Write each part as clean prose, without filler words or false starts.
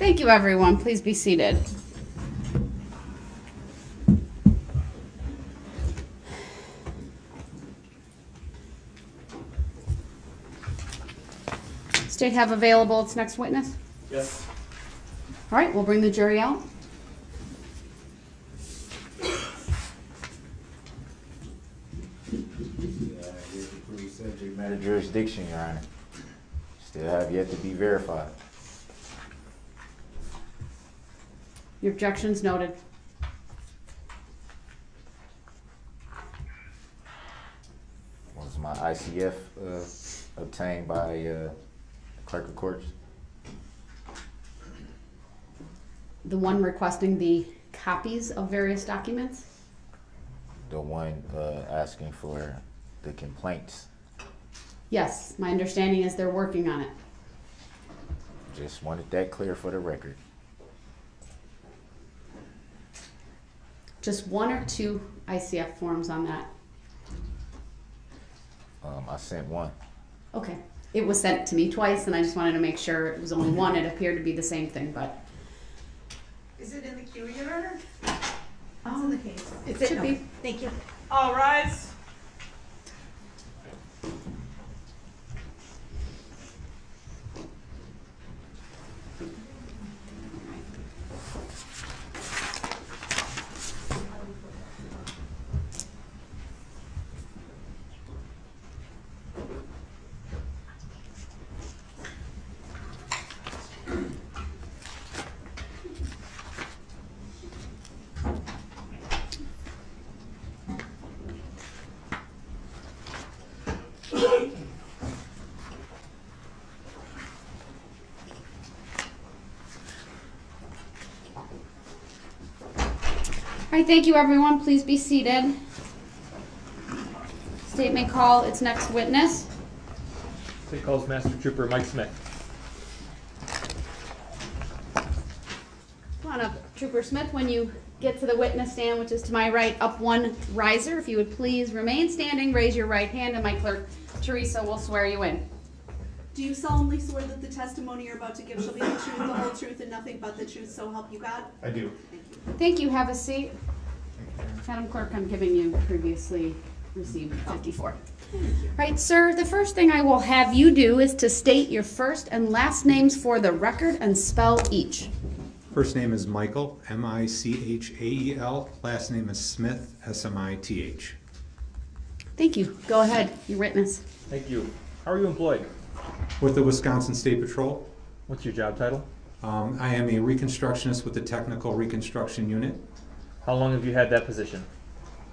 Thank you, everyone. Please be seated. State have available its next witness? Yes. All right, we'll bring the jury out. Subject matter jurisdiction, Your Honor. Still have yet to be verified. Your objections noted. Was my ICF obtained by clerk of courts? The one requesting the copies of various documents? The one asking for the complaints. Yes, my understanding is they're working on it. Just wanted that clear for the record. Just one or two ICF forms on that? I sent one. Okay. It was sent to me twice, and I just wanted to make sure it was only one. It appeared to be the same thing, but... Is it in the queue, Your Honor? It's in the case. It should be. Thank you. All rise. All right, thank you, everyone. Please be seated. State may call its next witness. State calls Master Trooper Mike Smith. Come on up, Trooper Smith. When you get to the witness stand, which is to my right, up one riser. If you would please remain standing, raise your right hand, and my clerk, Teresa, will swear you in. Do you solemnly swear that the testimony you're about to give shall be the truth, the whole truth, and nothing but the truth, so help you God? I do. Thank you. Thank you. Have a seat. Madam Clerk, I'm giving you previously received 54. Thank you. Right, sir, the first thing I will have you do is to state your first and last names for the record and spell each. First name is Michael, M-I-C-H-A-E-L. Last name is Smith, S-M-I-T-H. Thank you. Go ahead, your witness. Thank you. How are you employed? With the Wisconsin State Patrol. What's your job title? I am a Reconstructionist with the Technical Reconstruction Unit. How long have you had that position?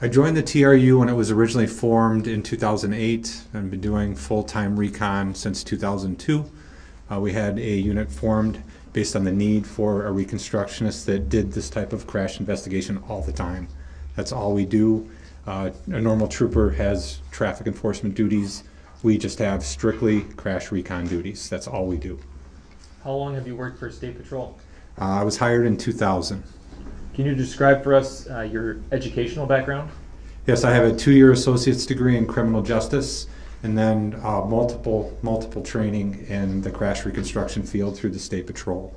I joined the TRU when it was originally formed in 2008. I've been doing full-time recon since 2002. We had a unit formed based on the need for a Reconstructionist that did this type of crash investigation all the time. That's all we do. A normal trooper has traffic enforcement duties. We just have strictly crash recon duties. That's all we do. How long have you worked for State Patrol? I was hired in 2000. Can you describe for us your educational background? Yes, I have a 2-year associate's degree in criminal justice, and then multiple training in the crash reconstruction field through the State Patrol.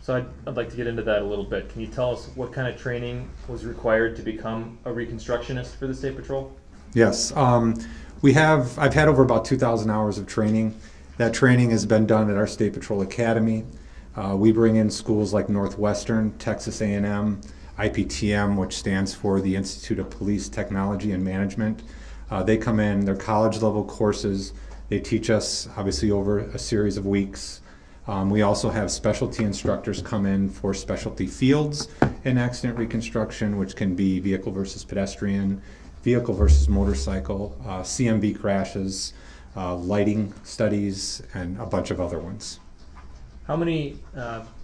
So I'd like to get into that a little bit. Can you tell us what kind of training was required to become a Reconstructionist for the State Patrol? Yes, I've had over about 2,000 hours of training. That training has been done at our State Patrol Academy. We bring in schools like Northwestern, Texas A&M, IPTM, which stands for the Institute of Police Technology and Management. They come in, they're college level courses. They teach us obviously over a series of weeks. We also have specialty instructors come in for specialty fields in accident reconstruction, which can be vehicle versus pedestrian, vehicle versus motorcycle, CMV crashes, lighting studies, and a bunch of other ones. How many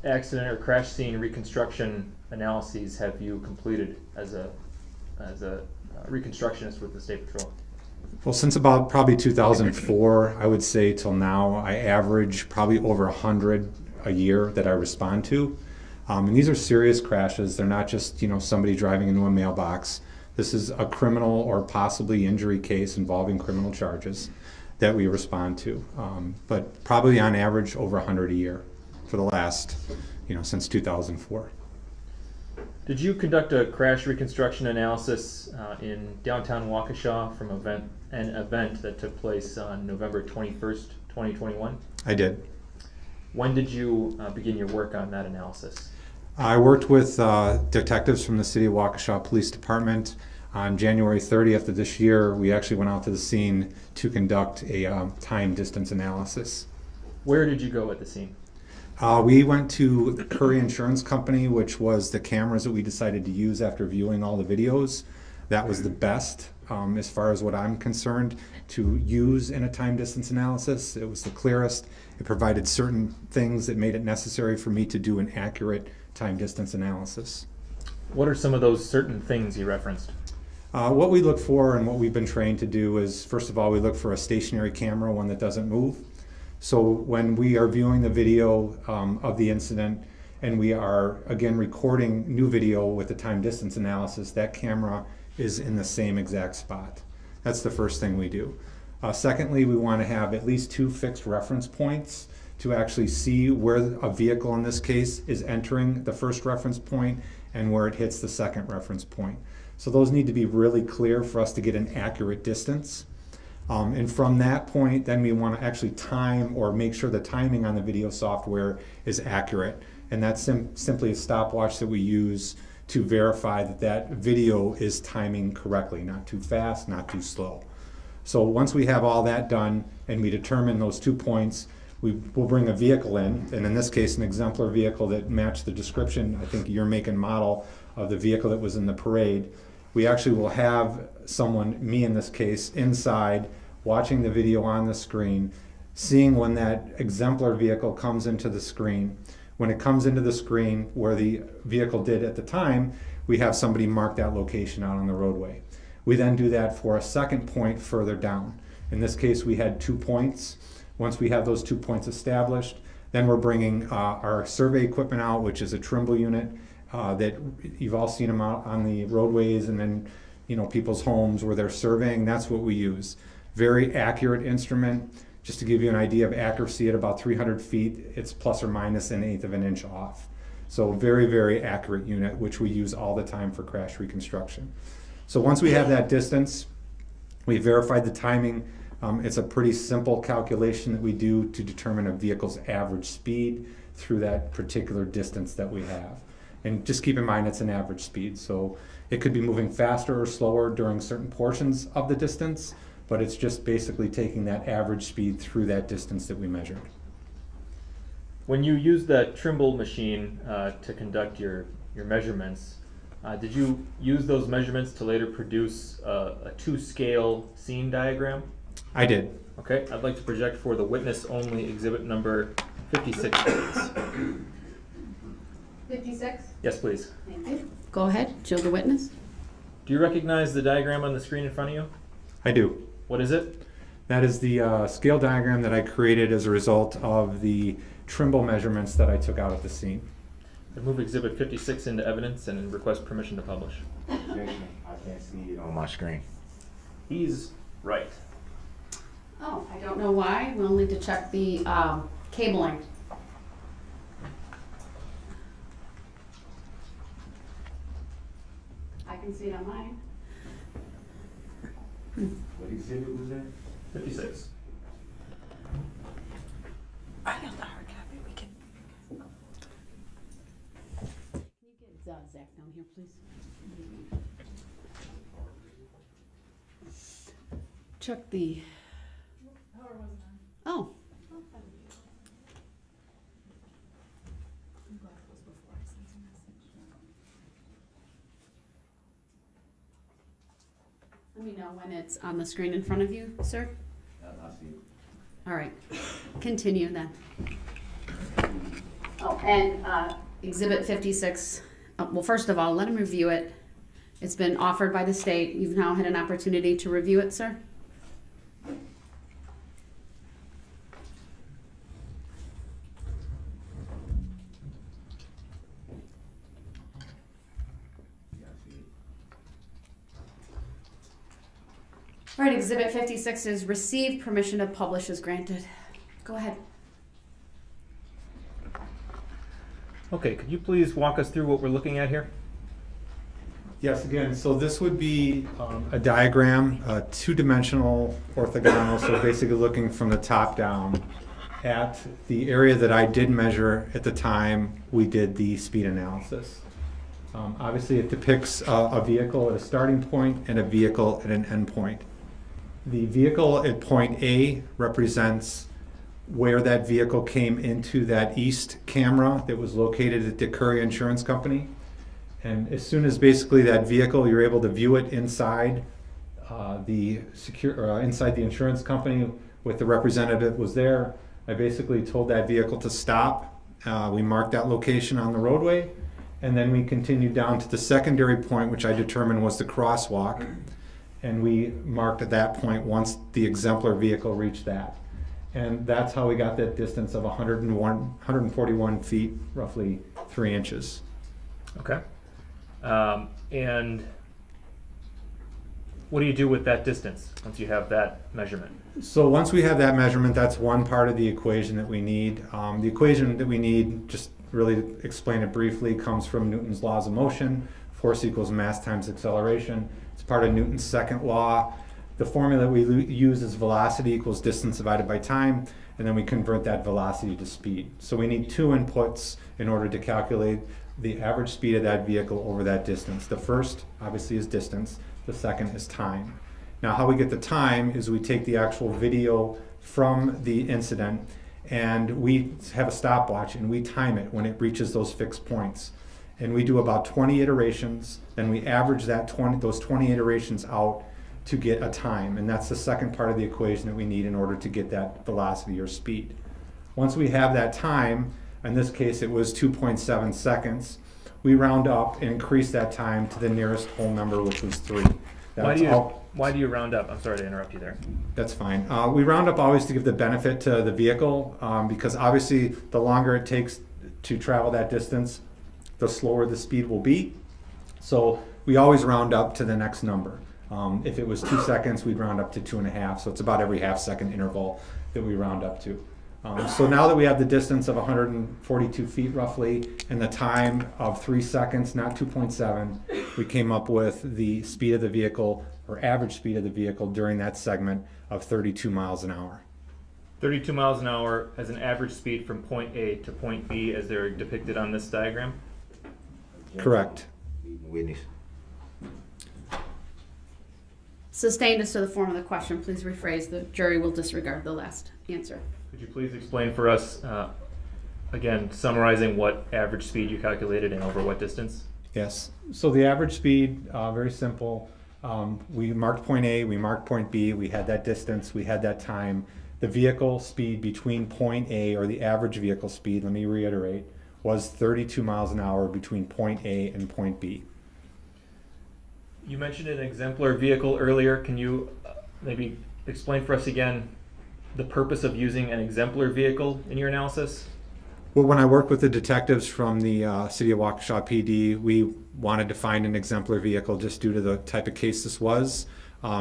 accident or crash scene reconstruction analyses have you completed as a Reconstructionist with the State Patrol? Well, since about probably 2004, I would say till now, I average probably over 100 a year that I respond to. And these are serious crashes. They're not just, somebody driving into a mailbox. This is a criminal or possibly injury case involving criminal charges that we respond to. But probably on average over 100 a year for the last since 2004. Did you conduct a crash reconstruction analysis in downtown Waukesha from an event that took place on November 21st, 2021? I did. When did you begin your work on that analysis? I worked with detectives from the City of Waukesha Police Department. On January 30th of this year, we actually went out to the scene to conduct a time distance analysis. Where did you go at the scene? We went to the Curry Insurance Company, which was the cameras that we decided to use after viewing all the videos. That was the best, as far as what I'm concerned, to use in a time distance analysis. It was the clearest. It provided certain things that made it necessary for me to do an accurate time distance analysis. What are some of those certain things you referenced? What we look for and what we've been trained to do is, first of all, we look for a stationary camera, one that doesn't move. So when we are viewing the video of the incident and we are, again, recording new video with the time distance analysis, that camera is in the same exact spot. That's the first thing we do. Secondly, we want to have at least 2 fixed reference points to actually see where a vehicle, in this case, is entering the first reference point and where it hits the second reference point. So those need to be really clear for us to get an accurate distance. And from that point, then we want to actually time or make sure the timing on the video software is accurate. And that's simply a stopwatch that we use to verify that that video is timing correctly, not too fast, not too slow. So once we have all that done and we determine those 2 points, we will bring a vehicle in, and in this case an exemplar vehicle that matched the description, I think, your make and model of the vehicle that was in the parade. We actually will have someone, me in this case, inside watching the video on the screen, seeing when that exemplar vehicle comes into the screen. When it comes into the screen where the vehicle did at the time, we have somebody mark that location out on the roadway. We then do that for a second point further down. In this case, we had 2 points. Once we have those 2 points established, then we're bringing our survey equipment out, which is a Trimble unit that you've all seen them out on the roadways and then people's homes where they're surveying. That's what we use. Very accurate instrument. Just to give you an idea of accuracy, at about 300 feet, it's plus or minus 1/8 of an inch off. So very, very accurate unit, which we use all the time for crash reconstruction. So once we have that distance, we verified the timing. It's a pretty simple calculation that we do to determine a vehicle's average speed through that particular distance that we have. And just keep in mind it's an average speed, so it could be moving faster or slower during certain portions of the distance, but it's just basically taking that average speed through that distance that we measured. When you used that Trimble machine to conduct your measurements, did you use those measurements to later produce a 2-scale scene diagram? I did. Okay, I'd like to project for the witness only exhibit number 56, please. 56? Yes, please. Thank you. Go ahead, show the witness. Do you recognize the diagram on the screen in front of you? I do. What is it? That is the scale diagram that I created as a result of the Trimble measurements that I took out at the scene. I move exhibit 56 into evidence and request permission to publish. Objection. I can't see it on my screen. He's right. Oh, I don't know why. We'll need to check the cabling. I can see it on mine. What exhibit was that? 56. I got the hard copy. We can. Can you get Zach down here, please? Check the. Oh. Let me know when it's on the screen in front of you, sir. I see it. All right. Continue then. Oh, and Exhibit 56. Well, first of all, let him review it. It's been offered by the state. You've now had an opportunity to review it, sir. All right, Exhibit 56 is received. Permission to publish is granted. Go ahead. Okay, could you please walk us through what we're looking at here? Yes, again, so this would be a diagram, two-dimensional orthogonal, so basically looking from the top down at the area that I did measure at the time we did the speed analysis. Obviously, it depicts a vehicle at a starting point and a vehicle at an end point. The vehicle at point A represents where that vehicle came into that east camera that was located at the Curry Insurance Company. And as soon as basically that vehicle, you're able to view it inside inside the insurance company with the representative was there, I basically told that vehicle to stop. We marked that location on the roadway, and then we continued down to the secondary point, which I determined was the crosswalk. And we marked at that point once the exemplar vehicle reached that. And that's how we got that distance of 141 feet, roughly 3 inches. Okay. And what do you do with that distance once you have that measurement? So once we have that measurement, that's one part of the equation that we need. The equation that we need, just really to explain it briefly, comes from Newton's laws of motion. Force equals mass times acceleration. It's part of Newton's second law. The formula we use is velocity equals distance divided by time, and then we convert that velocity to speed. So we need two inputs in order to calculate the average speed of that vehicle over that distance. The first, obviously, is distance. The second is time. Now, how we get the time is we take the actual video from the incident, and we have a stopwatch, and we time it when it reaches those fixed points. And we do about 20 iterations, then we average those 20 iterations out to get a time, and that's the second part of the equation that we need in order to get that velocity or speed. Once we have that time, in this case it was 2.7 seconds, we round up and increase that time to the nearest whole number, which was 3. Why do you round up? I'm sorry to interrupt you there. That's fine. We round up always to give the benefit to the vehicle, because obviously the longer it takes to travel that distance, the slower the speed will be. So we always round up to the next number. If it was 2 seconds, we'd round up to 2.5. So it's about every half-second interval that we round up to. So now that we have the distance of 142 feet roughly and the time of 3 seconds, not 2.7, we came up with the speed of the vehicle, or average speed of the vehicle during that segment of 32 miles an hour. 32 miles an hour as an average speed from point A to point B as they're depicted on this diagram? Correct. Witness. Sustained as to the form of the question, please rephrase. The jury will disregard the last answer. Could you please explain for us, again, summarizing what average speed you calculated and over what distance? Yes. So the average speed, very simple. We marked point A, we marked point B, we had that distance, we had that time. The vehicle speed between point A, or the average vehicle speed, let me reiterate, was 32 miles an hour between point A and point B. You mentioned an exemplar vehicle earlier. Can you maybe explain for us again the purpose of using an exemplar vehicle in your analysis? Well, when I worked with the detectives from the City of Waukesha PD, we wanted to find an exemplar vehicle just due to the type of case this was.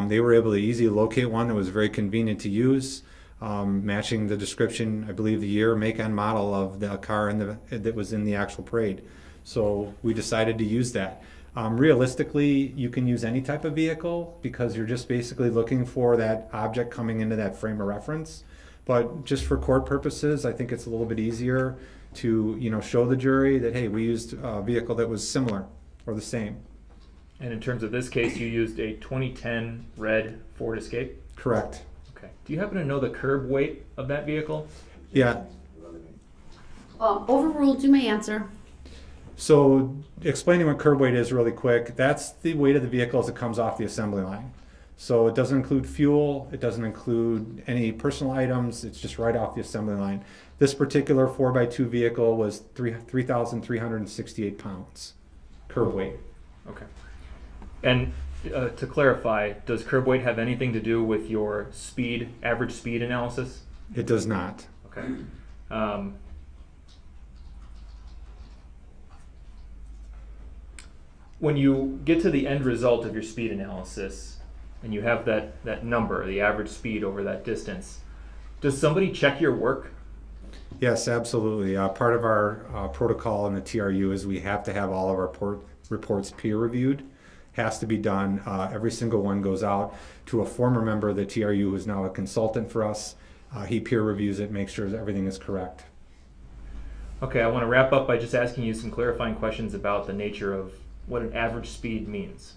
They were able to easily locate one that was very convenient to use, matching the description, I believe the year, make, and model of the car that was in the actual parade. So we decided to use that. Realistically, you can use any type of vehicle because you're just basically looking for that object coming into that frame of reference. But just for court purposes, I think it's a little bit easier to, show the jury that, hey, we used a vehicle that was similar or the same. And in terms of this case, you used a 2010 red Ford Escape? Correct. Okay. Do you happen to know the curb weight of that vehicle? Yeah. Overruled, you may answer. So explaining what curb weight is really quick, that's the weight of the vehicle as it comes off the assembly line. So it doesn't include fuel, it doesn't include any personal items, it's just right off the assembly line. This particular 4x2 vehicle was 3,368 pounds, curb weight. Okay. And to clarify, does curb weight have anything to do with your average speed analysis? It does not. Okay. When you get to the end result of your speed analysis and you have that number, the average speed over that distance, does somebody check your work? Yes, absolutely. Part of our protocol in the TRU is we have to have all of our reports peer reviewed. Has to be done. Every single one goes out to a former member of the TRU who is now a consultant for us. He peer reviews it, makes sure that everything is correct. Okay, I want to wrap up by just asking you some clarifying questions about the nature of what an average speed means.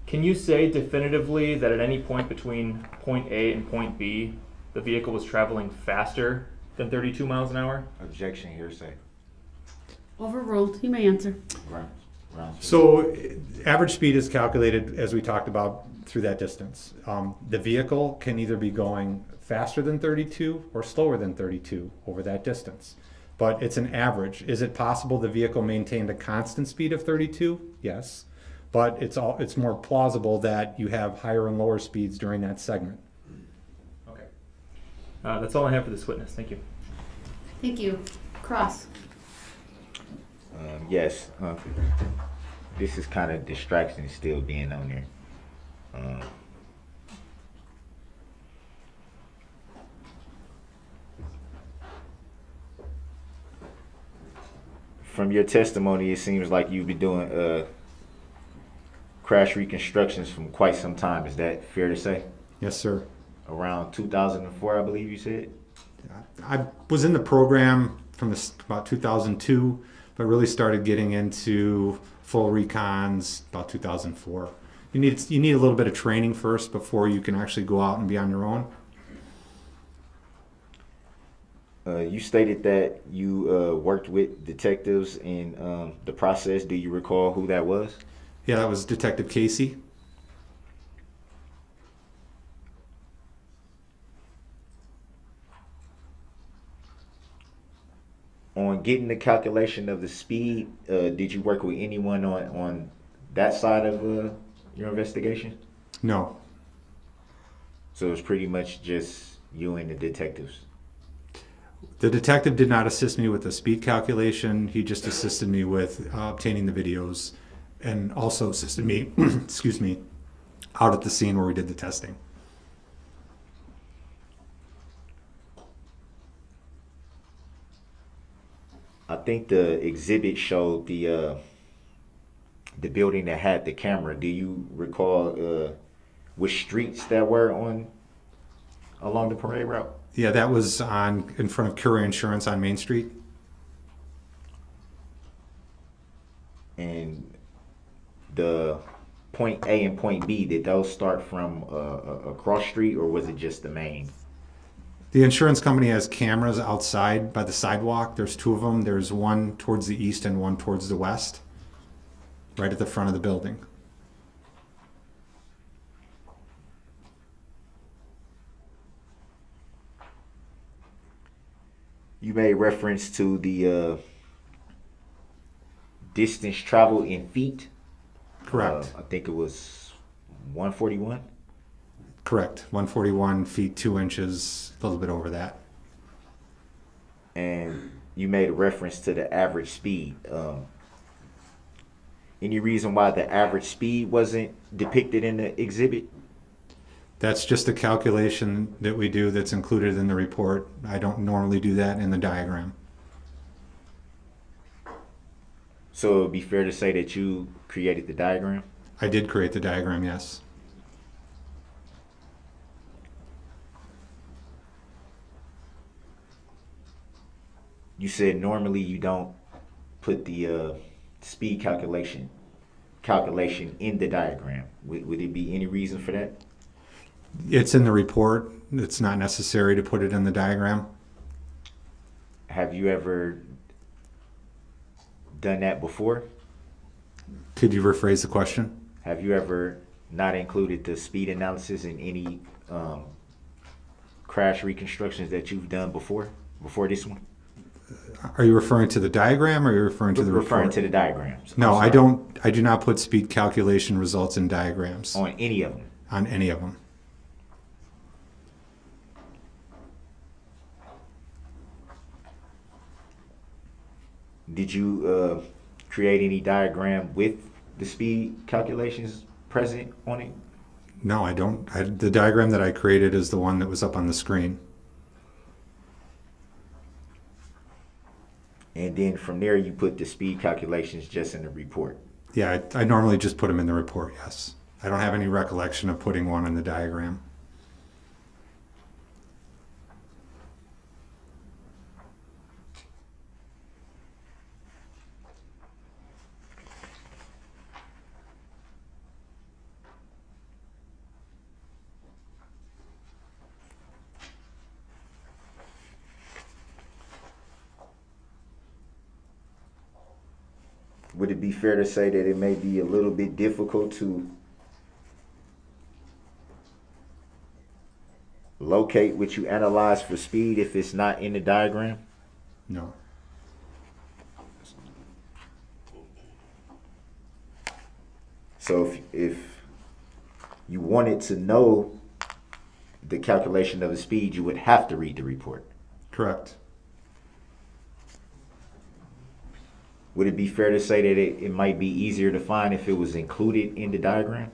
Can you say definitively that at any point between point A and point B, the vehicle was traveling faster than 32 miles an hour? Objection, hearsay. Overruled. You may answer. Rounds. So average speed is calculated, as we talked about, through that distance. The vehicle can either be going faster than 32 or slower than 32 over that distance. But it's an average. Is it possible the vehicle maintained a constant speed of 32? Yes. But it's more plausible that you have higher and lower speeds during that segment. Okay. That's all I have for this witness. Thank you. Thank you. Cross. Yes. This is kind of distraction still being on there. From your testimony, it seems like you've been doing crash reconstructions from quite some time. Is that fair to say? Yes, sir. Around 2004, I believe you said? I was in the program from about 2002, but really started getting into full recons about 2004. You need a little bit of training first before you can actually go out and be on your own. You stated that you worked with detectives in the process. Do you recall who that was? Yeah, that was Detective Casey. On getting the calculation of the speed, did you work with anyone on that side of your investigation? No. So it was pretty much just you and the detectives. The detective did not assist me with the speed calculation. He just assisted me with obtaining the videos and also assisted me, excuse me, out at the scene where we did the testing. I think the exhibit showed the building that had the camera. Do you recall which streets that were along the parade route? Yeah, that was in front of Curia Insurance on Main Street. And the point A and point B, did those start from a cross street, or was it just the main? The insurance company has cameras outside by the sidewalk. There's two of them. There's one towards the east and one towards the west, right at the front of the building. You made reference to the distance traveled in feet. Correct. I think it was 141. Correct. 141 feet 2 inches, a little bit over that. And you made a reference to the average speed. Any reason why the average speed wasn't depicted in the exhibit? That's just a calculation that we do that's included in the report. I don't normally do that in the diagram. So it would be fair to say that you created the diagram? I did create the diagram, yes. You said normally you don't put the speed calculation in the diagram. Would it be any reason for that? It's in the report. It's not necessary to put it in the diagram. Have you ever done that before? Could you rephrase the question? Have you ever not included the speed analysis in any crash reconstructions that you've done before this one? Are you referring to the diagram or are you referring to the report? Referring to the diagrams. No, I do not put speed calculation results in diagrams. On any of them? On any of them. Did you create any diagram with the speed calculations present on it? No, I don't. The diagram that I created is the one that was up on the screen. And then from there, you put the speed calculations just in the report. Yeah, I normally just put them in the report, yes. I don't have any recollection of putting one in the diagram. Would it be fair to say that it may be a little bit difficult to locate what you analyze for speed if it's not in the diagram? No. So if you wanted to know the calculation of the speed, you would have to read the report. Correct. Would it be fair to say that it might be easier to find if it was included in the diagram?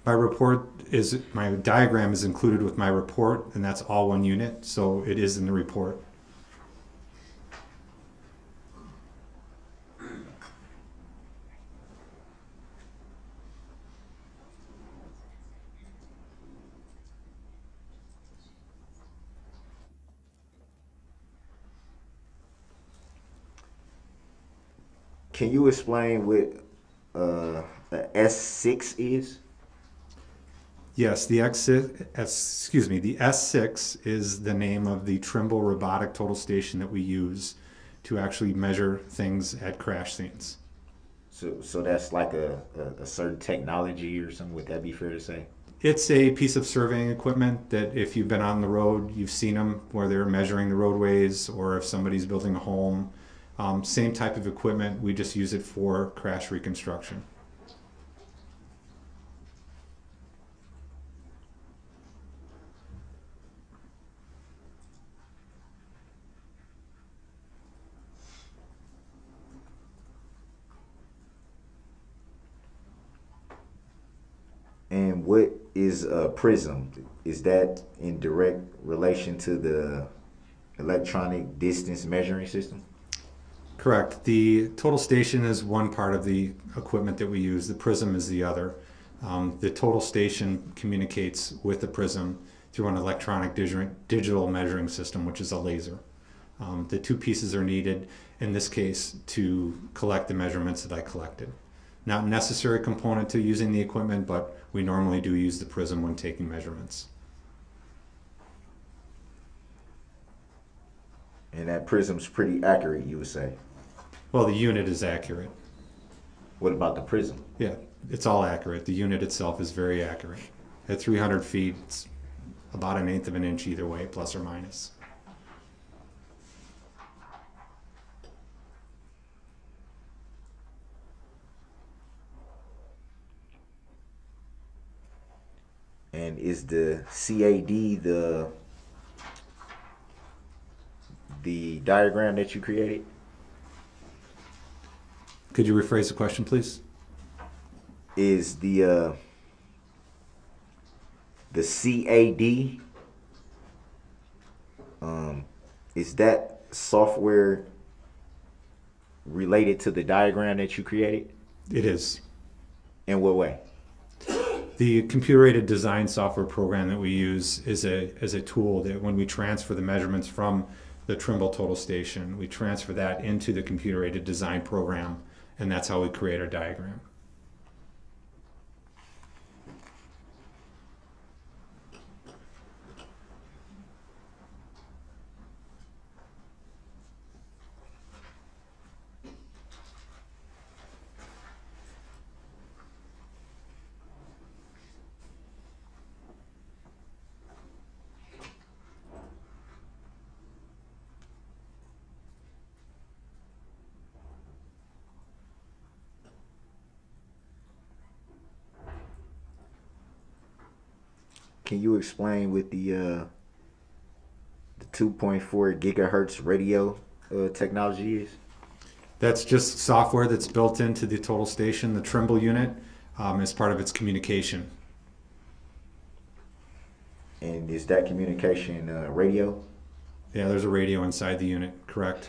My diagram is included with my report, and that's all one unit, so it is in the report. Can you explain what a S6 is? Yes, the S6 is the name of the Trimble robotic total station that we use to actually measure things at crash scenes. So that's like a certain technology or something, would that be fair to say? It's a piece of surveying equipment that if you've been on the road, you've seen them where they're measuring the roadways, or if somebody's building a home. Same type of equipment, we just use it for crash reconstruction. And what is a prism? Is that in direct relation to the electronic distance measuring system? Correct. The total station is one part of the equipment that we use. The prism is the other. The total station communicates with the prism through an electronic digital measuring system, which is a laser. The two pieces are needed, in this case, to collect the measurements that I collected. Not a necessary component to using the equipment, but we normally do use the prism when taking measurements. And that prism's pretty accurate, you would say? Well, the unit is accurate. What about the prism? Yeah, it's all accurate. The unit itself is very accurate. At 300 feet, it's about 1/8 of an inch either way, plus or minus. And is the CAD the diagram that you created? Could you rephrase the question, please? Is the CAD is that software related to the diagram that you created? It is. In what way? The computer-aided design software program that we use is a tool that when we transfer the measurements from the Trimble total station, we transfer that into the computer-aided design program, and that's how we create our diagram. Can you explain what the 2.4 gigahertz radio technology is? That's just software that's built into the total station, the Trimble unit, as part of its communication. And is that communication radio? Yeah, there's a radio inside the unit, correct.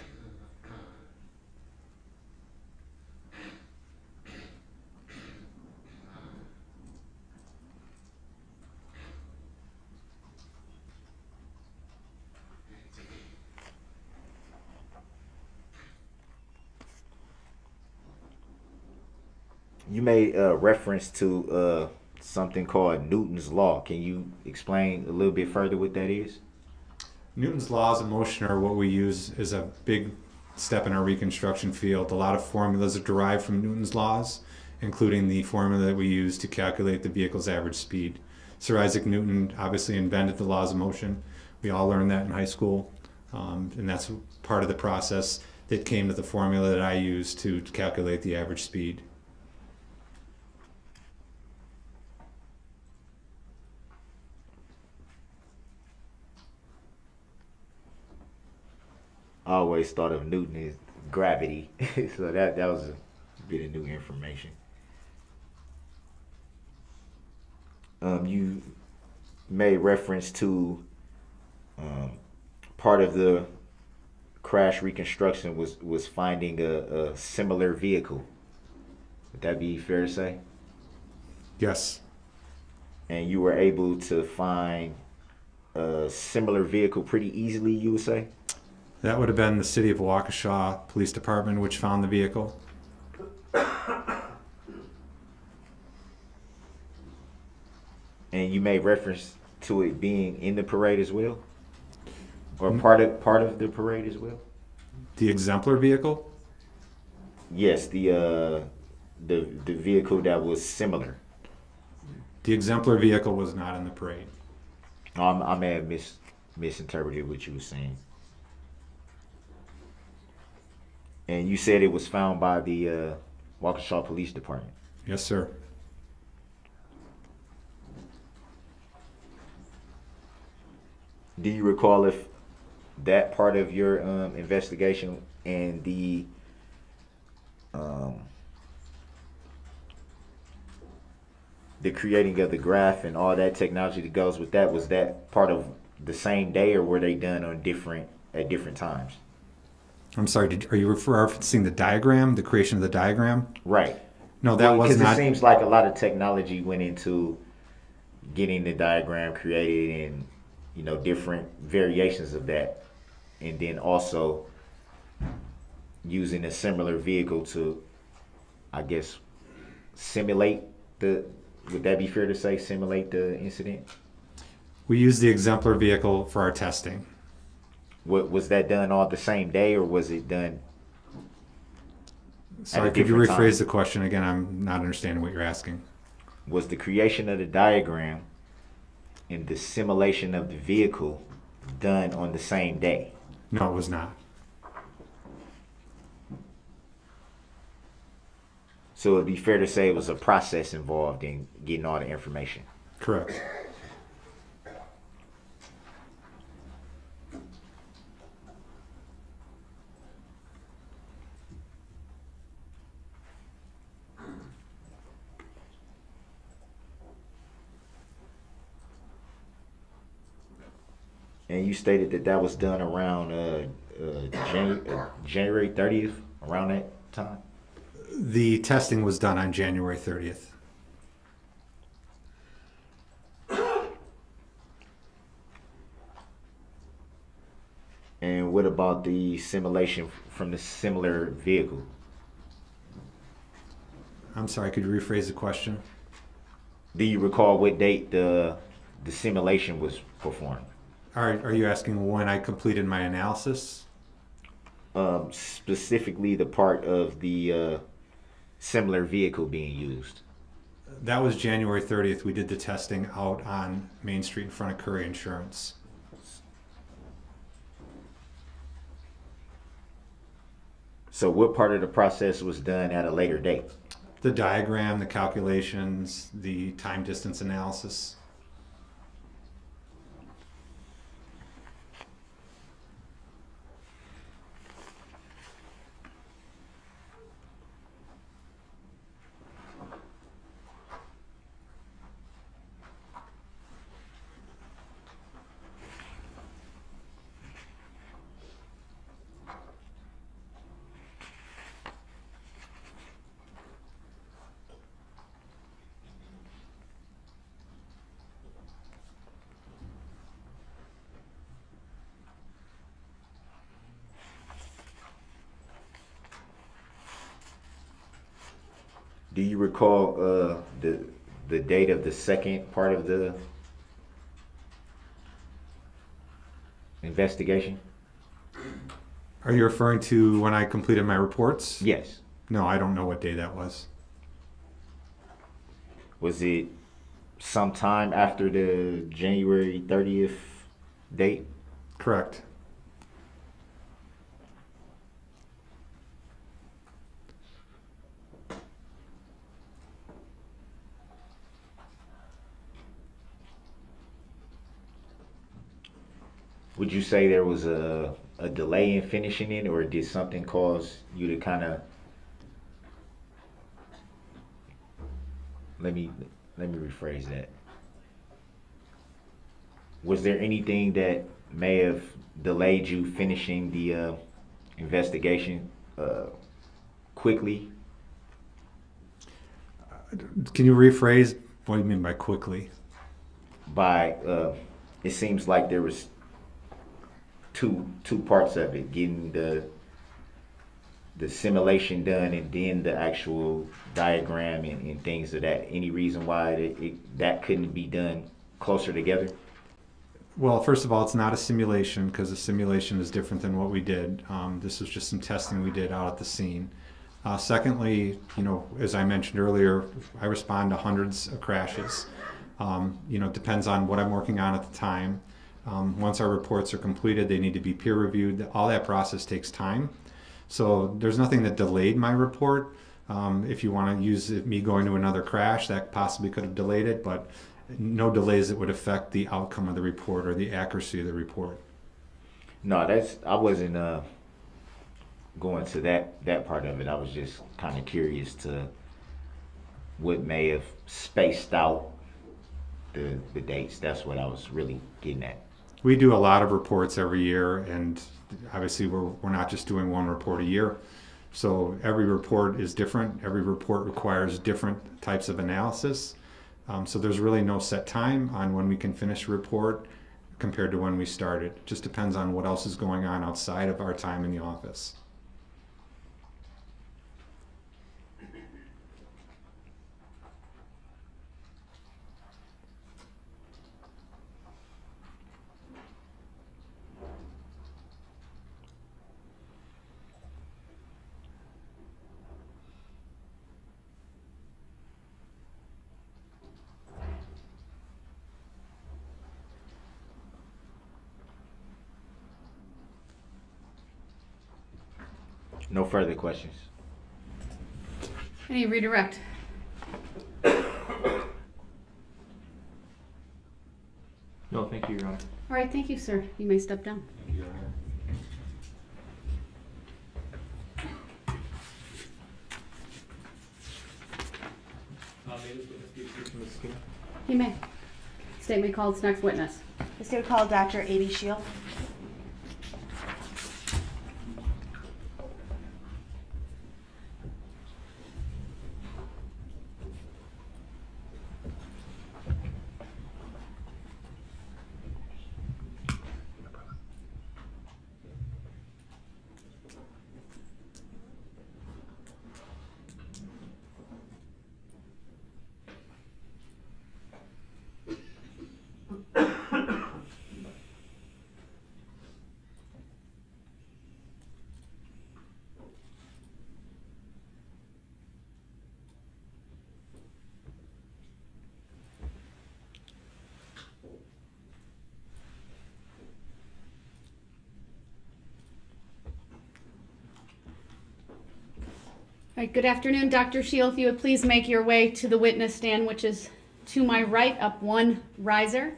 You made reference to something called Newton's Law. Can you explain a little bit further what that is? Newton's laws of motion are what we use as a big step in our reconstruction field. A lot of formulas are derived from Newton's laws, including the formula that we use to calculate the vehicle's average speed. Sir Isaac Newton obviously invented the laws of motion. We all learned that in high school, and that's part of the process that came to the formula that I use to calculate the average speed. I always thought of Newton as gravity, so that was a bit of new information. You made reference to part of the crash reconstruction was finding a similar vehicle. Would that be fair to say? Yes. And you were able to find a similar vehicle pretty easily, you would say? That would have been the city of Waukesha Police Department which found the vehicle. And you made reference to it being in the parade as well? Or part of the parade as well? The Exemplar vehicle? Yes, the vehicle that was similar. The Exemplar vehicle was not in the parade. I may have misinterpreted what you were saying. And you said it was found by the Waukesha Police Department. Yes, sir. Do you recall if that part of your investigation and the creating of the graph and all that technology that goes with that, was that part of the same day, or were they done on at different times? I'm sorry, are you referencing the diagram, the creation of the diagram? Right. No, that was not. Because it seems like a lot of technology went into getting the diagram created and, different variations of that. And then also using a similar vehicle to, I guess, simulate would that be fair to say, simulate the incident? We used the Exemplar vehicle for our testing. Was that done all the same day, or was it done? Sorry, could you rephrase the question again? I'm not understanding what you're asking. Was the creation of the diagram and the simulation of the vehicle done on the same day? No, it was not. So it'd be fair to say it was a process involved in getting all the information. Correct. And you stated that was done around January 30th, around that time? The testing was done on January 30th. And what about the simulation from the similar vehicle? I'm sorry, could you rephrase the question? Do you recall what date the simulation was performed? Are you asking when I completed my analysis? Specifically the part of the similar vehicle being used. That was January 30th. We did the testing out on Main Street in front of Curry Insurance. So what part of the process was done at a later date? The diagram, the calculations, the time distance analysis. Do you recall the date of the second part of the investigation? Are you referring to when I completed my reports? Yes. No, I don't know what day that was. Was it sometime after the January 30th date? Correct. Would you say there was a delay in finishing it, or did something cause you to kind of... Let me rephrase that. Was there anything that may have delayed you finishing the investigation quickly? Can you rephrase? What do you mean by quickly? By it seems like there was two parts of it: getting the simulation done and then the actual diagram and things of that. Any reason why that couldn't be done closer together? Well, first of all, it's not a simulation because a simulation is different than what we did. This was just some testing we did out at the scene. Secondly, as I mentioned earlier, I respond to hundreds of crashes. It depends on what I'm working on at the time. Once our reports are completed, they need to be peer reviewed. All that process takes time. So there's nothing that delayed my report. If you want to use me going to another crash, that possibly could have delayed it, but no delays that would affect the outcome of the report or the accuracy of the report. No, I wasn't going to that part of it. I was just kind of curious to what may have spaced out the dates. That's what I was really getting at. We do a lot of reports every year, and obviously we're not just doing one report a year. So every report is different. Every report requires different types of analysis. So there's really no set time on when we can finish a report compared to when we started. It just depends on what else is going on outside of our time in the office. No further questions. Any redirect? No, thank you, Your Honor. All right, thank you, sir. You may step down. You may. Statement called. Next witness. Is going to call Dr. Sheil. All right, good afternoon, Dr. Sheil. If you would please make your way to the witness stand, which is to my right, up one riser.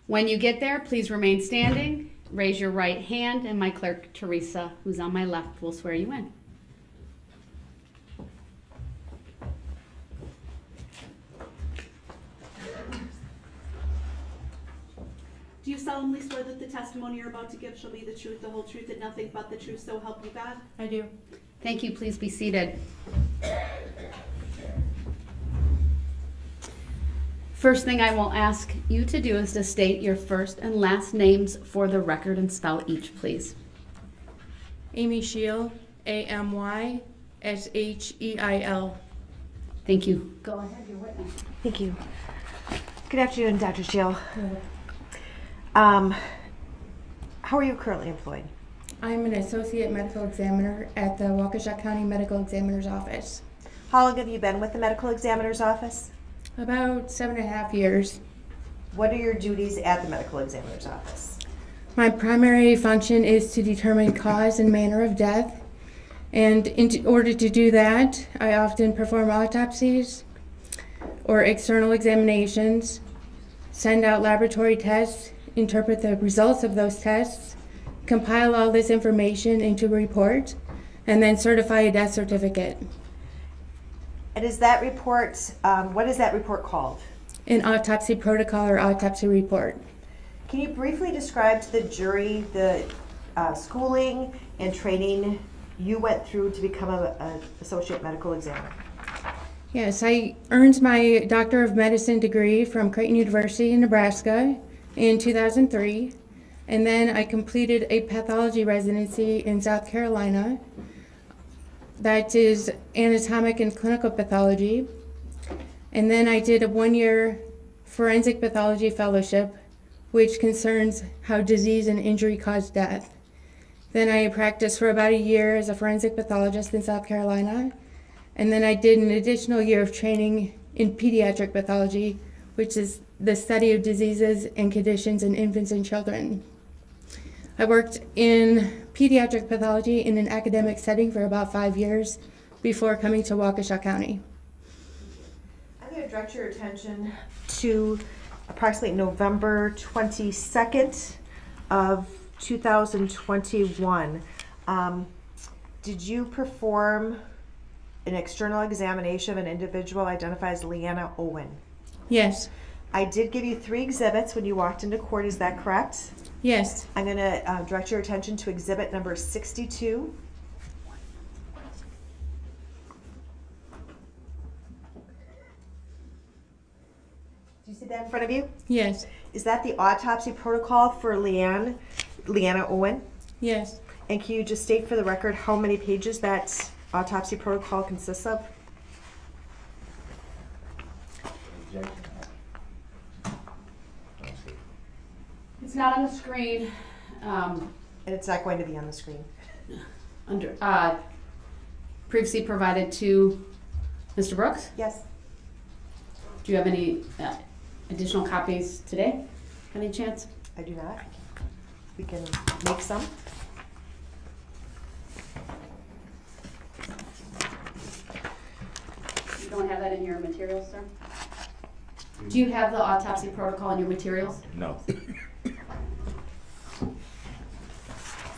When you get there, please remain standing, raise your right hand, and my clerk, Teresa, who's on my left, will swear you in. Do you solemnly swear that the testimony you're about to give shall be the truth, the whole truth, and nothing but the truth, so help you God? I do. Thank you. Please be seated. First thing I will ask you to do is to state your first and last names for the record and spell each, please. Amy Sheil, AMYSHEIL. Thank you. Go ahead, your witness. Thank you. Good afternoon, Dr. Sheil. How are you currently employed? I'm an associate medical examiner at the Waukesha County Medical Examiner's Office. How long have you been with the medical examiner's office? About 7.5 years. What are your duties at the medical examiner's office? My primary function is to determine cause and manner of death. And in order to do that, I often perform autopsies or external examinations, send out laboratory tests, interpret the results of those tests, compile all this information into a report, and then certify a death certificate. And is that report, what is that report called? An autopsy protocol or autopsy report. Can you briefly describe to the jury the schooling and training you went through to become an associate medical examiner? Yes, I earned my Doctor of Medicine degree from Creighton University in Nebraska in 2003, and then I completed a pathology residency in South Carolina. That is anatomic and clinical pathology. And then I did a 1-year forensic pathology fellowship, which concerns how disease and injury cause death. Then I practiced for about a year as a forensic pathologist in South Carolina. And then I did an additional year of training in pediatric pathology, which is the study of diseases and conditions in infants and children. I worked in pediatric pathology in an academic setting for about 5 years before coming to Waukesha County. I'm going to direct your attention to approximately November 22nd of 2021. Did you perform an external examination of an individual identified as Leanna Owen? Yes. I did give you 3 exhibits when you walked into court, is that correct? Yes. I'm going to direct your attention to exhibit number 62. Do you see that in front of you? Yes. Is that the autopsy protocol for Leanna Owen? Yes. And can you just state for the record how many pages that autopsy protocol consists of? It's not on the screen. And it's not going to be on the screen. Previously provided to Mr. Brooks. Yes. Do you have any additional copies today? Any chance? I do not. We can make some. You don't have that in your materials, sir? Do you have the autopsy protocol in your materials? No.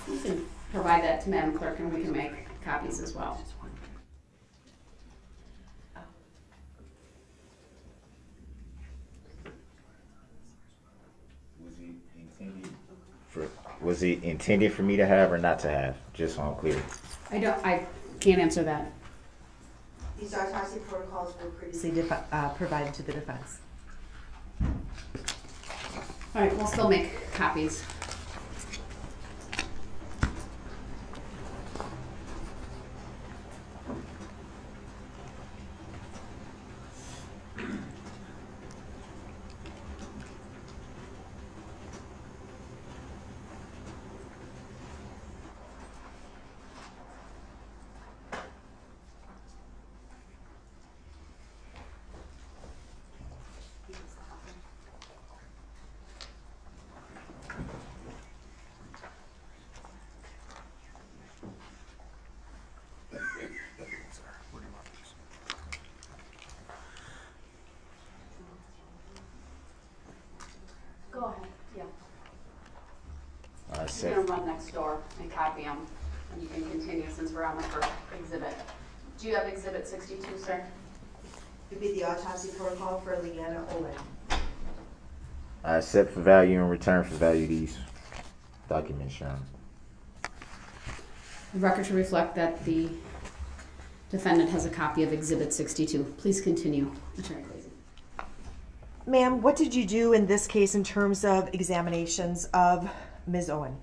You can provide that to Madam Clerk and we can make copies as well. Was it intended for me to have or not to have? Just so I'm clear. I can't answer that. These autopsy protocols were previously provided to the defense. All right, we'll still make copies. Go ahead, yeah. I'm gonna run next door and copy them, and you can continue since we're on the first exhibit. Do you have exhibit 62, sir? It would be the autopsy protocol for Leanna Owen. I accept for value and return for value these documents, Your Honor. The record should reflect that the defendant has a copy of exhibit 62. Please continue, Attorney Clayton. Ma'am, what did you do in this case in terms of examinations of Ms. Owen?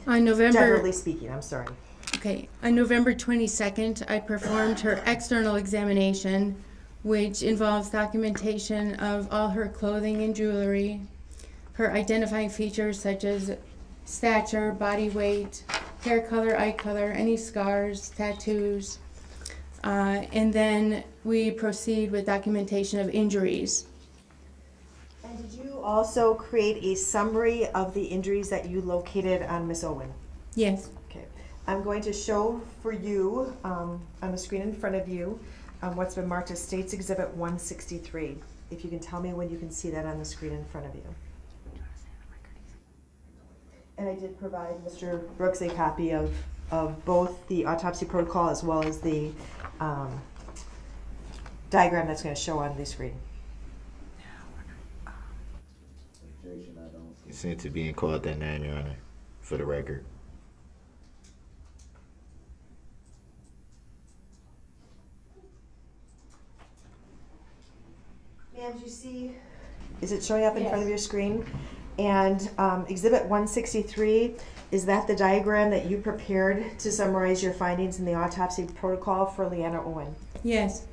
On November, Generally speaking, I'm sorry. Okay, on November 22nd, I performed her external examination, which involves documentation of all her clothing and jewelry, her identifying features such as stature, body weight, hair color, eye color, any scars, tattoos, and then we proceed with documentation of injuries. And did you also create a summary of the injuries that you located on Miss Owen? Yes. Okay. I'm going to show for you on the screen in front of you what's been marked as State's Exhibit 163. If you can tell me when you can see that on the screen in front of you. And I did provide Mr. Brooks a copy of both the autopsy protocol as well as the diagram that's going to show on the screen. Consent to being called that name, Your Honor, for the record. Ma'am, do you see? Is it showing up in front of your screen? And Exhibit 163, is that the diagram that you prepared to summarize your findings in the autopsy protocol for Leanna Owen? Yes.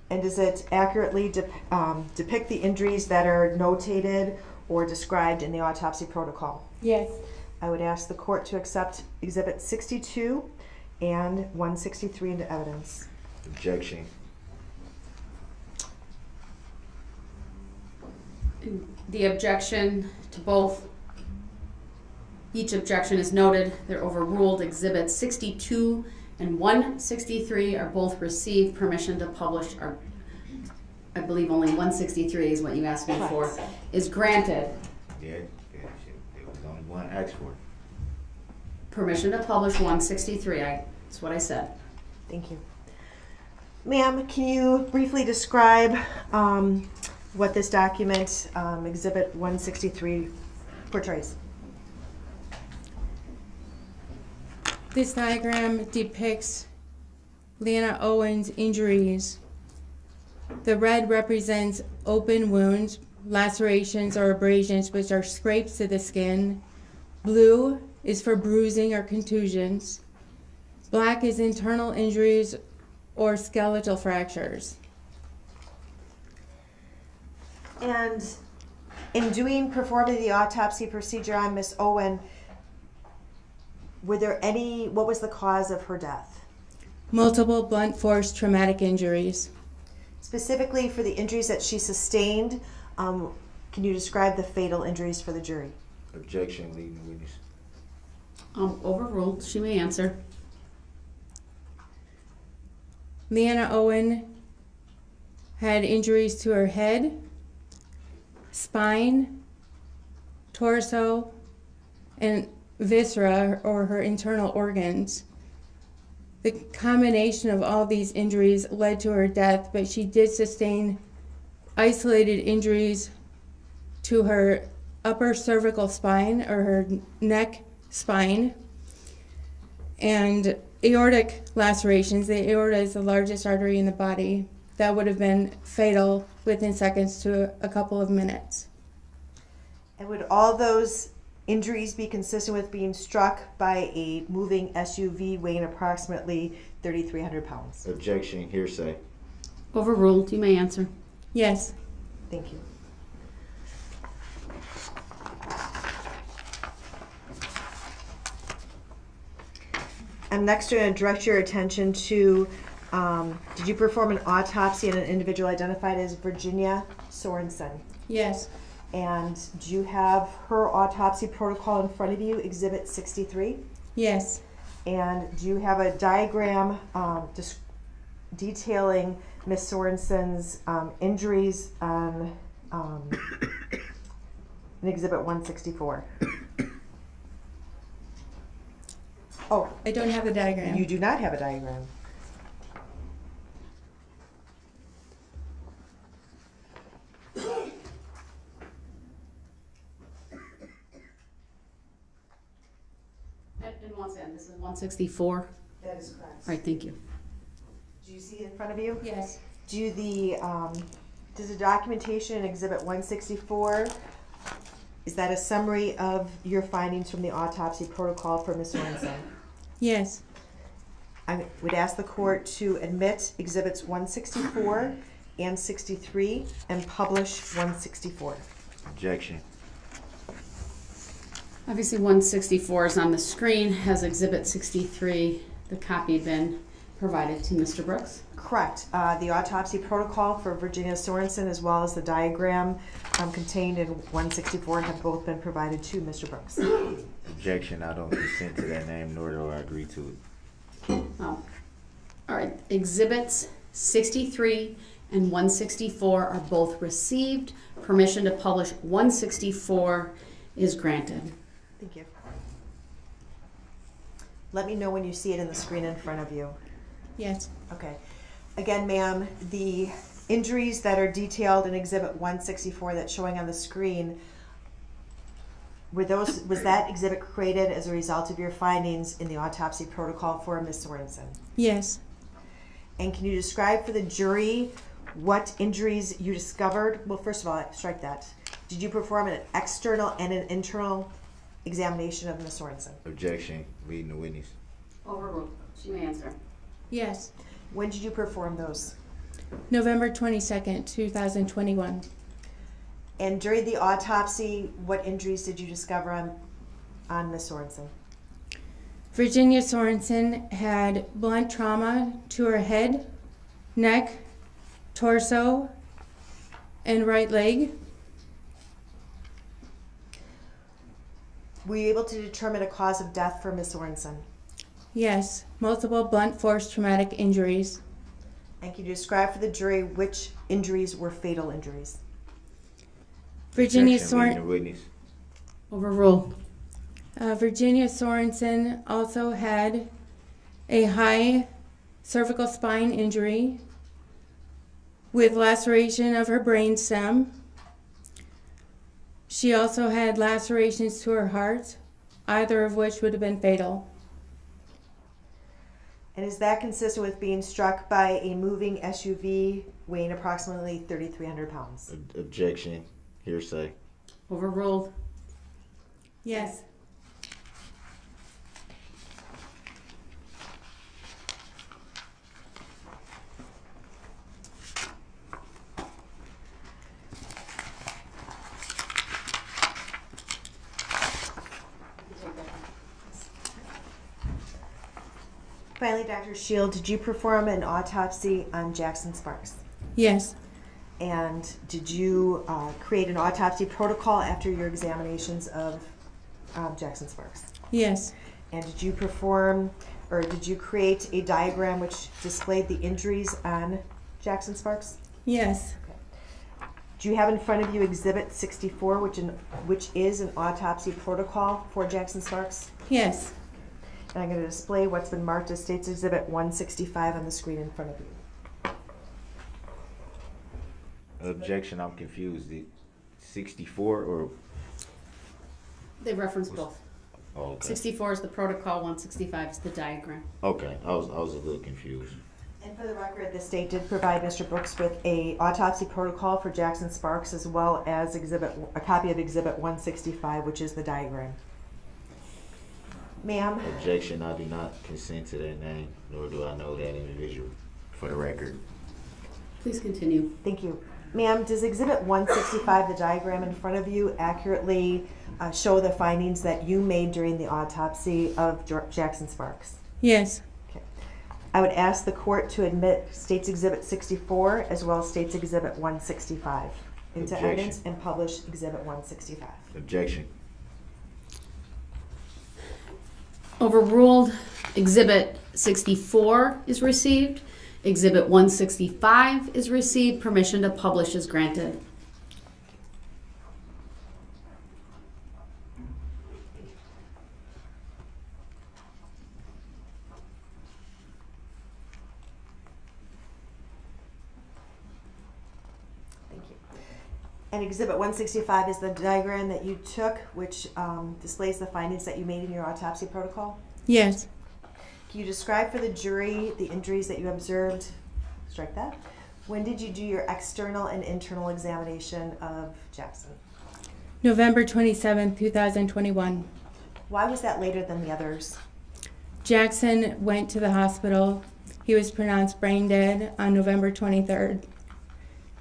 And does it accurately depict the injuries that are notated or described in the autopsy protocol? Yes. I would ask the court to accept Exhibit 62 and 163 into evidence. Objection. The objection to both, each objection is noted. They're overruled. Exhibits 62 and 163 are both received. Permission to publish are, I believe only 163 is what you asked me for, is granted. Yeah, it was only one asked for. Permission to publish 163, that's what I said. Thank you. Ma'am, can you briefly describe what this document, Exhibit 163, portrays? This diagram depicts Leanna Owen's injuries. The red represents open wounds, lacerations or abrasions, which are scrapes to the skin. Blue is for bruising or contusions. Black is internal injuries or skeletal fractures. And in performing the autopsy procedure on Miss Owen, what was the cause of her death? Multiple blunt force traumatic injuries. Specifically for the injuries that she sustained, can you describe the fatal injuries for the jury? Objection, leading witness. Overruled. She may answer. Leanna Owen had injuries to her head, spine, torso, and viscera, or her internal organs. The combination of all these injuries led to her death, but she did sustain isolated injuries to her upper cervical spine, or her neck spine, and aortic lacerations. The aorta is the largest artery in the body. That would have been fatal within seconds to a couple of minutes. And would all those injuries be consistent with being struck by a moving SUV weighing approximately 3,300 pounds? Objection, hearsay. Overruled. You may answer. Yes. Thank you. I'm next going to direct your attention to, did you perform an autopsy on an individual identified as Virginia Sorensen? Yes. And do you have her autopsy protocol in front of you, Exhibit 63? Yes. And do you have a diagram detailing Miss Sorensen's injuries on in Exhibit 164? Oh, I don't have the diagram. you do not have a diagram. And once again, this is 164. That is correct. All right, thank you. Do you see it in front of you? Yes. Does the documentation in Exhibit 164, is that a summary of your findings from the autopsy protocol for Ms. Sorensen? Yes. I would ask the court to admit Exhibits 164 and 63 and publish 164. Objection. Obviously, 164 is on the screen. Has Exhibit 63, the copy, been provided to Mr. Brooks? Correct. The autopsy protocol for Virginia Sorensen as well as the diagram contained in 164 have both been provided to Mr. Brooks. Objection. I don't consent to that name, nor do I agree to it. Oh. All right. Exhibits 63 and 164 are both received. Permission to publish 164 is granted. Thank you. Let me know when you see it in the screen in front of you. Yes. Okay. Again, ma'am, the injuries that are detailed in Exhibit 164 that's showing on the screen, was that exhibit created as a result of your findings in the autopsy protocol for Ms. Sorensen? Yes. And can you describe for the jury what injuries you discovered? Well, first of all, strike that. Did you perform an external and an internal examination of Ms. Sorensen? Objection. Reading the witness. Overruled. She may answer. Yes. When did you perform those? November 22nd, 2021. And during the autopsy, what injuries did you discover on Ms. Sorensen? Virginia Sorensen had blunt trauma to her head, neck, torso, and right leg. Were you able to determine a cause of death for Ms. Sorensen? Yes, multiple blunt force traumatic injuries. And can you describe for the jury which injuries were fatal injuries? Virginia Objection. Reading the Sorensen. witness. Overruled. Virginia Sorensen also had a high cervical spine injury with laceration of her brainstem. She also had lacerations to her heart, either of which would have been fatal. And is that consistent with being struck by a moving SUV weighing approximately 3,300 pounds? Objection. Hearsay. Overruled. Yes. Finally, Dr. Sheil, did you perform an autopsy on Jackson Sparks? Yes. And did you create an autopsy protocol after your examinations of Jackson Sparks? Yes. And did you perform, or did you create a diagram which displayed the injuries on Jackson Sparks? Yes. Do you have in front of you Exhibit 64, which is an autopsy protocol for Jackson Sparks? Yes. And I'm going to display what's been marked as State's Exhibit 165 on the screen in front of you. Objection. I'm confused. The 64 or? They reference both. Oh, okay. 64 is the protocol, 165 is the diagram. Okay. I was a little confused. And for the record, the state did provide Mr. Brooks with a autopsy protocol for Jackson Sparks as well as a copy of Exhibit 165, which is the diagram. Ma'am? Objection. I do not consent to that name, nor do I know that individual, for the record. Please continue. Thank you. Ma'am, does Exhibit 165, the diagram in front of you, accurately show the findings that you made during the autopsy of Jackson Sparks? Yes. Okay. I would ask the court to admit State's Exhibit 64 as well as State's Exhibit 165 into Objection. evidence and publish Exhibit 165. Objection. Overruled. Exhibit 64 is received. Exhibit 165 is received. Permission to publish is granted. Thank you. And Exhibit 165 is the diagram that you took, which displays the findings that you made in your autopsy protocol. Yes. Can you describe for the jury the injuries that you observed? Strike that. When did you do your external and internal examination of Jackson? November 27th, 2021. Why was that later than the others? Jackson went to the hospital. He was pronounced brain dead on November 23rd.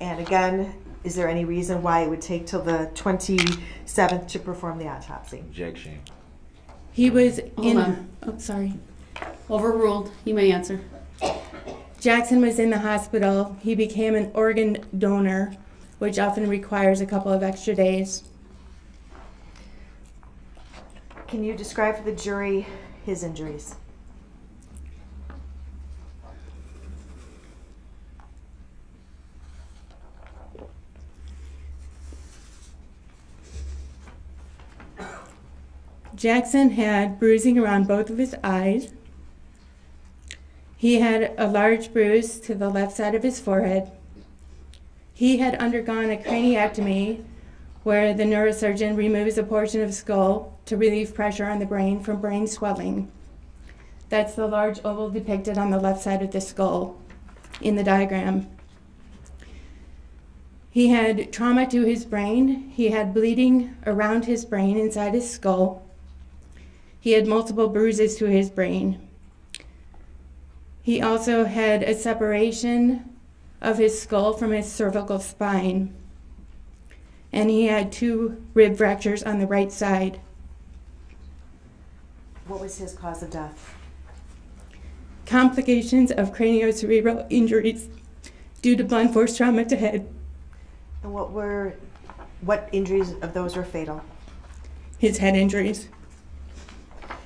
And again, is there any reason why it would take till the 27th to perform the autopsy? Objection. He was Hold on. Oh, sorry. Overruled. You may answer. Jackson was in the hospital. He became an organ donor, which often requires a couple of extra days. Can you describe for the jury his injuries? Jackson had bruising around both of his eyes. He had a large bruise to the left side of his forehead. He had undergone a craniectomy where the neurosurgeon removes a portion of skull to relieve pressure on the brain from brain swelling. That's the large oval depicted on the left side of the skull in the diagram. He had trauma to his brain. He had bleeding around his brain inside his skull. He had multiple bruises to his brain. He also had a separation of his skull from his cervical spine. And he had 2 rib fractures on the right side. What was his cause of death? Complications of craniocerebral injuries due to blunt force trauma to head. And what injuries of those were fatal? His head injuries.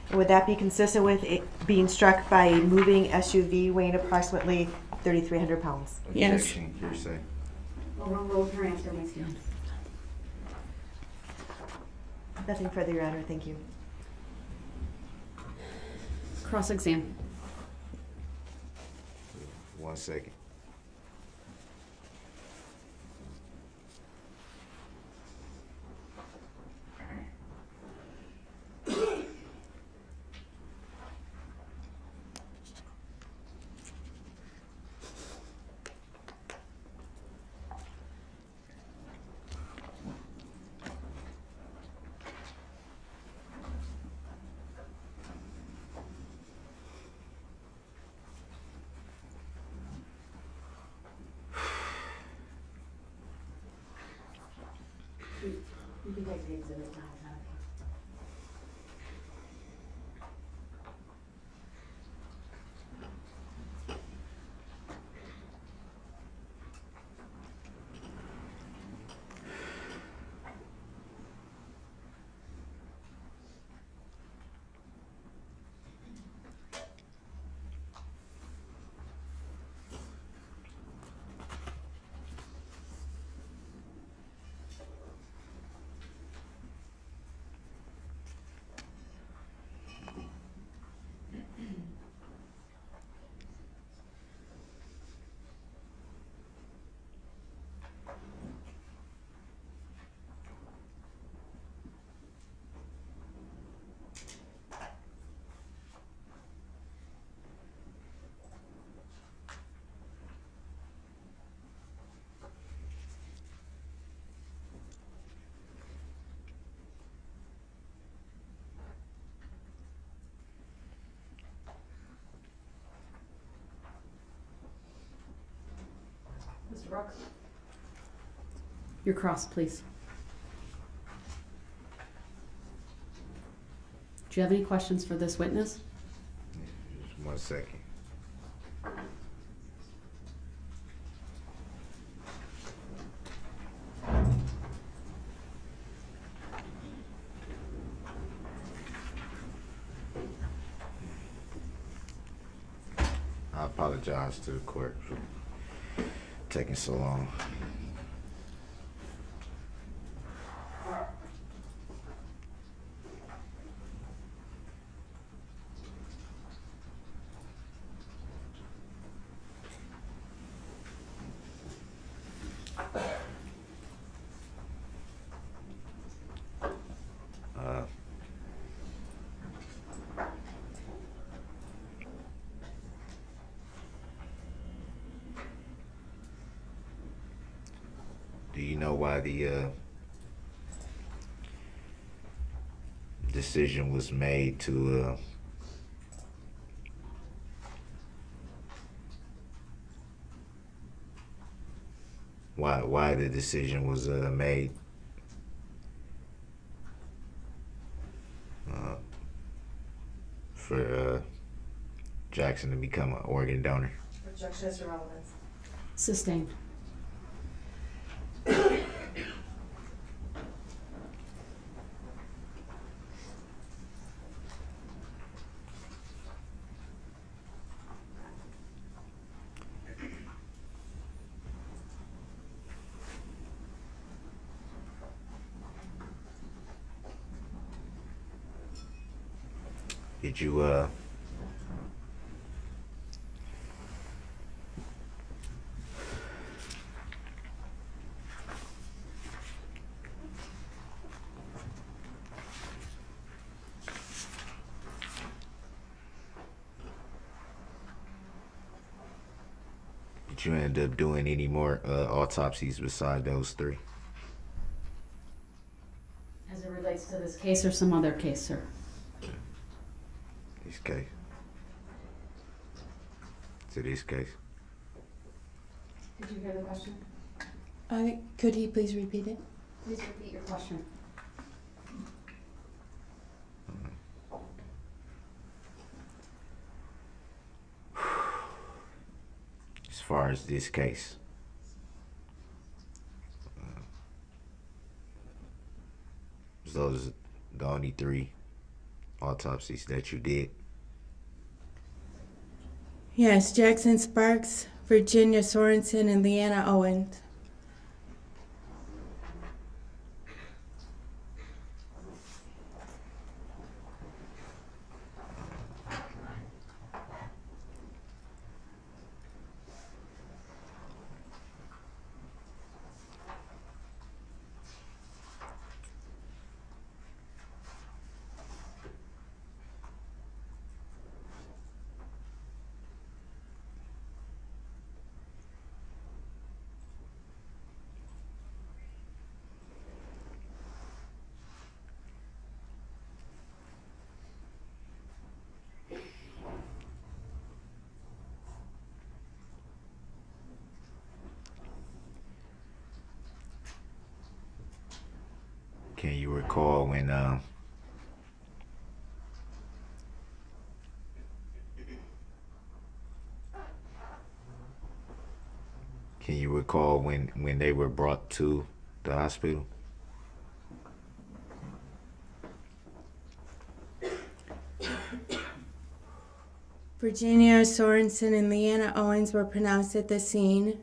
And would that be consistent with it being struck by a moving SUV weighing approximately 3,300 pounds? Yes. Objection. Hearsay. Overruled. Her answer was yes. Nothing further, Your Honor. Thank you. Cross-exam. 1 second. You can take the exhibit now. Mr. Brooks? Your cross, please. Do you have any questions for this witness? Just 1 second. I apologize to the court for taking so long. Do you know why the decision was made to why the decision was made for Jackson to become an organ donor. Objection or relevance? Sustained. Did you end up doing any more autopsies beside those three? As it relates to this case or some other case, sir? This case. To this case. Did you hear the question? Could he please repeat it? Please repeat your question. As far as this case, those are the only three autopsies that you did. Yes, Jackson Sparks, Virginia Sorensen, and Leanna Owen. Can you recall when they were brought to the hospital? Virginia Sorensen and Leanna Owens were pronounced at the scene.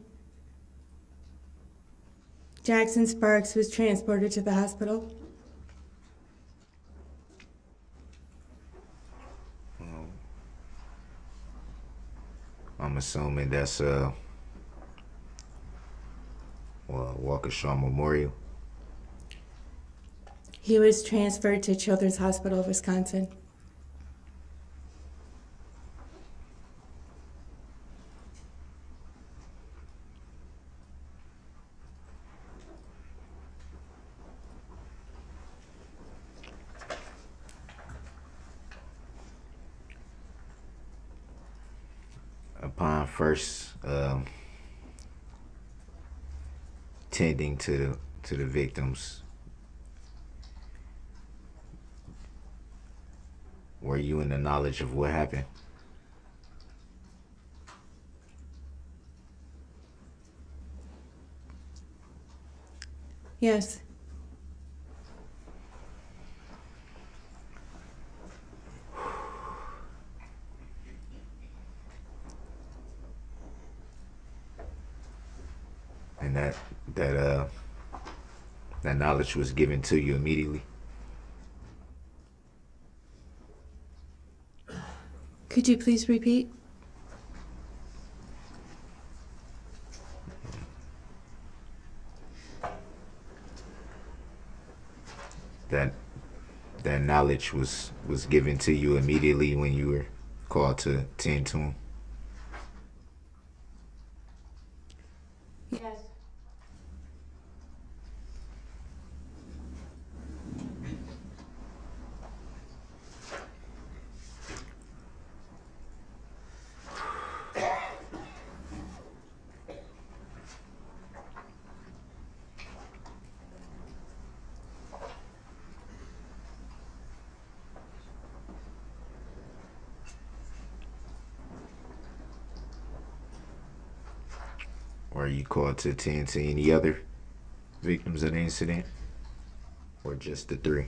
Jackson Sparks was transported to the hospital. I'm assuming that's Waukesha Memorial. He was transferred to Children's Hospital of Wisconsin. Upon first tending to the victims, were you in the knowledge of what happened? Yes. And that knowledge was given to you immediately? Could you please repeat? That knowledge was given to you immediately when you were called to tend to him? Yes. Or you called to attend to any other victims of the incident? Or just the three?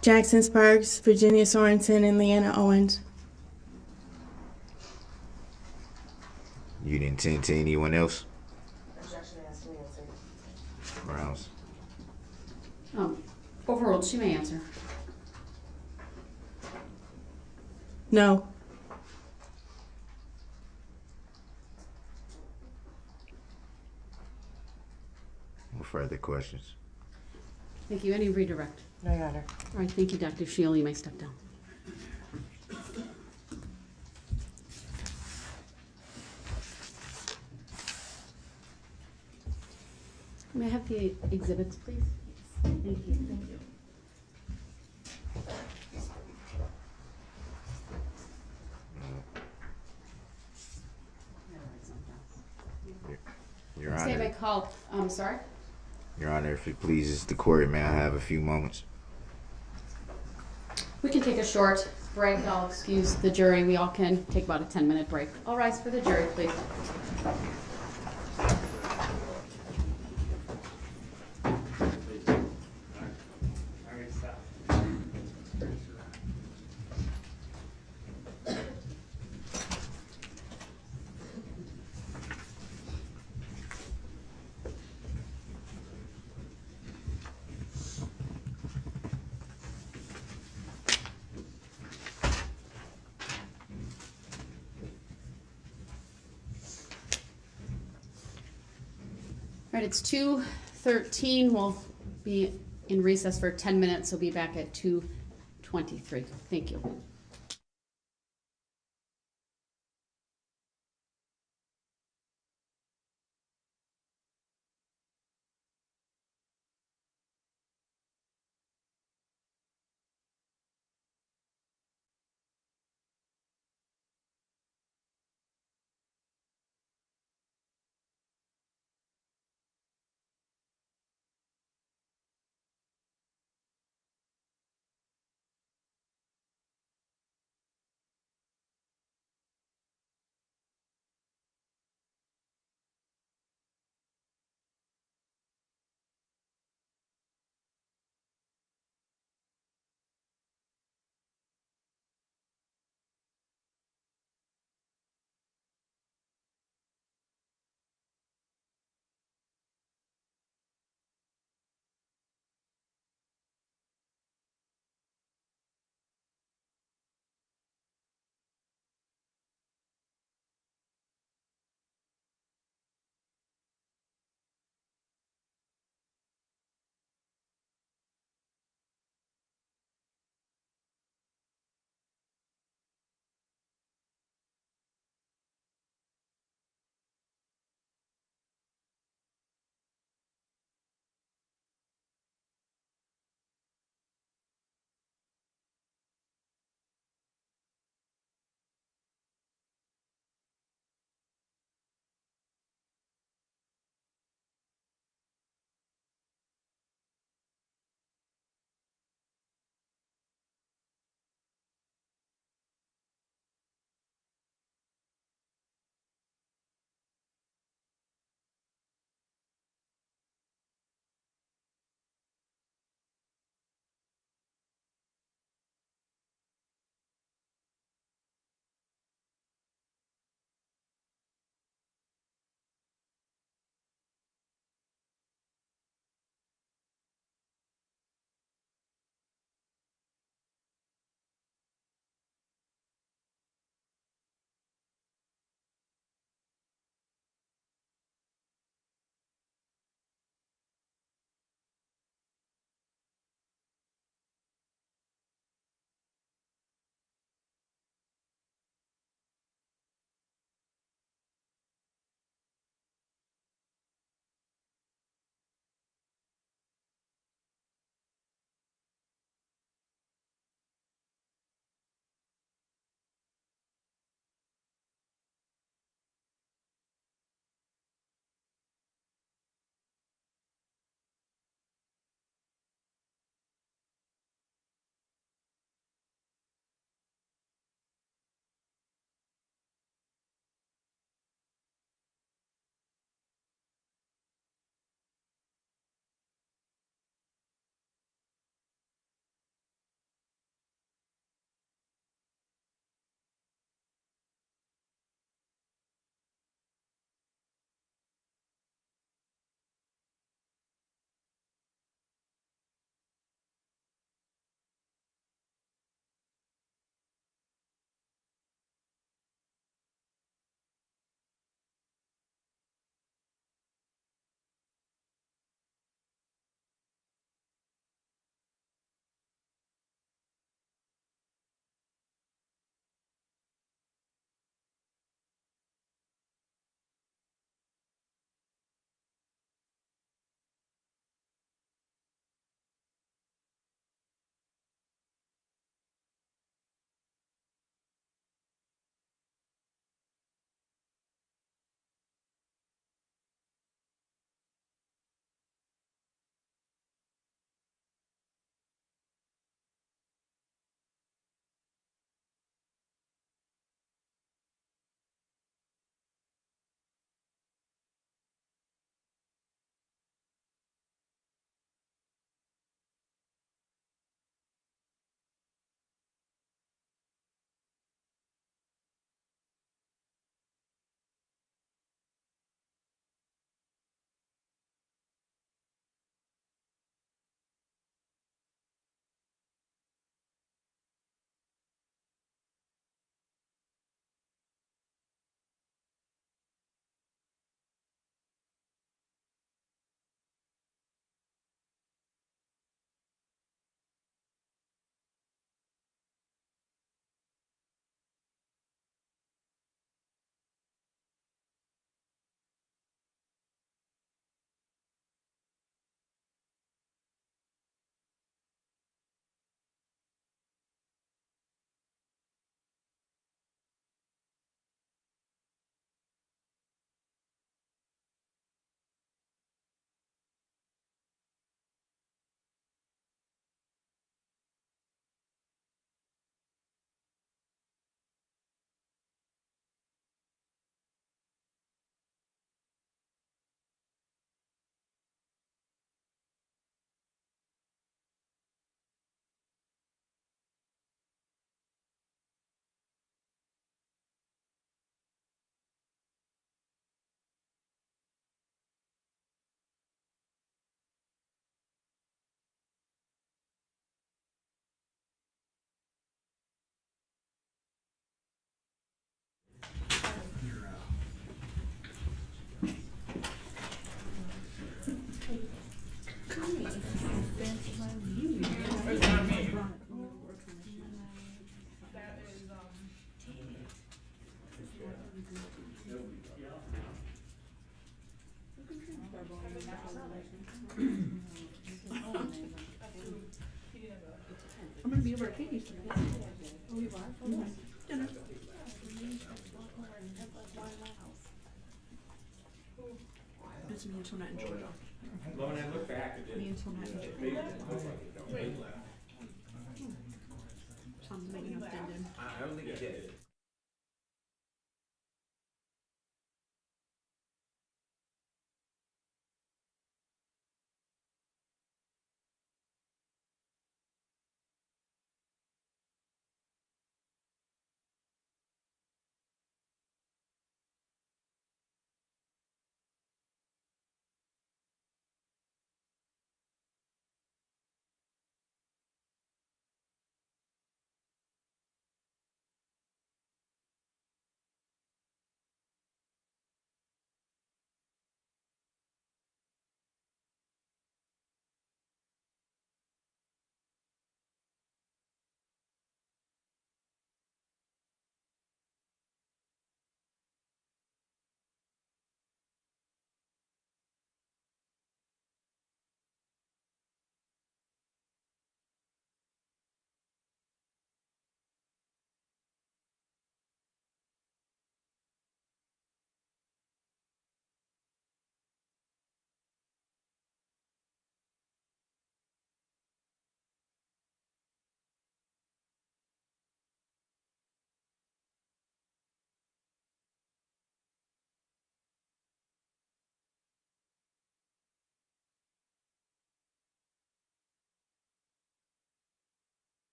Jackson Sparks, Virginia Sorensen, and Leanna Owens. You didn't attend to anyone else? Objection asked me answer. Browns. Overruled, she may answer. No. No further questions. Thank you. Any redirect? No, Your Honor. All right, thank you, Dr. Sheil. You may step down. May I have the exhibits, please? Thank you. Thank you. Your Say by Honor, call. Sorry? Your Honor, if it pleases the court, may I have a few moments? We can take a short break. I'll excuse the jury. We all can take about a 10-minute break. All rise for the jury, please. All right, it's 2:13. We'll be in recess for 10 minutes. We'll be back at 2:23. Thank you. gonna be over at Katie's tonight. Oh, you are? Dinner. It's me and Tonette in Georgia. When I look back at it, Me and Tonette in Georgia. Tom's making up tendon. I don't think it did.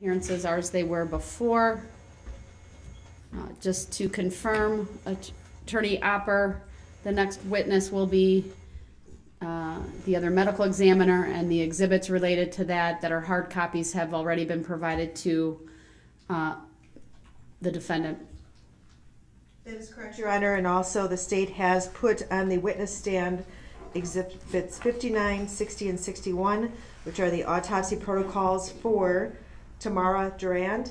Appearances are as they were before. Just to confirm, Attorney Opper, the next witness will be the other medical examiner, and the exhibits related to that are hard copies have already been provided to the defendant. That is correct, Your Honor, and also the state has put on the witness stand exhibits 59, 60, and 61, which are the autopsy protocols for Tamara Duran,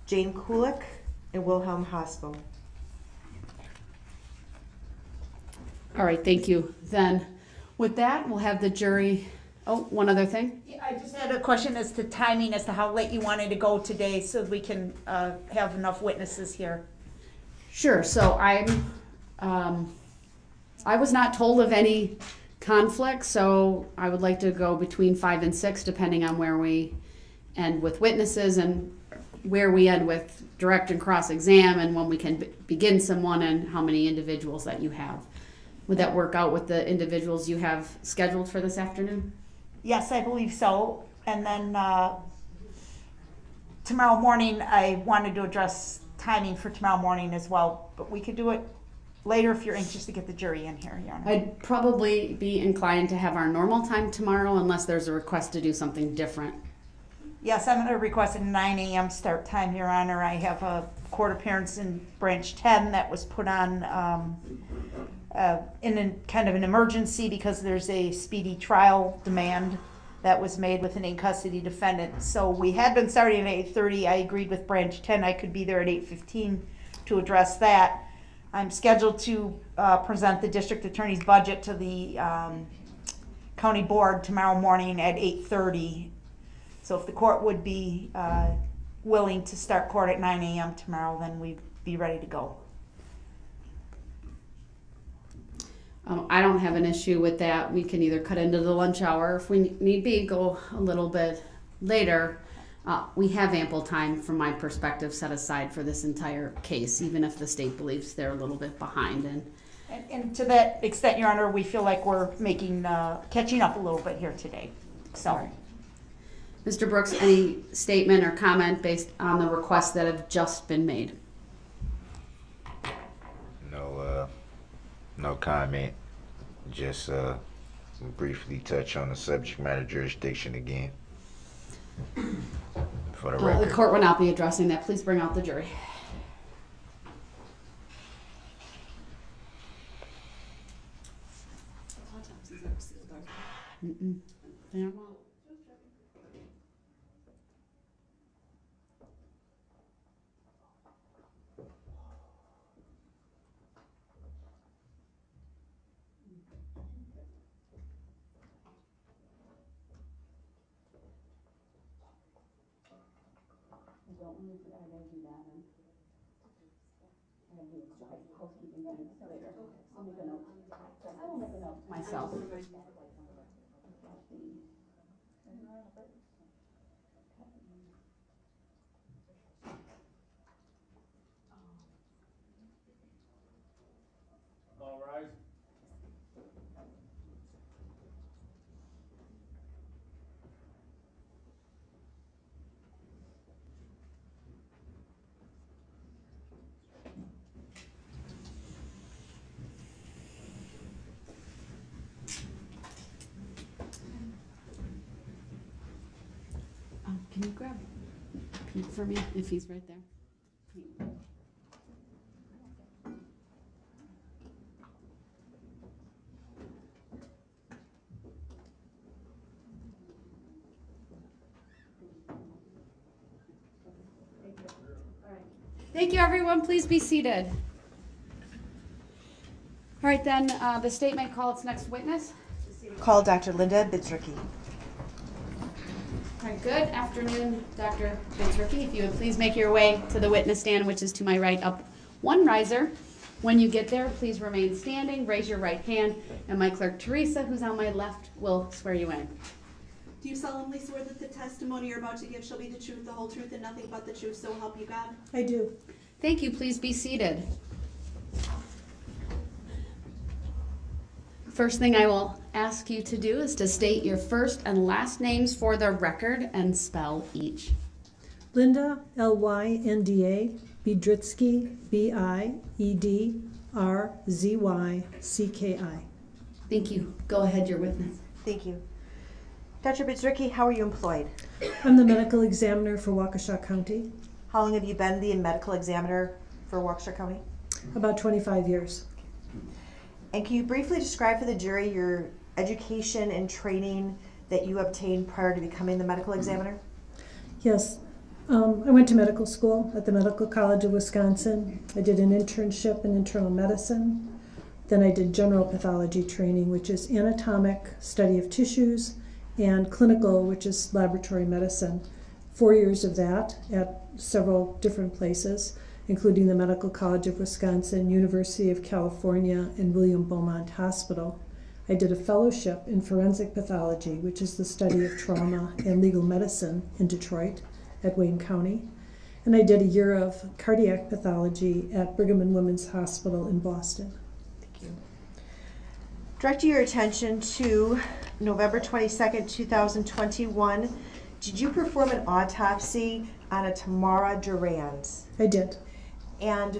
Jane Kulik, and Wilhelm Hospital. All right, thank you. Then with that, we'll have the jury. Oh, one other thing. Yeah, I just had a question as to timing, as to how late you wanted to go today so we can have enough witnesses here. Sure. So I was not told of any conflict, so I would like to go between 5 and 6, depending on where we end with witnesses and where we end with direct and cross exam, and when we can begin someone, and how many individuals that you have. Would that work out with the individuals you have scheduled for this afternoon? Yes, I believe so. And then tomorrow morning, I wanted to address timing for tomorrow morning as well, but we could do it later if you're anxious to get the jury in here, Your Honor. I'd probably be inclined to have our normal time tomorrow, unless there's a request to do something different. Yes, I'm going to request a 9 a.m. start time, Your Honor. I have a court appearance in Branch 10 that was put on in a kind of an emergency because there's a speedy trial demand that was made with an in-custody defendant. So we had been starting at 8:30. I agreed with Branch 10. I could be there at 8:15 to address that. I'm scheduled to present the district attorney's budget to the county board tomorrow morning at 8:30. So if the court would be willing to start court at 9 a.m. tomorrow, then we'd be ready to go. I don't have an issue with that. We can either cut into the lunch hour, if we need be, go a little bit later. We have ample time, from my perspective, set aside for this entire case, even if the state believes they're a little bit behind. And to that extent, Your Honor, we feel like we're making catching up a little bit here today. So. Sorry. Mr. Brooks, any statement or comment based on the requests that have just been made? No comment. Just briefly touch on the subject matter jurisdiction again. For the record. The court will not be addressing that. Please bring out the jury. They're not. Myself. All rise. Can you grab Pete for me, if he's right there? Pete. Thank you, everyone. Please be seated. All right, then the state may call its next witness. Call Dr. Lynda Biedrzycki. All right, good afternoon, Dr. Biedrzycki. If you would please make your way to the witness stand, which is to my right, up one riser. When you get there, please remain standing, raise your right hand, and my clerk, Teresa, who's on my left, will swear you in. Do you solemnly swear that the testimony you're about to give shall be the truth, the whole truth, and nothing but the truth, so help you God? I do. Thank you. Please be seated. First thing I will ask you to do is to state your first and last names for the record and spell each. Lynda, Lynda, Biedrzycki, Biedrzycki. Thank you. Go ahead, your witness. Thank you. Dr. Biedrzycki, how are you employed? I'm the medical examiner for Waukesha County. How long have you been the medical examiner for Waukesha County? About 25 years. And can you briefly describe for the jury your education and training that you obtained prior to becoming the medical examiner? Yes. I went to medical school at the Medical College of Wisconsin. I did an internship in internal medicine. Then I did general pathology training, which is anatomic study of tissues, and clinical, which is laboratory medicine. 4 years of that at several different places, including the Medical College of Wisconsin, University of California, and William Beaumont Hospital. I did a fellowship in forensic pathology, which is the study of trauma and legal medicine in Detroit at Wayne County. And I did a year of cardiac pathology at Brigham and Women's Hospital in Boston. Thank you. Direct your attention to November 22nd, 2021. Did you perform an autopsy on a Tamara Duran? I did. And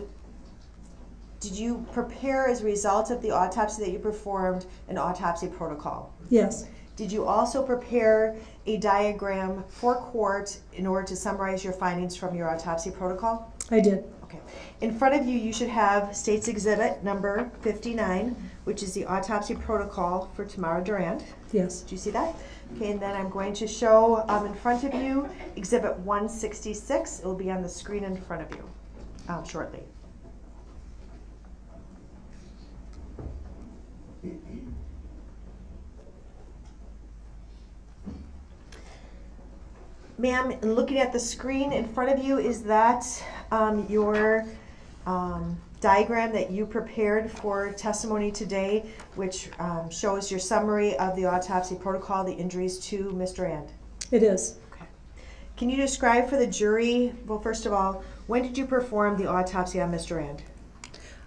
did you prepare, as a result of the autopsy that you performed, an autopsy protocol? Yes. Did you also prepare a diagram for court in order to summarize your findings from your autopsy protocol? I did. Okay. In front of you, you should have State's Exhibit number 59, which is the autopsy protocol for Tamara Duran. Yes. Do you see that? Okay, and then I'm going to show in front of you Exhibit 166. It will be on the screen in front of you shortly. Ma'am, looking at the screen in front of you, is that your diagram that you prepared for testimony today, which shows your summary of the autopsy protocol, the injuries to Ms. Duran? It is. Okay. Can you describe for the jury, well, first of all, when did you perform the autopsy on Ms. Duran?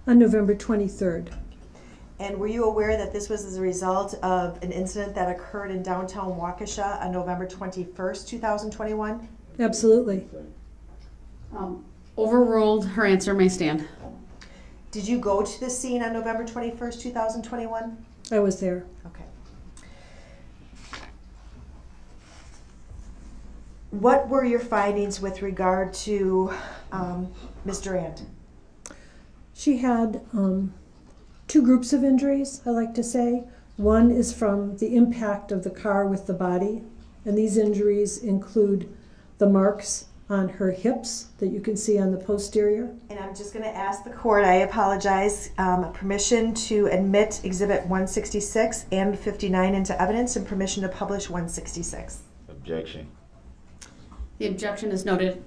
On November 23rd. And were you aware that this was as a result of an incident that occurred in downtown Waukesha on November 21st, 2021? Absolutely. Overruled. Her answer may stand. Did you go to the scene on November 21st, 2021? I was there. Okay. What were your findings with regard to Ms. Duran? She had two groups of injuries, I like to say. One is from the impact of the car with the body, and these injuries include the marks on her hips that you can see on the posterior. And I'm just going to ask the court, I apologize, permission to admit Exhibit 166 and 59 into evidence, and permission to publish 166. Objection. The objection is noted.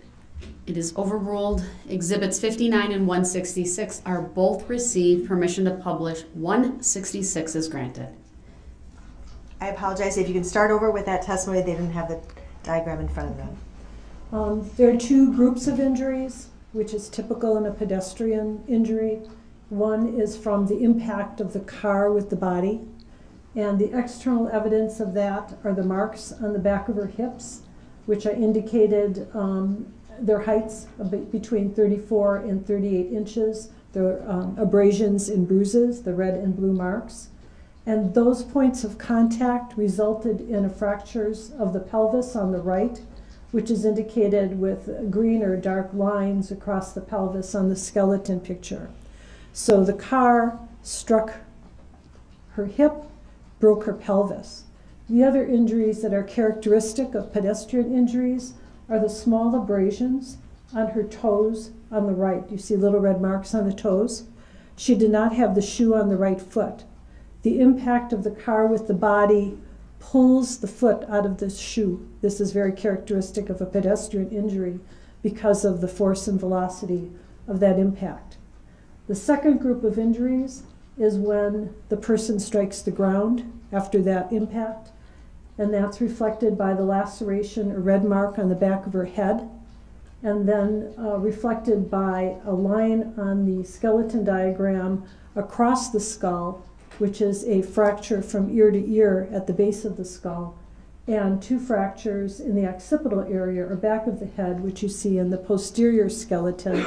It is overruled. Exhibits 59 and 166 are both received. Permission to publish 166 is granted. I apologize. If you can start over with that testimony, they didn't have the diagram in front of them. There are two groups of injuries, which is typical in a pedestrian injury. One is from the impact of the car with the body, and the external evidence of that are the marks on the back of her hips, which I indicated their heights between 34 and 38 inches. There are abrasions and bruises, the red and blue marks. And those points of contact resulted in fractures of the pelvis on the right, which is indicated with green or dark lines across the pelvis on the skeleton picture. So the car struck her hip, broke her pelvis. The other injuries that are characteristic of pedestrian injuries are the small abrasions on her toes on the right. You see little red marks on the toes. She did not have the shoe on the right foot. The impact of the car with the body pulls the foot out of the shoe. This is very characteristic of a pedestrian injury because of the force and velocity of that impact. The second group of injuries is when the person strikes the ground after that impact, and that's reflected by the laceration, a red mark on the back of her head, and then reflected by a line on the skeleton diagram across the skull, which is a fracture from ear to ear at the base of the skull, and 2 fractures in the occipital area or back of the head, which you see in the posterior skeleton,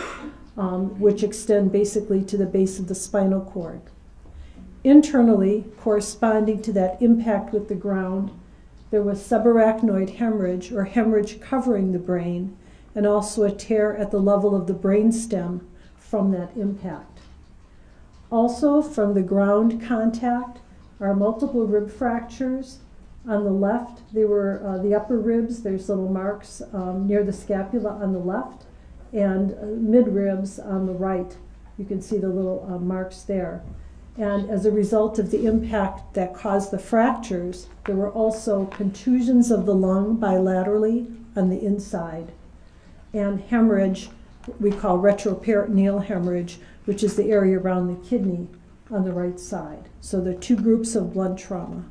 which extend basically to the base of the spinal cord. Internally, corresponding to that impact with the ground, there was subarachnoid hemorrhage or hemorrhage covering the brain, and also a tear at the level of the brainstem from that impact. Also, from the ground contact are multiple rib fractures. On the left, they were the upper ribs. There's little marks near the scapula on the left, and mid ribs on the right. You can see the little marks there. And as a result of the impact that caused the fractures, there were also contusions of the lung bilaterally on the inside, and hemorrhage, we call retroperitoneal hemorrhage, which is the area around the kidney on the right side. So there are 2 groups of blunt trauma.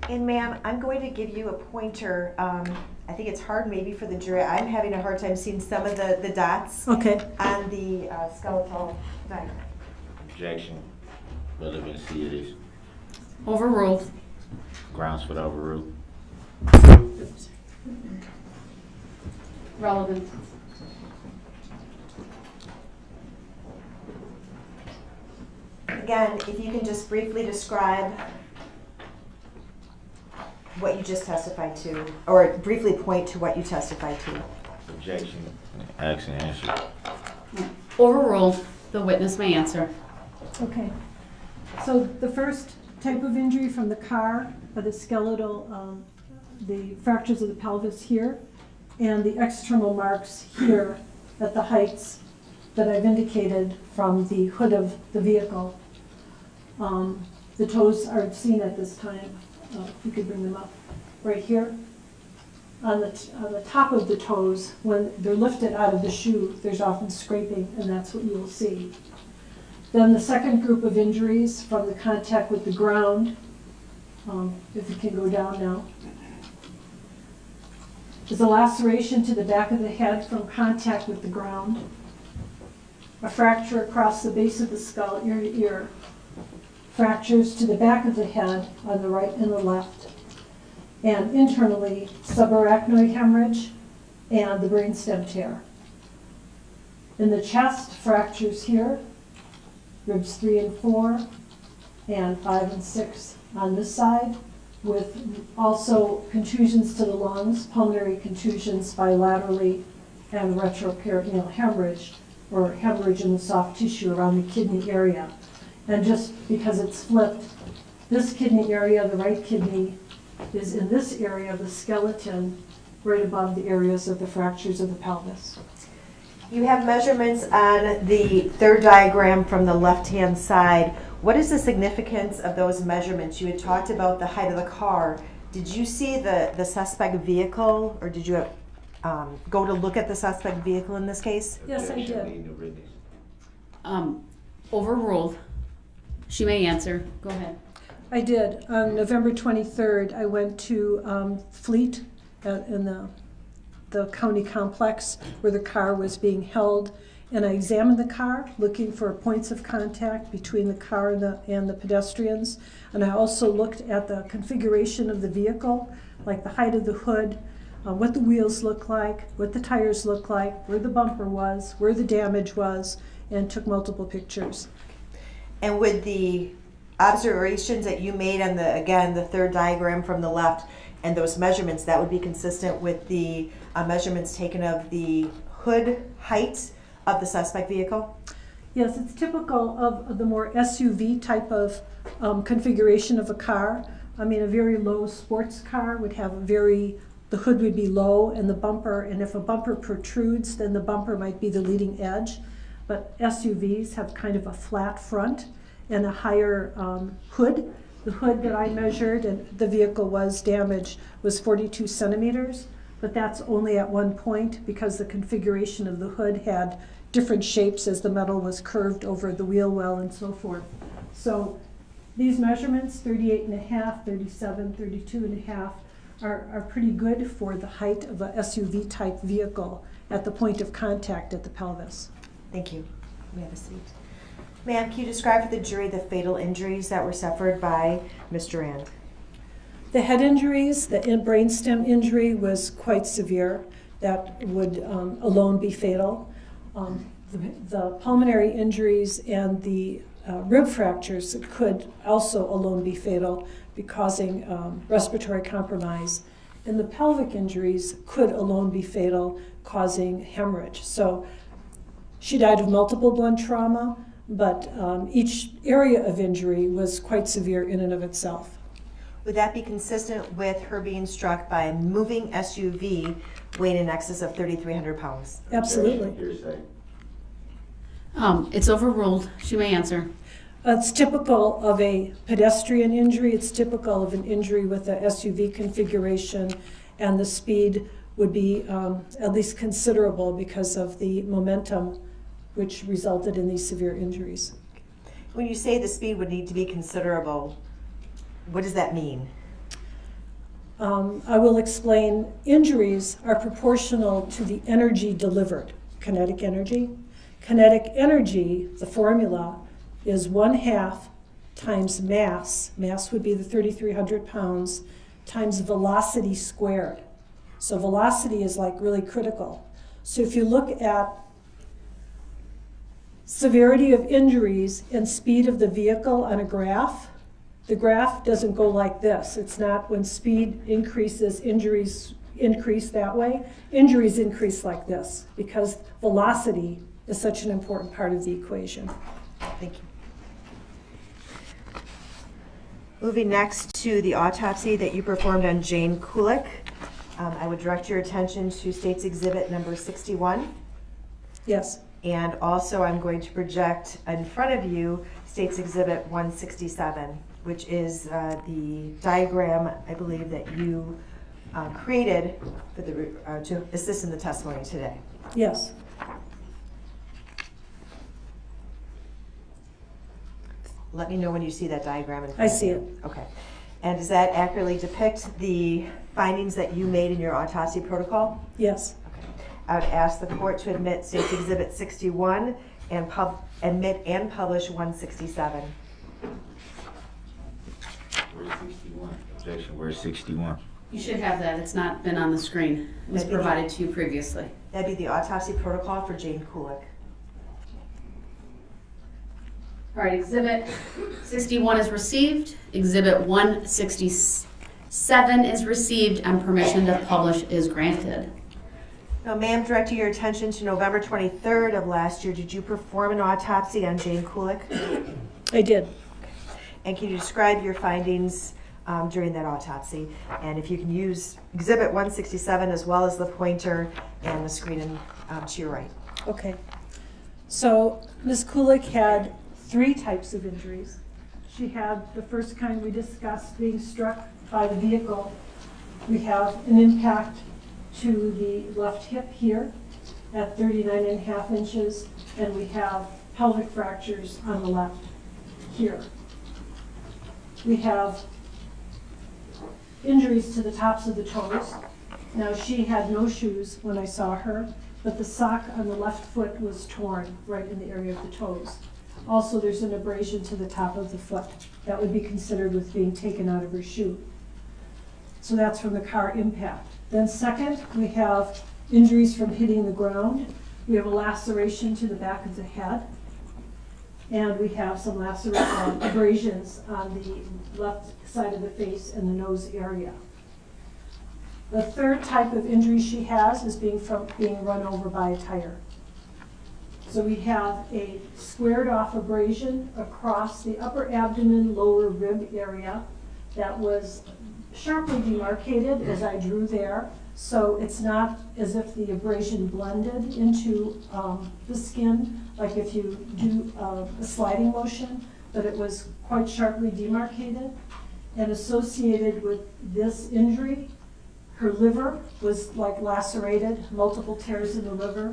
And ma'am, I'm going to give you a pointer. I think it's hard maybe for the jury. I'm having a hard time seeing some of the dots Okay. on the skeletal diagram. Objection. Relevancy it is. Overruled. Grounds for the overrule. Relevant. Again, if you can just briefly describe what you just testified to, or briefly point to what you testified to. Objection. Action answer. Overruled. The witness may answer. Okay. So the first type of injury from the car are the skeletal, the fractures of the pelvis here, and the external marks here at the heights that I've indicated from the hood of the vehicle. The toes are seen at this time. If you could bring them up right here. On the top of the toes, when they're lifted out of the shoe, there's often scraping, and that's what you will see. Then the second group of injuries from the contact with the ground, if it can go down now, is a laceration to the back of the head from contact with the ground, a fracture across the base of the skull, ear to ear, fractures to the back of the head on the right and the left, and internally subarachnoid hemorrhage and the brainstem tear. In the chest, fractures here, ribs 3 and 4, and 5 and 6 on this side, with also contusions to the lungs, pulmonary contusions bilaterally, and retroperitoneal hemorrhage, or hemorrhage in the soft tissue around the kidney area. And just because it's flipped, this kidney area, the right kidney, is in this area of the skeleton, right above the areas of the fractures of the pelvis. You have measurements on the third diagram from the left-hand side. What is the significance of those measurements? You had talked about the height of the car. Did you see the suspect vehicle, or did you go to look at the suspect vehicle in this case? Yes, I did. Overruled. She may answer. Go ahead. I did. On November 23rd, I went to Fleet in the county complex where the car was being held, and I examined the car looking for points of contact between the car and the pedestrians, and I also looked at the configuration of the vehicle, like the height of the hood, what the wheels look like, what the tires look like, where the bumper was, where the damage was, and took multiple pictures. And with the observations that you made on the third diagram from the left and those measurements, that would be consistent with the measurements taken of the hood height of the suspect vehicle? Yes, it's typical of the more SUV type of configuration of a car. I mean, a very low sports car would have the hood would be low and the bumper, and if a bumper protrudes, then the bumper might be the leading edge. But SUVs have kind of a flat front and a higher hood. The hood that I measured and the vehicle was damaged was 42 centimeters, but that's only at one point because the configuration of the hood had different shapes as the metal was curved over the wheel well and so forth. So these measurements, 38 and a half, 37, 32 and a half, are pretty good for the height of a SUV type vehicle at the point of contact at the pelvis. Thank you. We have a seat. Ma'am, can you describe for the jury the fatal injuries that were suffered by Ms. Duran? The head injuries, the brainstem injury was quite severe. That would alone be fatal. The pulmonary injuries and the rib fractures could also alone be fatal, causing respiratory compromise. And the pelvic injuries could alone be fatal, causing hemorrhage. So she died of multiple blunt trauma, but each area of injury was quite severe in and of itself. Would that be consistent with her being struck by a moving SUV weighing in excess of 3,300 pounds? Absolutely. It's overruled. She may answer. It's typical of a pedestrian injury. It's typical of an injury with a SUV configuration, and the speed would be at least considerable because of the momentum which resulted in these severe injuries. When you say the speed would need to be considerable, what does that mean? I will explain. Injuries are proportional to the energy delivered, kinetic energy. Kinetic energy, the formula, is 1/2 times mass. Mass would be the 3,300 pounds times velocity squared. So velocity is like really critical. So if you look at severity of injuries and speed of the vehicle on a graph, the graph doesn't go like this. It's not when speed increases, injuries increase that way. Injuries increase like this because velocity is such an important part of the equation. Thank you. Moving next to the autopsy that you performed on Jane Kulik, I would direct your attention to State's Exhibit number 61. Yes. And also I'm going to project in front of you State's Exhibit 167, which is the diagram, I believe, that you created for to assist in the testimony today. Yes. Let me know when you see that diagram in front I of see you. it. Okay. And does that accurately depict the findings that you made in your autopsy protocol? Yes. Okay. I would ask the court to admit State's Exhibit 61 and admit and publish 167. Where's 61? Objection, where's 61? You should have that. It's not been on the screen. It was provided to you previously. That'd be the autopsy protocol for Jane Kulik. All right, Exhibit 61 is received. Exhibit 167 is received, and permission to publish is granted. Now, ma'am, directing your attention to November 23rd of last year, did you perform an autopsy on Jane Kulik? I did. And can you describe your findings during that autopsy? And if you can use Exhibit 167 as well as the pointer and the screen to your right. Okay. So Ms. Kulik had 3 types of injuries. She had the first kind we discussed, being struck by the vehicle. We have an impact to the left hip here at 39.5 inches, and we have pelvic fractures on the left here. We have injuries to the tops of the toes. Now, she had no shoes when I saw her, but the sock on the left foot was torn right in the area of the toes. Also, there's an abrasion to the top of the foot. That would be considered with being taken out of her shoe. So that's from the car impact. Then second, we have injuries from hitting the ground. We have a laceration to the back of the head. And we have some abrasions on the left side of the face and the nose area. The third type of injury she has is being run over by a tire. So we have a squared off abrasion across the upper abdomen, lower rib area that was sharply demarcated as I drew there. So it's not as if the abrasion blended into the skin, like if you do a sliding motion, but it was quite sharply demarcated. And associated with this injury, her liver was like lacerated, multiple tears in the liver.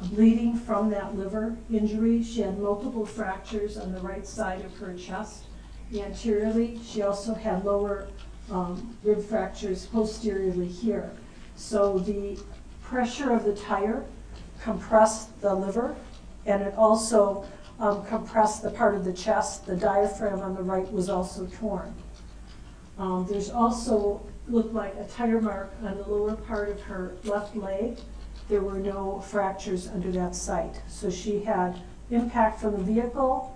Bleeding from that liver injury. She had multiple fractures on the right side of her chest anteriorly. She also had lower rib fractures posteriorly here. So the pressure of the tire compressed the liver, and it also compressed the part of the chest. The diaphragm on the right was also torn. There's also looked like a tire mark on the lower part of her left leg. There were no fractures under that site. So she had impact from the vehicle,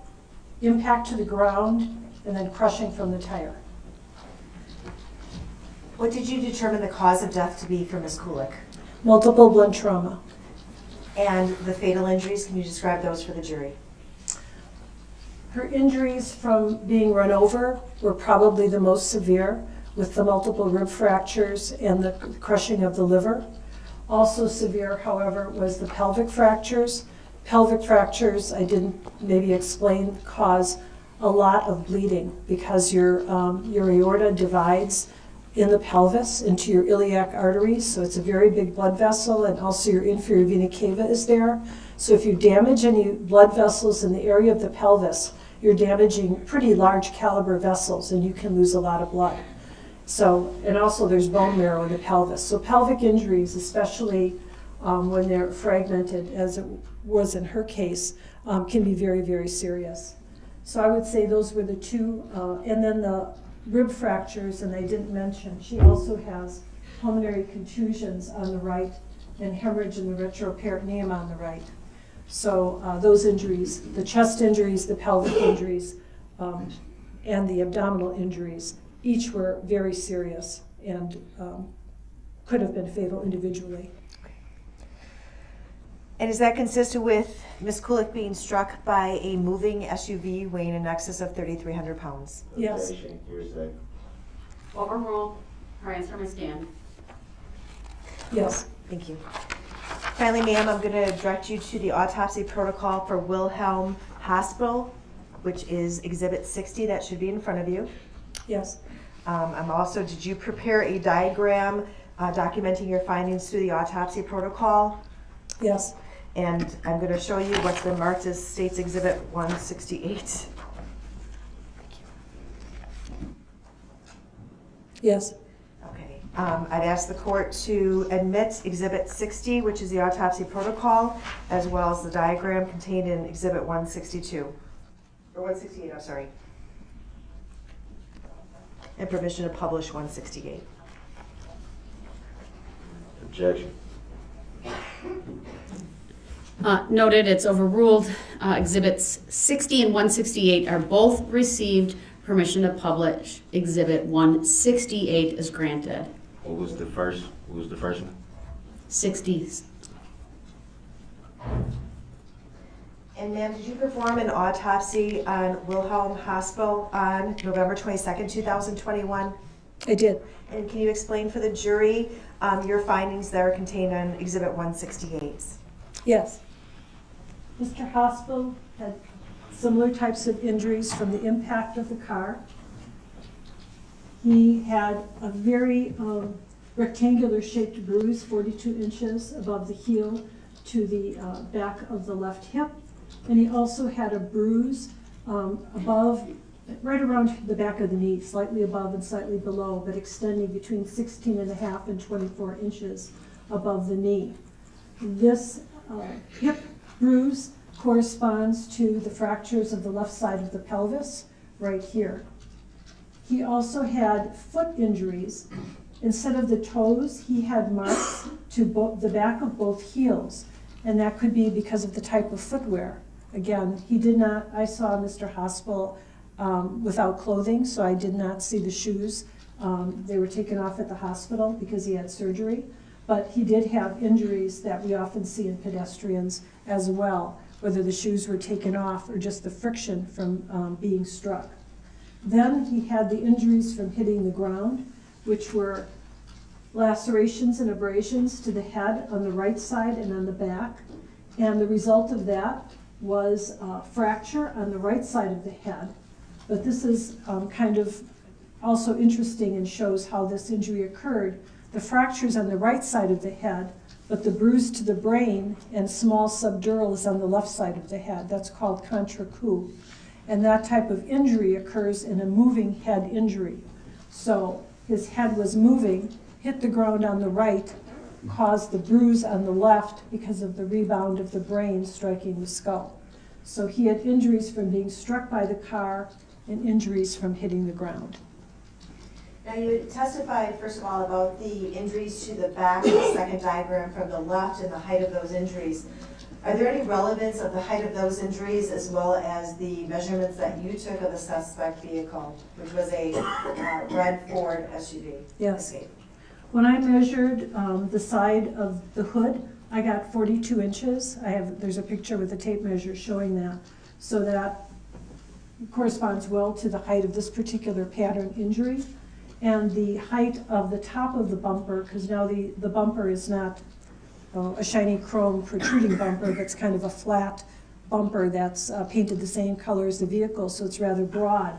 impact to the ground, and then crushing from the tire. What did you determine the cause of death to be for Ms. Kulik? Multiple blunt trauma. And the fatal injuries, can you describe those for the jury? Her injuries from being run over were probably the most severe, with the multiple rib fractures and the crushing of the liver. Also severe, however, was the pelvic fractures. Pelvic fractures, I didn't maybe explain, cause a lot of bleeding because your aorta divides in the pelvis into your iliac arteries, so it's a very big blood vessel, and also your inferior vena cava is there. So if you damage any blood vessels in the area of the pelvis, you're damaging pretty large caliber vessels and you can lose a lot of blood. So, and also there's bone marrow in the pelvis. So pelvic injuries, especially when they're fragmented, as it was in her case, can be very, very serious. So I would say those were the two, and then the rib fractures, and I didn't mention, she also has pulmonary contusions on the right and hemorrhage in the retroperitoneum on the right. So those injuries, the chest injuries, the pelvic injuries, and the abdominal injuries, each were very serious and could have been fatal individually. And is that consistent with Ms. Kulik being struck by a moving SUV weighing in excess of 3,300 pounds? Yes. Overruled. Her answer, Ms. Dan. Yes. Thank you. Finally, ma'am, I'm going to direct you to the autopsy protocol for Wilhelm Hospital, which is Exhibit 60. That should be in front of you. Yes. Did you prepare a diagram documenting your findings through the autopsy protocol? Yes. And I'm going to show you what's been marked as State's Exhibit 168. Yes. Okay. I'd ask the court to admit Exhibit 60, which is the autopsy protocol, as well as the diagram contained in Exhibit 162. Or 168, I'm sorry. And permission to publish 168. Objection. Noted, it's overruled. Exhibits 60 and 168 are both received. Permission to publish. Exhibit 168 is granted. What was the first one? 60s. And ma'am, did you perform an autopsy on Wilhelm Hospital on November 22nd, 2021? I did. And can you explain for the jury your findings that are contained on Exhibit 168? Yes. Mr. Hospital had similar types of injuries from the impact of the car. He had a very rectangular shaped bruise, 42 inches above the heel to the back of the left hip. And he also had a bruise above, right around the back of the knee, slightly above and slightly below, but extending between 16.5 and 24 inches above the knee. This hip bruise corresponds to the fractures of the left side of the pelvis, right here. He also had foot injuries. Instead of the toes, he had marks to the back of both heels, and that could be because of the type of footwear. Again, he did not, I saw Mr. Hospital without clothing, so I did not see the shoes. They were taken off at the hospital because he had surgery, but he did have injuries that we often see in pedestrians as well, whether the shoes were taken off or just the friction from being struck. Then he had the injuries from hitting the ground, which were lacerations and abrasions to the head on the right side and on the back. And the result of that was a fracture on the right side of the head. But this is kind of also interesting and shows how this injury occurred. The fracture's on the right side of the head, but the bruise to the brain and small subdural is on the left side of the head. That's called contre-coup. And that type of injury occurs in a moving head injury. So his head was moving, hit the ground on the right, caused the bruise on the left because of the rebound of the brain striking the skull. So he had injuries from being struck by the car and injuries from hitting the ground. Now you testified, first of all, about the injuries to the back, the second diagram from the left, and the height of those injuries. Are there any relevance of the height of those injuries as well as the measurements that you took of the suspect vehicle, which was a red Ford SUV? Yes. Escape? When I measured the side of the hood, I got 42 inches. There's a picture with a tape measure showing that. So that corresponds well to the height of this particular pattern injury. And the height of the top of the bumper, because now the bumper is not a shiny chrome protruding bumper, that's kind of a flat bumper that's painted the same color as the vehicle, so it's rather broad,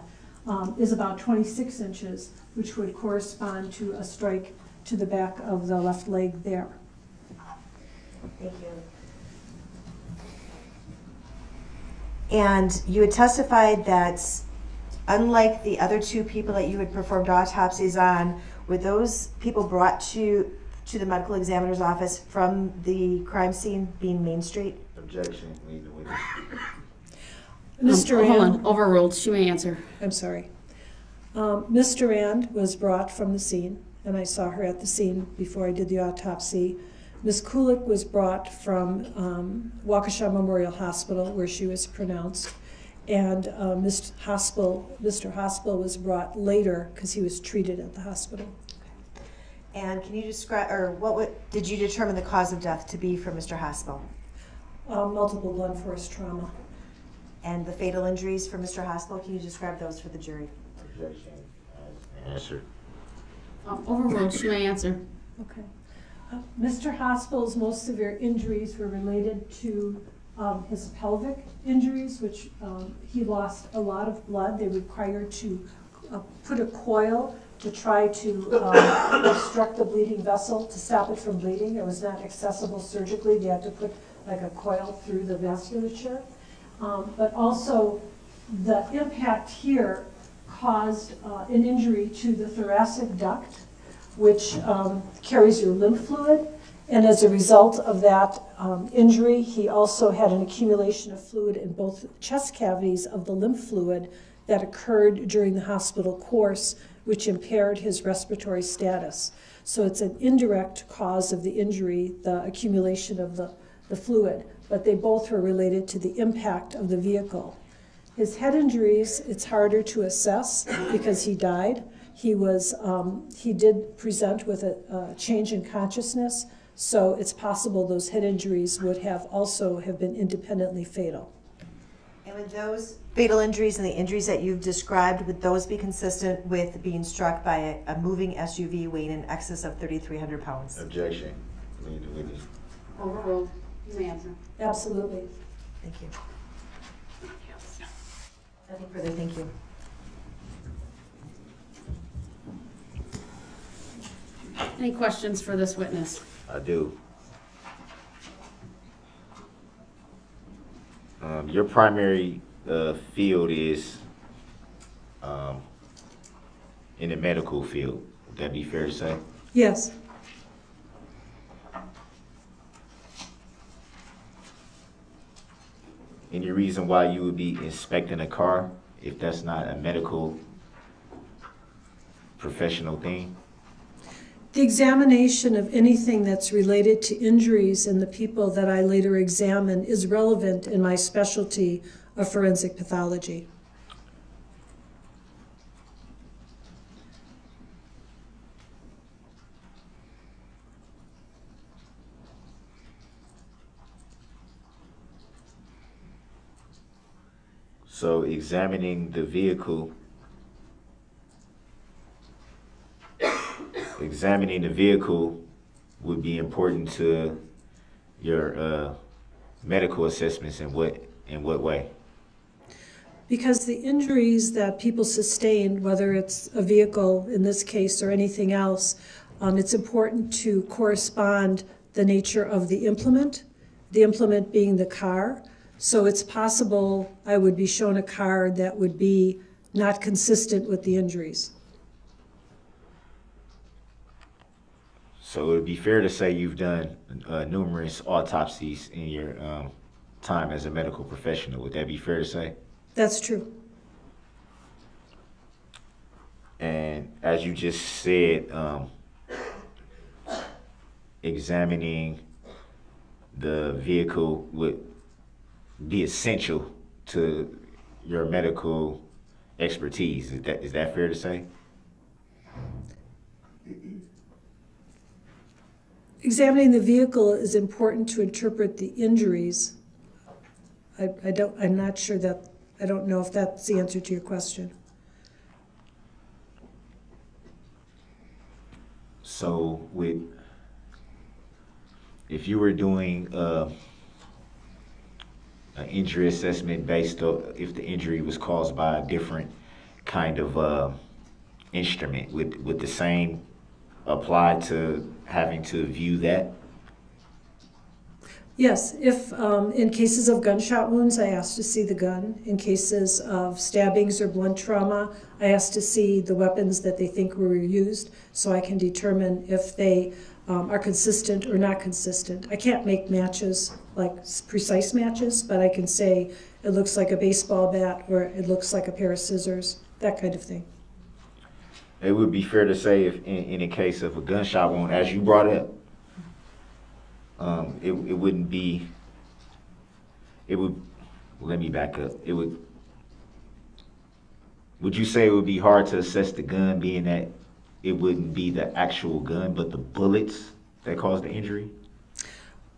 is about 26 inches, which would correspond to a strike to the back of the left leg there. Thank you. And you had testified that unlike the other two people that you had performed autopsies on, were those people brought to the medical examiner's office from the crime scene being Main Street? Objection. Leave the witness. Mr. Hold Rand, on, overruled. She may answer. I'm sorry. Mr. Rand was brought from the scene, and I saw her at the scene before I did the autopsy. Ms. Kulik was brought from Waukesha Memorial Hospital, where she was pronounced. And Mr. Hospital was brought later because he was treated at the hospital. And can you describe, or did you determine the cause of death to be for Mr. Hospital? Multiple blunt force trauma. And the fatal injuries for Mr. Hospital, can you describe those for the jury? Objection. Answer. Overruled. She may answer. Okay. Mr. Hospital's most severe injuries were related to his pelvic injuries, which he lost a lot of blood. They required to put a coil to try to obstruct the bleeding vessel to stop it from bleeding. It was not accessible surgically. They had to put like a coil through the vasculature. But also the impact here caused an injury to the thoracic duct, which carries your lymph fluid. And as a result of that injury, he also had an accumulation of fluid in both chest cavities of the lymph fluid that occurred during the hospital course, which impaired his respiratory status. So it's an indirect cause of the injury, the accumulation of the fluid, but they both were related to the impact of the vehicle. His head injuries, it's harder to assess because he died. He did present with a change in consciousness, so it's possible those head injuries would have been independently fatal. And would those fatal injuries and the injuries that you've described, would those be consistent with being struck by a moving SUV weighing in excess of 3,300 pounds? Objection. Leave the witness. Overruled. You may answer. Absolutely. Thank you. Nothing further, thank you. Any questions for this witness? I do. Your primary field is in the medical field. Would that be fair to say? Yes. Any reason why you would be inspecting a car if that's not a medical professional thing? The examination of anything that's related to injuries in the people that I later examine is relevant in my specialty of forensic pathology. So examining the vehicle would be important to your medical assessments in what way? Because the injuries that people sustain, whether it's a vehicle in this case or anything else, it's important to correspond the nature of the implement being the car. So it's possible I would be shown a car that would be not consistent with the injuries. So it would be fair to say you've done numerous autopsies in your time as a medical professional. Would that be fair to say? That's true. And as you just said, examining the vehicle would be essential to your medical expertise. Is that fair to say? Examining the vehicle is important to interpret the injuries. I'm not sure that, I don't know if that's the answer to your question. So if you were doing an injury assessment based on if the injury was caused by a different kind of instrument, would the same apply to having to view that? Yes, if in cases of gunshot wounds, I asked to see the gun. In cases of stabbings or blunt trauma, I asked to see the weapons that they think were used so I can determine if they are consistent or not consistent. I can't make matches, like precise matches, but I can say it looks like a baseball bat or it looks like a pair of scissors, that kind of thing. It would be fair to say if in a case of a gunshot wound, as you brought up, it wouldn't be, let me back up. Would you say it would be hard to assess the gun, being that it wouldn't be the actual gun, but the bullets that caused the injury?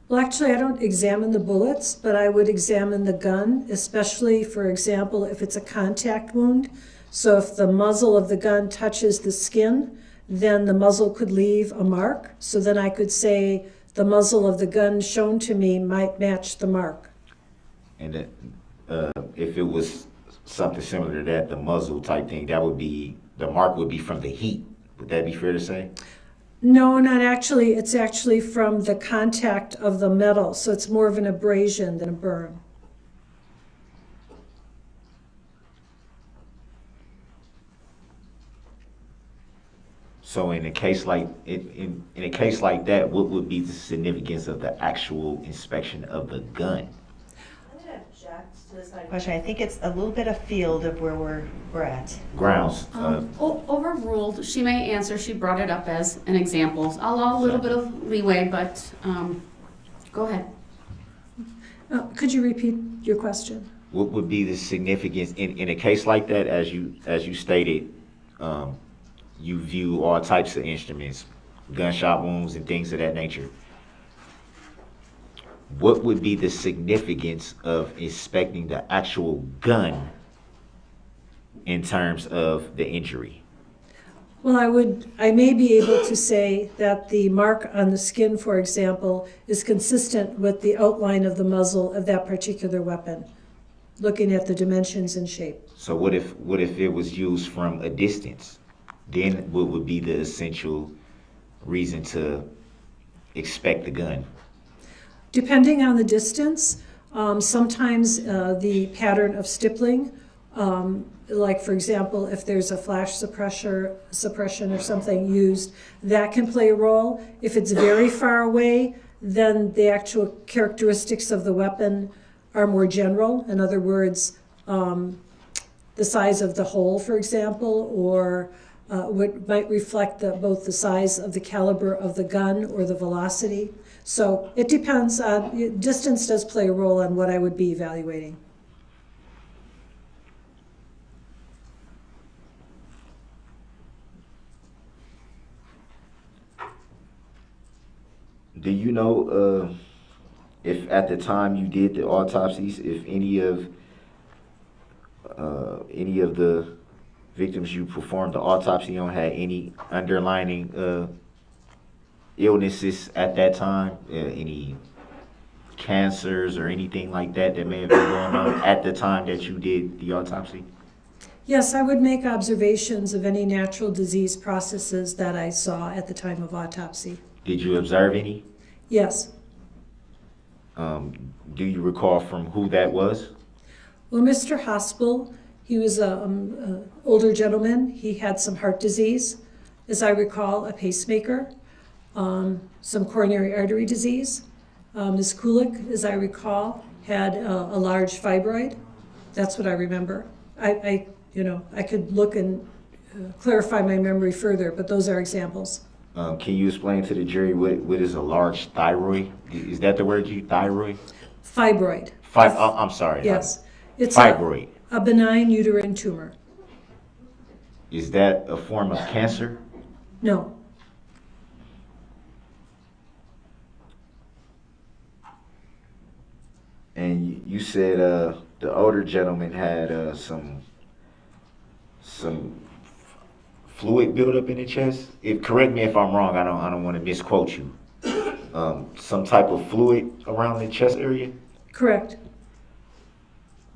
Well, actually, I don't examine the bullets, but I would examine the gun, especially, for example, if it's a contact wound. So if the muzzle of the gun touches the skin, then the muzzle could leave a mark. So then I could say the muzzle of the gun shown to me might match the mark. And if it was something similar to that, the muzzle type thing, that would be, the mark would be from the heat. Would that be fair to say? No, not actually. It's actually from the contact of the metal. So it's more of an abrasion than a burn. So in a case like in a case like that, what would be the significance of the actual inspection of the gun? I'm going to object to this question. I think it's a little bit afield of where we're at. Grounds. Overruled. She may answer. She brought it up as an example. I'll allow a little bit of leeway, but go ahead. Could you repeat your question? What would be the significance in a case like that, as you stated? You view all types of instruments, gunshot wounds and things of that nature. What would be the significance of inspecting the actual gun in terms of the injury? Well, I may be able to say that the mark on the skin, for example, is consistent with the outline of the muzzle of that particular weapon, looking at the dimensions and shape. So what if it was used from a distance? Then what would be the essential reason to inspect the gun? Depending on the distance, sometimes the pattern of stippling, like for example, if there's a flash suppression or something used, that can play a role. If it's very far away, then the actual characteristics of the weapon are more general. In other words, the size of the hole, for example, or might reflect both the size of the caliber of the gun or the velocity. So it depends on, distance does play a role on what I would be evaluating. Do you know if at the time you did the autopsies, if any of the victims you performed the autopsy on had any underlying illnesses at that time, any cancers or anything like that that may have been going on at the time that you did the autopsy? Yes, I would make observations of any natural disease processes that I saw at the time of autopsy. Did you observe any? Yes. Do you recall from who that was? Well, Mr. Hospital, he was an older gentleman. He had some heart disease, as I recall, a pacemaker, some coronary artery disease. Ms. Kulik, as I recall, had a large fibroid. That's what I remember. I could look and clarify my memory further, but those are examples. Can you explain to the jury what is a large thyroid? Is that the word you thyroid? Fibroid. I'm sorry. Yes. It's fibroid. A benign uterine tumor. Is that a form of cancer? No. And you said the older gentleman had some fluid buildup in the chest. Correct me if I'm wrong. I don't want to misquote you. Some type of fluid around the chest area. Correct.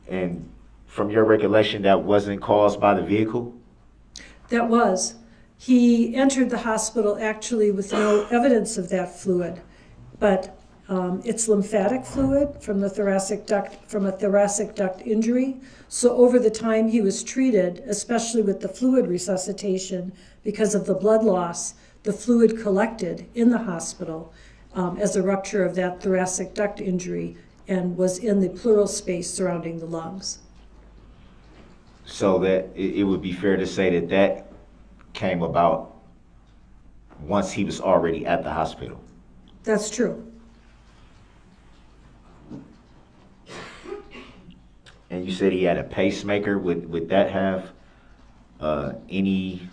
And from your recollection, that wasn't caused by the vehicle? That was. He entered the hospital actually with no evidence of that fluid, but it's lymphatic fluid from the thoracic duct, from a thoracic duct injury. So over the time he was treated, especially with the fluid resuscitation, because of the blood loss, the fluid collected in the hospital as a rupture of that thoracic duct injury and was in the pleural space surrounding the lungs. So that it would be fair to say that that came about once he was already at the hospital. That's true. And you said he had a pacemaker. Would that have any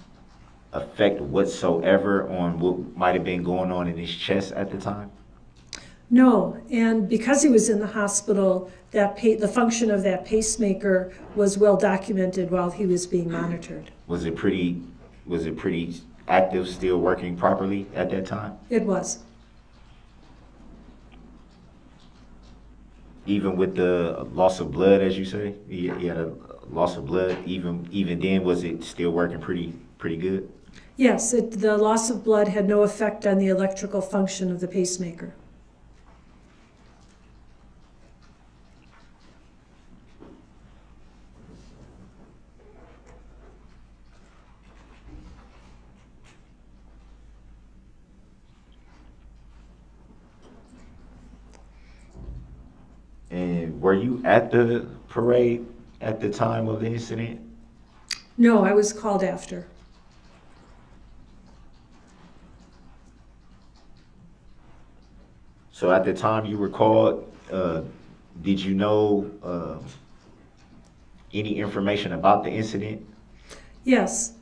effect whatsoever on what might have been going on in his chest at the time? No, and because he was in the hospital, the function of that pacemaker was well documented while he was being monitored. Was it pretty active, still working properly at that time? It was. Even with the loss of blood, as you say, he had a loss of blood. Even then, was it still working pretty good? Yes, the loss of blood had no effect on the electrical function of the pacemaker. And were you at the parade at the time of the incident? No, I was called after. So at the time you were called, did you know any information about the incident? Yes,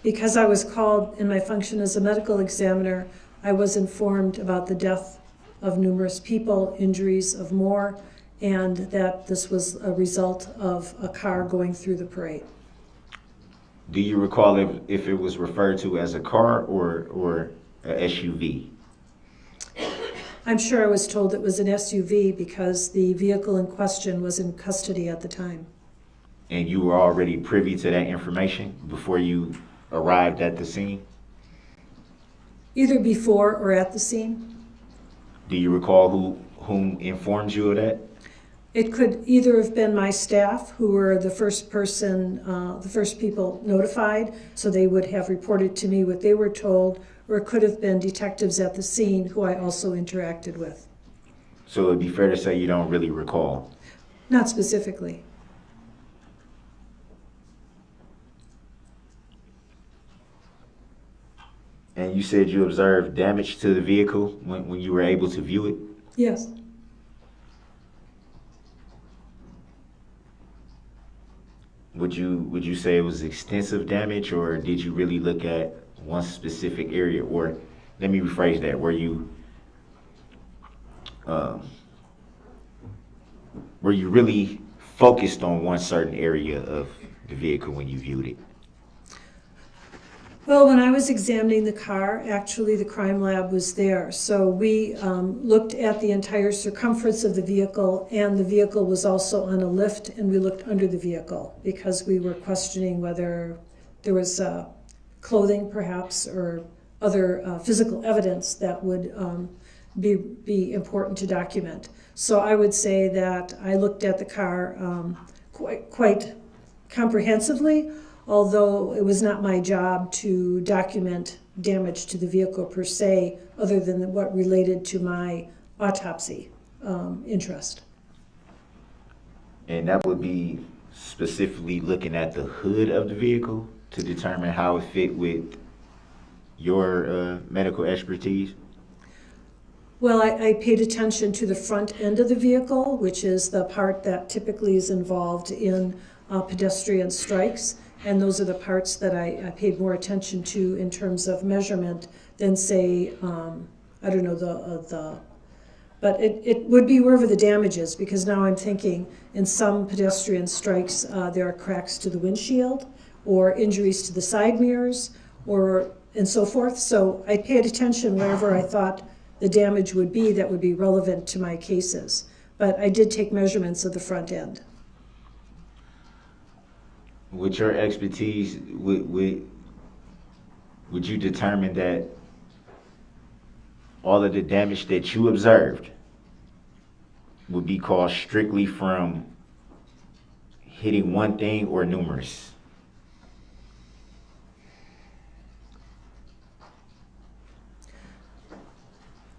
because I was called in my function as a medical examiner, I was informed about the death of numerous people, injuries of more, and that this was a result of a car going through the parade. Do you recall if it was referred to as a car or a SUV? I'm sure I was told it was an SUV because the vehicle in question was in custody at the time. And you were already privy to that information before you arrived at the scene? Either before or at the scene. Do you recall whom informed you of that? It could either have been my staff, who were the first people notified, so they would have reported to me what they were told, or it could have been detectives at the scene who I also interacted with. So it would be fair to say you don't really recall? Not specifically. And you said you observed damage to the vehicle when you were able to view it? Yes. Would you say it was extensive damage, or did you really look at one specific area? Or let me rephrase that: were you really focused on one certain area of the vehicle when you viewed it? Well, when I was examining the car, actually the crime lab was there. So we looked at the entire circumference of the vehicle, and the vehicle was also on a lift, and we looked under the vehicle because we were questioning whether there was clothing perhaps or other physical evidence that would be important to document. So I would say that I looked at the car quite comprehensively, although it was not my job to document damage to the vehicle per se, other than what related to my autopsy interest. And that would be specifically looking at the hood of the vehicle? to determine how it fit with your medical expertise? Well, I paid attention to the front end of the vehicle, which is the part that typically is involved in pedestrian strikes. And those are the parts that I paid more attention to in terms of measurement than, say, I don't know, but it would be wherever the damage is, because now I'm thinking in some pedestrian strikes, there are cracks to the windshield or injuries to the side mirrors and so forth. So I paid attention wherever I thought the damage would be that would be relevant to my cases. But I did take measurements of the front end. With your expertise, would you determine that all of the damage that you observed would be caused strictly from hitting one thing or numerous?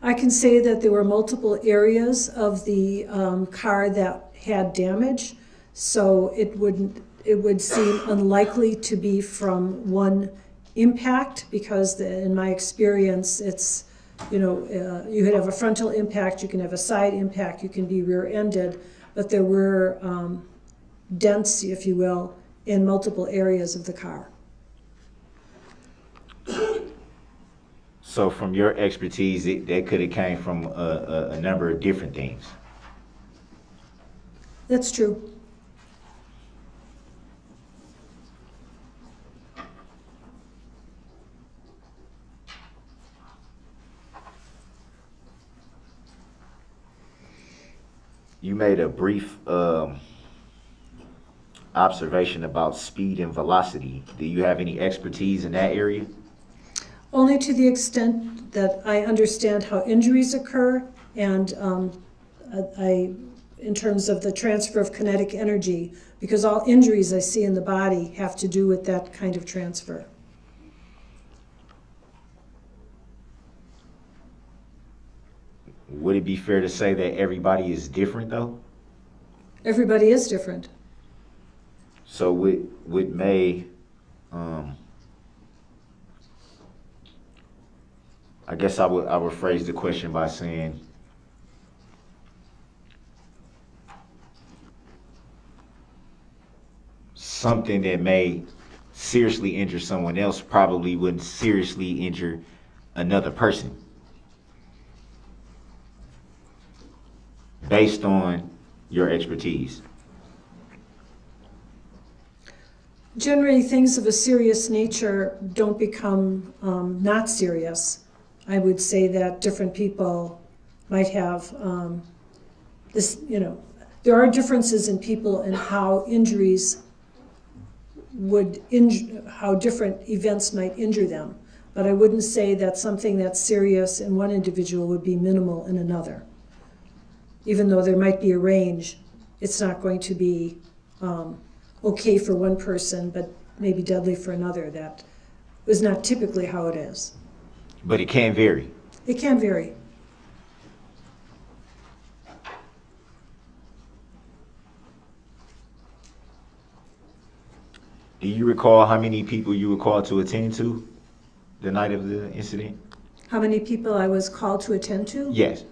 I can say that there were multiple areas of the car that had damage, so it would seem unlikely to be from one impact, because in my experience, it's, you could have a frontal impact, you can have a side impact, you can be rear-ended, but there were dents, if you will, in multiple areas of the car. So from your expertise, that could have came from a number of different things. That's true. You made a brief observation about speed and velocity. Do you have any expertise in that area? Only to the extent that I understand how injuries occur, and in terms of the transfer of kinetic energy, because all injuries I see in the body have to do with that kind of transfer. Would it be fair to say that everybody is different, though? Everybody is different. So with May, I guess I would phrase the question by saying, something that may seriously injure someone else probably wouldn't seriously injure another person, based on your expertise. Generally, things of a serious nature don't become not serious. I would say that different people might have this, there are differences in people and how injuries how different events might injure them. But I wouldn't say that something that's serious in one individual would be minimal in another. Even though there might be a range, it's not going to be okay for one person, but maybe deadly for another. That is not typically how it is. But it can vary. It can vary. Do you recall how many people you were called to attend to the night of the incident? How many people I was called to attend to? Yes.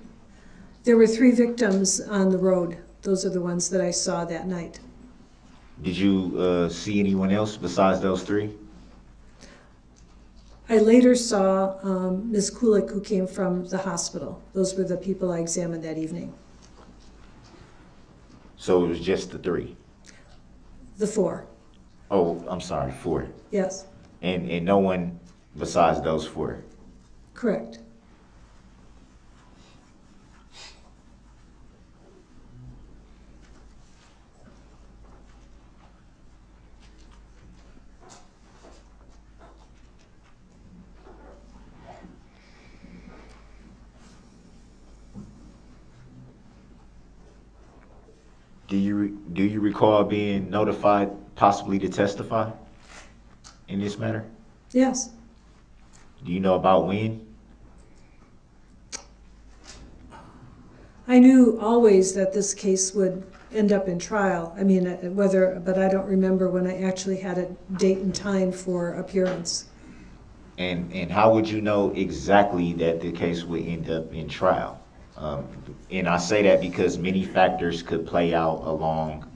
There were 3 victims on the road. Those are the ones that I saw that night. Did you see anyone else besides those 3? I later saw Ms. Kulik, who came from the hospital. Those were the people I examined that evening. So it was just the 3? The 4. Oh, I'm sorry, 4. Yes. And no one besides those 4? Correct. Do you recall being notified possibly to testify in this matter? Yes. Do you know about when? I knew always that this case would end up in trial. I mean, but I don't remember when I actually had a date and time for appearance. And how would you know exactly that the case would end up in trial? And I say that because many factors could play out along,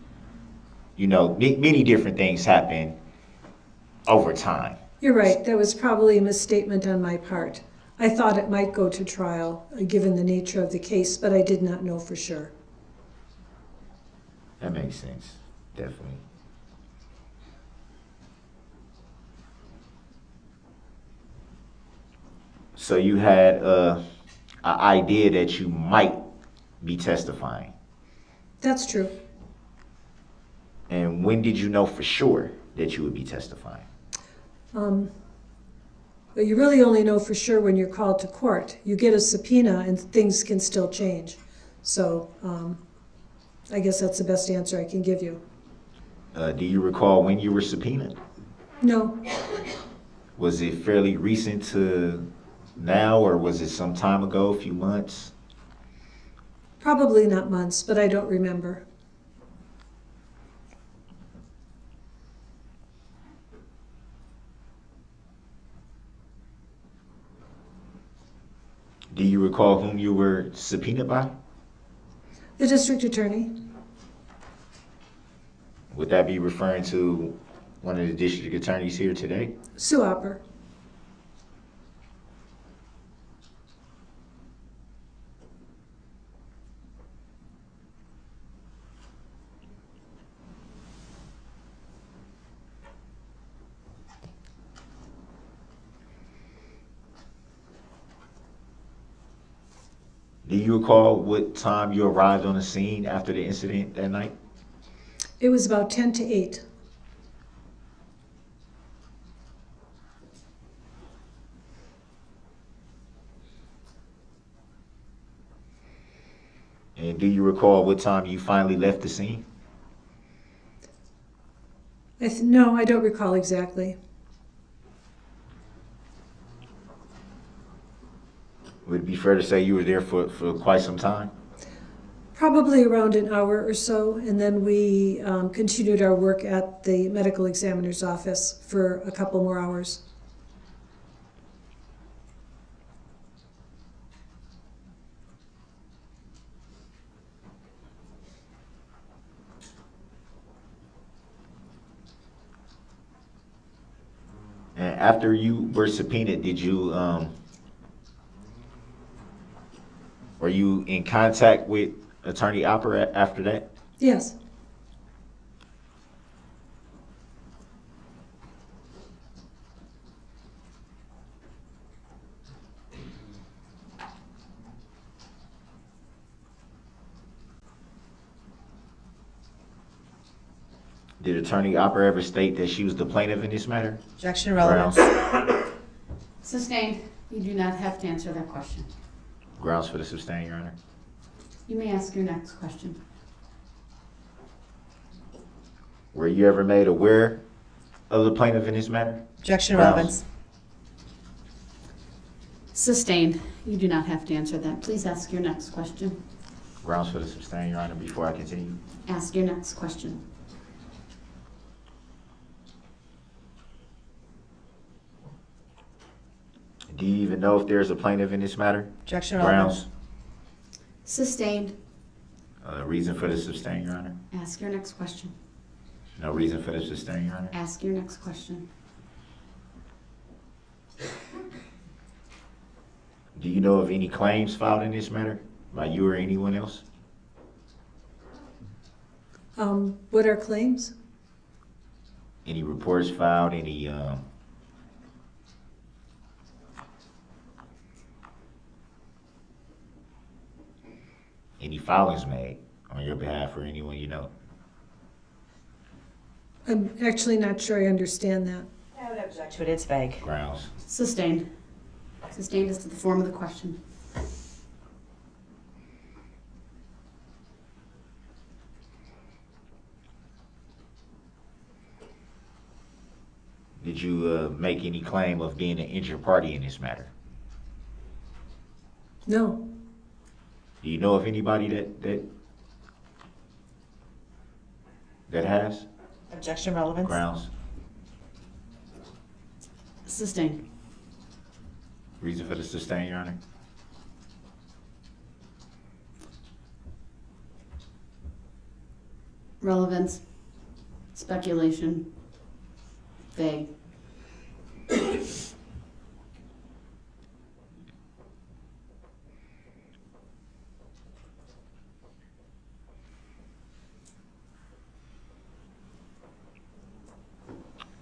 many different things happen over time. You're right. That was probably a misstatement on my part. I thought it might go to trial, given the nature of the case, but I did not know for sure. That makes sense, definitely. So you had an idea that you might be testifying. That's true. And when did you know for sure that you would be testifying? But you really only know for sure when you're called to court. You get a subpoena and things can still change. So I guess that's the best answer I can give you. Do you recall when you were subpoenaed? No. Was it fairly recent to now, or was it some time ago, a few months? Probably not months, but I don't remember. Do you recall whom you were subpoenaed by? The district attorney. Would that be referring to one of the district attorneys here today? Sue Opper. Do you recall what time you arrived on the scene after the incident that night? It was about 10 to 8. And do you recall what time you finally left the scene? No, I don't recall exactly. Would it be fair to say you were there for quite some time? Probably around an hour or so, and then we continued our work at the medical examiner's office for a couple more hours. And after you were subpoenaed, did you were you in contact with Attorney Opper after that? Yes. Did Attorney Opper ever state that she was the plaintiff in this matter? Objection, relevance. Sustained. You do not have to answer that question. Grounds for the sustain, Your Honor. You may ask your next question. Were you ever made aware of the plaintiff in this matter? Objection, Grounds. relevance. Sustained. You do not have to answer that. Please ask your next question. Grounds for the sustain, Your Honor, before I continue. Ask your next question. Do you even know if there's a plaintiff in this matter? Objection, relevance. Grounds. Sustained. Reason for the sustain, Your Honor. Ask your next question. No reason for the sustain, Your Honor. Ask your next question. Do you know of any claims filed in this matter by you or anyone else? What are claims? Any reports filed, any filings made on your behalf or anyone you know? I'm actually not sure I understand that. I would object to it. It's vague. Grounds. Sustained. Sustained is to the form of the question. Did you make any claim of being an injured party in this matter? No. Do you know of anybody that that has Objection relevance. grounds. Sustained. Reason for the sustain, Your Honor? Relevance. Speculation. Vague.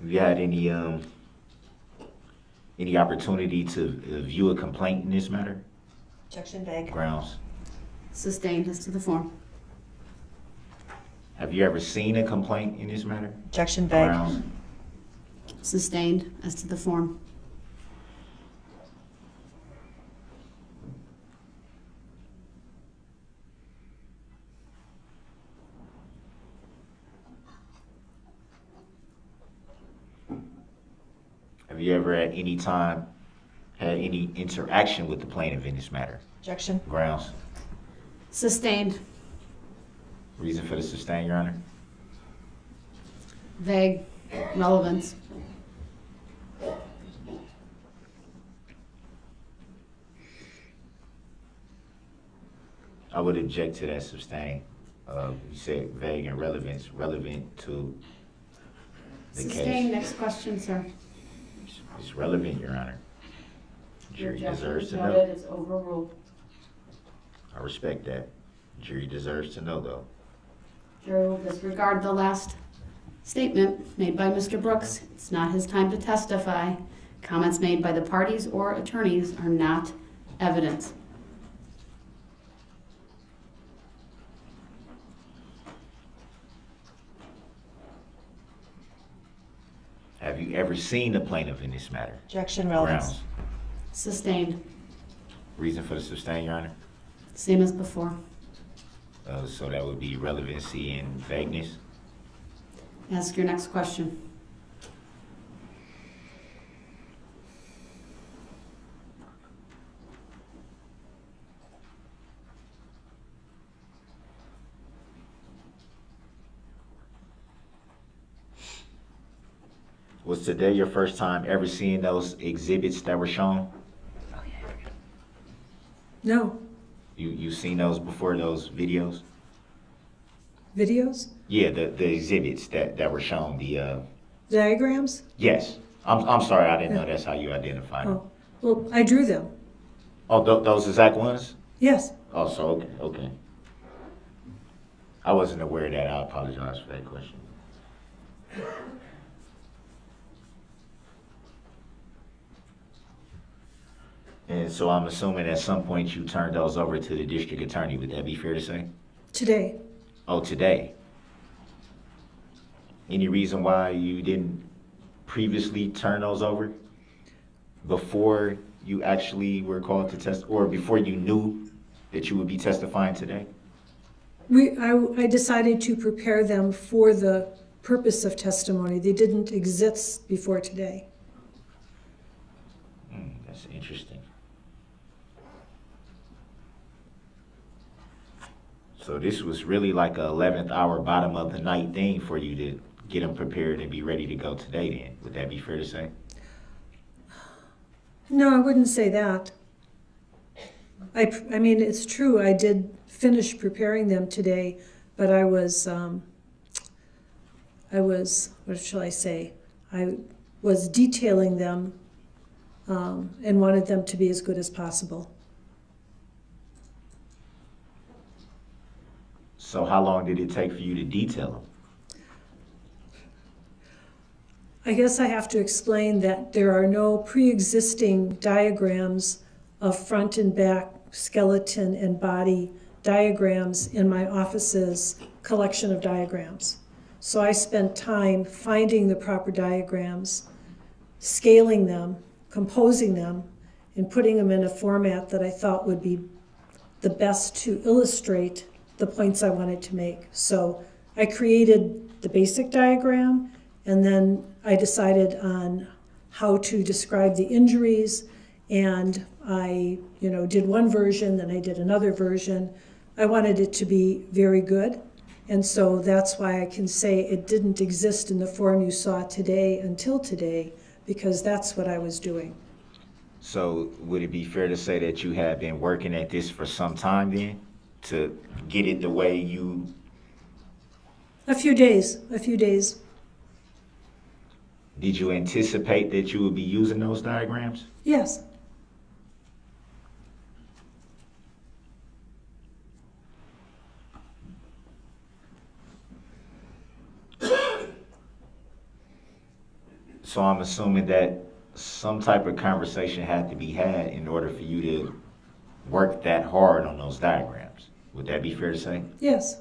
Have you had any opportunity to view a complaint in this matter? Objection vague. Grounds. Sustained as to the form. Have you ever seen a complaint in this matter? Objection vague. Grounds. Sustained as to the form. Have you ever at any time had any interaction with the plaintiff in this matter? Objection. Grounds. Sustained. Reason for the sustain, Your Honor? Vague. Relevance. I would object to that sustain. You said vague and relevant to the Sustained. case. Next question, sir. It's relevant, Your Honor. Jury deserves to know. It's overruled. I respect that. Jury deserves to know, though. Jury will disregard the last statement made by Mr. Brooks. It's not his time to testify. Comments made by the parties or attorneys are not evidence. Have you ever seen the plaintiff in this matter? Objection relevance. Grounds. Sustained. Reason for the sustain, Your Honor? Same as before. So that would be relevancy and vagueness. Ask your next question. Was today your first time ever seeing those exhibits that were shown? No. You seen those before, those videos? Videos? Yeah, the exhibits that were shown, Diagrams? yes. I'm sorry, I didn't know that's how you identified them. Oh, well, I drew them. Oh, those exact ones? Yes. Oh, so, okay. I wasn't aware of that. I apologize for that question. And so I'm assuming at some point you turned those over to the district attorney. Would that be fair to say? Today. Oh, today. Any reason why you didn't previously turn those over before you actually were called to test, or before you knew that you would be testifying today? I decided to prepare them for the purpose of testimony. They didn't exist before today. That's interesting. So this was really like a 11th hour bottom of the night thing for you to get them prepared and be ready to go today then. Would that be fair to say? No, I wouldn't say that. I mean, it's true, I did finish preparing them today, but I was, what shall I say? I was detailing them and wanted them to be as good as possible. So how long did it take for you to detail them? I guess I have to explain that there are no pre-existing diagrams of front and back skeleton and body diagrams in my office's collection of diagrams. So I spent time finding the proper diagrams, scaling them, composing them, and putting them in a format that I thought would be the best to illustrate the points I wanted to make. So I created the basic diagram, and then I decided on how to describe the injuries, and I, did one version, then I did another version. I wanted it to be very good, And so that's why I can say it didn't exist in the form you saw today until today, because that's what I was doing. So would it be fair to say that you had been working at this for some time then to get it the way you? A few days, a few days. Did you anticipate that you would be using those diagrams? Yes. So I'm assuming that some type of conversation had to be had in order for you to work that hard on those diagrams. Would that be fair to say? Yes.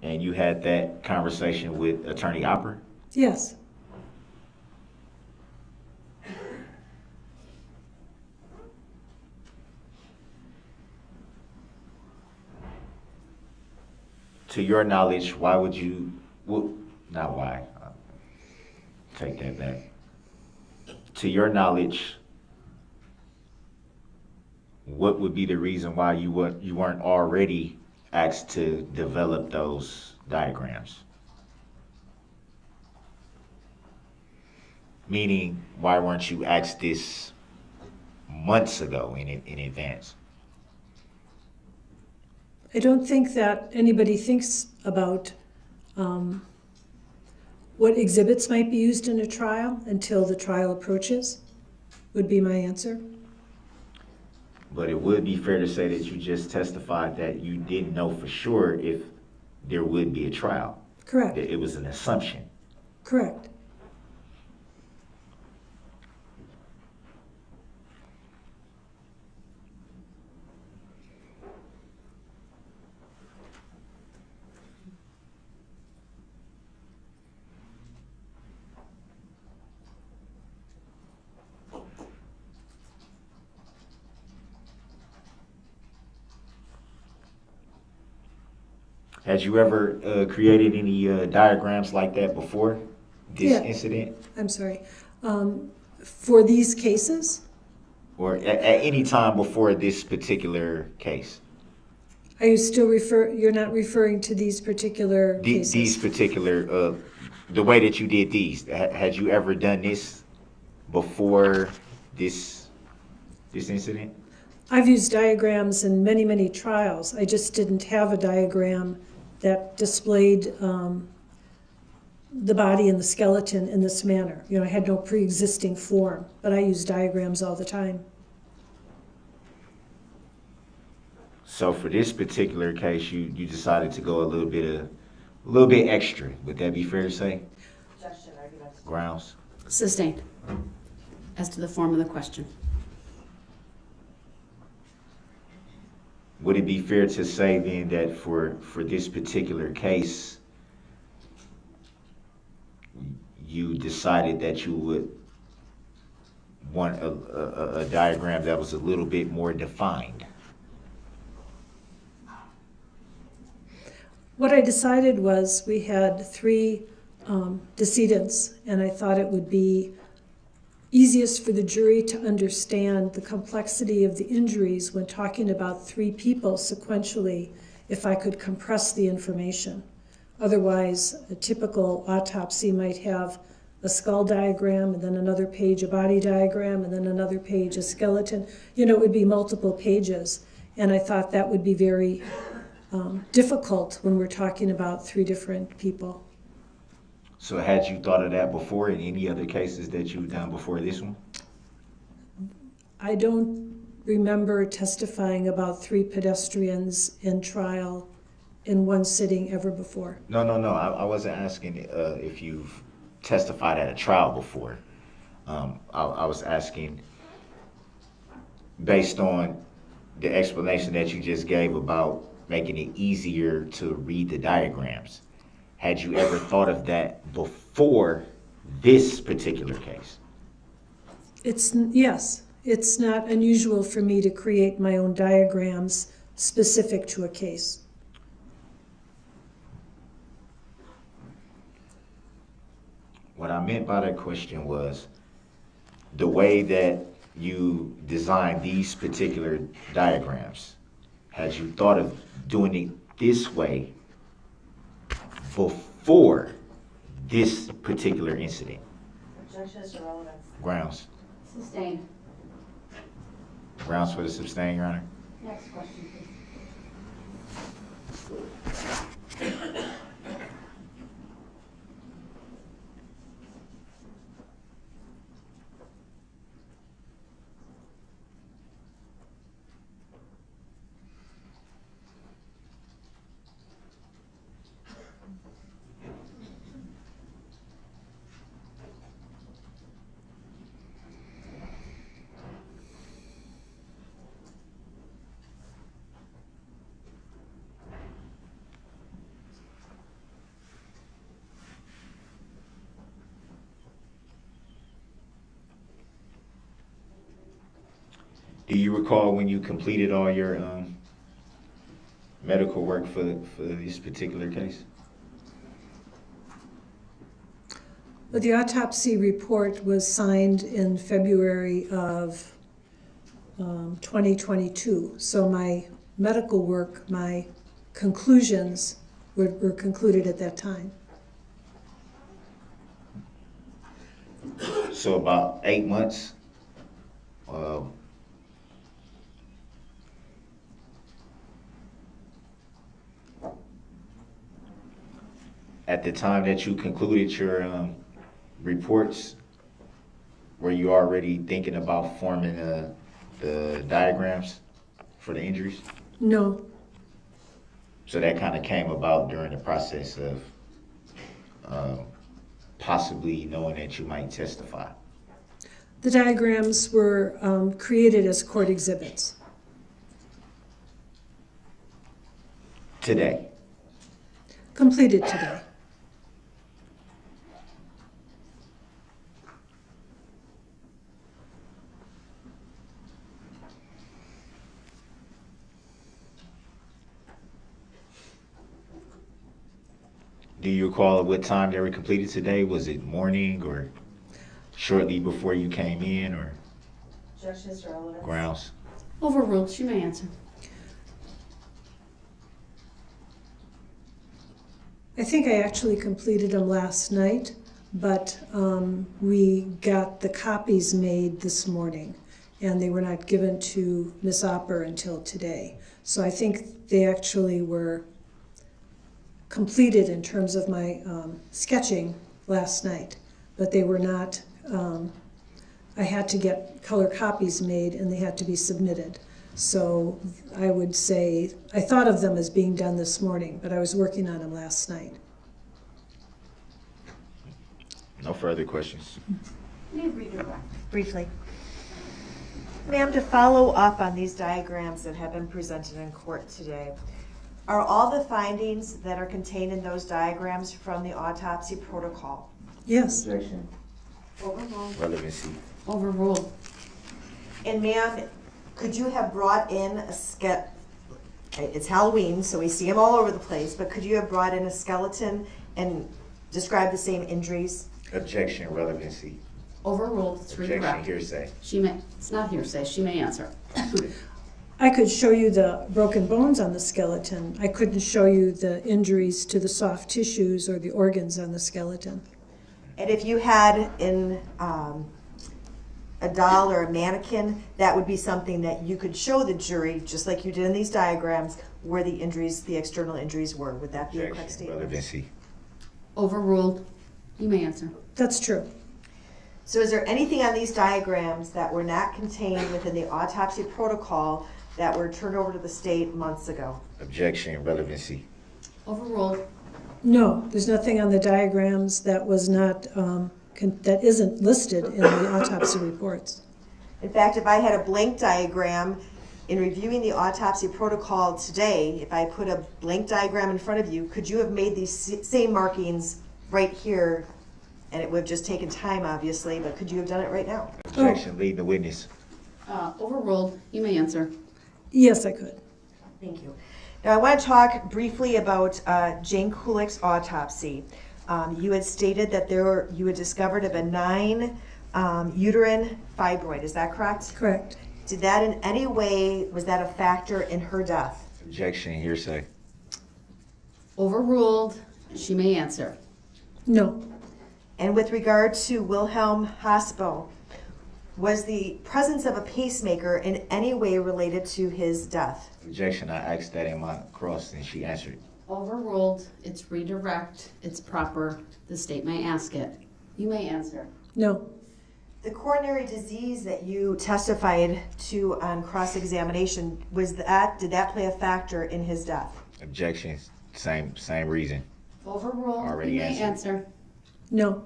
And you had that conversation with Attorney Opper? Yes. To your knowledge, why would you, well, not why, take that back. To your knowledge, what would be the reason why you weren't already asked to develop those diagrams? Meaning, why weren't you asked this months ago in advance? I don't think that anybody thinks about what exhibits might be used in a trial until the trial approaches, would be my answer. But it would be fair to say that you just testified that you didn't know for sure if there would be a trial. Correct. That it was an assumption. Correct. Had you ever created any diagrams like that before this incident? I'm sorry. For these cases? Or at any time before this particular case? Are you still you're not referring to these particular cases? These particular, the way that you did these, had you ever done this before this incident? I've used diagrams in many, many trials. I just didn't have a diagram that displayed the body and the skeleton in this manner. You know, I had no pre-existing form, but I use diagrams all the time. So for this particular case, you decided to go a little bit extra. Would that be fair to say? Grounds? Sustained. As to the form of the question. Would it be fair to say then that for this particular case, you decided that you would want a diagram that was a little bit more defined? What I decided was we had 3 decedents, and I thought it would be easiest for the jury to understand the complexity of the injuries when talking about 3 people sequentially if I could compress the information. Otherwise, a typical autopsy might have a skull diagram and then another page a body diagram and then another page a skeleton. You know, it would be multiple pages, and I thought that would be very difficult when we're talking about 3 different people. So had you thought of that before in any other cases that you've done before this one? I don't remember testifying about 3 pedestrians in trial in one sitting ever before. No. I wasn't asking if you've testified at a trial before. I was asking based on the explanation that you just gave about making it easier to read the diagrams. Had you ever thought of that before this particular case? Yes, it's not unusual for me to create my own diagrams specific to a case. What I meant by that question was the way that you designed these particular diagrams. Had you thought of doing it this way before this particular incident? Objection is irrelevant. Grounds. Sustained. Grounds for the sustain, Your Honor. Next question, please. Do you recall when you completed all your medical work for this particular case? Well, the autopsy report was signed in February of 2022. So my medical work, my conclusions were concluded at that time. So about 8 months. At the time that you concluded your reports, were you already thinking about forming the diagrams for the injuries? No. So that kind of came about during the process of possibly knowing that you might testify. The diagrams were created as court exhibits. Today? Completed today. Do you recall at what time they were completed today? Was it morning or shortly before you came in, or Objection is irrelevant. grounds? Overruled. She may answer. I think I actually completed them last night, but we got the copies made this morning, and they were not given to Ms. Opper until today. So I think they actually were completed in terms of my sketching last night, but they were not, I had to get color copies made and they had to be submitted. So I would say, I thought of them as being done this morning, but I was working on them last night. No further questions. Please redirect. Briefly. Ma'am, to follow up on these diagrams that have been presented in court today, are all the findings that are contained in those diagrams from the autopsy protocol? Yes. Objection. Overruled. Relevancy. Overruled. And ma'am, could you have brought in a it's Halloween, so we see them all over the place, but could you have brought in a skeleton and described the same injuries? Objection. Relevancy. Overruled. It's Objection. redirect. Hearsay. She may. It's not hearsay. She may answer. I could show you the broken bones on the skeleton. I couldn't show you the injuries to the soft tissues or the organs on the skeleton. And if you had in a doll or a mannequin, that would be something that you could show the jury, just like you did in these diagrams, where the injuries, the external injuries were. Would that be a correct statement? Relevancy. Overruled. You may answer. That's true. So is there anything on these diagrams that were not contained within the autopsy protocol that were turned over to the state months ago? Objection. Relevancy. Overruled. No, there's nothing on the diagrams that was not, that isn't listed in the autopsy reports. In fact, if I had a blank diagram in reviewing the autopsy protocol today, if I put a blank diagram in front of you, could you have made these same markings right here? And it would have just taken time, obviously, but could you have done it right now? Objection. Lead the witness. Overruled. You may answer. Yes, I could. Thank you. Now I want to talk briefly about Jane Kulik's autopsy. You had stated that you had discovered a benign uterine fibroid. Is that correct? Correct. Did that in any way, was that a factor in her death? Objection. Hearsay. Overruled. She may answer. No. And with regard to Wilhelm Hospital, was the presence of a pacemaker in any way related to his death? Objection, I asked that in my cross and she answered. Overruled. It's redirect. It's proper. The state may ask it. You may answer. No. The coronary disease that you testified to on cross-examination, did that play a factor in his death? Objection, same reason. Overruled. Already You may answered. answer. No.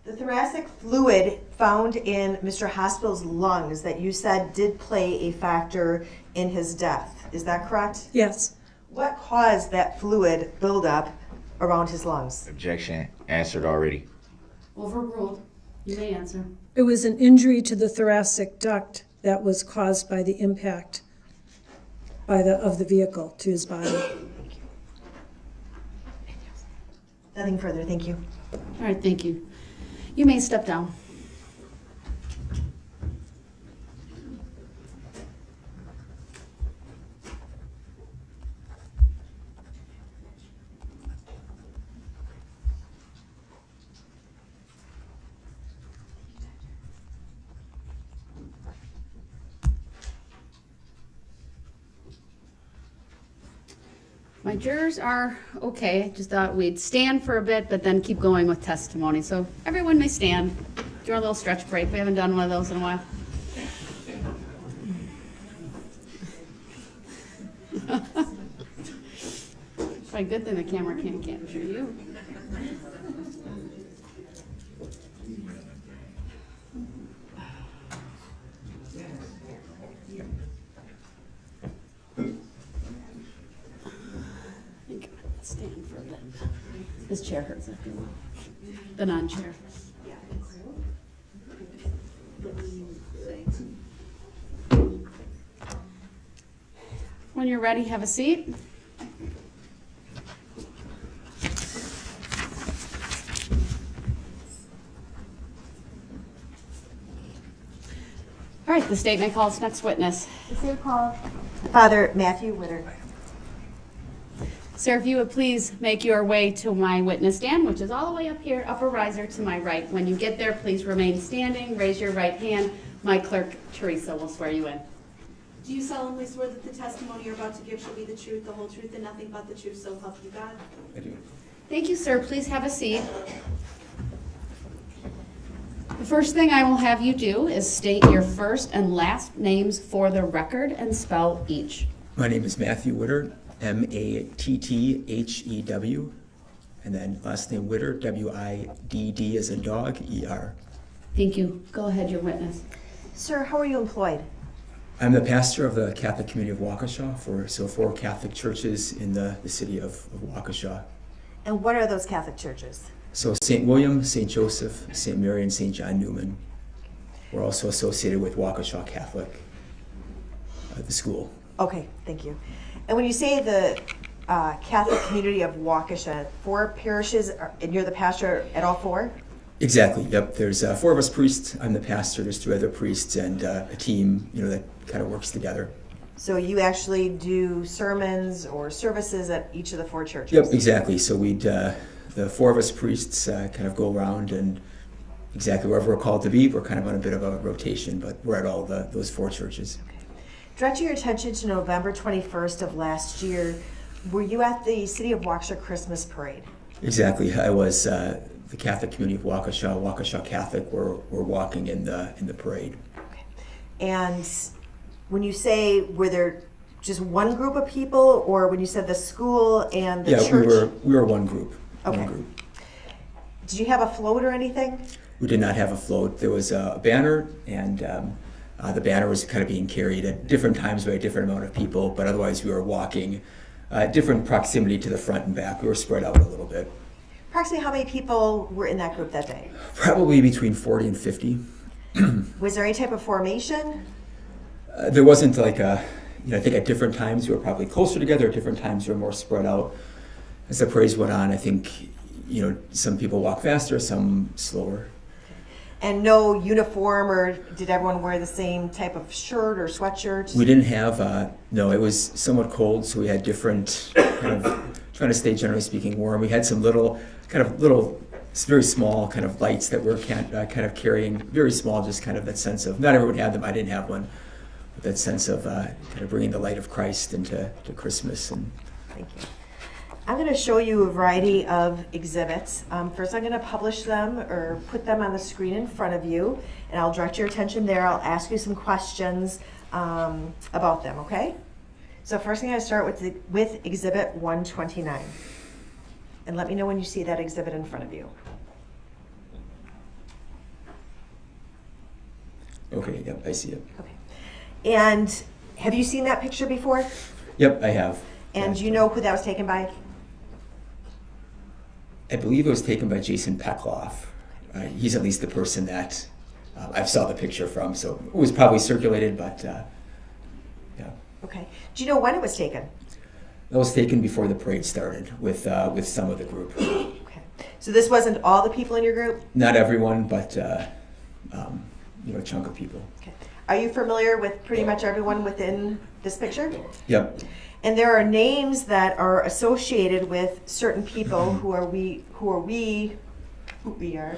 The thoracic fluid found in Mr. Hospital's lungs that you said did play a factor in his death. Is that correct? Yes. What caused that fluid buildup around his lungs? Objection, answered already. Overruled. You may answer. It was an injury to the thoracic duct that was caused by the impact of the vehicle to his body. Nothing further, thank you. All right, thank you. You may step down. My jurors are okay. Just thought we'd stand for a bit, but then keep going with testimony. So everyone may stand. Do our little stretch break. We haven't done one of those in a while. Probably a good thing the camera can't capture you. Stand for a bit. This chair hurts after a while. The non-chair. When you're ready, have a seat. All right, the state may call its next witness. The state call Father Matthew Widder. Sir, if you would please make your way to my witness stand, which is all the way up here, upper riser to my right. When you get there, please remain standing. Raise your right hand. My clerk, Teresa, will swear you in. Do you solemnly swear that the testimony you're about to give shall be the truth, the whole truth, and nothing but the truth, so help you God? I do. Thank you, sir. Please have a seat. The first thing I will have you do is state your first and last names for the record and spell each. My name is Matthew Widder, M-A-T-T-H-E-W, and then last name Widder, W-I-D-D as in dog, E-R. Thank you. Go ahead, your witness. Sir, how are you employed? I'm the pastor of the Catholic community of Waukesha for 4 Catholic churches in the city of Waukesha. And what are those Catholic churches? So St. William, St. Joseph, St. Mary, and St. John Newman. We're also associated with Waukesha Catholic, the school. Okay, thank you. And when you say the Catholic community of Waukesha, 4 parishes, and you're the pastor at all 4? Exactly, yep. There's 4 of us priests. I'm the pastor. There's 2 other priests and a team, that kind of works together. So you actually do sermons or services at each of the 4 churches? Yep, exactly. So we'd, the 4 of us priests kind of go around and exactly wherever we're called to be. We're kind of on a bit of a rotation, but we're at all those 4 churches. Okay. Direct your attention to November 21st of last year. Were you at the City of Waukesha Christmas Parade? Exactly. I was the Catholic community of Waukesha Catholic. We're walking in the parade. Okay. And when you say, were there just one group of people, or when you said the school and the church? Yeah, we were one group. Okay. One group. Did you have a float or anything? We did not have a float. There was a banner, and the banner was kind of being carried at different times by a different amount of people, but otherwise we were walking different proximity to the front and back. We were spread out a little bit. Approximately how many people were in that group that day? Probably between 40 and 50. Was there any type of formation? There wasn't like I think at different times we were probably closer together, at different times we were more spread out. As the parade went on, I think, some people walk faster, some slower. And no uniform, or did everyone wear the same type of shirt or sweatshirt? We didn't have, no, it was somewhat cold, so we had different kind of trying to stay, generally speaking, warm. We had some little, very small kind of lights that we're kind of carrying, very small, just kind of that sense of, not everyone had them, I didn't have one, but that sense of kind of bringing the light of Christ into Christmas. And Thank you. I'm going to show you a variety of exhibits. First, I'm going to publish them or put them on the screen in front of you, and I'll direct your attention there. I'll ask you some questions about them, okay? So first, I'm going to start with Exhibit 129. And let me know when you see that exhibit in front of you. okay, yep, I see it. Okay. And have you seen that picture before? Yep, I have. And do you know who that was taken by? I believe it was taken by Jason Peckloff. He's at least the person that I've saw the picture from, so it was probably circulated, but yeah. Okay. Do you know when it was taken? That was taken before the parade started with some of the group. Okay. So this wasn't all the people in your group? Not everyone, but you know, a chunk of people. Okay. Are you familiar with pretty much everyone within this picture? Yep. And there are names that are associated with certain people who we are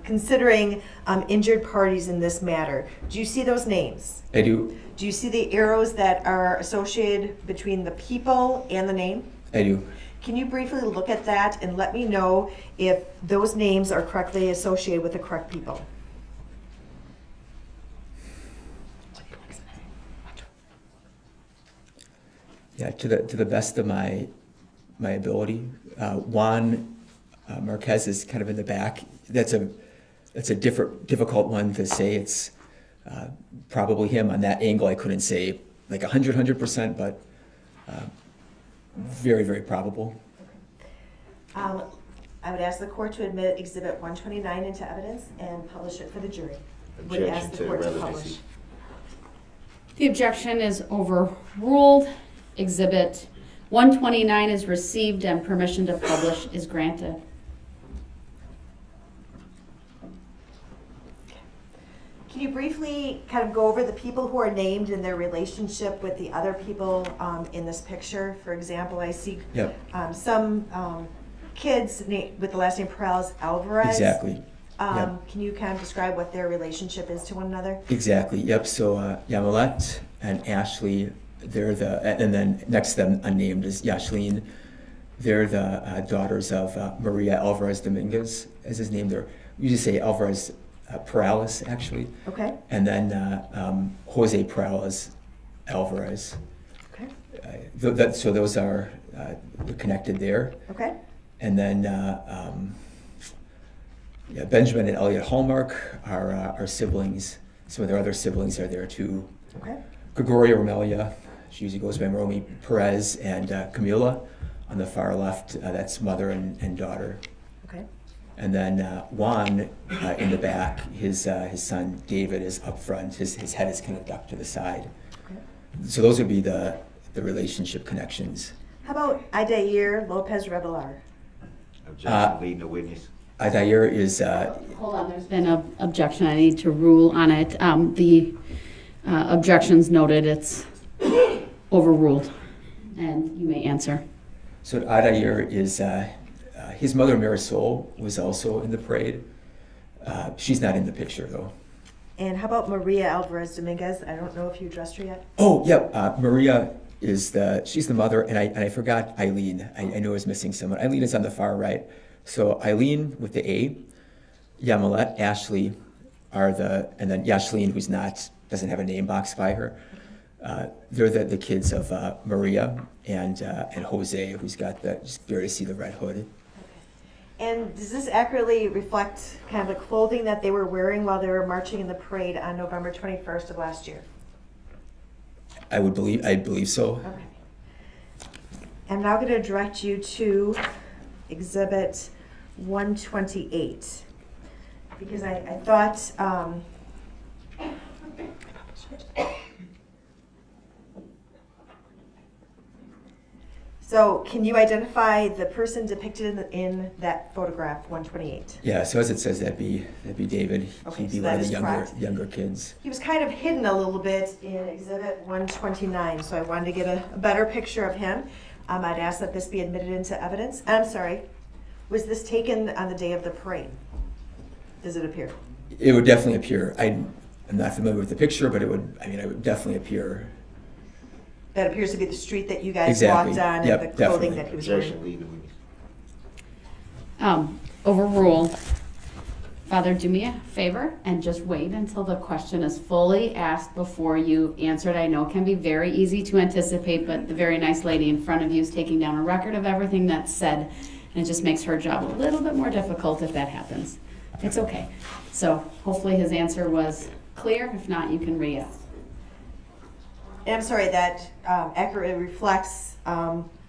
considering injured parties in this matter. Do you see those names? I do. Do you see the arrows that are associated between the people and the name? I do. Can you briefly look at that and let me know if those names are correctly associated with the correct people? Yeah, to the best of my ability. Juan Marquez is kind of in the back. That's a difficult one to say. It's probably him on that angle. I couldn't say like 100%, but very, very probable. I would ask the court to admit Exhibit 129 into evidence and publish it for the jury. Would ask the court to publish. The objection is overruled. Exhibit 129 is received and permission to publish is granted. Can you briefly kind of go over the people who are named and their relationship with the other people in this picture? For example, I see some kids with the last name Perales Alvarez. Exactly. Can you kind of describe what their relationship is to one another? Exactly. Yep. So Yamilet and Ashley, they're and then next to them unnamed is Yashleen. They're the daughters of Maria Alvarez Dominguez, as his name. You just say Alvarez Perales, actually. Okay. And then Jose Perales Alvarez. Okay. So those are connected there. Okay. And then Benjamin and Elliot Hallmark are siblings. Some of their other siblings are there too. Okay. Gregoria Romelia, she usually goes by Romy Perez, and Camila on the far left, that's mother and daughter. Okay. And then Juan in the back, his son David is up front. His head is kind of ducked to the side. Okay. So those would be the relationship connections. How about Adair Lopez Revelar? Objection, leading the witness. Adair is... Hold on, there's been an objection. I need to rule on it. The objection's noted. It's overruled. And you may answer. So Adair is... his mother, Marisol, was also in the parade. She's not in the picture, though. And how about Maria Alvarez Dominguez? I don't know if you addressed her yet. Oh, yeah. Maria is she's the mother, and I forgot Eileen. I knew I was missing someone. Eileen is on the far right. So Eileen with the A, Yamilet, Ashley are and then Yashleen, who's doesn't have a name box by her. They're the kids of Maria and Jose, who's got just barely see the red hood. And does this accurately reflect kind of the clothing that they were wearing while they were marching in the parade on November 21st of last year? I believe so. Okay. I'm now going to direct you to Exhibit 128 because I thought so can you identify the person depicted in that photograph, 128? Yeah, so as it says, that'd be David. Okay, He'd be so one that of the is younger kids. He was kind of hidden a little bit in Exhibit 129, so I wanted to get a better picture of him. I'd ask that this be admitted into evidence. I'm sorry, was this taken on the day of the parade? Does it appear? It would definitely appear. I'm not familiar with the picture, but it would definitely appear. That appears to be the street that you guys Exactly. walked on Yep, and the clothing definitely. that he was Objection, wearing. leave the witness. Overruled. Father, do me a favor and just wait until the question is fully asked before you answer it. I know it can be very easy to anticipate, but the very nice lady in front of you is taking down a record of everything that's said, and it just makes her job a little bit more difficult if that happens. It's okay. So hopefully his answer was clear. If not, you can re-ask. And I'm sorry, that accurately reflects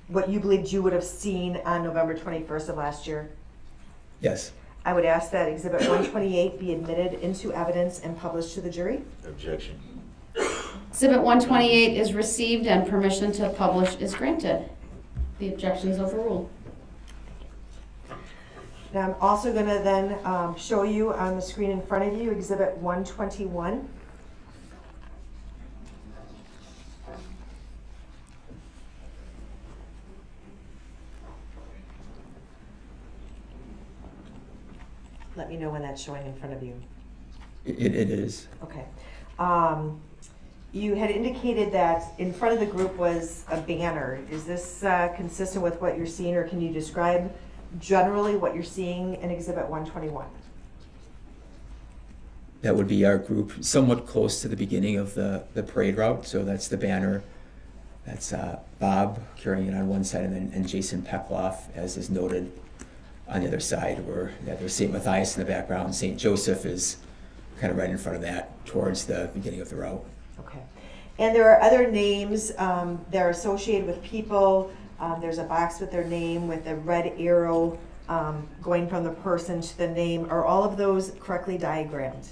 what you believed you would have seen on November 21st of last year. Yes. I would ask that Exhibit 128 be admitted into evidence and published to the jury. Objection. Exhibit 128 is received and permission to publish is granted. The objection is overruled. Now I'm also going to then show you on the screen in front of you Exhibit 121. Let me know when that's showing in front of you. It is. Okay. You had indicated that in front of the group was a banner. Is this consistent with what you're seeing, or can you describe generally what you're seeing in Exhibit 121? That would be our group, somewhat close to the beginning of the parade route. So that's the banner. That's Bob carrying it on one side, and Jason Pekloff, as is noted, on the other side, where there's St. Matthias in the background. St. Joseph is kind of right in front of that, towards the beginning of the route. Okay. And there are other names that are associated with people. There's a box with their name with a red arrow going from the person to the name. Are all of those correctly diagrammed?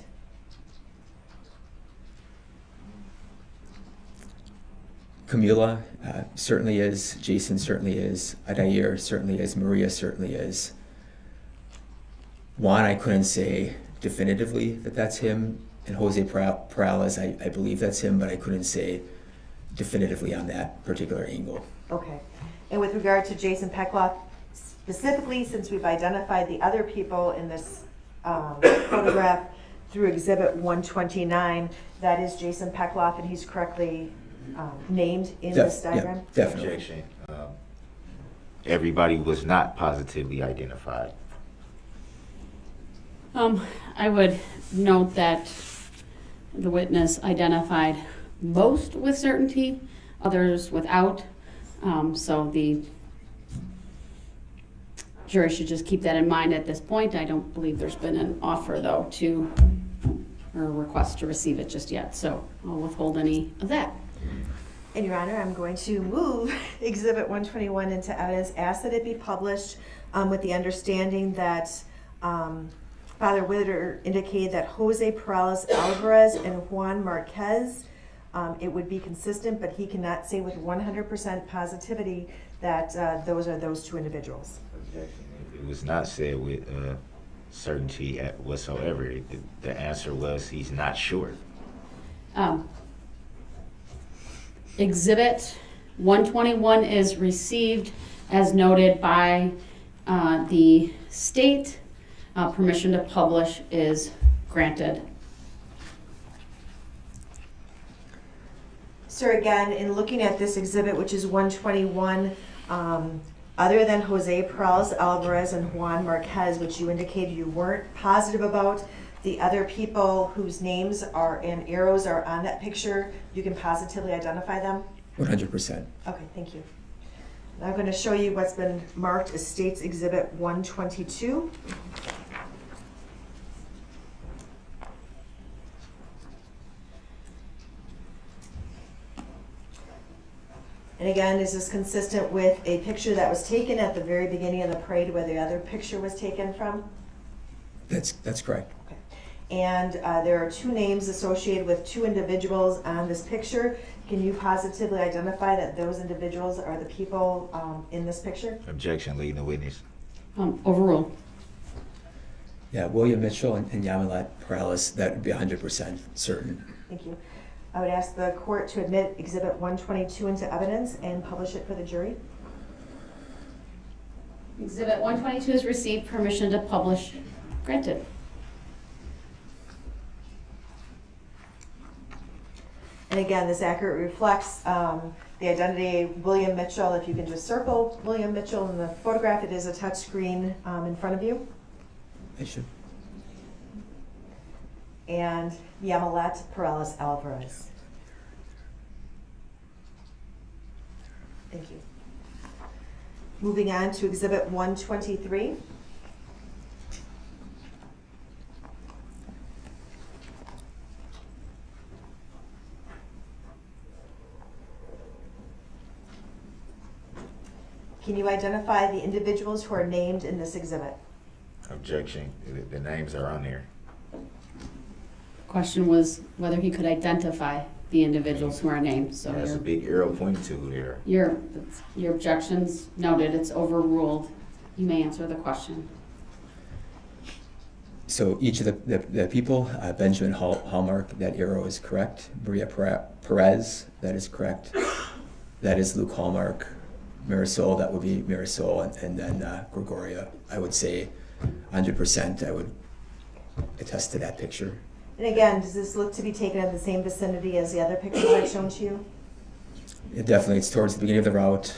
Camila certainly is. Jason certainly is. Adair certainly is. Maria certainly is. Juan, I couldn't say definitively that that's him. And Jose Perales, I believe that's him, but I couldn't say definitively on that particular angle. Okay. And with regard to Jason Pekloff, specifically, since we've identified the other people in this photograph through Exhibit 129, that is Jason Pekloff, and he's correctly named in this diagram? Yeah, definitely. Objection. Everybody was not positively identified. I would note that the witness identified most with certainty, others without. So the jury should just keep that in mind at this point. I don't believe there's been an offer, though, or a request to receive it just yet. So I'll withhold any of that. And Your Honor, I'm going to move Exhibit 121 into evidence, ask that it be published with the understanding that Father Widder indicated that Jose Perales Alvarez and Juan Marquez, it would be consistent, but he cannot say with 100% positivity that those are those two individuals. Objection. It was not said with certainty whatsoever. The answer was he's not sure. Exhibit 121 is received as noted by the state. Permission to publish is granted. Sir, again, in looking at this exhibit, which is 121, other than Jose Perales Alvarez and Juan Marquez, which you indicated you weren't positive about, the other people whose names are and arrows are on that picture, you can positively identify them? 100%. Okay, thank you. Now I'm going to show you what's been marked as State's Exhibit 122. And again, is this consistent with a picture that was taken at the very beginning of the parade where the other picture was taken from? That's correct. Okay. And there are two names associated with two individuals on this picture. Can you positively identify that those individuals are the people in this picture? Objection, leading the witness. Overruled. Yeah, William Mitchell and Yamilat Perales, that would be 100% certain. Thank you. I would ask the court to admit Exhibit 122 into evidence and publish it for the jury. Exhibit 122 is received, permission to publish granted. And again, this accurately reflects the identity of William Mitchell. If you can just circle William Mitchell in the photograph, it is a touch screen in front of you. I should. And Yamilet Perales Alvarez. Thank you. Moving on to Exhibit 123. Can you identify the individuals who are named in this exhibit? Objection. The names are on there. Question was whether he could identify the individuals who are named. So That's a big arrow pointing to there. your objection's noted. It's overruled. You may answer the question. So each of the people, Benjamin Hallmark, that arrow is correct. Maria Perez, that is correct. That is Luke Hallmark. Marisol, that would be Marisol. And then Gregoria, I would say 100%, I would attest to that picture. And again, does this look to be taken in the same vicinity as the other pictures I've shown to you? It definitely, it's towards the beginning of the route.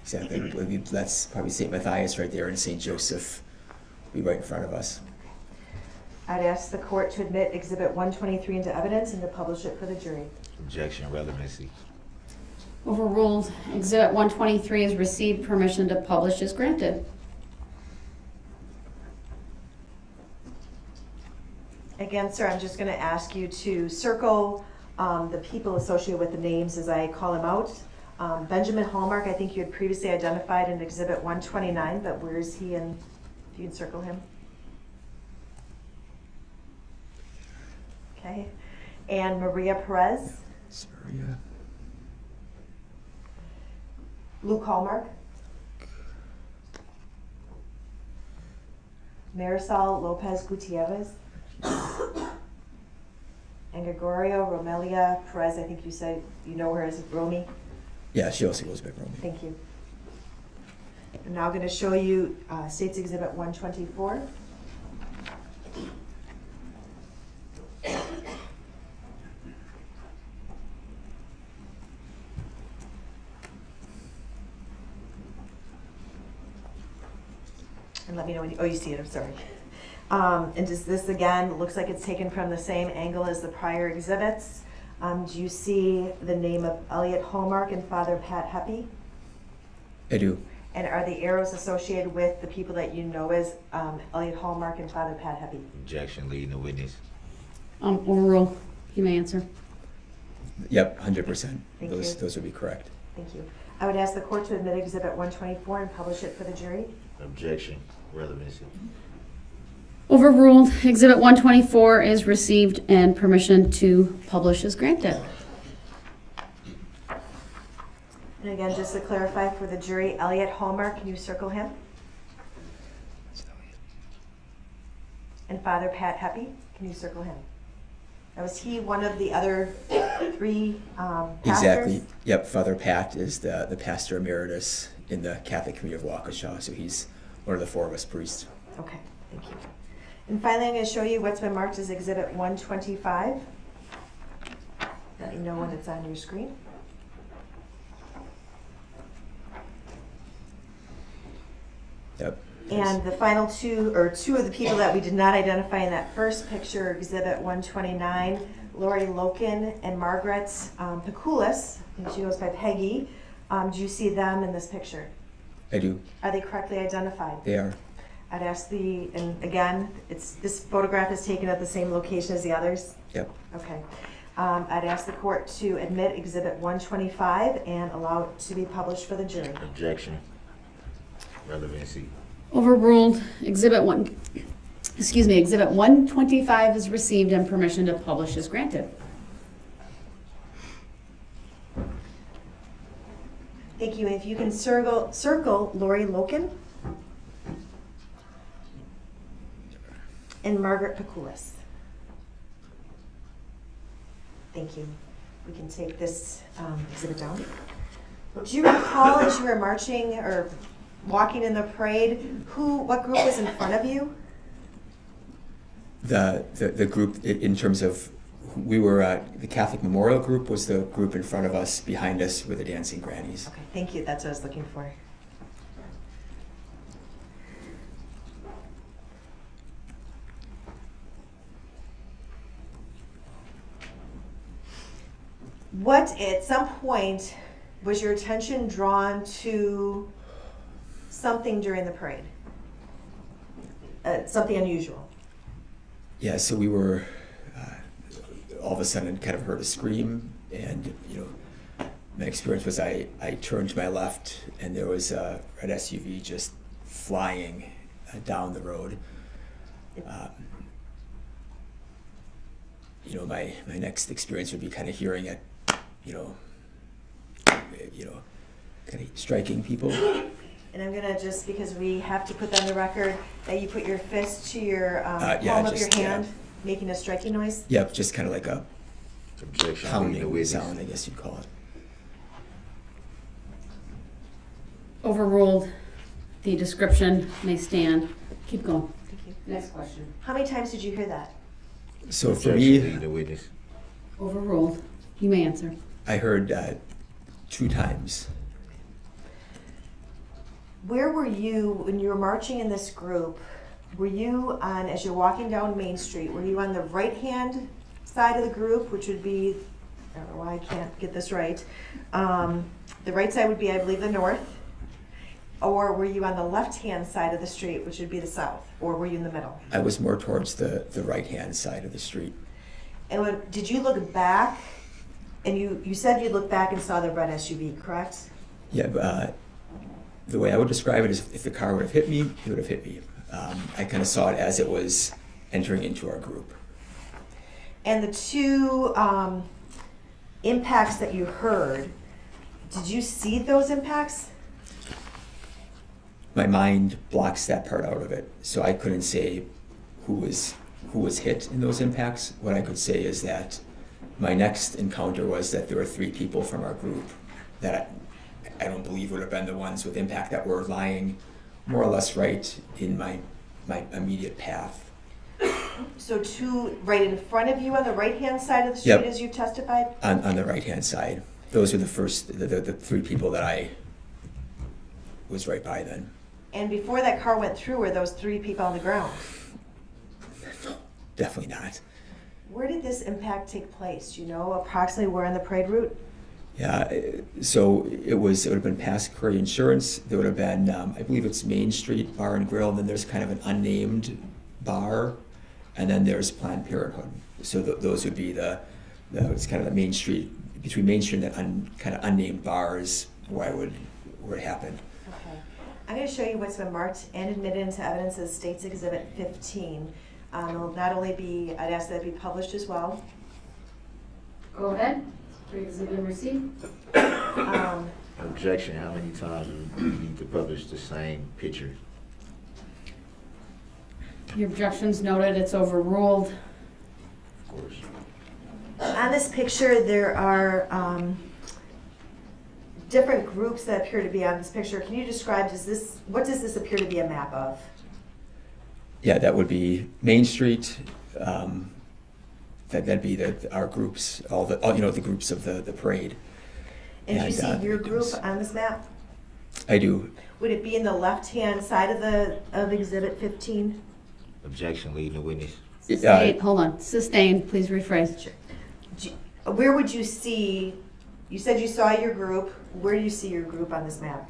Exactly, I believe that's probably St. Matthias right there, and St. Joseph will be right in front of us. I'd ask the court to admit Exhibit 123 into evidence and to publish it for the jury. Objection, relevancy. Overruled. Exhibit 123 is received. Permission to publish is granted. Again, sir, I'm just going to ask you to circle the people associated with the names as I call them out. Benjamin Hallmark, I think you had previously identified in Exhibit 129, but where is he? And if you can circle him. Okay. And Maria Perez. Maria. Luke Hallmark. Marisol Lopez Gutierrez. And Gregorio Romelia Perez, I think you said you know her as Romy. Yeah, she also goes by Romy. Thank you. I'm now going to show you State's Exhibit 124. And let me know when you see it, I'm sorry. And does this, again, looks like it's taken from the same angle as the prior exhibits. Do you see the name of Elliot Hallmark and Father Pat Heppy? I do. And are the arrows associated with the people that you know as Elliot Hallmark and Father Pat Heppy? Objection, leading the witness. Overruled. You may answer. Yep, 100%. Thank Those you. those would be correct. Thank you. I would ask the court to admit Exhibit 124 and publish it for the jury. Objection, relevancy. Overruled. Exhibit 124 is received and permission to publish is granted. And again, just to clarify for the jury, Elliot Hallmark, can you circle him? And Father Pat Heppy, can you circle him? Now, was he one of the other three pastors? Exactly. Yep, Father Pat is the pastor emeritus in the Catholic community of Waukesha, so he's one of the four of us priests. Okay, thank you. And finally, I'm going to show you what's been marked as Exhibit 125. Let me know when it's on your screen. Yep. And the final two of the people that we did not identify in that first picture, Exhibit 129, Lori Loken and Margaret Pekulis, and she goes by Peggy. Do you see them in this picture? I do. Are they correctly identified? They are. I'd ask and again, this photograph is taken at the same location as the others? Yep. Okay. I'd ask the court to admit Exhibit 125 and allow it to be published for the jury. Objection, relevancy. Overruled. Exhibit 125 is received and permission to publish is granted. Thank you. If you can circle Lori Loken and Margaret Pekulis. Thank you. We can take this exhibit down. Do you recall as you were marching or walking in the parade, what group was in front of you? The group in terms of we were the Catholic Memorial Group was the group in front of us. Behind us were the dancing grannies. Okay, thank you. That's what I was looking for. What, at some point, was your attention drawn to something during the parade? Something unusual? Yeah, so we were, all of a sudden kind of heard a scream, and, you know, my experience was I turned to my left, and there was a red SUV just flying down the road. You know, my next experience would be kind of hearing it, you know, kind of striking people. And I'm gonna just, because we have to put on the record that you put your fist to your yeah, palm of your just, hand, making a striking noise. Yep, just kind of like a Objection. pounding sound, I guess you'd call it. Overruled. The description may stand. Keep going. Thank you. Next question. How many times did you hear that? So for Objection, me, lead the witness. Overruled. You may answer. I heard 2 times. Where were you when you were marching in this group? Were you on, as you're walking down Main Street, were you on the right-hand side of the group, which would be, I don't know why I can't get this right. The right side would be, I believe, the north. Or were you on the left-hand side of the street, which would be the south? Or were you in the middle? I was more towards the right-hand side of the street. And did you look back? And you said you looked back and saw the red SUV, correct? Yeah, the way I would describe it is if the car would have hit me, it would have hit me. I kind of saw it as it was entering into our group. And the 2 impacts that you heard, did you see those impacts? My mind blocks that part out of it, so I couldn't say who was hit in those impacts. What I could say is that my next encounter was that there were 3 people from our group that I don't believe would have been the ones with impact that were lying more or less right in my immediate path. So 2 right in front of you on the right-hand side of the street, Yep. as you testified? On the right-hand side. Those were the first, the 3 people that I was right by then. And before that car went through, were those 3 people on the ground? Definitely not. Where did this impact take place? Do you know approximately where on the parade route? Yeah, so it would have been past Curry Insurance. There would have been, I believe it's Main Street Bar and Grill, and then there's kind of an unnamed bar, and then there's Planned Parenthood. So those would be it's kind of the Main Street, between Main Street and that kind of unnamed bars where it happened. Okay. I'm going to show you what's been marked and admitted into evidence as State's Exhibit 15. It'll not only be, I'd ask that it be published as well. Go ahead. Exhibit received. Objection, how many times do you need to publish the same picture? Your objection's noted. It's overruled. Of course. On this picture, there are different groups that appear to be on this picture. Can you describe, what does this appear to be a map of? Yeah, that would be Main Street. That'd be our groups, the groups of the parade. And do you see your group on this map? I do. Would it be in the left-hand side of Exhibit 15? Objection, leading the witness. Sustained. Hold on. Sustained. Please rephrase. Sure. Where would you see, you said you saw your group. Where do you see your group on this map?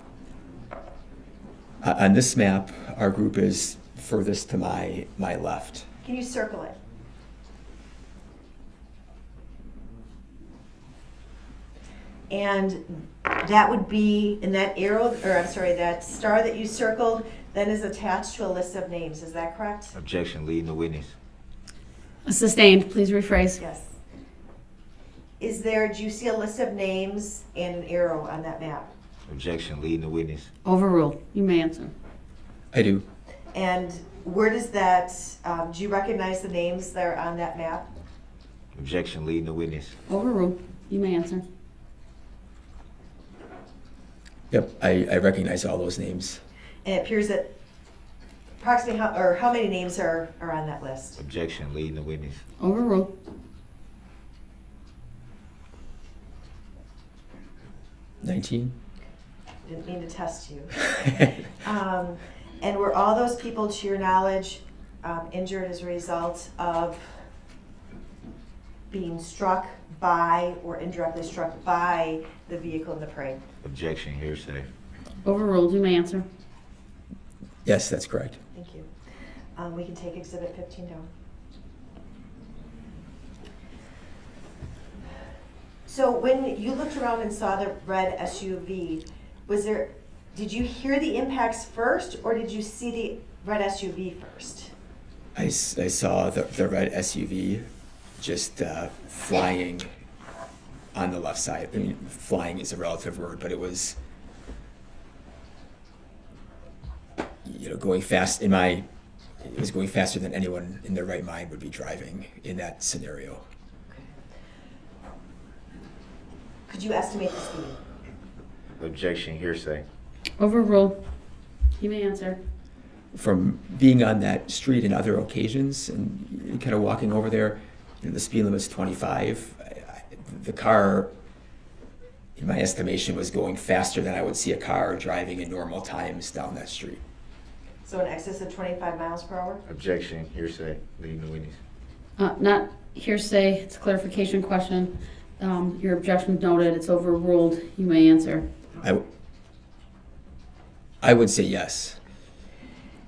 On this map, our group is furthest to my left. Can you circle it? And that would be in that arrow, or I'm sorry, that star that you circled, then is attached to a list of names. Is that correct? Objection, leading the witness. Sustained. Please rephrase. Yes. Do you see a list of names and an arrow on that map? Objection, leading the witness. Overruled. You may answer. I do. And where does that, do you recognize the names that are on that map? Objection, leading the witness. Overruled. You may answer. Yep, I recognize all those names. And it appears that approximately how many names are on that list? Objection, leading the witness. Overruled. $19. Didn't mean to test you. And were all those people, to your knowledge, injured as a result of being struck by or indirectly struck by the vehicle in the parade? Objection, hearsay. Overruled. You may answer. Yes, that's correct. Thank you. We can take Exhibit 15 down. So when you looked around and saw the red SUV, did you hear the impacts first, or did you see the red SUV first? I saw the red SUV just flying on the left side. I mean, flying is a relative word, but it was, going fast. It was going faster than anyone in their right mind would be driving in that scenario. Could you estimate the speed? Objection, hearsay. Overruled. You may answer. From being on that street in other occasions and kind of walking over there, the speed limit's 25. The car, in my estimation, was going faster than I would see a car driving in normal times down that street. So in excess of 25 miles per hour? Objection, hearsay, leading the witness. Not hearsay. It's a clarification question. Your objection noted. It's overruled. You may answer. I would say yes.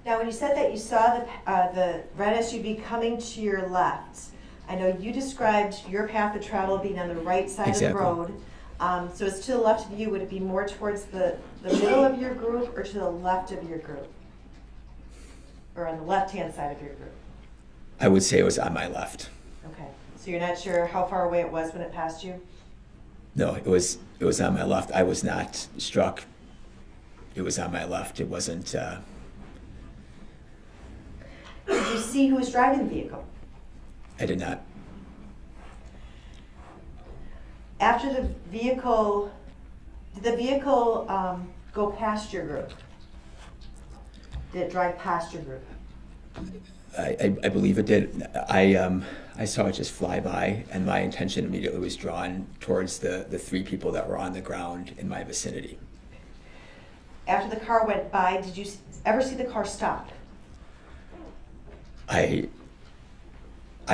Now, when you said that you saw the red SUV coming to your left, I know you described your path of travel being on the right side of the road. So as to the left of you, would it be more towards the middle of your group or to the left of your group? Or on the left-hand side of your group? I would say it was on my left. Okay. So you're not sure how far away it was when it passed you? No, it was on my left. I was not struck. It was on my left. It wasn't. Did you see who was driving the vehicle? I did not. After the vehicle, did the vehicle go past your group? Did it drive past your group? I believe it did. I saw it just fly by, and my attention immediately was drawn towards the three people that were on the ground in my vicinity. After the car went by, did you ever see the car stop? I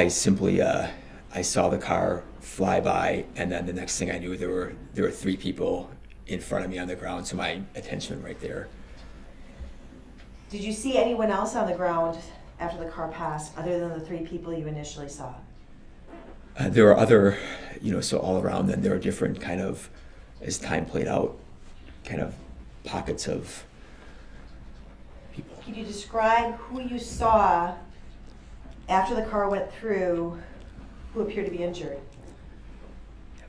simply I saw the car fly by, and then the next thing I knew, there were three people in front of me on the ground. So my attention went right there. Did you see anyone else on the ground after the car passed, other than the three people you initially saw? There were other, so all around them, there were different kind of, as time played out, kind of pockets of people. Could you describe who you saw after the car went through who appeared to be injured?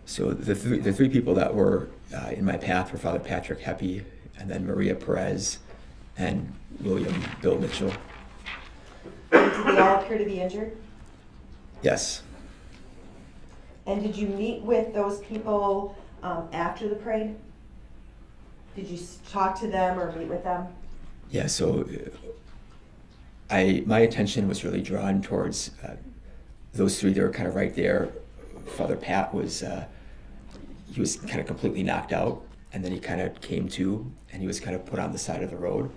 So the three people that were in my path were Father Patrick Heppy, and then Maria Perez, and William Bill Mitchell. Did they all appear to be injured? Yes. And did you meet with those people after the parade? Did you talk to them or meet with them? Yeah, so my attention was really drawn towards those three. They were kind of right there. Father Pat was, he was kind of completely knocked out, and then he kind of came to, and he was kind of put on the side of the road.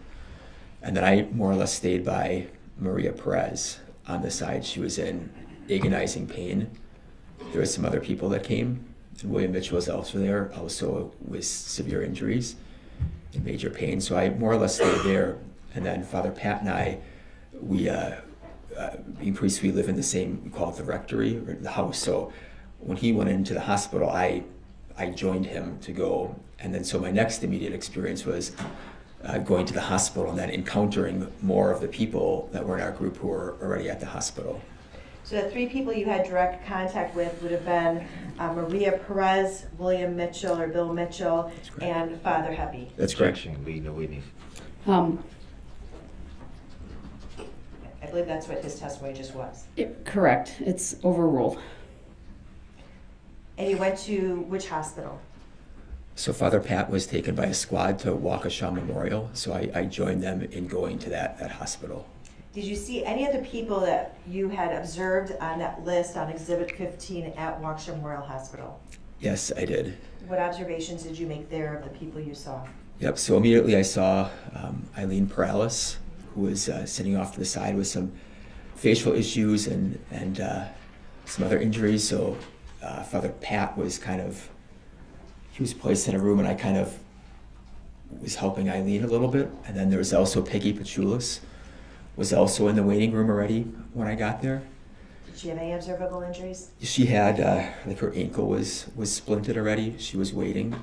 And then I more or less stayed by Maria Perez on the side. She was in agonizing pain. There were some other people that came, and William Mitchell was also there, also with severe injuries and major pain. So I more or less stayed there. And then Father Pat and I, being priests, we live in the same, we call it the rectory, or the house. So when he went into the hospital, I joined him to go. And then so my next immediate experience was going to the hospital and then encountering more of the people that were in our group who were already at the hospital. So the three people you had direct contact with would have been Maria Perez, William Mitchell or Bill Mitchell, and Father Heppy. That's correct. Leading the witness. I believe that's what his testimony just was. Correct. It's overruled. And you went to which hospital? So Father Pat was taken by a squad to Waukesha Memorial, so I joined them in going to that hospital. Did you see any of the people that you had observed on that list on Exhibit 15 at Waukesha Memorial Hospital? Yes, I did. What observations did you make there of the people you saw? Yep, so immediately I saw Eileen Paralis, who was sitting off to the side with some facial issues and some other injuries. So Father Pat was he was placed in a room, and I kind of was helping Eileen a little bit. And then there was also Peggy Pachulis, was also in the waiting room already when I got there. Did she have any observable injuries? She had, her ankle was splinted already. She was waiting.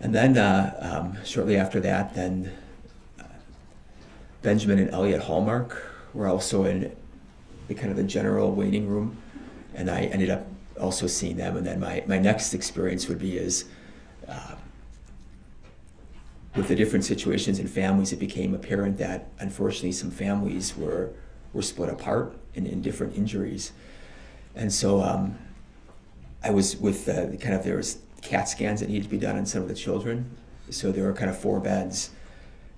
And then shortly after that, then Benjamin and Elliot Hallmark were also in the general waiting room, and I ended up also seeing them. And then my next experience would be with the different situations in families, it became apparent that unfortunately some families were split apart in different injuries. And so I was with there was CAT scans that needed to be done on some of the children. So there were 4 beds.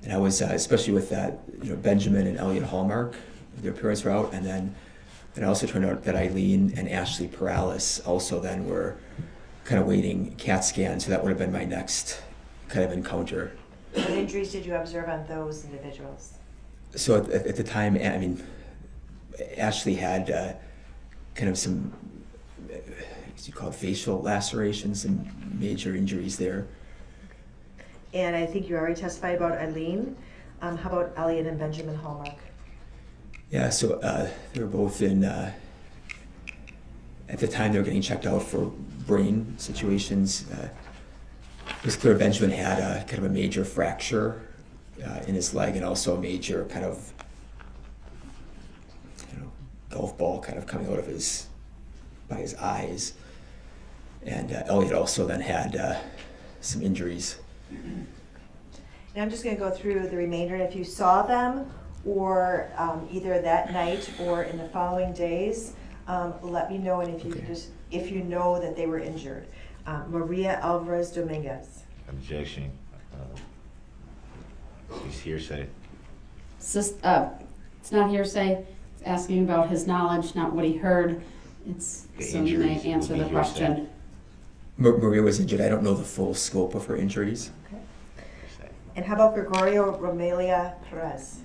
And I was, especially with Benjamin and Elliot Hallmark, their parents were out, and then it also turned out that Eileen and Ashley Paralis also then were waiting CAT scans, so that would have been my next encounter. What injuries did you observe on those individuals? So at the time, I mean, Ashley had some, what you call facial lacerations and major injuries there. And I think you already testified about Eileen. How about Elliot and Benjamin Hallmark? Yeah, so they were both in, at the time they were getting checked out for brain situations. It was clear Benjamin had a major fracture in his leg, and also a major golf ball coming out of by his eyes. And Elliot also then had some injuries. And I'm just going to go through the remainder. If you saw them, or either that night or in the following days, let me know. And if you know that they were injured. Maria Alvarez Dominguez. Objection. It's hearsay. It's not hearsay. It's asking about his knowledge, not what he heard. So you may answer the question. Maria was injured. I don't know the full scope of her injuries. Okay. And how about Gregorio Romelia Perez?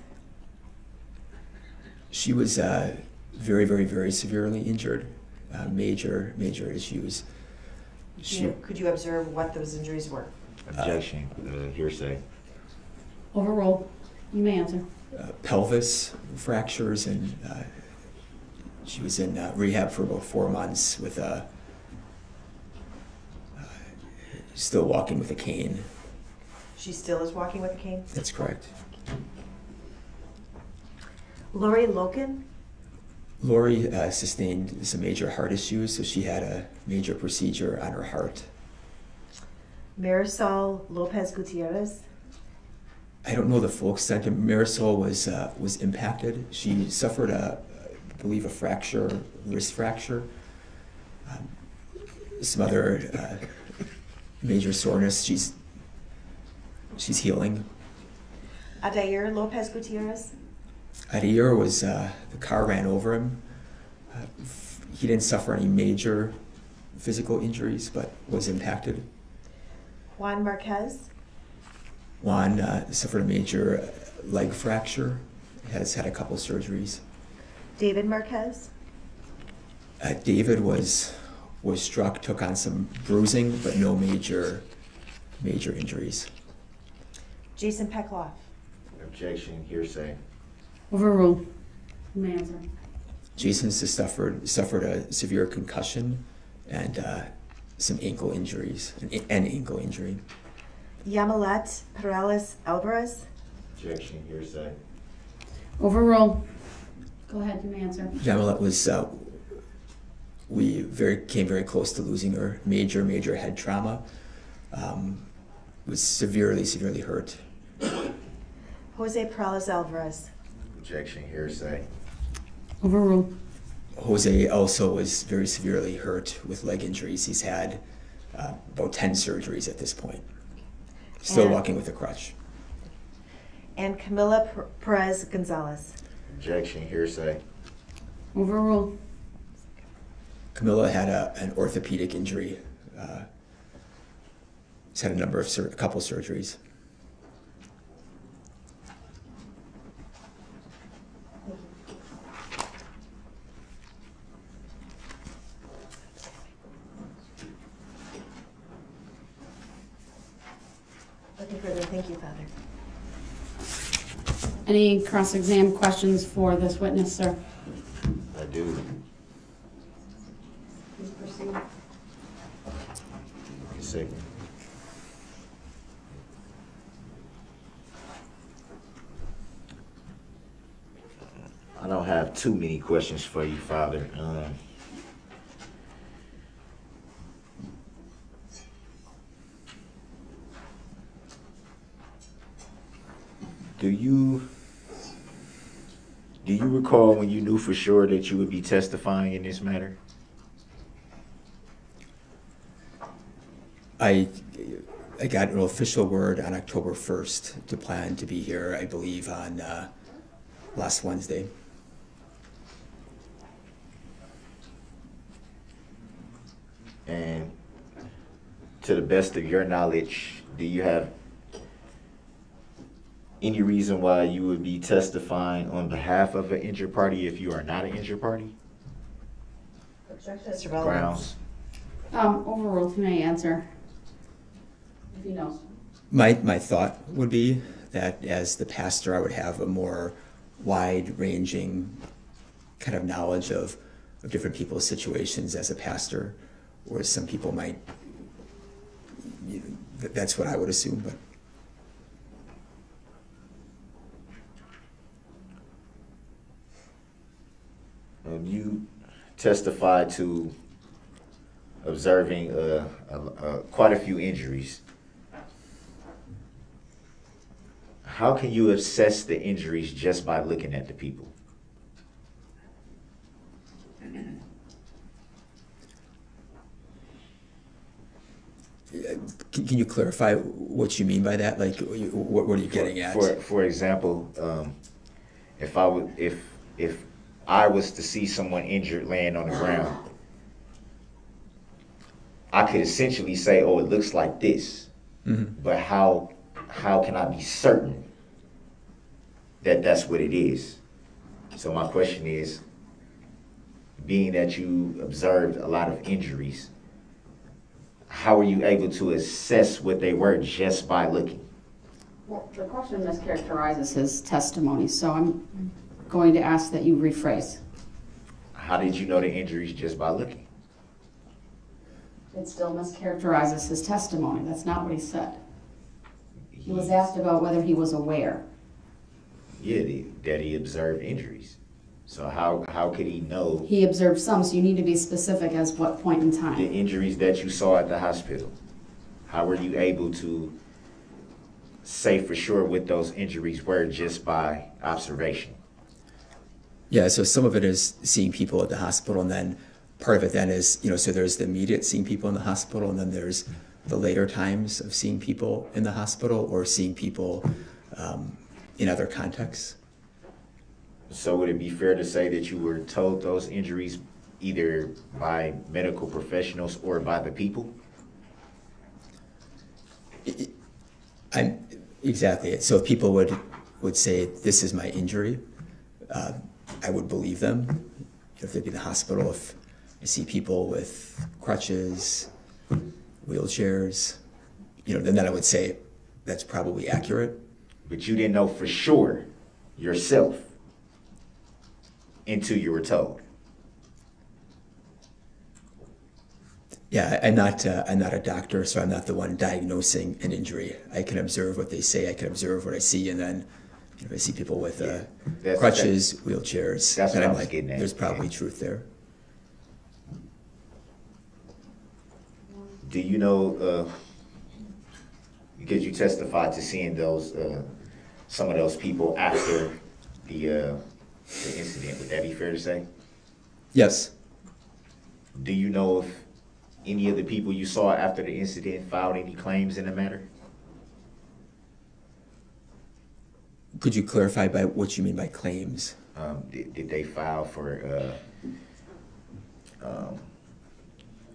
She was very, very, very severely injured. Major issues. Could you observe what those injuries were? Objection. Hearsay. Overruled. You may answer. Pelvis fractures, and she was in rehab for about 4 months with still walking with a cane. She still is walking with a cane? That's correct. Lori Loken? Lori sustained some major heart issues, so she had a major procedure on her heart. Marisol Lopez Gutierrez? I don't know the full extent. Marisol was impacted. She suffered I believe a fracture, wrist fracture. Some other major soreness. She's healing. Adair Lopez Gutierrez? Adair was, the car ran over him. He didn't suffer any major physical injuries, but was impacted. Juan Marquez? Juan suffered a major leg fracture, has had a couple surgeries. David Marquez? David was struck, took on some bruising, but no major injuries. Jason Peckloff? Objection. Hearsay. Overruled. You may answer. Jason suffered a severe concussion and some ankle injuries, an ankle injury. Yamilet Perales Alvarez? Objection. Hearsay. Overruled. Go ahead, you may answer. Yamilet was, came very close to losing her. Major head trauma. Was severely hurt. Jose Perales Alvarez? Objection. Hearsay. Overruled. Jose also was very severely hurt with leg injuries. He's had about 10 surgeries at this point. Still And- walking with a crutch. And Camila Perez Gonzalez. Objection, hearsay. Overruled. Camilla had an orthopedic injury. She's had a couple surgeries. Nothing further. Thank you, Father. Any cross-exam questions for this witness, sir? I do. Please proceed. A second. I don't have too many questions for you, Father. Do you recall when you knew for sure that you would be testifying in this matter? I got an official word on October 1st to plan to be here, I believe, on last Wednesday. And to the best of your knowledge, do you have any reason why you would be testifying on behalf of an injured party if you are not an injured party? Mr. Bell. Grounds. Overruled. Who may answer? If he knows. My thought would be that as the pastor, I would have a more wide-ranging kind of knowledge of different people's situations as a pastor, whereas some people might, that's what I would assume. But You testified to observing quite a few injuries. How can you assess the injuries just by looking at the people? Can you clarify what you mean by that? Like, what are you getting at? For example, if I was to see someone injured laying on the ground, I could essentially say, "Oh, it looks like this," but how can I be certain that that's what it is? So my question is, being that you observed a lot of injuries, how are you able to assess what they were just by looking? Well, the question mischaracterizes his testimony, so I'm going to ask that you rephrase. How did you know the injuries just by looking? It still mischaracterizes his testimony. That's not what he said. He was asked about whether he was aware. Yeah, that he observed injuries. So how could he know He observed some, so you need to be specific as what point in the time. injuries that you saw at the hospital? How were you able to say for sure what those injuries were just by observation? Yeah, so some of it is seeing people at the hospital, and then part of it then is, so there's the immediate seeing people in the hospital, and then there's the later times of seeing people in the hospital or seeing people in other contexts. So would it be fair to say that you were told those injuries either by medical professionals or by the people? Exactly. So if people would say, "This is my injury," I would believe them. If they'd be in the hospital, if I see people with crutches, wheelchairs, then I would say that's probably accurate. But you didn't know for sure yourself until you were told. Yeah, I'm not a doctor, so I'm not the one diagnosing an injury. I can observe what they say, I can observe what I see, and then if I see people with crutches, wheelchairs, that's then what I'm I was like, getting at. there's probably truth there. Do you know, because you testified to seeing those, some of those people after the incident, would that be fair to say? Yes. Do you know if any of the people you saw after the incident filed any claims in the matter? Could you clarify by what you mean by claims? Did they file for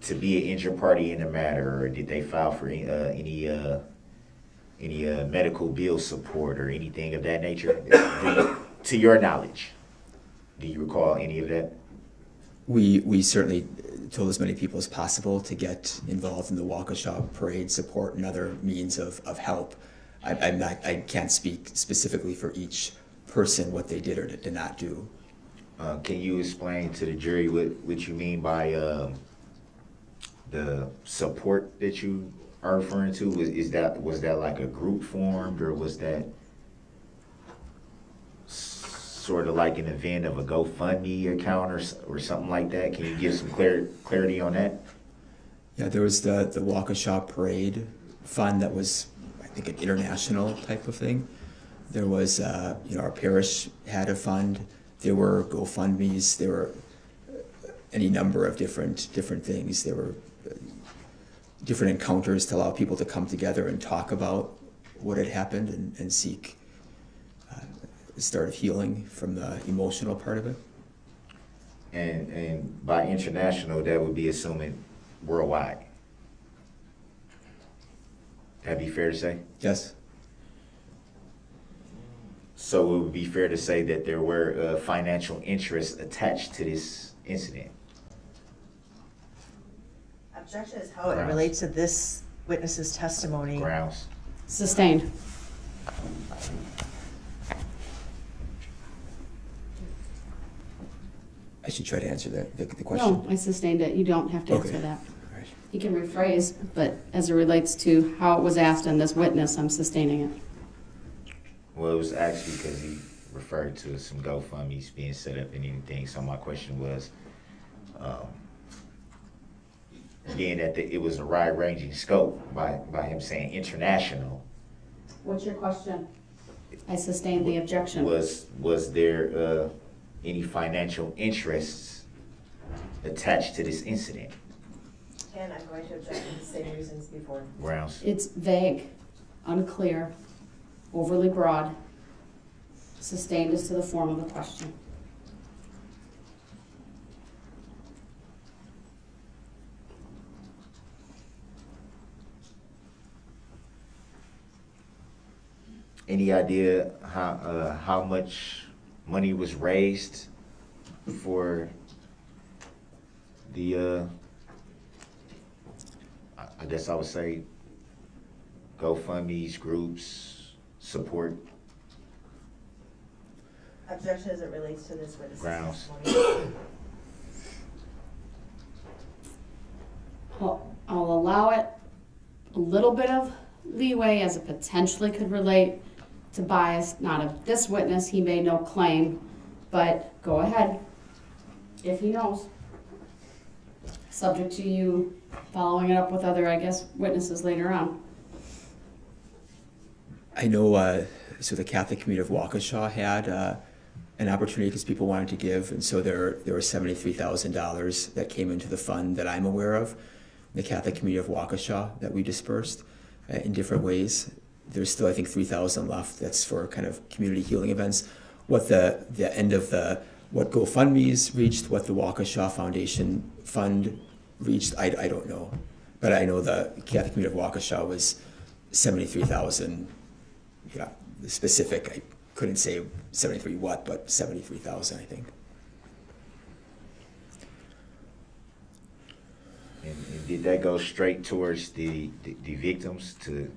to be an injured party in the matter, or did they file for any medical bill support or anything of that nature? To your knowledge, do you recall any of that? We certainly told as many people as possible to get involved in the Waukesha parade support and other means of help. I can't speak specifically for each person what they did or did not do. Can you explain to the jury what you mean by the support that you are referring to? Was that like a group formed, or was that sort of like an event of a GoFundMe account or something like that? Can you give some clarity on that? Yeah, there was the Waukesha parade fund that was, I think, an international type of thing. There was, our parish had a fund. There were GoFundMes. There were any number of different things. There were different encounters to allow people to come together and talk about what had happened and seek the start of healing from the emotional part of it. And by international, that would be assuming worldwide. That'd be fair to say? Yes. So it would be fair to say that there were financial interests attached to this incident. Objection is how it relates to this witness's testimony. Grounds. Sustained. I should try to answer the question. No, I sustained it. You don't have to answer Okay. that. All right. You can rephrase, but as it relates to how it was asked in this witness, I'm sustaining it. Well, it was actually because he referred to some GoFundMes being set up and anything. So my question was, being that it was a wide-ranging scope by him saying international. What's your question? I sustained the objection. Was there any financial interests attached to this incident? And I'm going to object for the same reasons before. Grounds. It's vague, unclear, overly broad. Sustained as to the form of the question. Any idea how much money was raised for the I guess I would say GoFundMe's, groups, support? Objection as it relates to this witness's Grounds. testimony. I'll allow it a little bit of leeway as it potentially could relate to bias, not of this witness. He made no claim, but go ahead if he knows. Subject to you following it up with other, I guess, witnesses later on. I know, so the Catholic community of Waukesha had an opportunity because people wanted to give, and so there were $73,000 that came into the fund that I'm aware of, the Catholic community of Waukesha, that we dispersed in different ways. There's still, I think, $3,000 left. That's for kind of community healing events. What the end of what GoFundMe's reached, what the Waukesha Foundation Fund reached, I don't know. But I know the Catholic community of Waukesha was 73,000. Yeah, specific. I couldn't say 73 what, but 73,000, I think. And did that go straight towards the victims to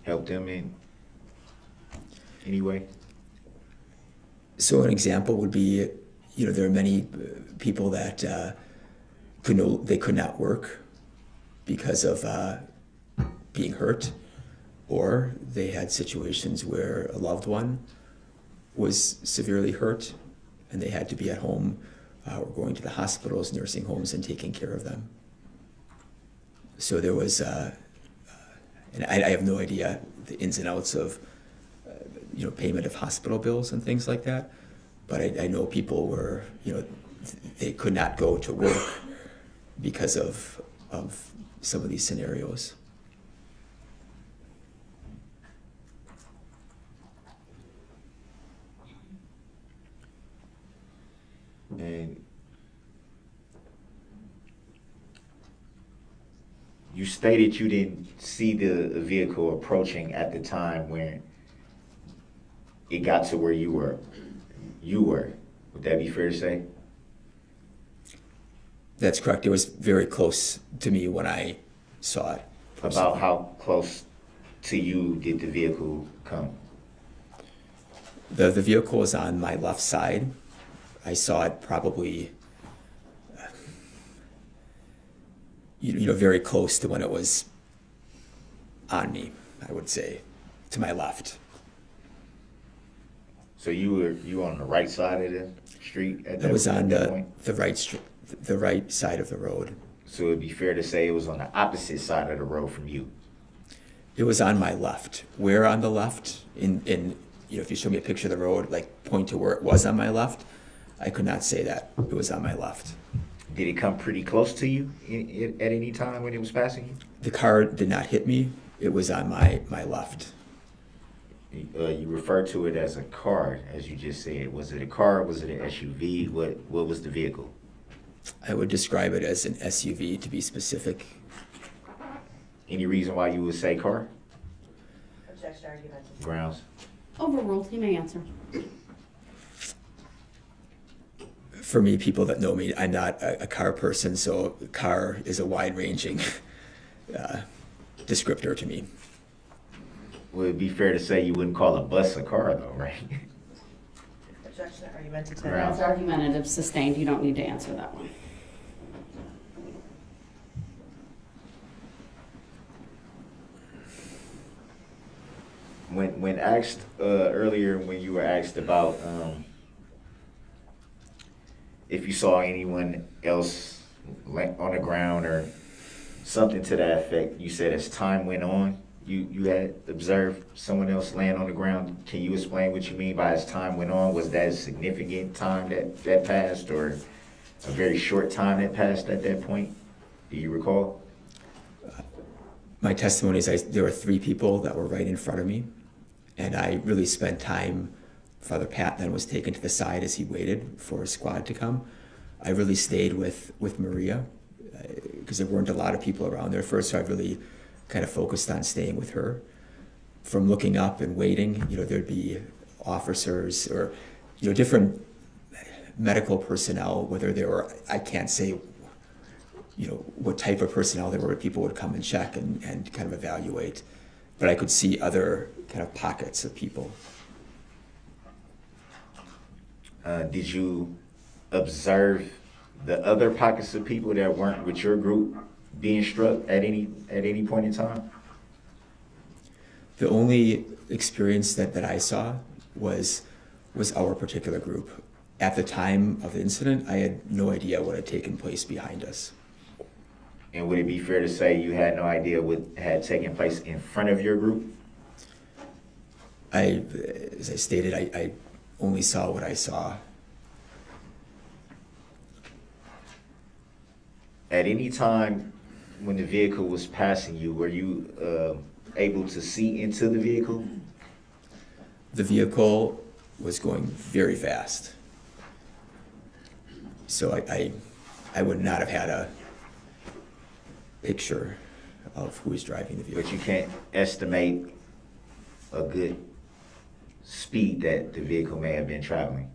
help them in any way? So an example would be, there are many people that could not work because of being hurt, or they had situations where a loved one was severely hurt and they had to be at home or going to the hospitals, nursing homes, and taking care of them. So there was, and I have no idea the ins and outs of payment of hospital bills and things like that, but I know people were, they could not go to work because of of some of these scenarios. And you stated you didn't see the vehicle approaching at the time when it got to where you were. Would that be fair to say? That's correct. It was very close to me when I saw it. About how close to you did the vehicle come? The vehicle was on my left side. I saw it probably, very close to when it was on me, I would say, to my left. So you were on the right side of the street at that point? It was on the right side of the road. So it'd be fair to say it was on the opposite side of the road from you? It was on my left. Where on the left? If you show me a picture of the road, like point to where it was on my left, I could not say that it was on my left. Did it come pretty close to you at any time when it was passing you? The car did not hit me. It was on my left. You referred to it as a car, as you just said. Was it a car? Was it an SUV? What was the vehicle? I would describe it as an SUV, to be specific. Any reason why you would say car? Objection argument. Grounds? Overruled. You may answer. For me, people that know me, I'm not a car person, so car is a wide-ranging descriptor to me. Would it be fair to say you wouldn't call a bus a car, though, right? Objection argumentative. That's argumentative, sustained. You don't need to answer that one. When asked earlier, when you were asked about if you saw anyone else on the ground or something to that effect, you said as time went on, you had observed someone else laying on the ground. Can you explain what you mean by as time went on? Was that a significant time that passed, or a very short time that passed at that point? Do you recall? My testimony is there were 3 people that were right in front of me, and I really spent time. Father Pat then was taken to the side as he waited for a squad to come. I really stayed with Maria because there weren't a lot of people around there first, so I really kind of focused on staying with her. From looking up and waiting, there'd be officers or, different medical personnel, whether they were, I can't say, what type of personnel there were. People would come and check and kind of evaluate, but I could see other kind of pockets of people. Did you observe the other pockets of people that weren't with your group being struck at any point in time? The only experience that I saw was our particular group. At the time of the incident, I had no idea what had taken place behind us. And would it be fair to say you had no idea what had taken place in front of your group? As I stated, I only saw what I saw. At any time when the vehicle was passing you, were you able to see into the vehicle? The vehicle was going very fast. So I would not have had a picture of who was driving the vehicle. But you can't estimate a good speed that the vehicle may have been traveling.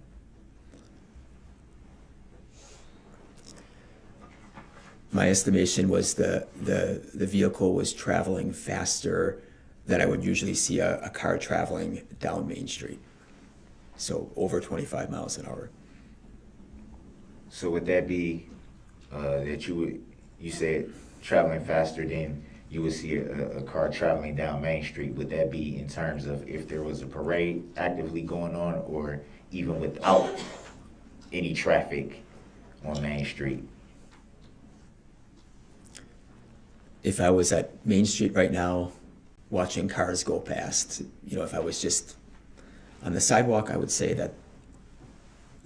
My estimation was the vehicle was traveling faster than I would usually see a car traveling down Main Street. So over 25 miles an hour. So would that be that you said traveling faster than you would see a car traveling down Main Street? Would that be in terms of if there was a parade actively going on, or even without any traffic on Main Street? If I was at Main Street right now watching cars go past, if I was just on the sidewalk, I would say that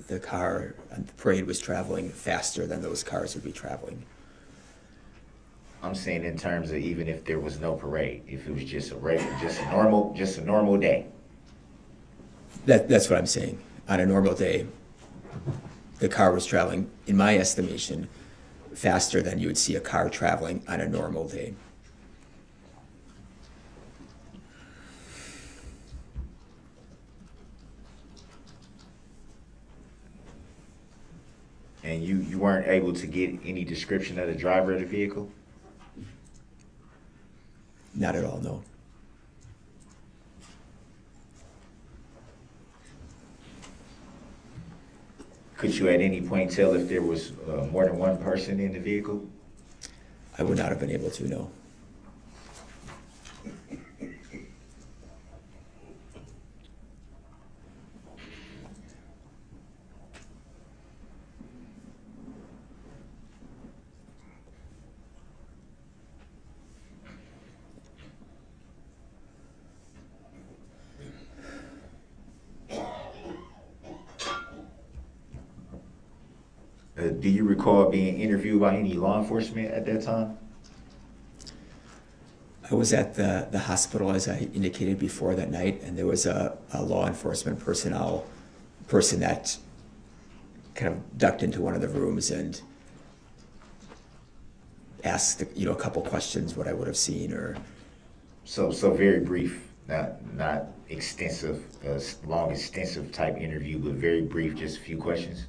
the car on the parade was traveling faster than those cars would be traveling. I'm saying in terms of even if there was no parade, if it was just a regular, just a normal day. That's what I'm saying. On a normal day, the car was traveling, in my estimation, faster than you would see a car traveling on a normal day. And you weren't able to get any description of the driver of the vehicle? Not at all, no. Could you at any point tell if there was more than one person in the vehicle? I would not have been able to, no. Do you recall being interviewed by any law enforcement at that time? I was at the hospital, as I indicated before, that night, and there was a law enforcement person that kind of ducked into one of the rooms and asked, a couple questions, what I would have seen, or. So very brief, not extensive, long, extensive type interview, but very brief, just a few questions.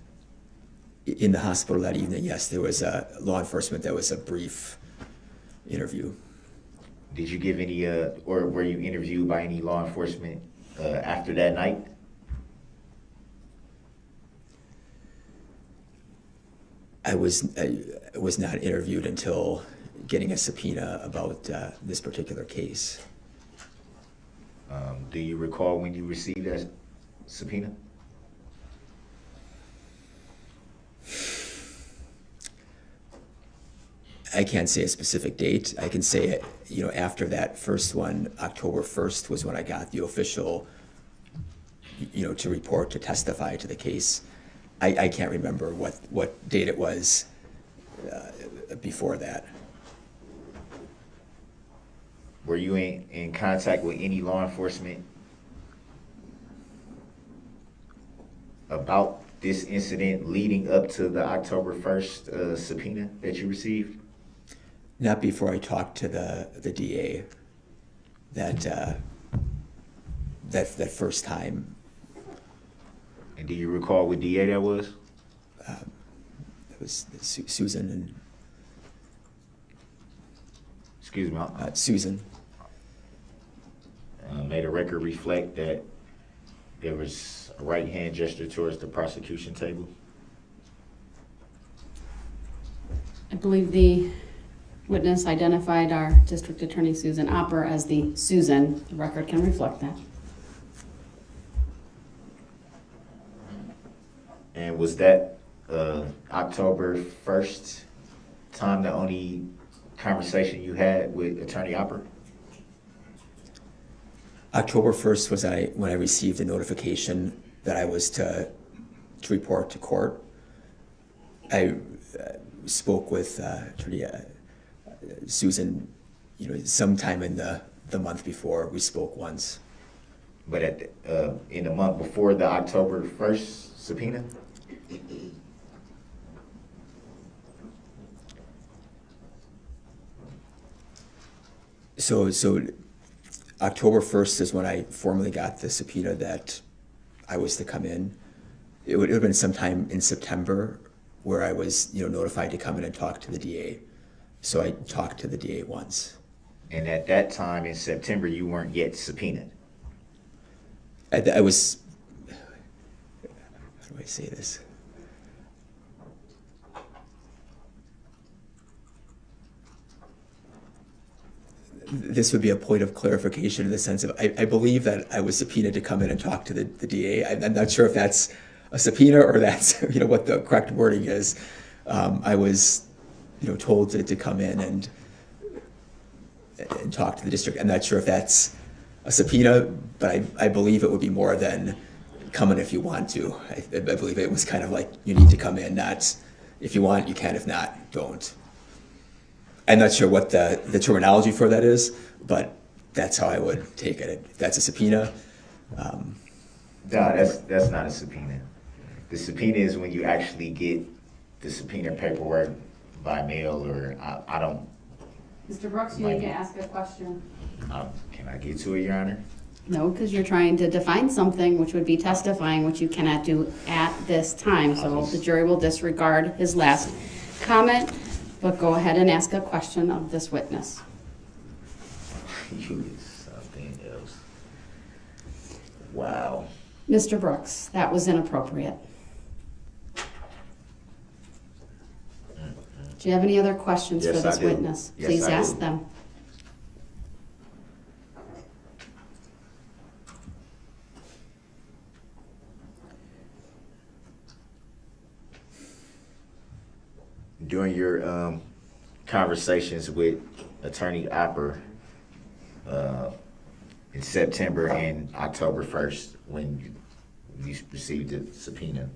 In the hospital that evening, yes, there was a law enforcement. That was a brief interview. Did you give any, or were you interviewed by any law enforcement after that night? I was not interviewed until getting a subpoena about this particular case. Do you recall when you received that subpoena? I can't say a specific date. I can say, after that first one, October 1st was when I got the official, to report, to testify to the case. I can't remember what date it was before that. Were you in contact with any law enforcement about this incident leading up to the October 1st subpoena that you received? Not before I talked to the DA. That first time. And do you recall what DA that was? It was Susan and. Excuse me. Susan. Made a record reflect that there was a right hand gesture towards the prosecution table. I believe the witness identified our District Attorney Susan Opper as the Susan. The record can reflect that. And was that October 1st time the only conversation you had with Attorney Opper? October 1st was when I received a notification that I was to report to court. I spoke with Attorney Susan, sometime in the month before. We spoke once. But in the month before the October 1st subpoena? So October 1st is when I formally got the subpoena that I was to come in. It would have been sometime in September where I was, notified to come in and talk to the DA. So I talked to the DA once. And at that time in September, you weren't yet subpoenaed? I was, how do I say this? This would be a point of clarification in the sense of, I believe that I was subpoenaed to come in and talk to the DA. I'm not sure if that's a subpoena or that's, what the correct wording is. I was, told to come in and talk to the district. I'm not sure if that's a subpoena, but I believe it would be more than come in if you want to. I believe it was kind of like, you need to come in, not if you want, you can, if not, don't. I'm not sure what the terminology for that is, but that's how I would take it. If that's a subpoena. No, that's not a subpoena. The subpoena is when you actually get the subpoena paperwork by mail, or I don't. Mr. Brooks, you need to ask a question. Can I get to it, Your Honor? No, because you're trying to define something, which would be testifying, which you cannot do at this time. So the jury will disregard his last comment, but go ahead and ask a question of this witness. You get something else. Wow. Mr. Brooks, that was inappropriate. Do you have any other questions for this witness? Yes, Please I ask do. them. During your conversations with Attorney Opper in September and October 1st, when you received the subpoena,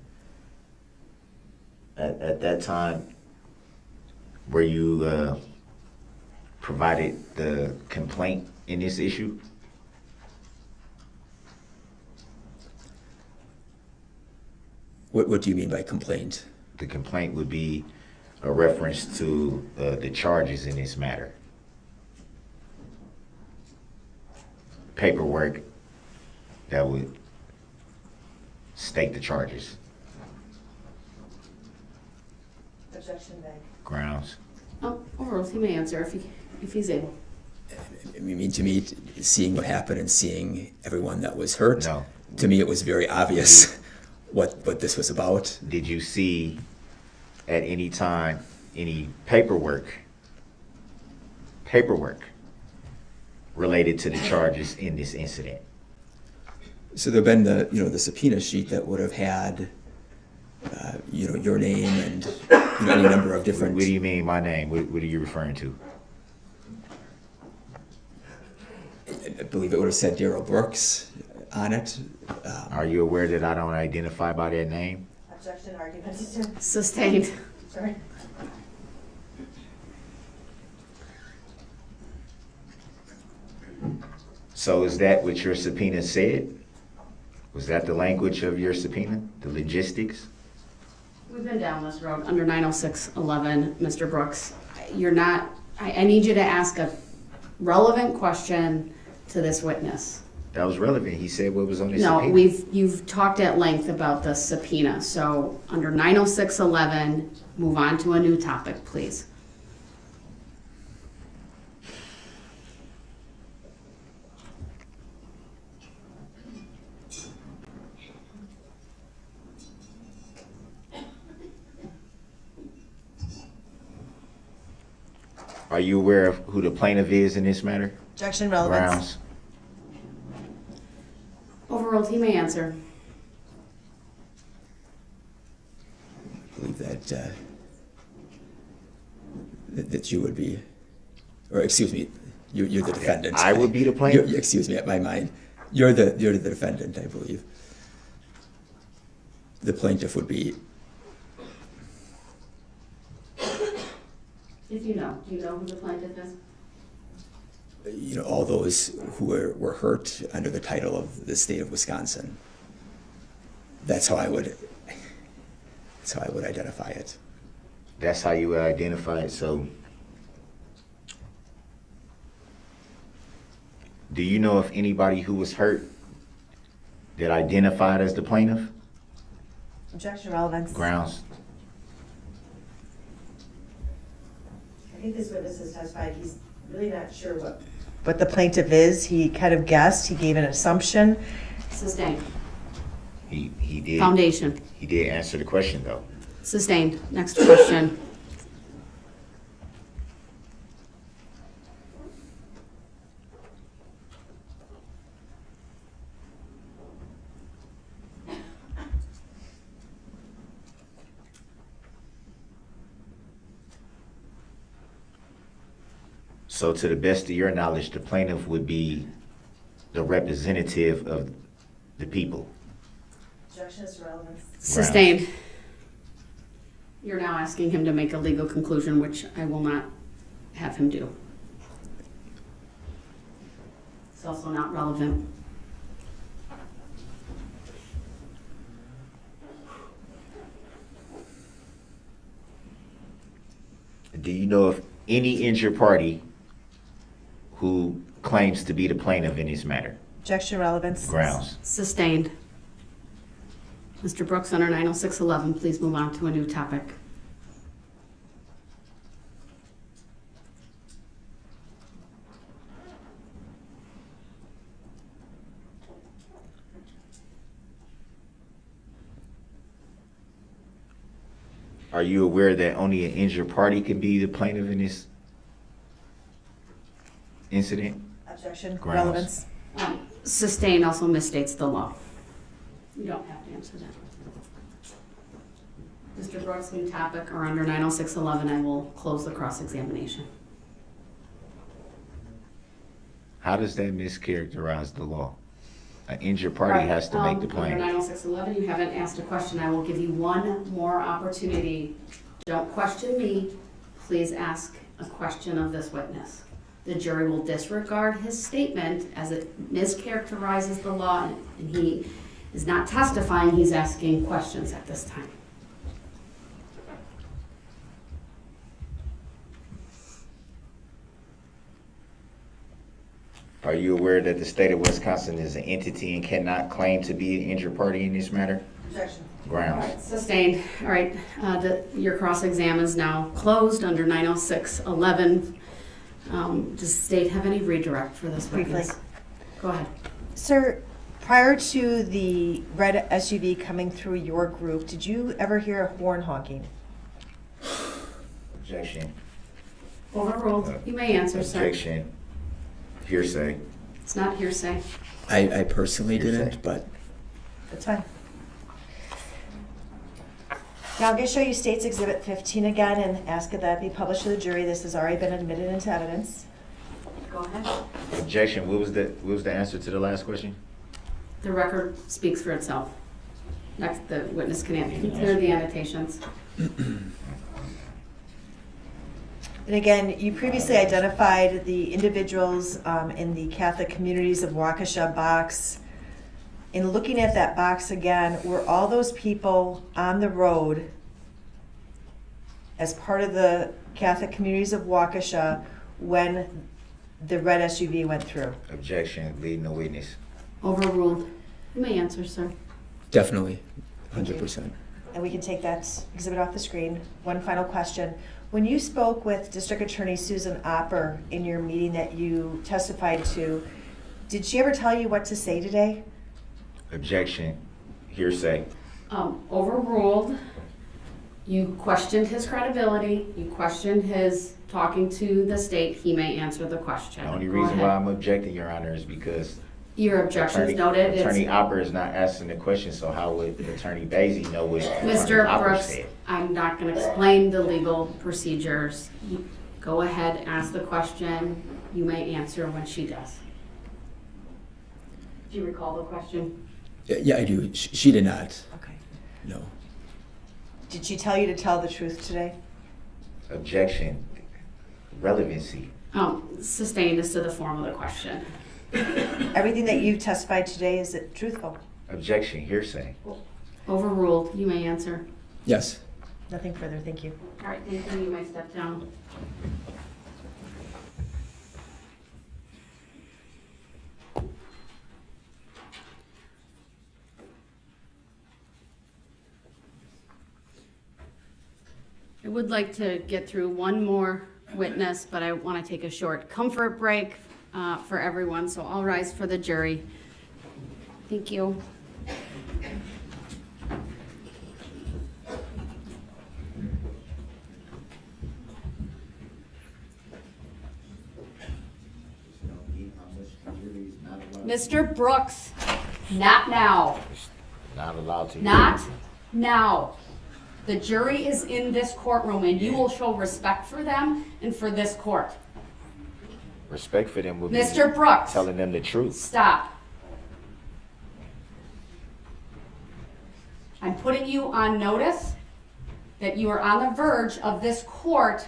at that time, were you provided the complaint in this issue? What do you mean by complaint? The complaint would be a reference to the charges in this matter. Paperwork that would state the charges. Objection, Meg. Grounds. Oh, or he may answer if he's able. I mean, to me, seeing what happened and seeing everyone that was hurt, No. to me it was very obvious what this was about. Did you see at any time any paperwork related to the charges in this incident? So there'd been the subpoena sheet that would have had your name and any number of different. What do you mean my name? What are you referring to? I believe it would have said Darrell Brooks on it. Are you aware that I don't identify by that name? Objection, argument. Sustained. Sorry. So is that what your subpoena said? Was that the language of your subpoena? The logistics? We've been down this road under 906.11, Mr. Brooks. You're not, I need you to ask a relevant question to this witness. That was relevant. He said what was on his No, subpoena. you've talked at length about the subpoena. So under 906.11, move on to a new topic, please. Are you aware of who the plaintiff is in this matter? Objection, relevance. Grounds. Overruled, he may answer. I believe that you would be, or excuse me, you're the defendant. I would be the plaintiff? Excuse me, at my mind. You're the defendant, I believe. The plaintiff would be. If you know, do you know who the plaintiff is? All those who were hurt under the title of the state of Wisconsin. That's how I would identify it. That's how you would identify it. So do you know if anybody who was hurt that identified as the plaintiff? Objection, relevance. Grounds. I think this witness has testified he's really not sure what the plaintiff is. He kind of guessed. He gave an assumption. Sustained. He did. Foundation. He did answer the question though. Sustained. Next question. So to the best of your knowledge, the plaintiff would be the representative of the people. Objection is relevance. Sustained. You're now asking him to make a legal conclusion, which I will not have him do. It's also not relevant. Do you know of any injured party who claims to be the plaintiff in this matter? Objection, relevance. Grounds. Sustained. Mr. Brooks, under 90611, please move on to a new topic. Are you aware that only an injured party can be the plaintiff in this incident? Objection, Grounds. relevance. Sustained also misstates the law. You don't have to answer that. Mr. Brooks, new topic, or under 90611, I will close the cross-examination. How does that mischaracterize the law? An injured party has to make the plaintiff. Under 90611, you haven't asked a question. I will give you one more opportunity. Don't question me. Please ask a question of this witness. The jury will disregard his statement as it mischaracterizes the law, and he is not testifying. He's asking questions at this time. Are you aware that the state of Wisconsin is an entity and cannot claim to be an injured party in this matter? Objection. Grounds. Sustained. All right. Your cross-exam is now closed under 90611. Does the state have any redirect for this witness? Briefly. Go ahead. Sir, prior to the red SUV coming through your group, did you ever hear a horn honking? Objection. Overruled. You may answer, sir. Objection. Hearsay. It's not hearsay. I personally Hearsay. didn't, but That's fine. Now I'm going to show you State's Exhibit 15 again and ask that that be published to the jury. This has already been admitted into evidence. Go ahead. Objection. What was the answer to the last question? The record speaks for itself. Next, the witness can consider the annotations. And again, you previously identified the individuals in the Catholic Communities of Waukesha box. In looking at that box again, were all those people on the road as part of the Catholic Communities of Waukesha when the red SUV went through? Objection. Leading the witness. Overruled. You may answer, sir. definitely, 100%. And we can take that exhibit off the screen. One final question. When you spoke with District Attorney Susan Opper in your meeting that you testified to, did she ever tell you what to say today? Objection. Hearsay. Overruled. You questioned his credibility. You questioned his talking to the state. He may answer the question. The only Go reason ahead. why I'm objecting, Your Honor, is because Your objection's noted. Attorney Opper is not asking the question, so how would Attorney Basie know what Mr. Opper Brooks, said? I'm not going to explain the legal procedures. You go ahead, ask the question. You may answer when she does. Do you recall the question? Yeah, I do. She did not. Okay. No. Did she tell you to tell the truth today? Objection. Relevancy. Sustained as to the form of the question. Everything that you testified today, is it truthful? Objection. Hearsay. Overruled. You may answer. Yes. Nothing further, thank you. All right, thank you. You may step down. I would like to get through one more witness, but I want to take a short comfort break for everyone, so I'll rise for the jury. Thank you. Mr. Brooks, not now. Not allowed to. Not now. The jury is in this courtroom and you will show respect for them and for this court. Respect for them would be Mr. Brooks. telling them the truth. Stop. I'm putting you on notice that you are on the verge of this court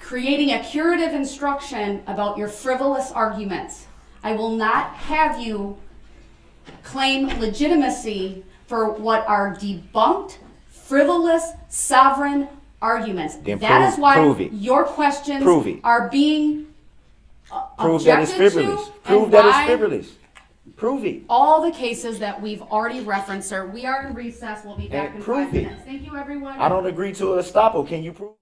creating a curative instruction about your frivolous arguments. I will not have you claim legitimacy for what are debunked, frivolous, sovereign arguments. Then That is why prove it. your questions Prove it. are being Prove that it's objected frivolous. to, Prove and that why it's frivolous. Prove it. all the cases that we've already referenced, sir. We are in recess. We'll be back And in prove 5 it. minutes. Thank you, everyone. I don't agree to a estoppel. Can you prove?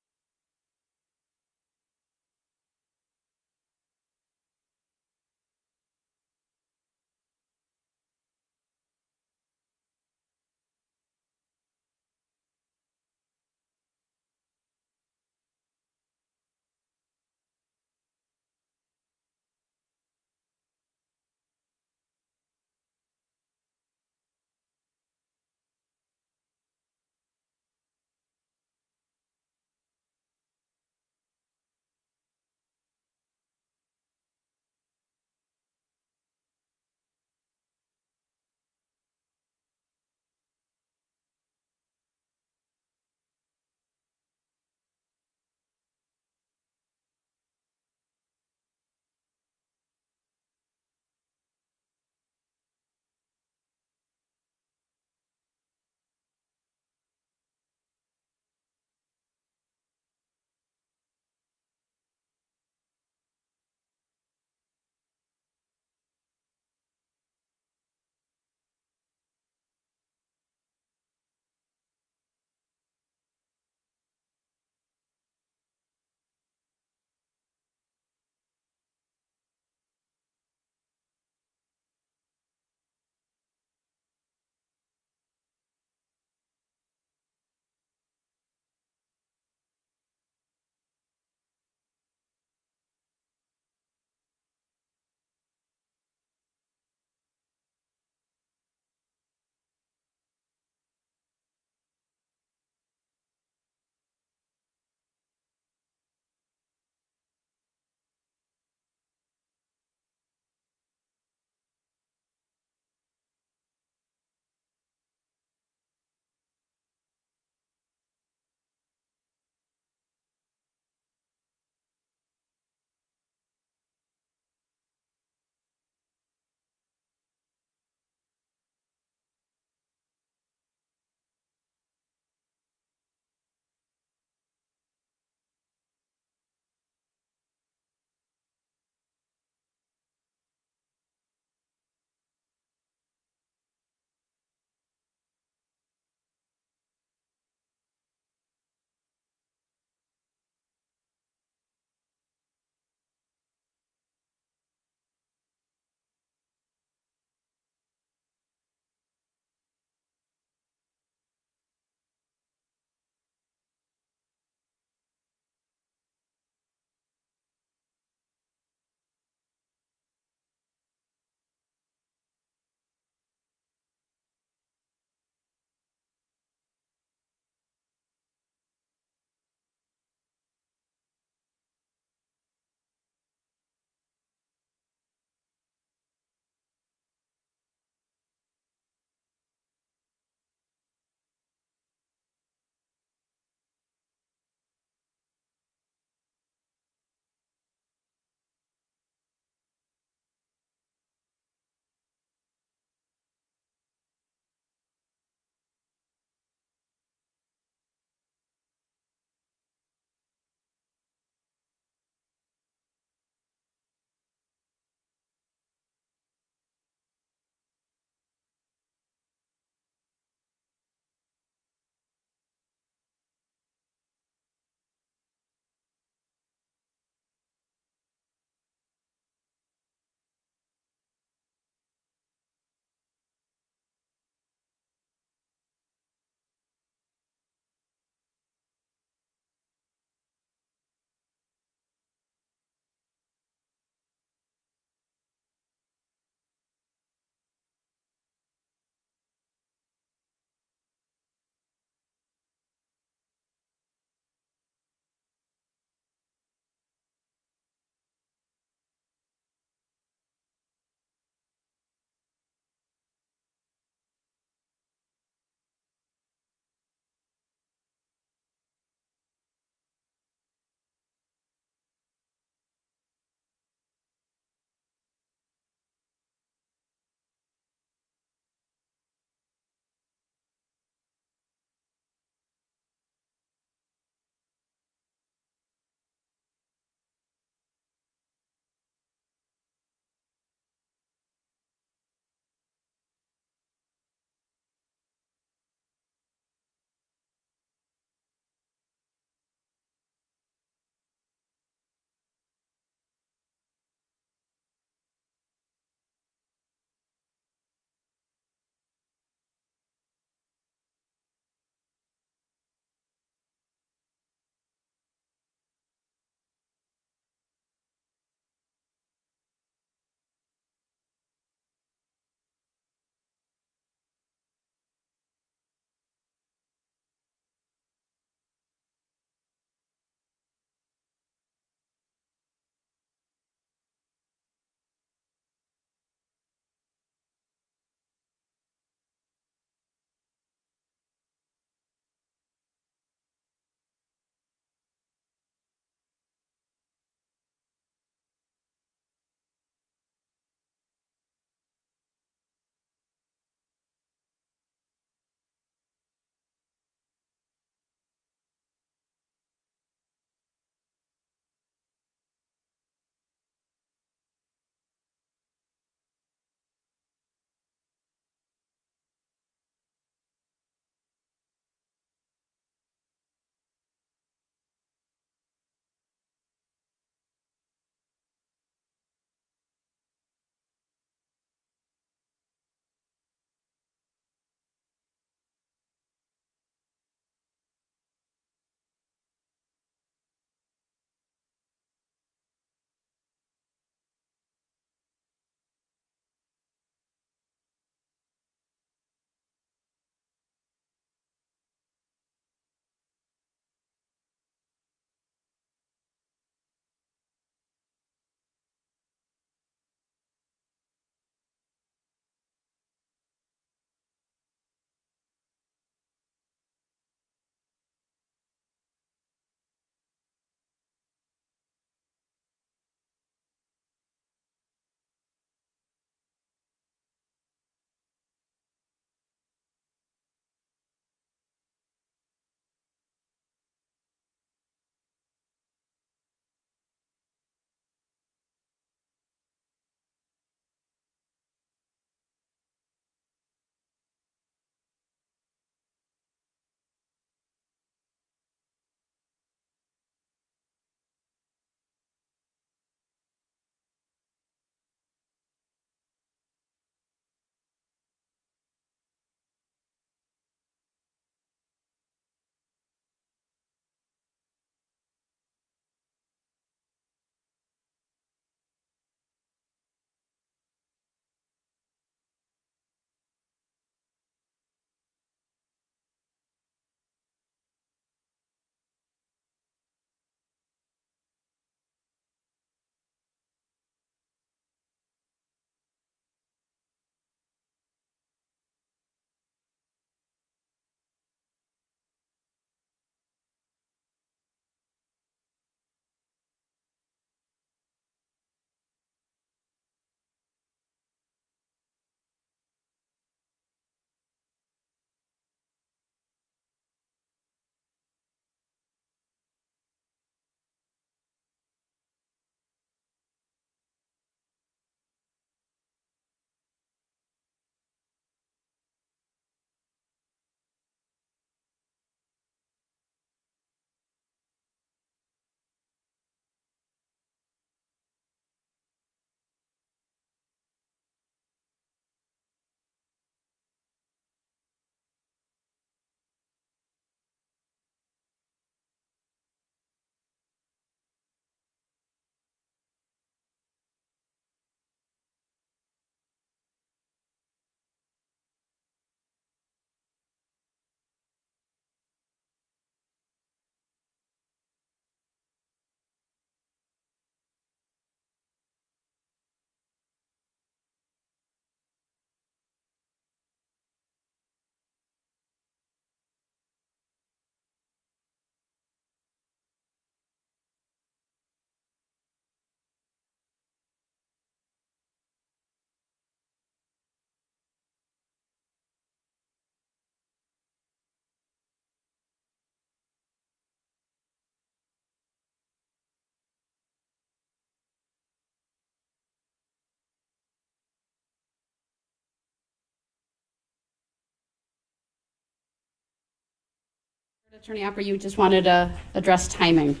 Attorney Opper, you just wanted to address timing.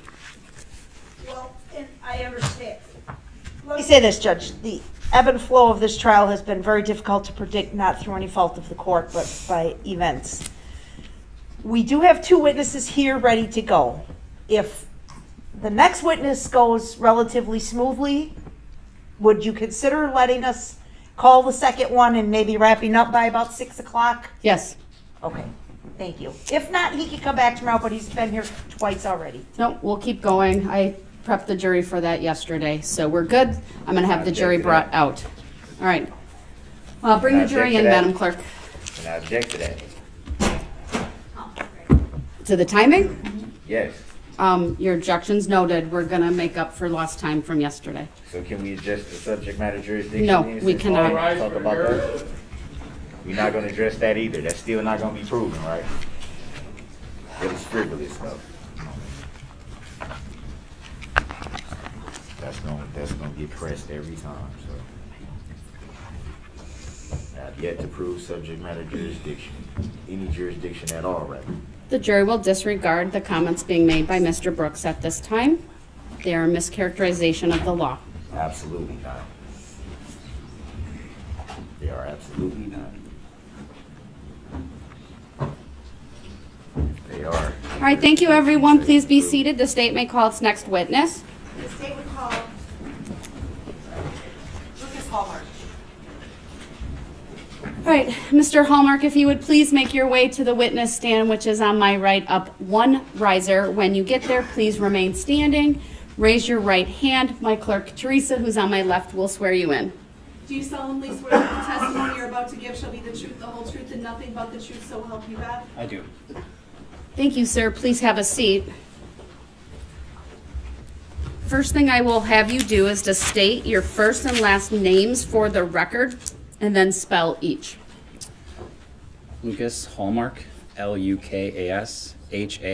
Well, and I understand. Let me say this, Judge. The ebb and flow of this trial has been very difficult to predict, not through any fault of the court, but by events. We do have 2 witnesses here ready to go. If the next witness goes relatively smoothly, would you consider letting us call the second one and maybe wrapping up by about 6 o'clock? Yes. Okay, thank you. If not, he can come back tomorrow, but he's been here twice already. No, we'll keep going. I prepped the jury for that yesterday, so we're good. I'm going to have the jury brought out. All right. Bring the jury in, Madam Clerk. And I object to that. To the timing? Yes. Your objection's noted. We're going to make up for lost time from yesterday. So can we adjust the subject matter jurisdiction? No, then, we since cannot. we talk about that? We're not gonna address that either. That's still not gonna be proven, right? It was frivolous stuff. That's gonna get pressed every time, so. I've yet to prove subject matter jurisdiction, any jurisdiction at all, right? The jury will disregard the comments being made by Mr. Brooks at this time. They are a mischaracterization of the law. Absolutely not. They are absolutely not. They are. All right, thank you, everyone. Please be seated. The state may call its next witness. The state would call Lukas Hallmark. All right, Mr. Hallmark, if you would please make your way to the witness stand, which is on my right, up 1 riser. When you get there, please remain standing. Raise your right hand. My clerk, Teresa, who's on my left, will swear you in. Do you solemnly swear that the testimony you're about to give shall be the truth, the whole truth, and nothing but the truth, so help you God? I do. Thank you, sir. Please have a seat. First thing I will have you do is to state your first and last names for the record, and then spell each. Lukas Hallmark, Lukas, Hallmark.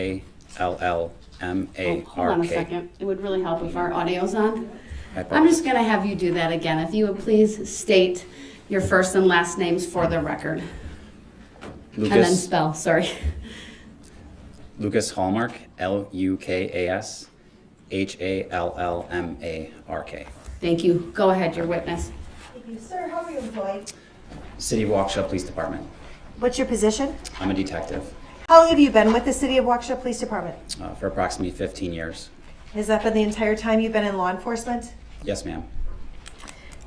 Hold on a second. It would really help if our audio's on. I'm just going to have you do that again. If you would please state your first and last names for the record. Lukas, and then spell, sorry. Lukas Hallmark, Lukas, Hallmark. Thank you. Go ahead, your witness. Thank you. Sir, how are you employed? City of Waukesha Police Department. What's your position? I'm a detective How long have you been with the City of Waukesha Police Department? for approximately 15 years. Has that been the entire time you've been in law enforcement? Yes, ma'am.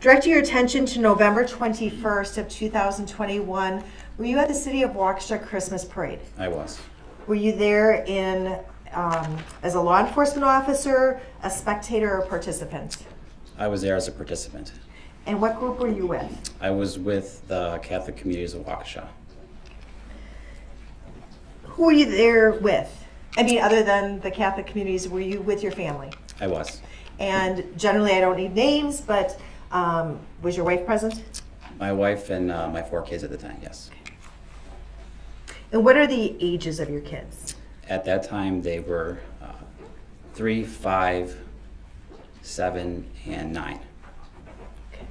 Direct your attention to November 21st of 2021. Were you at the City of Waukesha Christmas Parade? I was. Were you there in as a law enforcement officer, a spectator, or participant? I was there as a participant. And what group were you with? I was with the Catholic Communities of Waukesha. Who were you there with? I mean, other than the Catholic communities, were you with your family? I was. And generally, I don't need names, but was your wife present? My wife and my 4 kids at the time, yes. And what are the ages of your kids? At that time, they were 3, 5, 7, and 9. Okay.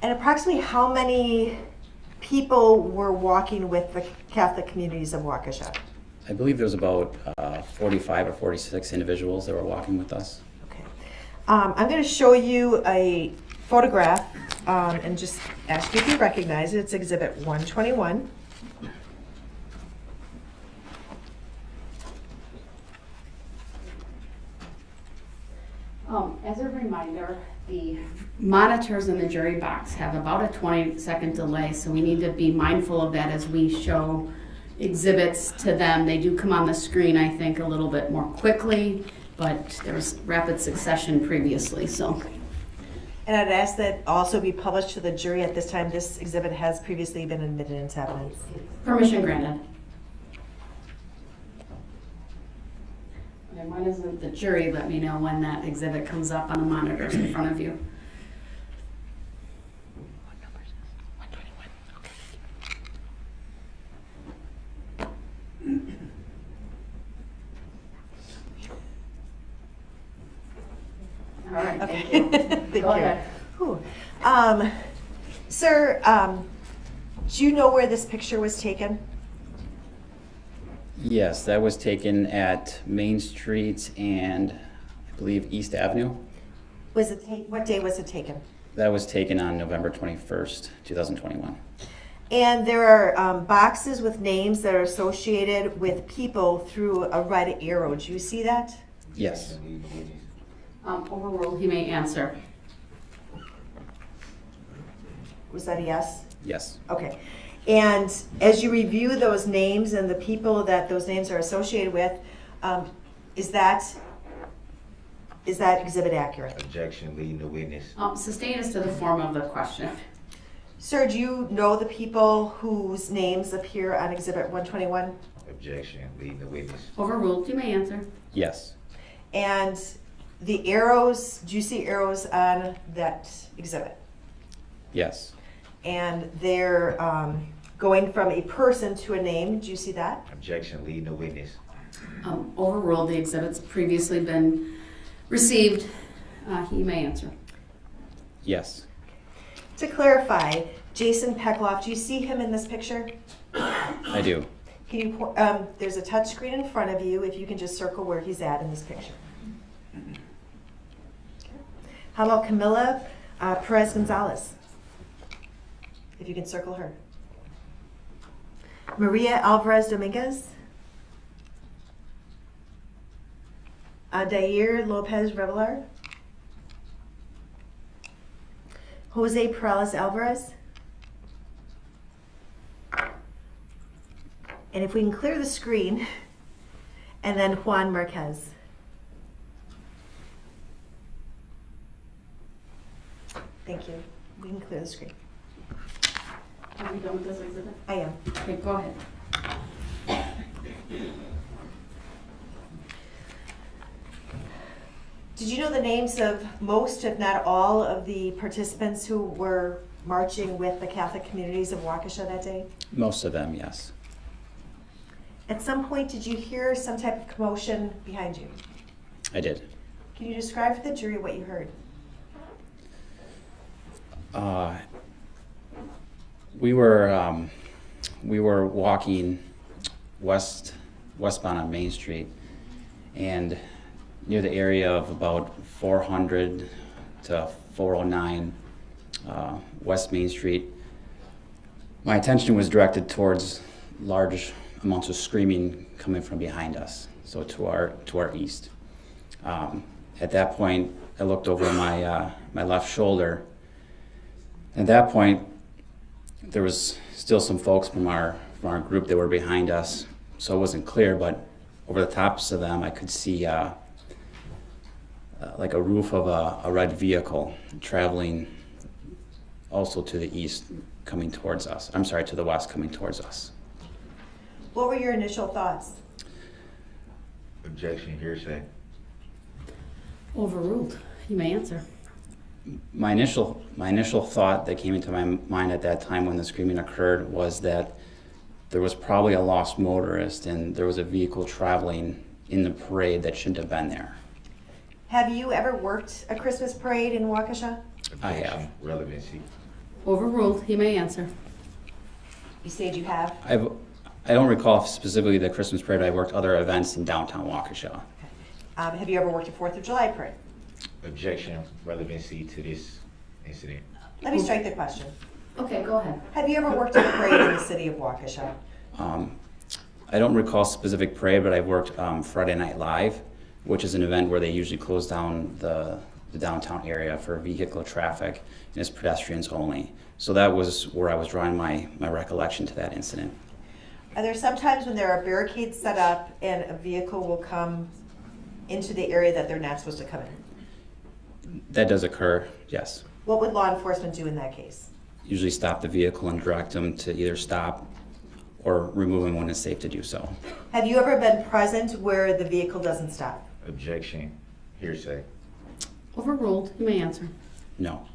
And approximately how many people were walking with the Catholic communities of Waukesha? I believe there was about 45 or 46 individuals that were walking with us. Okay. I'm going to show you a photograph and just ask you if you recognize it. It's Exhibit 121. As a reminder, the monitors in the jury box have about a 20-second delay, so we need to be mindful of that as we show exhibits to them. They do come on the screen, I think, a little bit more quickly, but there was rapid succession previously, so. And I'd ask that also be published to the jury at this time. This exhibit has previously been admitted into evidence. Permission granted. And when isn't the jury, let me know when that exhibit comes up on the monitors in front of you. All right, Okay. thank you. Thank Go you. ahead. Whew. Sir, do you know where this picture was taken? Yes, that was taken at Main Street and I believe East Avenue. What day was it taken? That was taken on November 21st, 2021. And there are boxes with names that are associated with people through a red arrow. Do you see that? Yes. Overruled, he may answer. Was that a yes? Yes. Okay. And as you review those names and the people that those names are associated with, is that exhibit accurate? Objection, leading the witness. Sustain as to the form of the question. Sir, do you know the people whose names appear on exhibit 121? Objection, leading the witness. Overruled, you may answer. Yes. And the arrows, do you see arrows on that exhibit? Yes. And they're going from a person to a name. Do you see that? Objection, leading the witness. Overruled, the exhibit's previously been received. He may answer. Yes. To clarify, Jason Peckloff, do you see him in this picture? I do. Can you? There's a touch screen in front of you. If you can just circle where he's at in this picture. Okay. How about Camila Perez Gonzalez? If you can circle her. Maria Alvarez Dominguez. Adair Lopez Revelar. Jose Perales Alvarez. And if we can clear the screen, and then Juan Marquez. Thank you. We can clear the screen. Are we done with this exhibit? I am. Okay, go ahead. Did you know the names of most, if not all, of the participants who were marching with the Catholic communities of Waukesha that day? Most of them, yes. At some point, did you hear some type of commotion behind you? I did. Can you describe for the jury what you heard? We were walking westbound on Main Street, and near the area of about 400 to 409 West Main Street, my attention was directed towards large amounts of screaming coming from behind us, so to our east. At that point, I looked over my left shoulder. At that point, there was still some folks from our group that were behind us, so it wasn't clear, but over the tops of them I could see like a roof of a red vehicle traveling also to the east, coming towards us. I'm sorry, to the west, coming towards us. What were your initial thoughts? Objection, hearsay. Overruled. You may answer. My initial thought that came into my mind at that time when the screaming occurred was that there was probably a lost motorist and there was a vehicle traveling in the parade that shouldn't have been there. Have you ever worked a Christmas parade in Waukesha? I have. Relevancy. Overruled. He may answer. You said you have? I don't recall specifically the Christmas parade, but I worked other events in downtown Waukesha. Have you ever worked a 4th of July parade? Objection, relevancy to this incident. Let me strike the question. Okay, go ahead. Have you ever worked a parade in the city of Waukesha? I don't recall a specific parade, but I've worked Friday Night Live, which is an event where they usually close down the downtown area for vehicular traffic and it's pedestrians only. So that was where I was drawing my recollection to that incident. Are there some times when there are barricades set up and a vehicle will come into the area that they're not supposed to come in? That does occur, yes. What would law enforcement do in that case? Usually stop the vehicle and direct them to either stop or remove them when it's safe to do so. Have you ever been present where the vehicle doesn't stop? Objection, hearsay. Overruled. You may answer. No.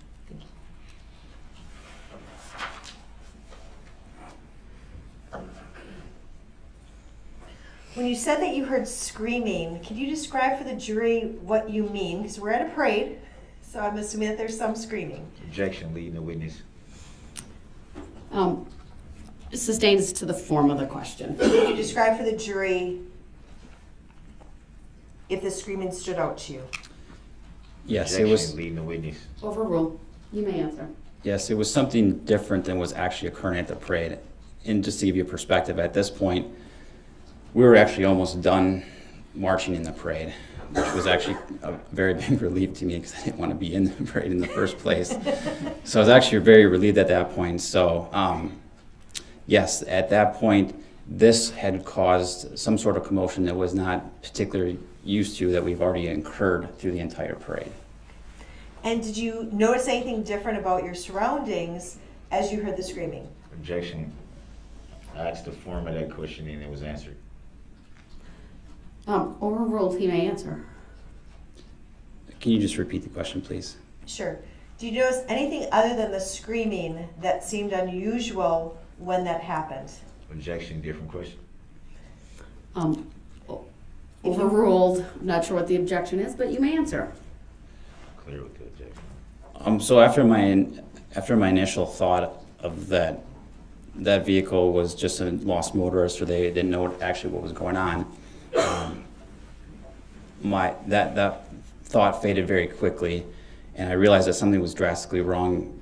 When you said that you heard screaming, can you describe for the jury what you mean? Because we're at a parade, so I'm assuming that there's some screaming. Objection, leading the witness. sustains to the form of the question. Can you describe for the jury if the screaming stood out to you? Yes, it was. Leading the witness. Overruled. You may answer. Yes, it was something different than was actually occurring at the parade. And just to give you a perspective, at this point, we were actually almost done marching in the parade, which was actually a very big relief to me because I didn't want to be in the parade in the first place. So I was actually very relieved at that point. So yes, at that point, this had caused some sort of commotion that was not particularly used to that we've already incurred through the entire parade. And did you notice anything different about your surroundings as you heard the screaming? Objection. I asked the form of that question and it was answered. Overruled. He may answer. Can you just repeat the question, please? Sure. Do you notice anything other than the screaming that seemed unusual when that happened? Objection, different question. Overruled. I'm not sure what the objection is, but you may answer. Clear with the objection. So after my initial thought of that vehicle was just a lost motorist, or they didn't know actually what was going on, that thought faded very quickly, and I realized that something was drastically wrong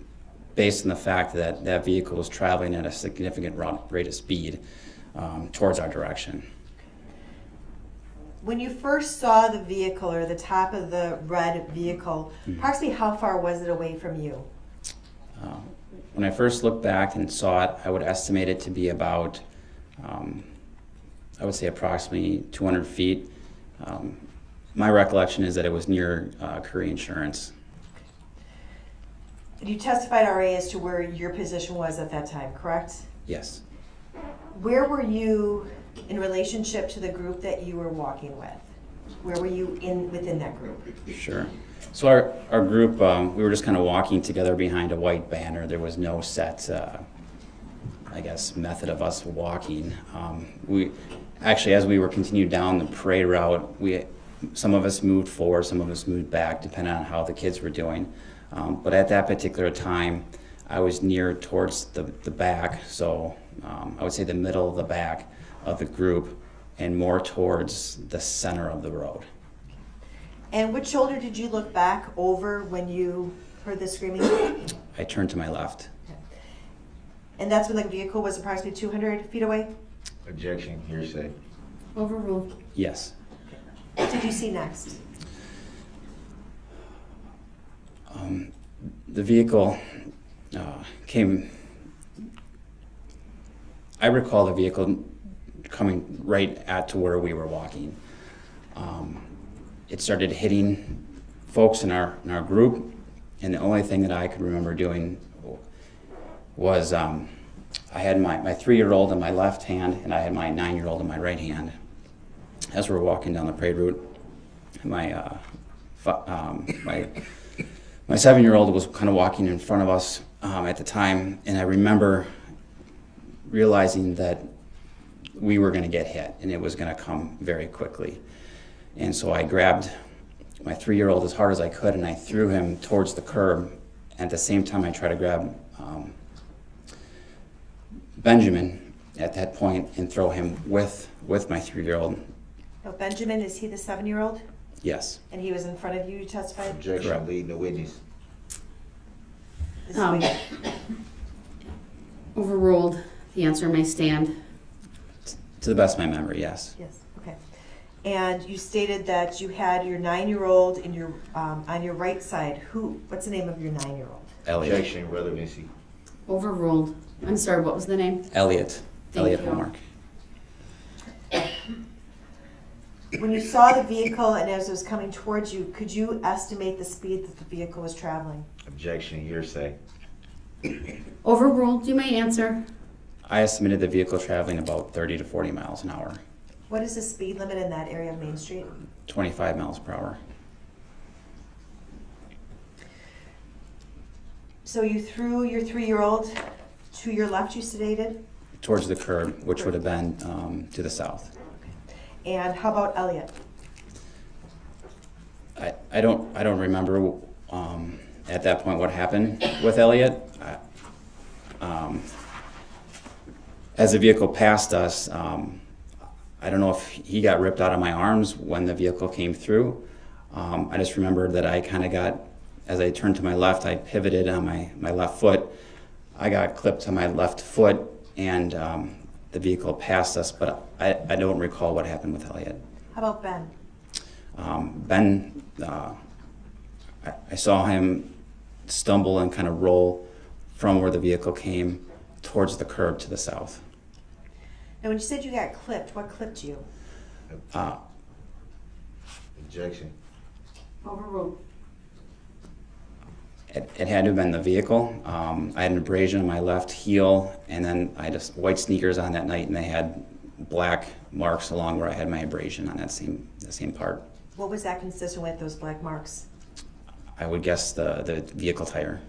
based on the fact that that vehicle was traveling at a significant rate of speed towards our direction. When you first saw the vehicle or the top of the red vehicle, approximately how far was it away from you? When I first looked back and saw it, I would estimate it to be about, I would say approximately 200 feet. My recollection is that it was near Curry Insurance. You testified already as to where your position was at that time, correct? Yes. Where were you in relationship to the group that you were walking with? Where were you within that group? Sure. So our group, we were just kind of walking together behind a white banner. There was no set, I guess, method of us walking. We actually, as we were continued down the parade route, some of us moved forward, some of us moved back, depending on how the kids were doing. But at that particular time, I was near towards the back, so I would say the middle of the back of the group, and more towards the center of the road. And which shoulder did you look back over when you heard the screaming? I turned to my left. And that's when the vehicle was approximately 200 feet away? Objection, hearsay. Overruled. Yes. What did you see next? The vehicle came, I recall the vehicle coming right at to where we were walking. It started hitting folks in our group, and the only thing that I could remember doing was I had my 3-year-old in my left hand, and I had my 9-year-old in my right hand. As we were walking down the parade route, my 7-year-old was kind of walking in front of us at the time, and I remember realizing that we were going to get hit, and it was going to come very quickly. And so I grabbed my 3-year-old as hard as I could, and I threw him towards the curb. At the same time, I tried to grab Benjamin at that point and throw him with my 3-year-old. Oh, Benjamin, is he the 7-year-old? Yes. And he was in front of you, you testified? Objection, Correct. leading the witness. Overruled. The answer may stand. To the best of my memory, yes. Yes, okay. And you stated that you had your 9-year-old in your on your right side. What's the name of your 9-year-old? Elliot. Objection, relevancy. Overruled. I'm sorry, what was the name? Elliot. Thank Elliot you. Hallmark. When you saw the vehicle and as it was coming towards you, could you estimate the speed that the vehicle was traveling? Objection, hearsay. Overruled. You may answer. I estimated the vehicle traveling about 30 to 40 miles an hour, What is the speed limit in that area of Main Street? 25 miles per hour. So you threw your 3-year-old to your left, you stated? Towards the curb, which would have been to the south. And how about Elliot? I don't remember at that point what happened with Elliot. As the vehicle passed us, I don't know if he got ripped out of my arms when the vehicle came through. I just remember that I kind of got, as I turned to my left, I pivoted on my left foot. I got clipped to my left foot, and the vehicle passed us, but I don't recall what happened with Elliot. How about Ben? Ben, I saw him stumble and kind of roll from where the vehicle came towards the curb to the south. Now, when you said you got clipped, what clipped you? Objection. Overruled. It had to have been the vehicle. I had an abrasion on my left heel, and then I had white sneakers on that night, and they had black marks along where I had my abrasion on that same part. What was that consistent with, those black marks? I would guess the vehicle tire.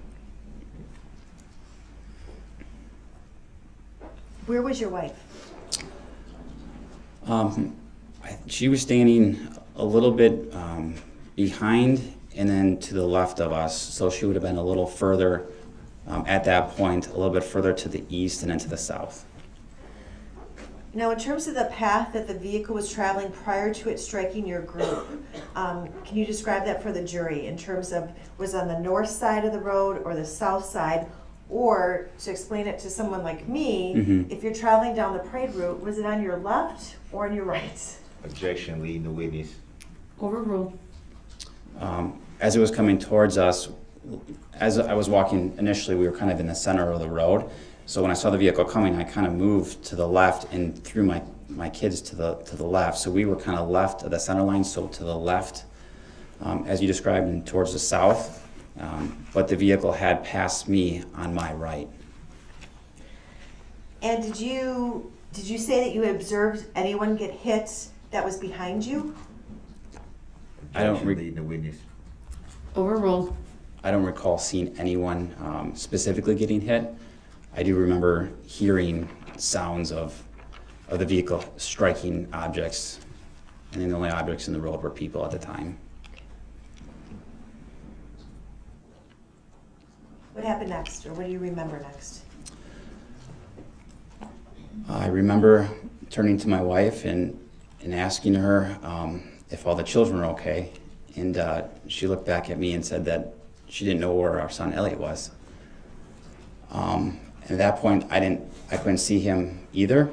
Where was your wife? She was standing a little bit behind and then to the left of us, so she would have been a little further at that point, a little bit further to the east and then to the south. Now, in terms of the path that the vehicle was traveling prior to it striking your group, can you describe that for the jury in terms of, was it on the north side of the road or the south side? Or, to explain it to someone like me, if you're traveling down the parade route, was it on your left or on your right? Objection, leading the witness. Overruled. As it was coming towards us, as I was walking initially, we were kind of in the center of the road. So when I saw the vehicle coming, I kind of moved to the left and threw my kids to the left. So we were kind of left of the center line, so to the left, as you described, and towards the south. But the vehicle had passed me on my right. And did you say that you observed anyone get hit that was behind you? Objection, leading the witness. Overruled. I don't recall seeing anyone specifically getting hit. I do remember hearing sounds of the vehicle striking objects, and the only objects in the road were people at the time. What happened next, or what do you remember next? I remember turning to my wife and asking her if all the children were okay, and she looked back at me and said that she didn't know where our son Elliot was. At that point, I couldn't see him either,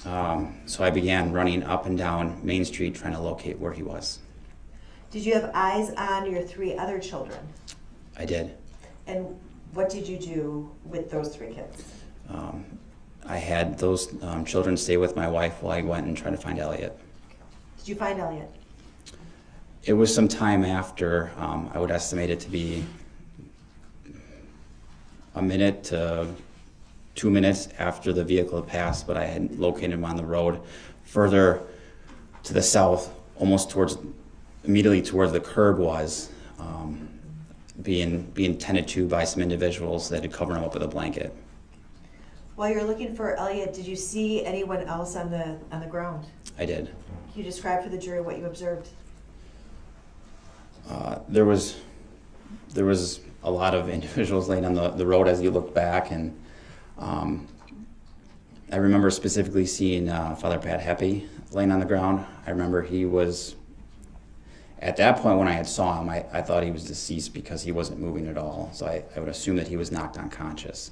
so I began running up and down Main Street trying to locate where he was. Did you have eyes on your 3 other children? I did. And what did you do with those 3 kids? I had those children stay with my wife while I went and tried to find Elliot. Did you find Elliot? It was some time after. I would estimate it to be a minute to 2 minutes after the vehicle had passed, but I had located him on the road further to the south, almost immediately towards the curb was, being tended to by some individuals that had covered him up with a blanket. While you were looking for Elliot, did you see anyone else on the ground? I did. Can you describe for the jury what you observed? There was a lot of individuals laying on the road as you look back, and I remember specifically seeing Father Pat Heppy laying on the ground. I remember he was, at that point when I had saw him, I thought he was deceased because he wasn't moving at all, so I would assume that he was knocked unconscious.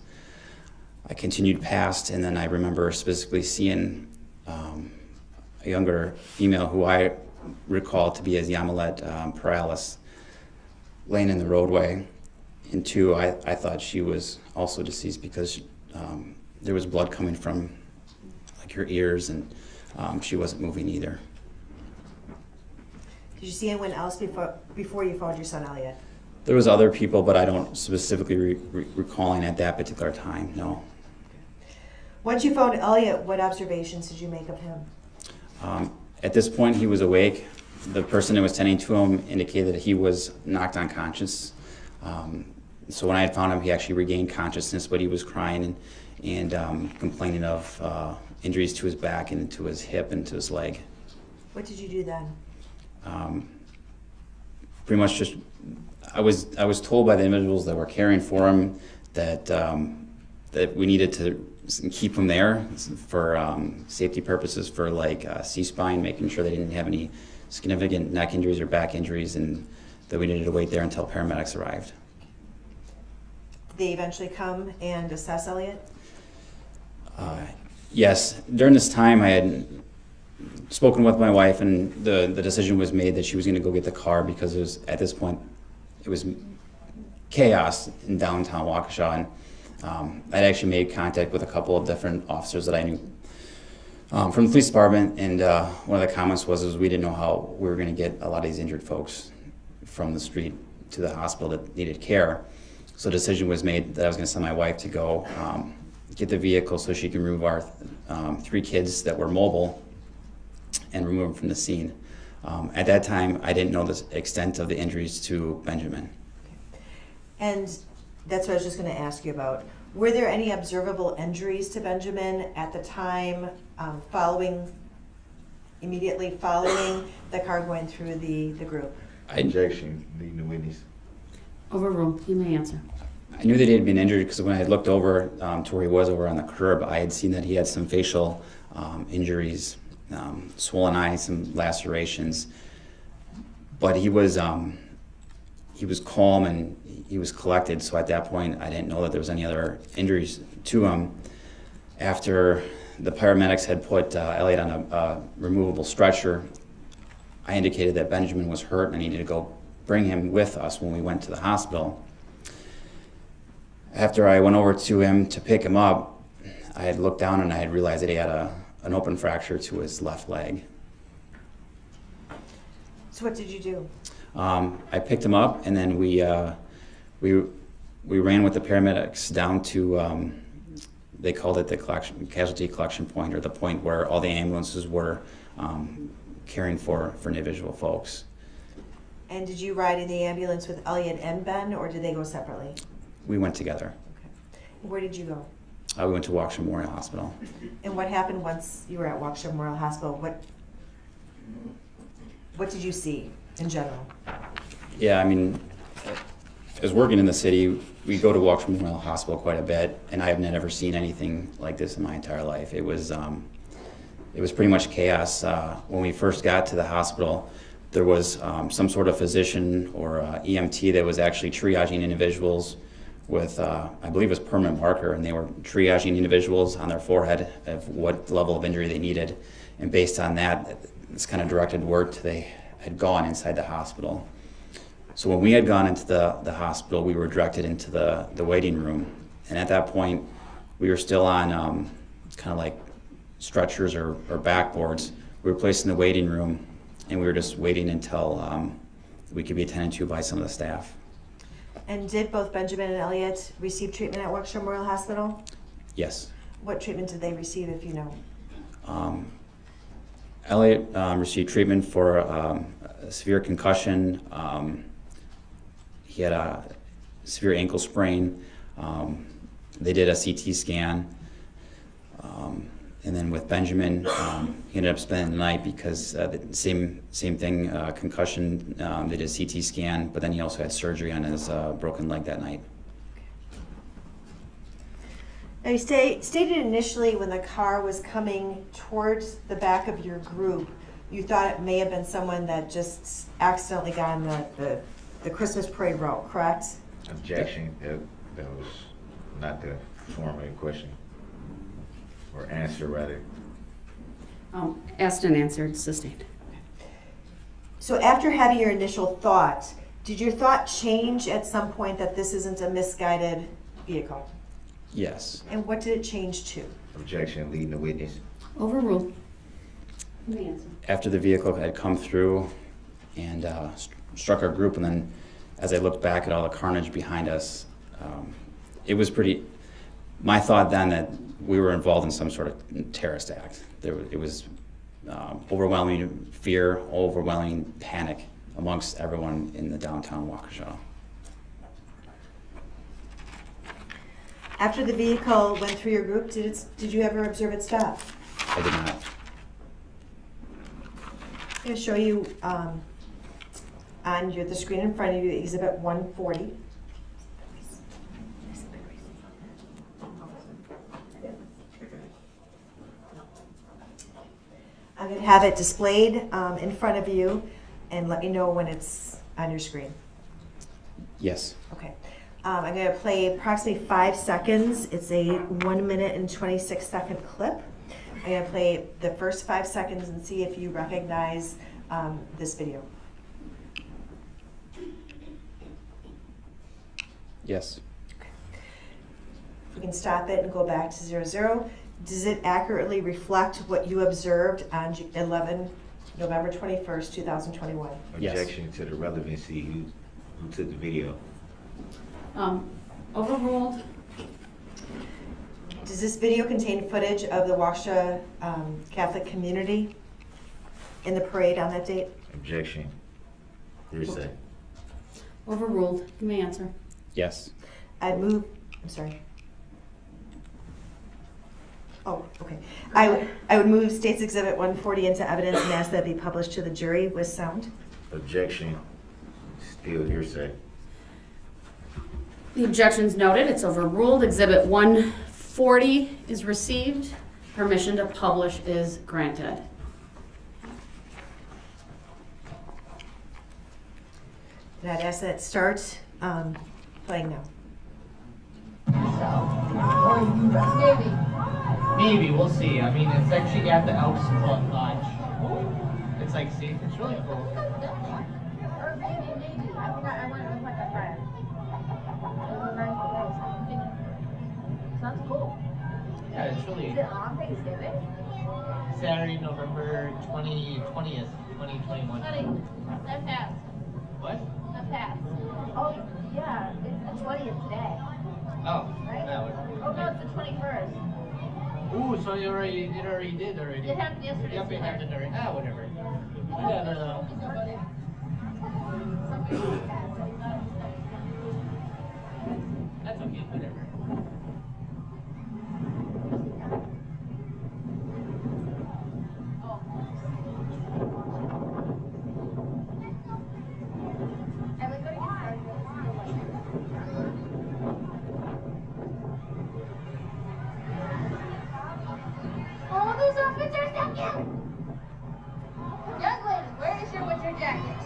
I continued past, and then I remember specifically seeing a younger female who I recall to be as Yamilet Perales laying in the roadway. And 2, I thought she was also deceased because there was blood coming from like her ears, and she wasn't moving either. Did you see anyone else before you found your son Elliot? There was other people, but I don't specifically recalling at that particular time, no. Once you found Elliot, what observations did you make of him? At this point, he was awake. The person that was tending to him indicated that he was knocked unconscious. So when I had found him, he actually regained consciousness, but he was crying and complaining of injuries to his back and to his hip and to his leg. What did you do then? Pretty much just, I was told by the individuals that were caring for him that that we needed to keep him there for safety purposes, for like C-spine, making sure they didn't have any significant neck injuries or back injuries, and that we needed to wait there until paramedics arrived. Did they eventually come and assess Elliot? Yes, during this time I had spoken with my wife, and the decision was made that she was going to go get the car, because it was, at this point, it was chaos in downtown Waukesha, and I'd actually made contact with a couple of different officers that I knew from the police department, and one of the comments was we didn't know how we were going to get a lot of these injured folks from the street to the hospital that needed care. So the decision was made that I was going to send my wife to go get the vehicle so she can remove our 3 kids that were mobile and remove them from the scene. At that time, I didn't know the extent of the injuries to Benjamin. And that's what I was just going to ask you about. Were there any observable injuries to Benjamin at the time immediately following the car going through the group? Objection, leading the witness. Overruled. You may answer. I knew that he had been injured because when I had looked over to where he was over on the curb, I had seen that he had some facial injuries, swollen eyes, some lacerations. But he was calm and he was collected, so at that point I didn't know that there was any other injuries to him. After the paramedics had put Elliot on a removable stretcher, I indicated that Benjamin was hurt and I needed to go bring him with us when we went to the hospital. After I went over to him to pick him up, I had looked down and I had realized that he had an open fracture to his left leg. So what did you do? I picked him up, and then we ran with the paramedics down to, they called it the casualty collection point, or the point where all the ambulances were caring for individual folks. And did you ride in the ambulance with Elliot and Ben, or did they go separately? We went together. Okay. Where did you go? We went to Waukesha Memorial Hospital. And what happened once you were at Waukesha Memorial Hospital? What did you see in general? Yeah, I mean, as working in the city, we go to Waukesha Memorial Hospital quite a bit, and I have never seen anything like this in my entire life. It was pretty much chaos. When we first got to the hospital, there was some sort of physician or EMT that was actually triaging individuals with, I believe it was permanent marker, and they were triaging individuals on their forehead of what level of injury they needed. And based on that, it's kind of directed word to they had gone inside the hospital. So when we had gone into the hospital, we were directed into the waiting room. And at that point, we were still on kind of like stretchers or backboards. We were placed in the waiting room, and we were just waiting until we could be attended to by some of the staff. And did both Benjamin and Elliot receive treatment at Waukesha Memorial Hospital? Yes. What treatment did they receive, if you know? Elliot received treatment for a severe concussion. He had a severe ankle sprain. They did a CT scan. And then with Benjamin, he ended up spending the night because the same thing, concussion. They did a CT scan, but then he also had surgery on his broken leg that night. Now you stated initially when the car was coming towards the back of your group, you thought it may have been someone that just accidentally got on the Christmas parade route, correct? Objection. That was not the form of the question. Or answer, rather. Asked and answered, sustained. So after having your initial thought, did your thought change at some point that this isn't a misguided vehicle? Yes. And what did it change to? Objection, leading the witness. Overruled. You may answer. After the vehicle had come through and struck our group, and then as I looked back at all the carnage behind us, it was pretty, my thought then that we were involved in some sort of terrorist act. It was overwhelming fear, overwhelming panic amongst everyone in the downtown Waukesha. After the vehicle went through your group, did you ever observe it stop? I did not. I'm going to show you on the screen in front of you, Exhibit 140. I'm going to have it displayed in front of you and let me know when it's on your screen. Yes. Okay. I'm going to play approximately 5 seconds. It's a 1 minute and 26-second clip. I'm going to play the first 5 seconds and see if you recognize this video. Yes. Okay. If we can stop it and go back to 00. Does it accurately reflect what you observed on November 21st, 2021? Objection to the relevancy. Who took the video? Overruled. Does this video contain footage of the Waukesha Catholic community in the parade on that date? Objection. Hearsay. Overruled. Give me an answer. Yes. I'm sorry. Oh, okay. I would move State's Exhibit 140 into evidence and ask that it be published to the jury with sound. Objection. Still hearsay. The objection's noted. It's overruled. Exhibit 140 is received. Permission to publish is granted. And I'd ask that it start playing now. Maybe, we'll see. I mean, it's actually at the Elks Club Lodge. It's like, see, it's really cool. Or maybe. I went with like a friend. It was a nice place. Sounds cool. Yeah, it's really... Is it on Thanksgiving? Saturday, November 20th, 2021. Honey, that passed. What? That passed. Oh, yeah, it's the 20th today. Oh, right? that was... Oh, no, it's the 21st. Ooh, so it already did already. It happened yesterday. Yep, it happened already. Ah, whatever. I don't know. That's okay, whatever. Oh, those outfits are so cute! Young lady, where is your winter jacket?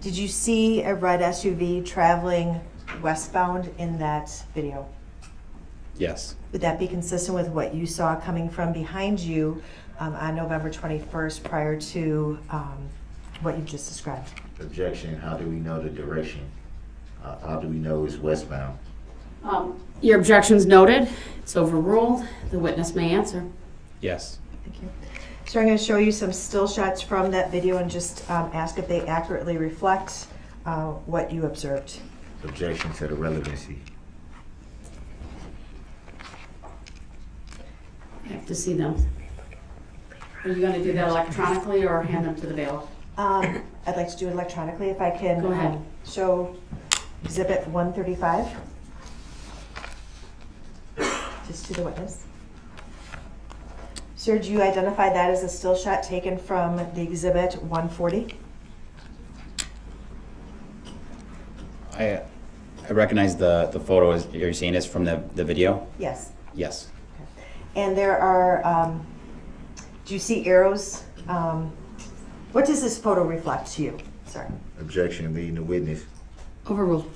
Did you see a red SUV traveling westbound in that video? Yes. Would that be consistent with what you saw coming from behind you on November 21st prior to what you just described? Objection. How do we know the direction? How do we know it's westbound? Your objection's noted. It's overruled. The witness may answer. Yes. Thank you. So I'm going to show you some still shots from that video and just ask if they accurately reflect what you observed. Objection to the relevancy. I have to see them. Are you going to do that electronically or hand them to the bailiff? I'd like to do it electronically if I can. Go ahead. Show Exhibit 135 just to the witness. Sir, do you identify that as a still shot taken from the Exhibit 140? I recognize the photo you're seeing is from the video? Yes. Yes. Okay. And there are, do you see arrows? What does this photo reflect to you? Sorry. Objection. Leading the witness. Overruled.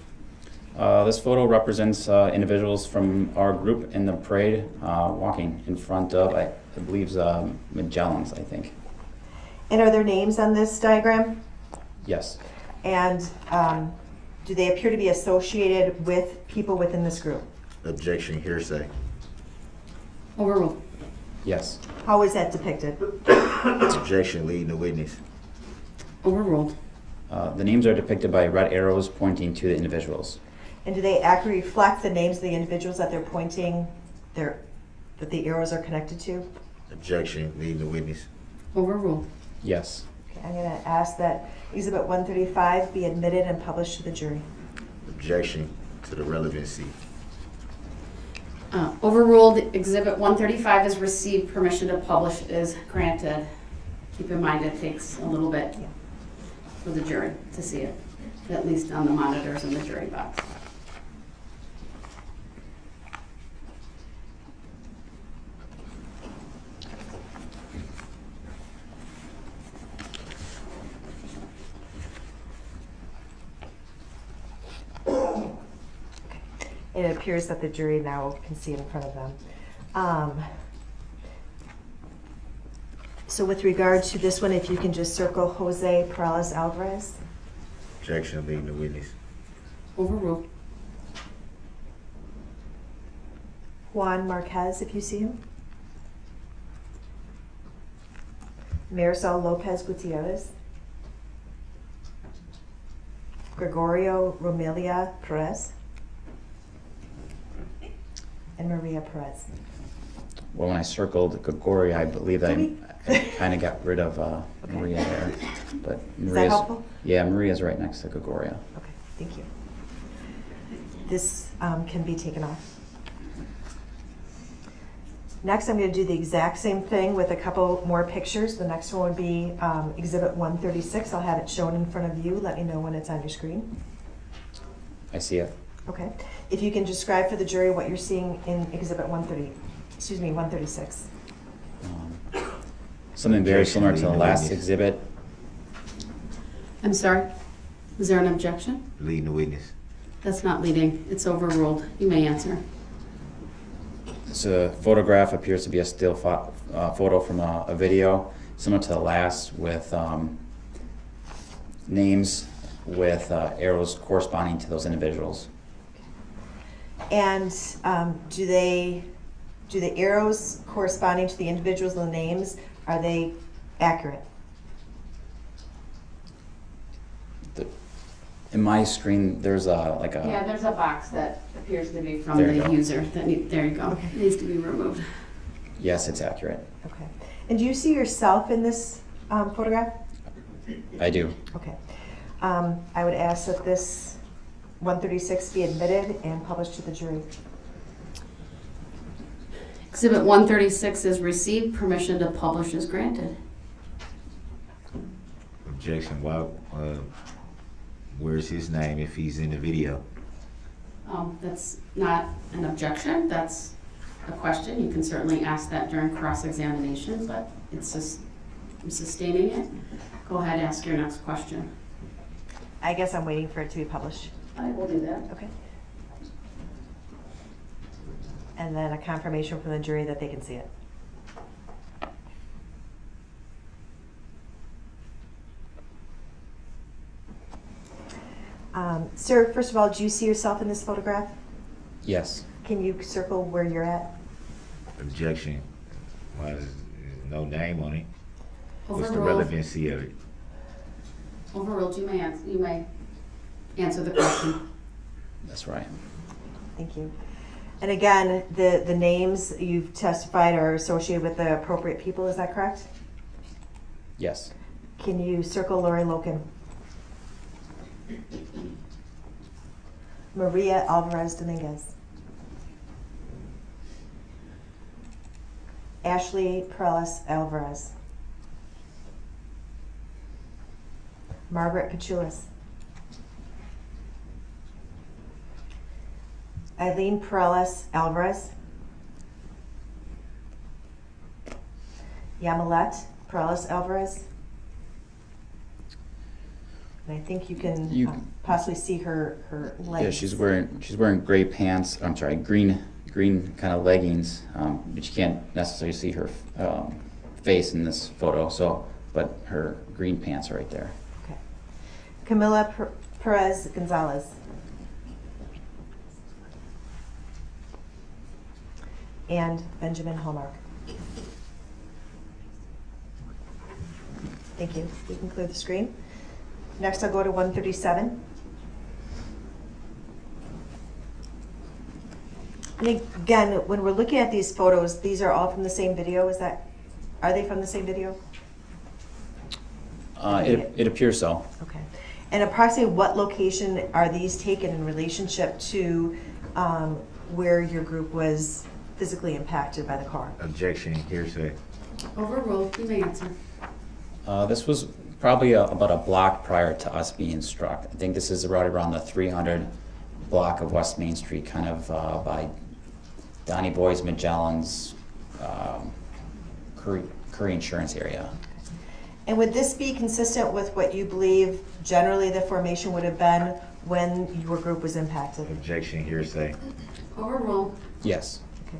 This photo represents individuals from our group in the parade walking in front of, I believe, Magellan's, I think. And are there names on this diagram? Yes. And do they appear to be associated with people within this group? Objection. Hearsay. Overruled. Yes. How is that depicted? Objection. Leading the witness. Overruled. The names are depicted by red arrows pointing to the individuals. And do they accurately reflect the names of the individuals that they're pointing, that the arrows are connected to? Objection. Leading the witness. Overruled. Yes. Okay, I'm going to ask that Exhibit 135 be admitted and published to the jury. Objection to the relevancy. Overruled, Exhibit 135 is received, permission to publish is granted. Keep in mind it takes a little bit for the jury to see it, at least on the monitors in the jury box. It appears that the jury now can see it in front of them. So with regard to this one, if you can just circle Jose Perales Alvarez. Objection, leaving the witness. Overruled. Juan Marquez, if you see him. Marisol Lopez Gutierrez. Gregorio Romelia Perez. And Maria Perez. Well, when I circled Gregorio, I believe I kind of got rid of Maria there. But Is that helpful? Yeah, Maria's right next to Gregorio. Okay, thank you. This can be taken off. Next, I'm going to do the exact same thing with a couple more pictures. The next one would be Exhibit 136. I'll have it shown in front of you. Let me know when it's on your screen. I see it. Okay. If you can describe for the jury what you're seeing in Exhibit 136. Something very similar to the last exhibit. I'm sorry, is there an objection? Leading the witness. That's not leading, it's overruled. You may answer. This photograph appears to be a still photo from a video, similar to the last, with names with arrows corresponding to those individuals. And do the arrows corresponding to the individuals and the names, are they accurate? In my screen, there's Yeah, there's a box that appears to be from There the you go. user. There you go. Okay. It needs to be removed. Yes, it's accurate. Okay. And do you see yourself in this photograph? I do. Okay. I would ask that this 136 be admitted and published to the jury. Exhibit 136 is received, permission to publish is granted. Objection. Why? Where's his name if he's in the video? That's not an objection, that's a question. You can certainly ask that during cross-examination, but it's just, I'm sustaining it. Go ahead, ask your next question. I guess I'm waiting for it to be published. I will do that. Okay. And then a confirmation from the jury that they can see it. Sir, first of all, do you see yourself in this photograph? Yes. Can you circle where you're at? Objection. Why is no name on it? What's the Overruled. relevancy of it? Overruled, you may answer the question. That's right. Thank you. And again, the names you've testified are associated with the appropriate people, is that correct? Yes. Can you circle Lori Loken? Maria Alvarez Dominguez. Ashley Perales Alvarez. Margaret Pachulis. Eileen Perales Alvarez. Yamilet Perales Alvarez. And I think you can possibly see her legs. Yeah, she's wearing gray pants. I'm sorry, green kind of leggings, but you can't necessarily see her face in this photo. So, but her green pants are right there. Okay. Camila Perez Gonzalez. And Benjamin Hallmark. Thank you. We can clear the screen. Next, I'll go to 137. And again, when we're looking at these photos, these are all from the same video. Are they from the same video? It appears so. Okay. And approximately what location are these taken in relationship to where your group was physically impacted by the car? Objection, hearsay. Overruled. You may answer. This was probably about a block prior to us being struck. I think this is right around the 300 block of West Main Street, kind of by Donnie Boy's, Magellan's, Curry Insurance area. And would this be consistent with what you believe generally the formation would have been when your group was impacted? Objection, hearsay. Overruled. Yes. Okay.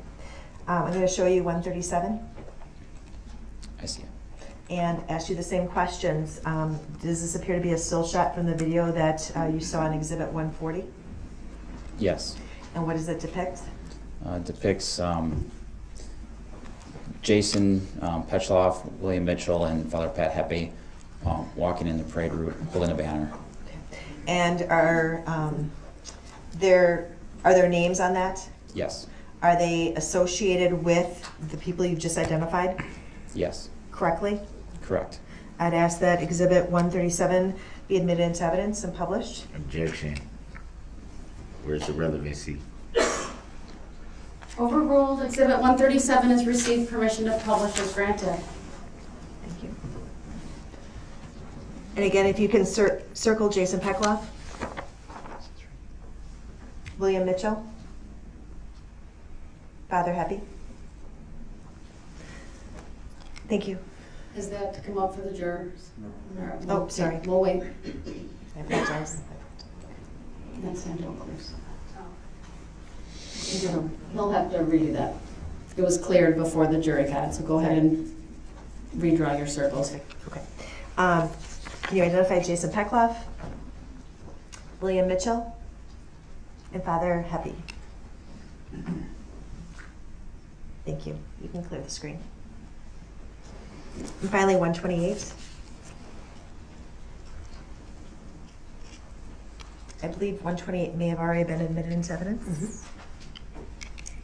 I'm going to show you 137 I see it. and ask you the same questions. Does this appear to be a still shot from the video that you saw in Exhibit 140? Yes. And what does it depict? Depicts Jason Petchloff, William Mitchell, and Father Pat Heppe walking in the parade route, holding a banner. And are there names on that? Yes. Are they associated with the people you've just identified Yes. correctly? Correct. I'd ask that Exhibit 137 be admitted into evidence and published. Objection. Where's the relevancy? Overruled. Exhibit 137 has received permission to publish as granted. Thank you. And again, if you can circle Jason Peckloff, William Mitchell, Father Heppe. Thank you. Is that to come up for the jurors? No. Oh, sorry. We'll wait. I apologize. That's Angela Cruz. He'll have to redo that. It was cleared before the jury got it, so go ahead and redraw your circles. Okay. Can you identify Jason Peckloff, William Mitchell, and Father Heppe? Thank you. You can clear the screen. And finally, 128. I believe 128 may have already been admitted into evidence. Mm-hmm.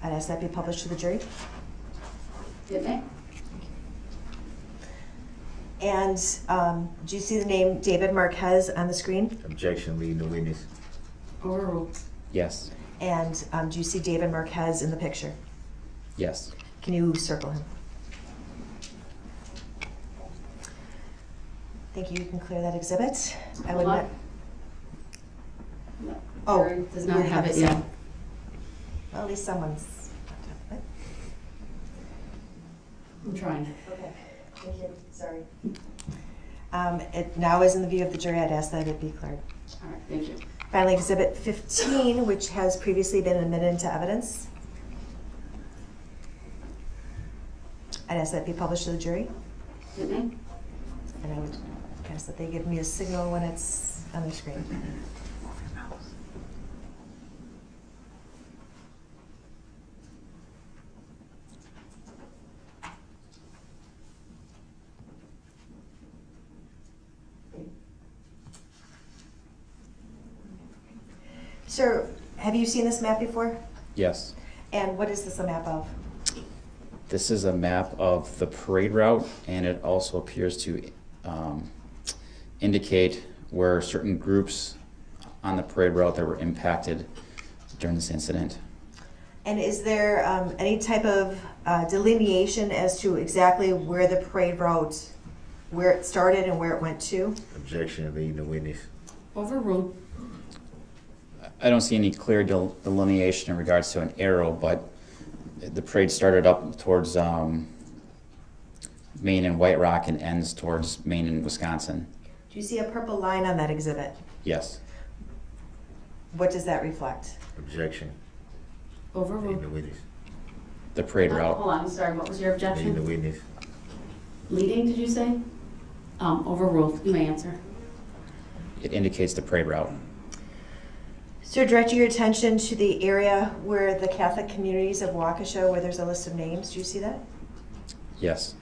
I'd ask that be published to the jury. It may. And do you see the name David Marquez on the screen? Objection, leading the witness. Overruled. Yes. And do you see David Marquez in the picture? Yes. Can you circle him? Thank you. You can clear that exhibit. I would not. No. Oh, Jury does not you have it yet. Well, at least someone's. I'm trying. Okay. Thank you. Sorry. It now is in the view of the jury. I'd ask that it be cleared. All right. Thank you. Finally, Exhibit 15, which has previously been admitted into evidence. I'd ask that be published to the jury. It may. And I would ask that they give me a signal when it's on the screen. Sir, have you seen this map before? Yes. And what is this a map of? This is a map of the parade route, and it also appears to indicate where certain groups on the parade route that were impacted during this incident. And is there any type of delineation as to exactly where the parade route, where it started and where it went to? Objection, leading the witness. Overruled. I don't see any clear delineation in regards to an arrow, but the parade started up towards Maine and White Rock and ends towards Maine and Wisconsin. Do you see a purple line on that exhibit? Yes. What does that reflect? Objection. Overruled. Leading the witness. The parade route. Hold on. I'm sorry. What was your objection? Leading the witness. Leading, did you say? Overruled. You may answer. It indicates the parade route. So direct your attention to the area where the Catholic communities of Waukesha, where there's a list of names. Do you see that? Yes.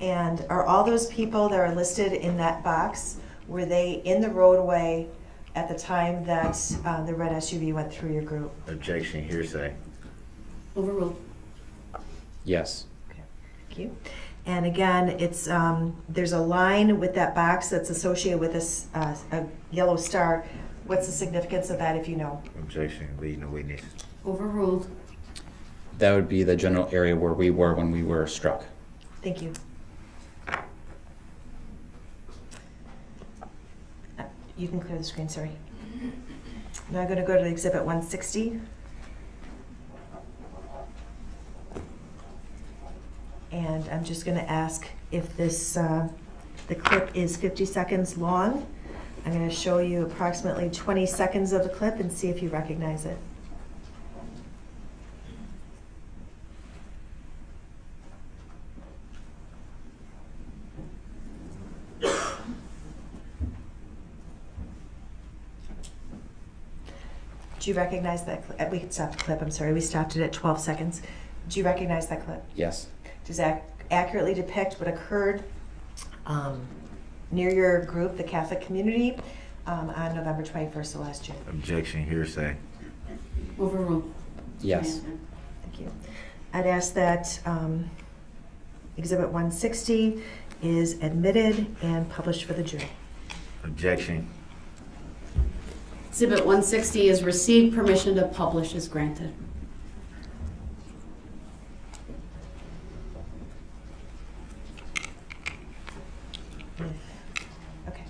And are all those people that are listed in that box, were they in the roadway at the time that the red SUV went through your group? Objection, hearsay. Overruled. Yes. Okay, thank you. And again, it's there's a line with that box that's associated with this a yellow star. What's the significance of that, if you know? Objection, leading the witness. Overruled. That would be the general area where we were when we were struck. Thank you. You can clear the screen, sorry. Now I'm going to go to Exhibit 160. And I'm just going to ask if this, the clip is 50 seconds long. I'm going to show you approximately 20 seconds of the clip and see if you recognize it. Do you recognize that clip? We can stop the clip, I'm sorry. We stopped it at 12 seconds. Do you recognize that clip? Yes. Does that accurately depict what occurred near your group, the Catholic community, on November 21st of last year? Objection, hearsay. Overruled. Yes. Thank you. I'd ask that Exhibit 160 is admitted and published for the jury. Objection. Exhibit 160 is received. Permission to publish is granted. Okay.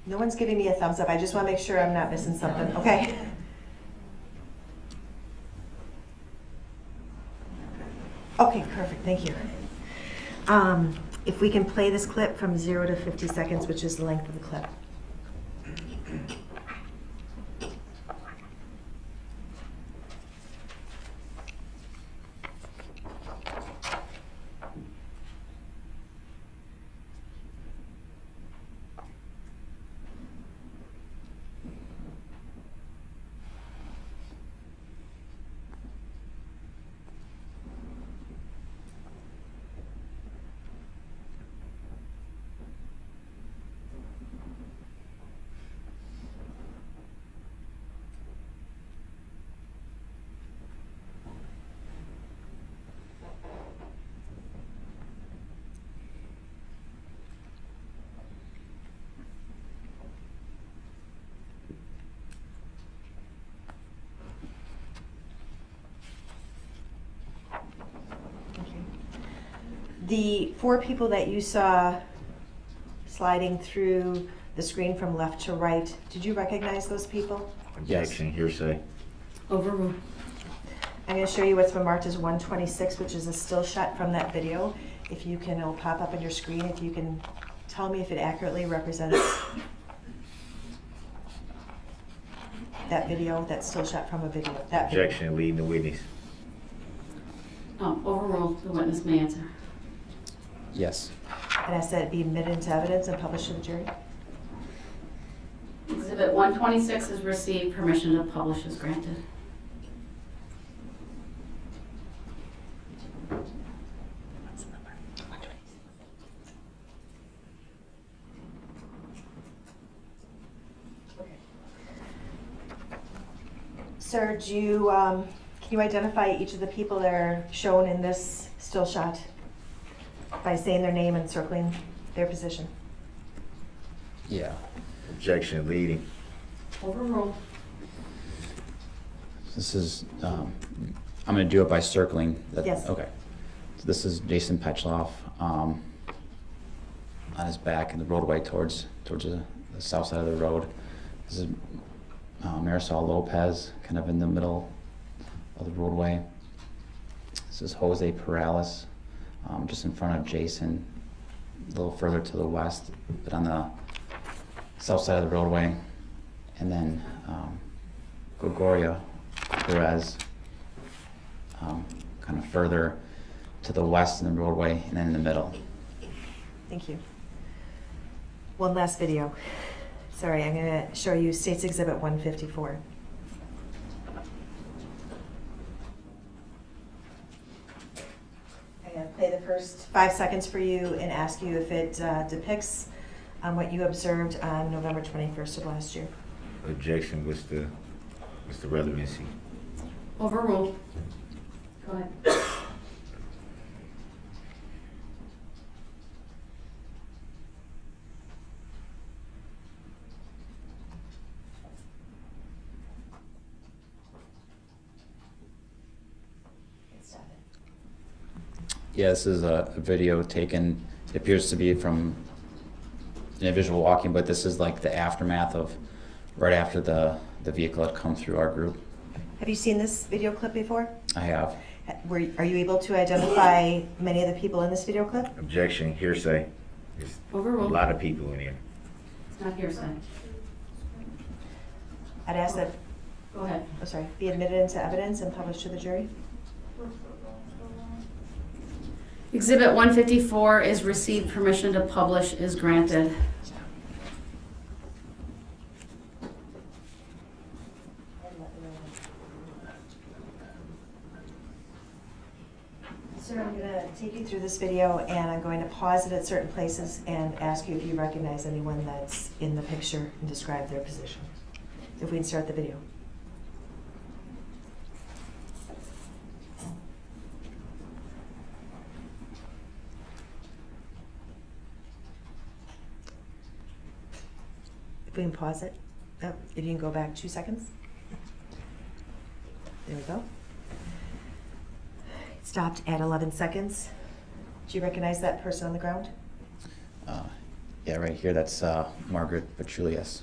No one's giving me a thumbs up. I just want to make sure I'm not missing something. Okay. Okay, perfect. Thank you. If we can play this clip from 0 to 50 seconds, which is the length of the clip. The 4 people that you saw sliding through the screen from left to right, did you recognize those people? Objection, hearsay. Overruled. I'm going to show you what's been marked as 126, which is a still shot from that video. If you can, it'll pop up on your screen. If you can tell me if it accurately represents that video, that still shot from a video. That video. Objection, leading the witness. Overruled. The witness may answer. Yes. And I said it be admitted into evidence and published to the jury. Exhibit 126 is received. Permission to publish is granted. Sir, do you, can you identify each of the people that are shown in this still shot by saying their name and circling their position? Yeah. Objection, leading. Overruled. This is, I'm going to do it by circling. Yes. Okay. So this is Jason Petchloff on his back in the roadway towards the south side of the road. This is Marisol Lopez, kind of in the middle of the roadway. This is Jose Perales, just in front of Jason, a little further to the west, but on the south side of the roadway. And then Gregoria Perez, kind of further to the west in the roadway, and then in the middle. Thank you. One last video. Sorry, I'm going to show you State's Exhibit 154. I'm going to play the first 5 seconds for you and ask you if it depicts what you observed on November 21st of last year. Objection. What's the relevancy? Overruled. Go ahead. Yeah, this is a video taken, it appears to be from an individual walking, but this is like the aftermath of right after the vehicle had come through our group. Have you seen this video clip before? I have. Are you able to identify many of the people in this video clip? Objection. Hearsay. There's Overruled. a lot of people in here. It's not hearsay. I'd ask that, Go ahead. oh sorry, be admitted into evidence and published to the jury. Exhibit 154 is received. Permission to publish is granted. Sir, I'm going to take you through this video and I'm going to pause it at certain places and ask you if you recognize anyone that's in the picture and describe their position. If we can start the video. If we can pause it. Oh, if you can go back 2 seconds. There we go. It stopped at 11 seconds. Do you recognize that person on the ground? Yeah, right here, that's Margaret Petrulius.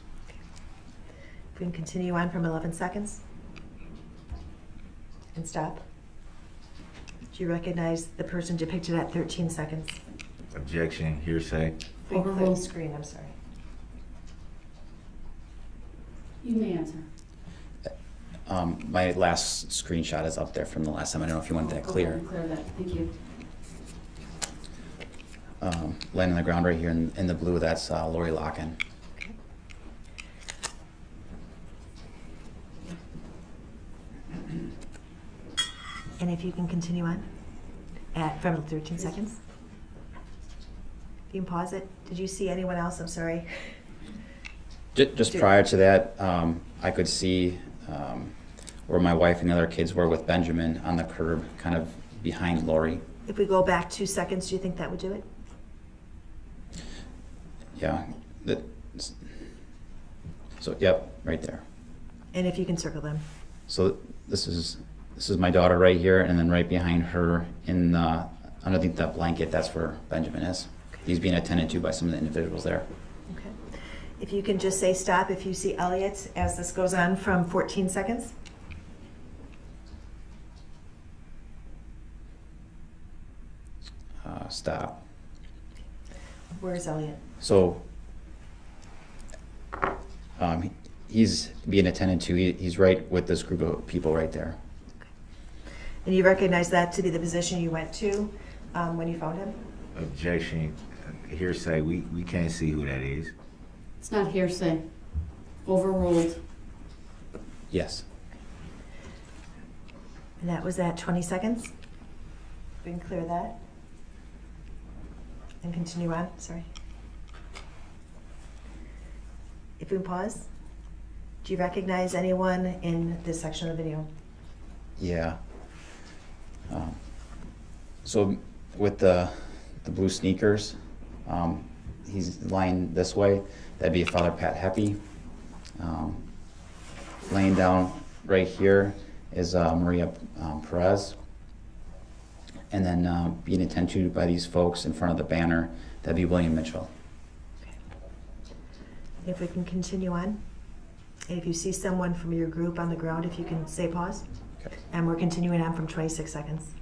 If we can continue on from 11 seconds. And stop. Do you recognize the person depicted at 13 seconds? Objection. Hearsay. If we can clear the screen, I'm sorry. You may answer. My last screenshot is up there from the last time. I don't know if you want that clear. Okay, clear that. Thank you. Laying on the ground right here in the blue, that's Lori Locken. Okay. And if you can continue on from 13 seconds. If you can pause it. Did you see anyone else? I'm sorry. Just prior to that, I could see where my wife and the other kids were with Benjamin on the curb, kind of behind Lori. If we go back 2 seconds, do you think that would do it? Yeah. So, yep, right there. And if you can circle them. So this is my daughter right here, and then right behind her, underneath that blanket, that's where Benjamin is. Okay. He's being attended to by some of the individuals there. Okay. If you can just say stop if you see Elliot as this goes on from 14 seconds. Stop. Where's Elliot? So he's being attended to. He's right with this group of people right there. Okay. And you recognize that to be the position you went to when you found him? Objection. Hearsay. We can't see who that is. It's not hearsay. Overruled. Yes. And that was at 20 seconds. We can clear that. And continue on, sorry. If we can pause, do you recognize anyone in this section of the video? Yeah. So with the blue sneakers, he's lying this way. That'd be Father Pat Heppy. Laying down right here is Maria Perez. And then being attended to by these folks in front of the banner, that'd be William Mitchell. Okay. If we can continue on. And if you see someone from your group on the ground, if you can say pause. Okay. And we're continuing on from 26 seconds.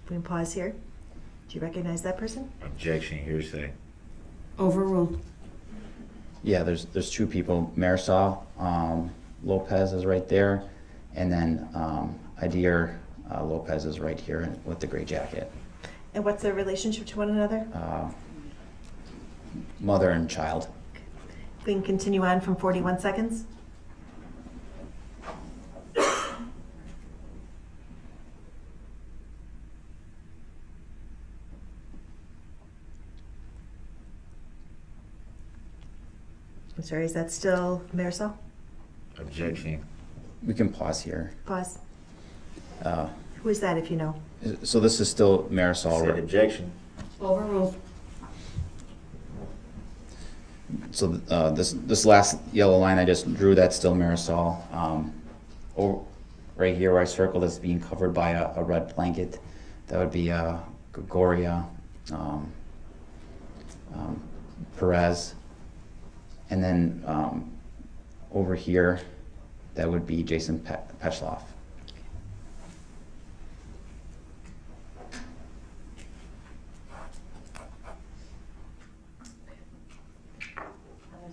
If we can pause here. Do you recognize that person? Objection. Hearsay. Overruled. Yeah, there's two people. Marisol Lopez is right there, and then Idir Lopez is right here with the gray jacket. And what's their relationship to one another? mother and child. We can continue on from 41 seconds. I'm sorry, is that still Marisol? Objection. We can pause here. Pause. Who is that, if you know? So this is still Marisol. Said objection. Overruled. So this last yellow line I just drew, that's still Marisol. Right here where I circled is being covered by a red blanket. That would be Gregoria Perez. And then over here, that would be Jason Pechloff.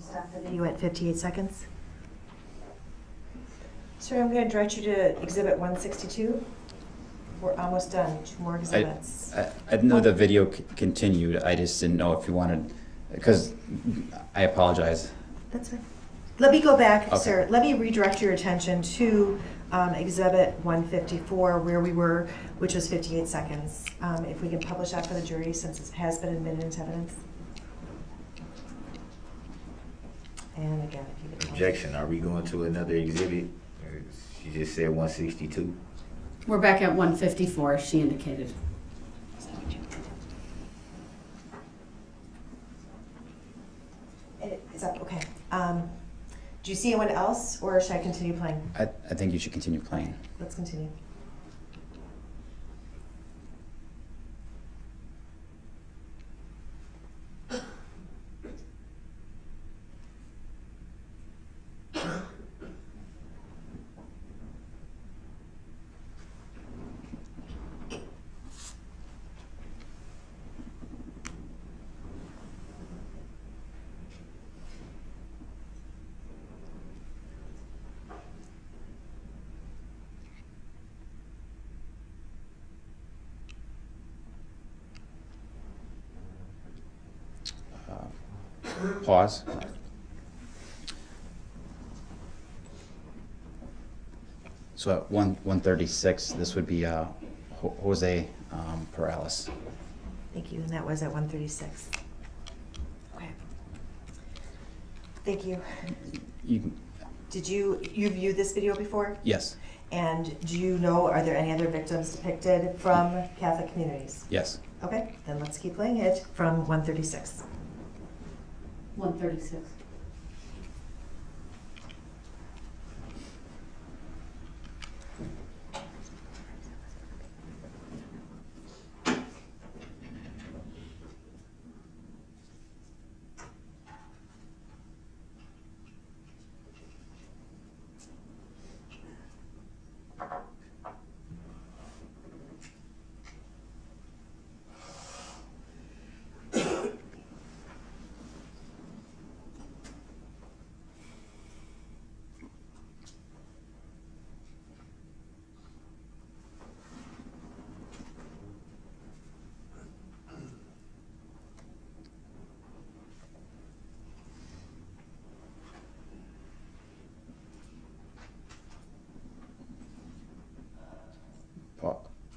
Stop the video at 58 seconds. Sir, I'm going to direct you to Exhibit 162. We're almost done. 2 more exhibits. I know the video continued. I just didn't know if you wanted, because I apologize. That's fine. Let me go back, Okay. sir. Let me redirect your attention to Exhibit 154, where we were, which was 58 seconds. If we can publish that for the jury, since it has been admitted into evidence. And again, if you could. Objection. Are we going to another exhibit? She just said 162. We're back at 154, she indicated. Is that okay? Do you see anyone else, or should I continue playing? I think you should continue playing. Let's continue. Pause. So at 136, this would be Jose Perales. Thank you, and that was at 136. Okay. Thank you. Did you viewed this video before? Yes. And do you know, are there any other victims depicted from Catholic communities? Yes. Okay, then let's keep playing it from 136. 136.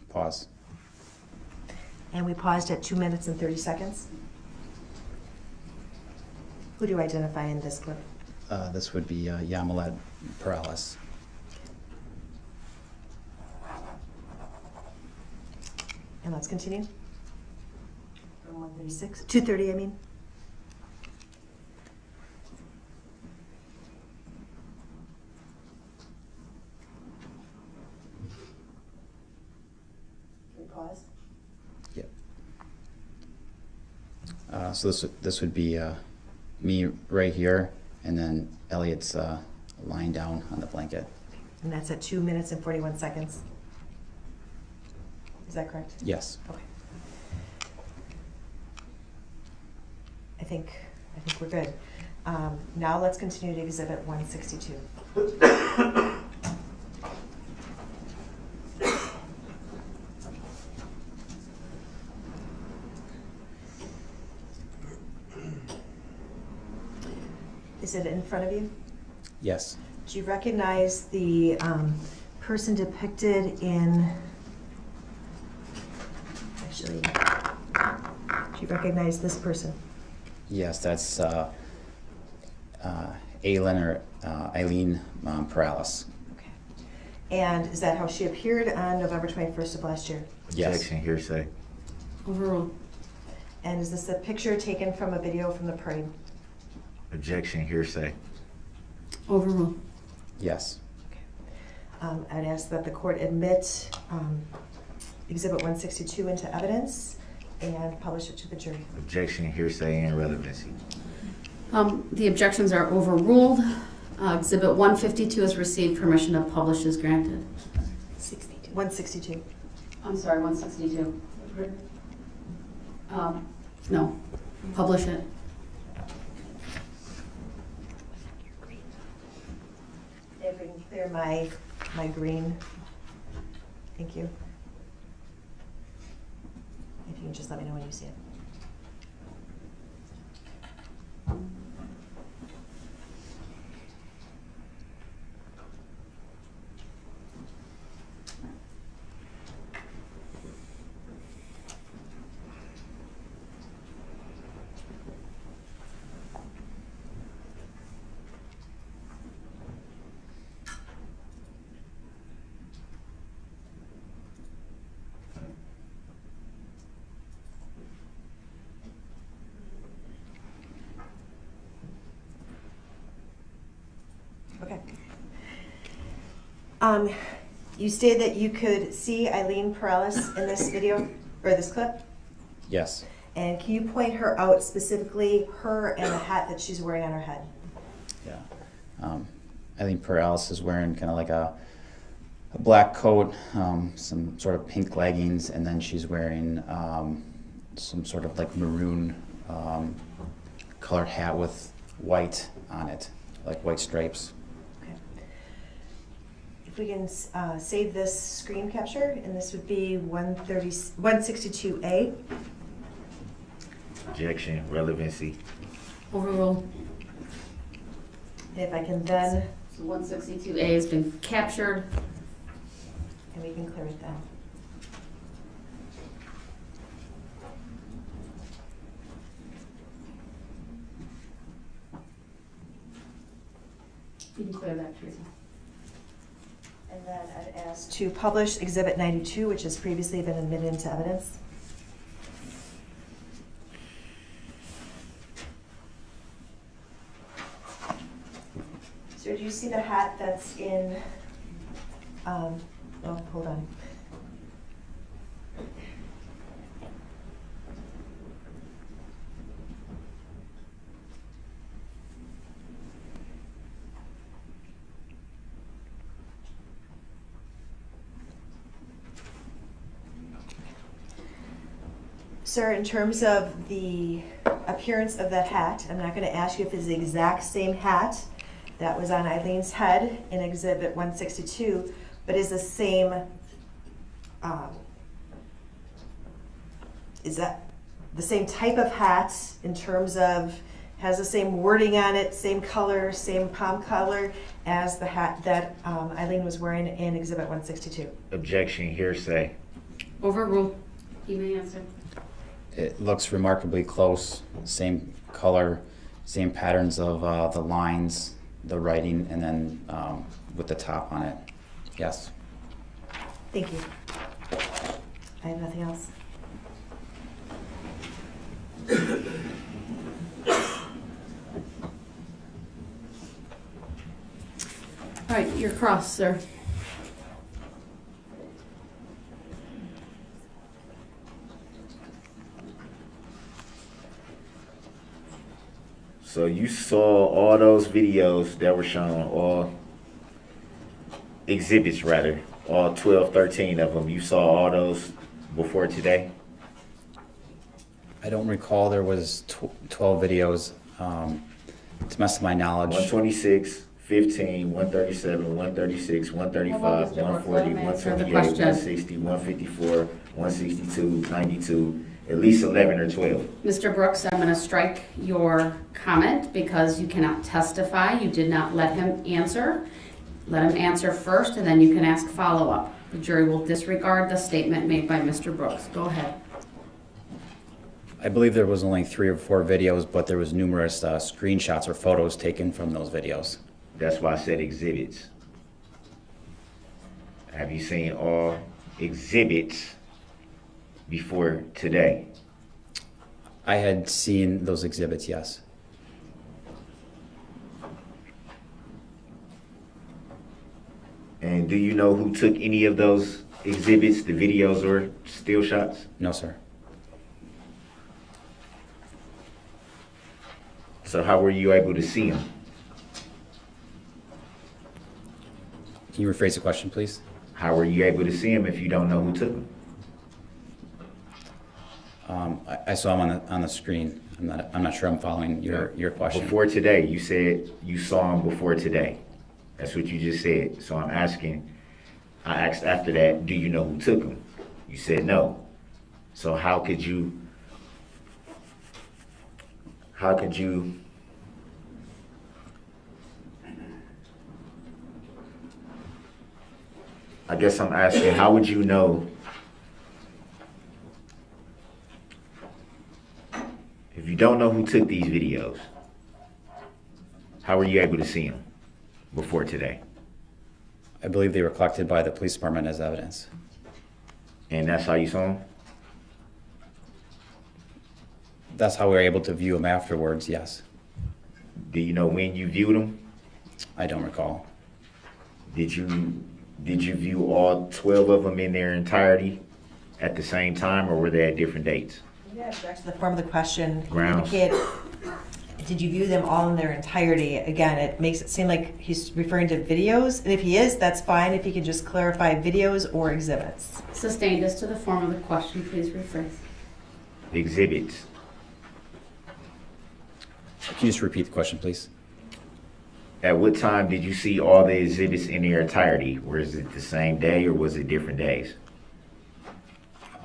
Pause. And we paused at 2 minutes and 30 seconds. Who do you identify in this clip? This would be Yamilet Perales. And let's continue. From 136, 230, I mean. Pause. Yep. So this would be me right here, and then Elliot's lying down on the blanket. And that's at 2 minutes and 41 seconds. Is that correct? Yes. Okay. I think we're good. Now let's continue to Exhibit 162. Is it in front of you? Yes. Do you recognize the person depicted in, actually, do you recognize this person? Yes, that's Eileen Perales. Okay. And is that how she appeared on November 21st of last year? Yes. Objection, hearsay. Overruled. And is this a picture taken from a video from the parade? Objection, hearsay. Overruled. Yes. I'd ask that the court admit Exhibit 162 into evidence and publish it to the jury. Objection, hearsay, and relevancy. The objections are overruled. Exhibit 152 has received permission to publish is granted. 162. I'm sorry, 162. No, publish it. If we can clear my green. Thank you. If you can just let me know when you see it. Okay. You stated that you could see Eileen Perales in this video, or this clip? Yes. And can you point her out, specifically her and the hat that she's wearing on her head? Yeah. Eileen Perales is wearing kind of like a black coat, some sort of pink leggings, and then she's wearing some sort of like maroon colored hat with white on it, like white stripes. If we can save this screen capture, and this would be 162A. Objection, relevancy. Overruled. If I can then. So 162A has been captured. And we can clear it then. You can clear that, Teresa. And then I'd ask to publish Exhibit 92, which has previously been admitted into evidence. So do you see the hat that's in, oh, hold on. Sir, in terms of the appearance of that hat, I'm not going to ask you if it's the exact same hat that was on Eileen's head in Exhibit 162, but is the same, is that the same type of hat in terms of, has the same wording on it, same color, same palm color as the hat that Eileen was wearing in Exhibit 162? Objection, hearsay. Overruled. You may answer. It looks remarkably close, same color, same patterns of the lines, the writing, and then with the top on it. Yes. Thank you. I have nothing else. All right, you're crossed, sir. So you saw all those videos that were shown, all exhibits rather, all 12, 13 of them. You saw all those before today? I don't recall there was 12 videos. To the best of my knowledge. 126, 15, 137, 136, 135, 140, 128, 160, 154, 162, 92, At least 11 or 12. Mr. Brooks, I'm going to strike your comment because you cannot testify. You did not let him answer. Let him answer first, and then you can ask follow-up. The jury will disregard the statement made by Mr. Brooks. Go ahead. I believe there was only 3 or 4 videos, but there was numerous screenshots or photos taken from those videos. That's why I said exhibits. Have you seen all exhibits before today? I had seen those exhibits, yes. And do you know who took any of those exhibits, the videos or still shots? No, sir. So how were you able to see them? Can you rephrase the question, please? How were you able to see them if you don't know who took them? I saw them on the screen. I'm not sure I'm following your question. Before today, you said you saw them before today. That's what you just said. So I'm asking, I asked after that, do you know who took them? You said no. So how could you I guess I'm asking, how would you know if you don't know who took these videos? How were you able to see them before today? I believe they were collected by the police department as evidence. And that's how you saw them? That's how we were able to view them afterwards, yes. Do you know when you viewed them? I don't recall. Did you view all 12 of them in their entirety at the same time, or were they at different dates? Yeah, back to the form of the question. Grounds. Did you view them all in their entirety? Again, it makes it seem like he's referring to videos, and if he is, that's fine. If he can just clarify videos or exhibits. Sustained as to the form of the question, please rephrase. Exhibits. Can you just repeat the question, please? At what time did you see all the exhibits in their entirety? Was it the same day or was it different days?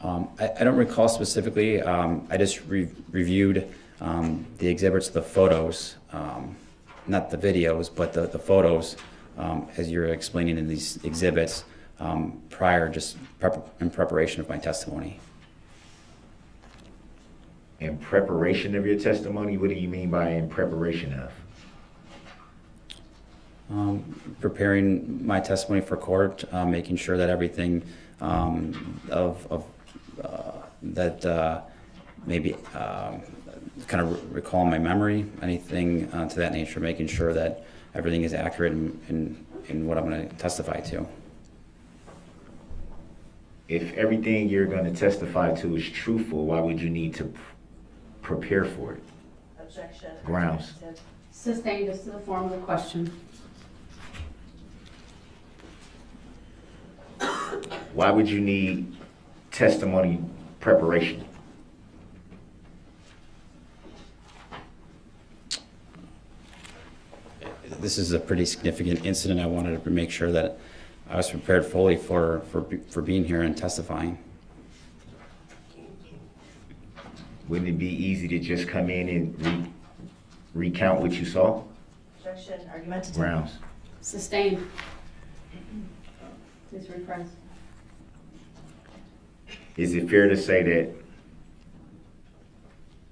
I don't recall specifically. I just reviewed the exhibits, the photos, not the videos, but the photos, as you're explaining in these exhibits, prior, just in preparation of my testimony. In preparation of your testimony? What do you mean by in preparation of? Preparing my testimony for court, making sure that everything maybe kind of recall my memory, anything to that nature, making sure that everything is accurate in what I'm going to testify to. If everything you're going to testify to is truthful, why would you need to prepare for it? Objection. Grounds. Sustained as to the form of the question. Why would you need testimony preparation? This is a pretty significant incident. I wanted to make sure that I was prepared fully for being here and testifying. Wouldn't it be easy to just come in and recount what you saw? Objection. Argumentative. Grounds. Sustained. Please rephrase. Is it fair to say that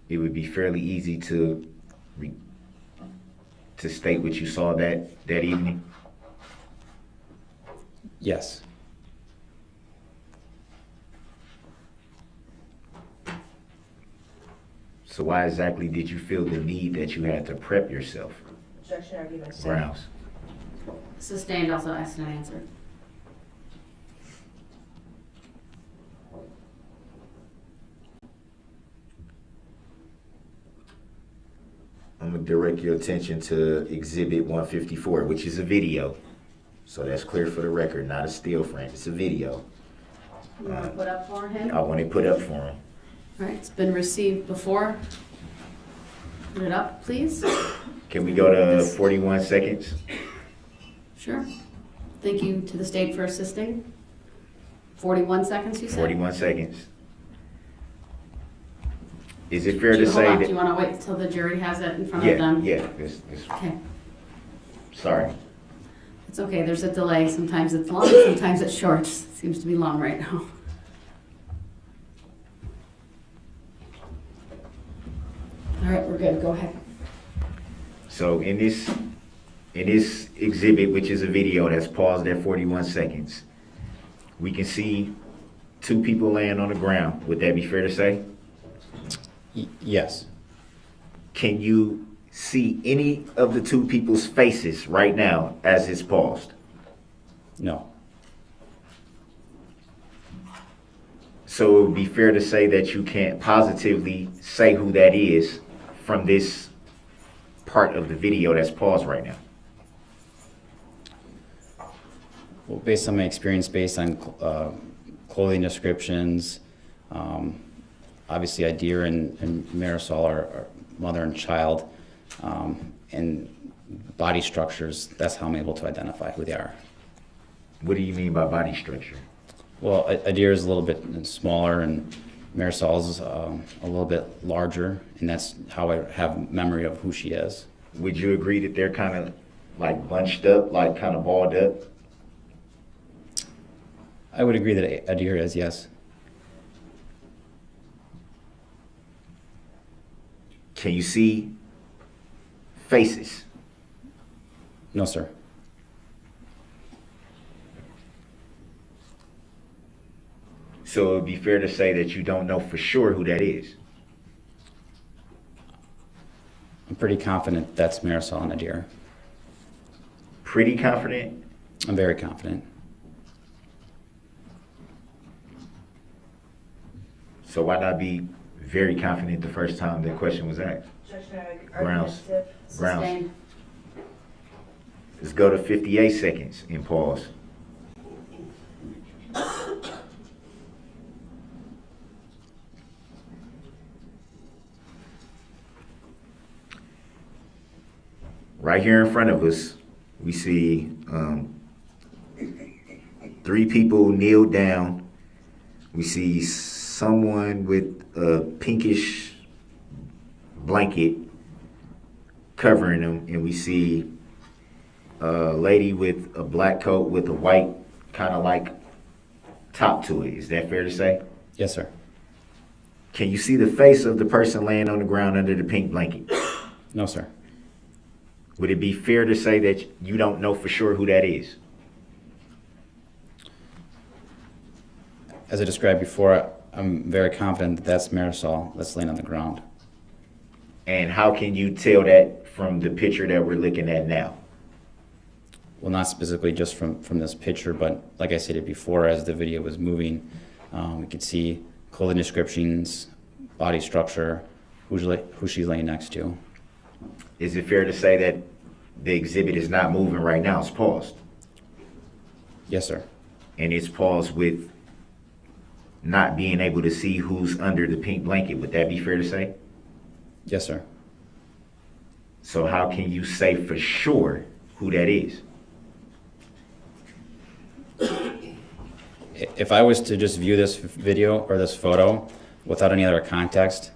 it would be fairly easy to state what you saw that evening? Yes. So why exactly did you feel the need that you had to prep yourself? Objection. Argumentative. Grounds. Sustained, also asked and answered. I'm going to direct your attention to Exhibit 154, which is a video. So that's clear for the record, not a still frame. It's a video. You want to put up for him? I want it put up for him. All right, it's been received before. Put it up, please. Can we go to 41 seconds? Sure. Thank you to the state for assisting. 41 seconds, you said? 41 seconds. Is it fair Do to you, say hold on, that? do you want to wait until the jury has it in front Yeah, of them? yeah. Okay. Sorry. It's okay, there's a delay. Sometimes it's long, sometimes it's short. Seems to be long right now. All right, we're good. Go ahead. So in this exhibit, which is a video that's paused at 41 seconds, we can see two people laying on the ground. Would that be fair to say? Yes. Can you see any of the two people's faces right now as it's paused? No. So it would be fair to say that you can't positively say who that is from this part of the video that's paused right now. Well, based on my experience, based on clothing descriptions, obviously Idea and Marisol are mother and child, and body structures, that's how I'm able to identify who they are. What do you mean by body structure? Well, Idea is a little bit smaller and Marisol's a little bit larger, and that's how I have memory of who she is. Would you agree that they're kind of like bunched up, like kind of balled up? I would agree that Idea is, yes. Can you see faces? No, sir. So it would be fair to say that you don't know for sure who that is. I'm pretty confident that's Marisol and Idea. Pretty confident? I'm very confident. So why not be very confident the first time the question was asked? Grounds. Grounds. Let's go to 58 seconds and pause. Right here in front of us, we see 3 people kneeled down. We see someone with a pinkish blanket covering them, and we see a lady with a black coat with a white kind of like top to it. Is that fair to say? Yes, sir. Can you see the face of the person laying on the ground under the pink blanket? No, sir. Would it be fair to say that you don't know for sure who that is? As I described before, I'm very confident that that's Marisol that's laying on the ground. And how can you tell that from the picture that we're looking at now? Well, not specifically just from this picture, but like I stated before, as the video was moving, we could see clothing descriptions, body structure, who she's laying next to. Is it fair to say that the exhibit is not moving right now? It's paused. Yes, sir. And it's paused with not being able to see who's under the pink blanket. Would that be fair to say? Yes, sir. So how can you say for sure who that is? If I was to just view this video or this photo without any other context,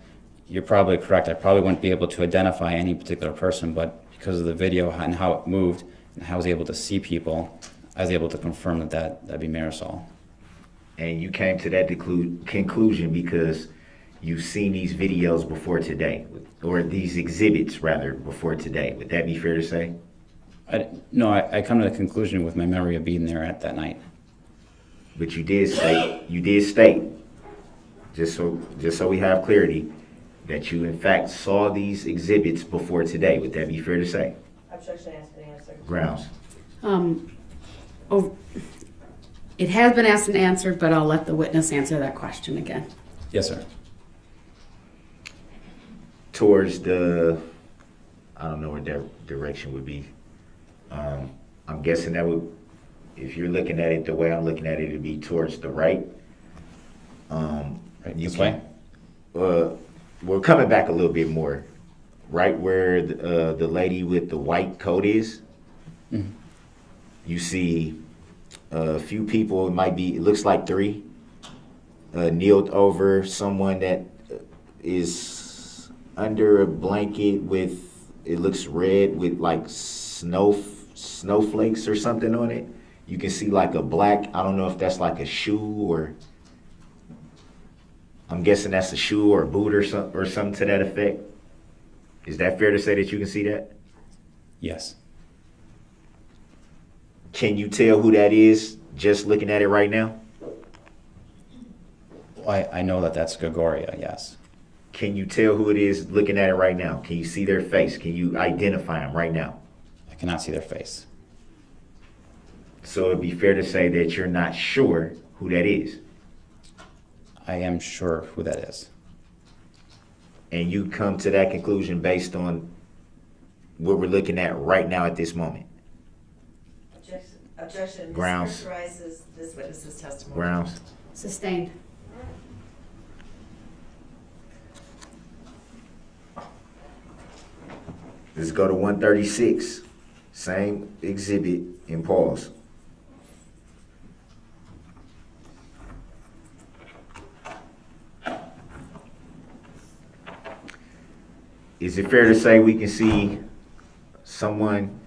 you're probably correct. I probably wouldn't be able to identify any particular person, but because of the video and how it moved and how I was able to see people, I was able to confirm that that'd be Marisol. And you came to that conclusion because you've seen these videos before today, or these exhibits rather before today. Would that be fair to say? No, I come to the conclusion with my memory of being there at that night. But you did state, just so we have clarity, that you in fact saw these exhibits before today. Would that be fair to say? Objection asked and answered. Grounds. It has been asked and answered, but I'll let the witness answer that question again. Yes, sir. Towards the, I don't know where that direction would be. I'm guessing that would, if you're looking at it the way I'm looking at it, it'd be towards the right. Right this way? We're coming back a little bit more. Right where the lady with the white coat is. Mm-hmm. You see a few people, it looks like 3, kneeled over someone that is under a blanket with, it looks red with like snowflakes or something on it. You can see like a black, I don't know if that's like a shoe or, I'm guessing that's a shoe or a boot or something to that effect. Is that fair to say that you can see that? Yes. Can you tell who that is just looking at it right now? I know that that's Gregoria, yes. Can you tell who it is looking at it right now? Can you see their face? Can you identify them right now? I cannot see their face. So it'd be fair to say that you're not sure who that is. I am sure who that is. And you come to that conclusion based on what we're looking at right now at this moment. Objection. Grounds. Characterizes this witness's testimony. Grounds. Sustained. Let's go to 136. Same exhibit in pause. Is it fair to say we can see someone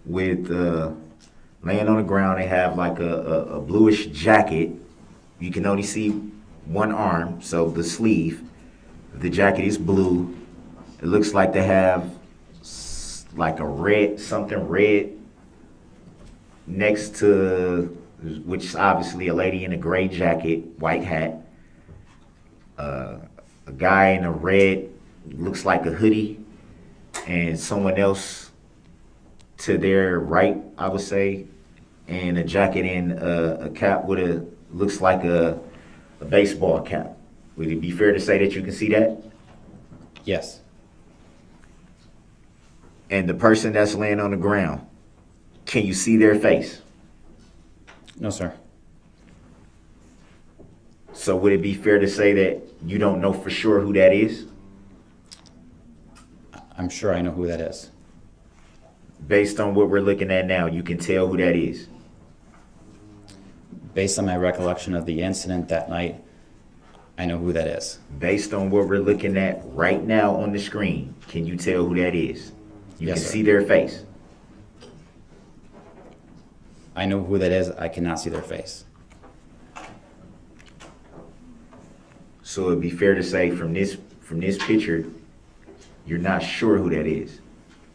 with laying on the ground? They have like a bluish jacket. You can only see one arm, so the sleeve. The jacket is blue. It looks like they have like a red, something red next to, which is obviously a lady in a gray jacket, white hat. A guy in a red, looks like a hoodie, and someone else to their right, I would say, and a jacket and a cap with a, looks like a baseball cap. Would it be fair to say that you can see that? Yes. And the person that's laying on the ground, can you see their face? No, sir. So would it be fair to say that you don't know for sure who that is? I'm sure I know who that is. Based on what we're looking at now, you can tell who that is. Based on my recollection of the incident that night, I know who that is. Based on what we're looking at right now on the screen, can you tell who that is? You Yes, can sir. see their face. I know who that is. I cannot see their face. So it'd be fair to say from this picture, you're not sure who that is.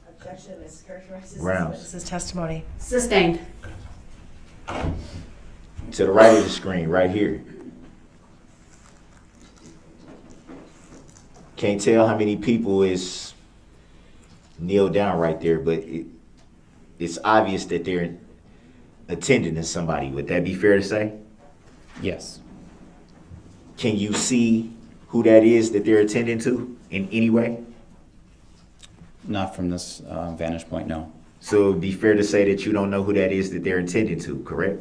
Objection. This characterizes this Grounds. witness's testimony. Sustained. To the right of the screen, right here. Can't tell how many people is kneeled down right there, but it's obvious that they're attending to somebody. Would that be fair to say? Yes. Can you see who that is that they're attending to in any way? Not from this vantage point, no. So it'd be fair to say that you don't know who that is that they're attending to, correct?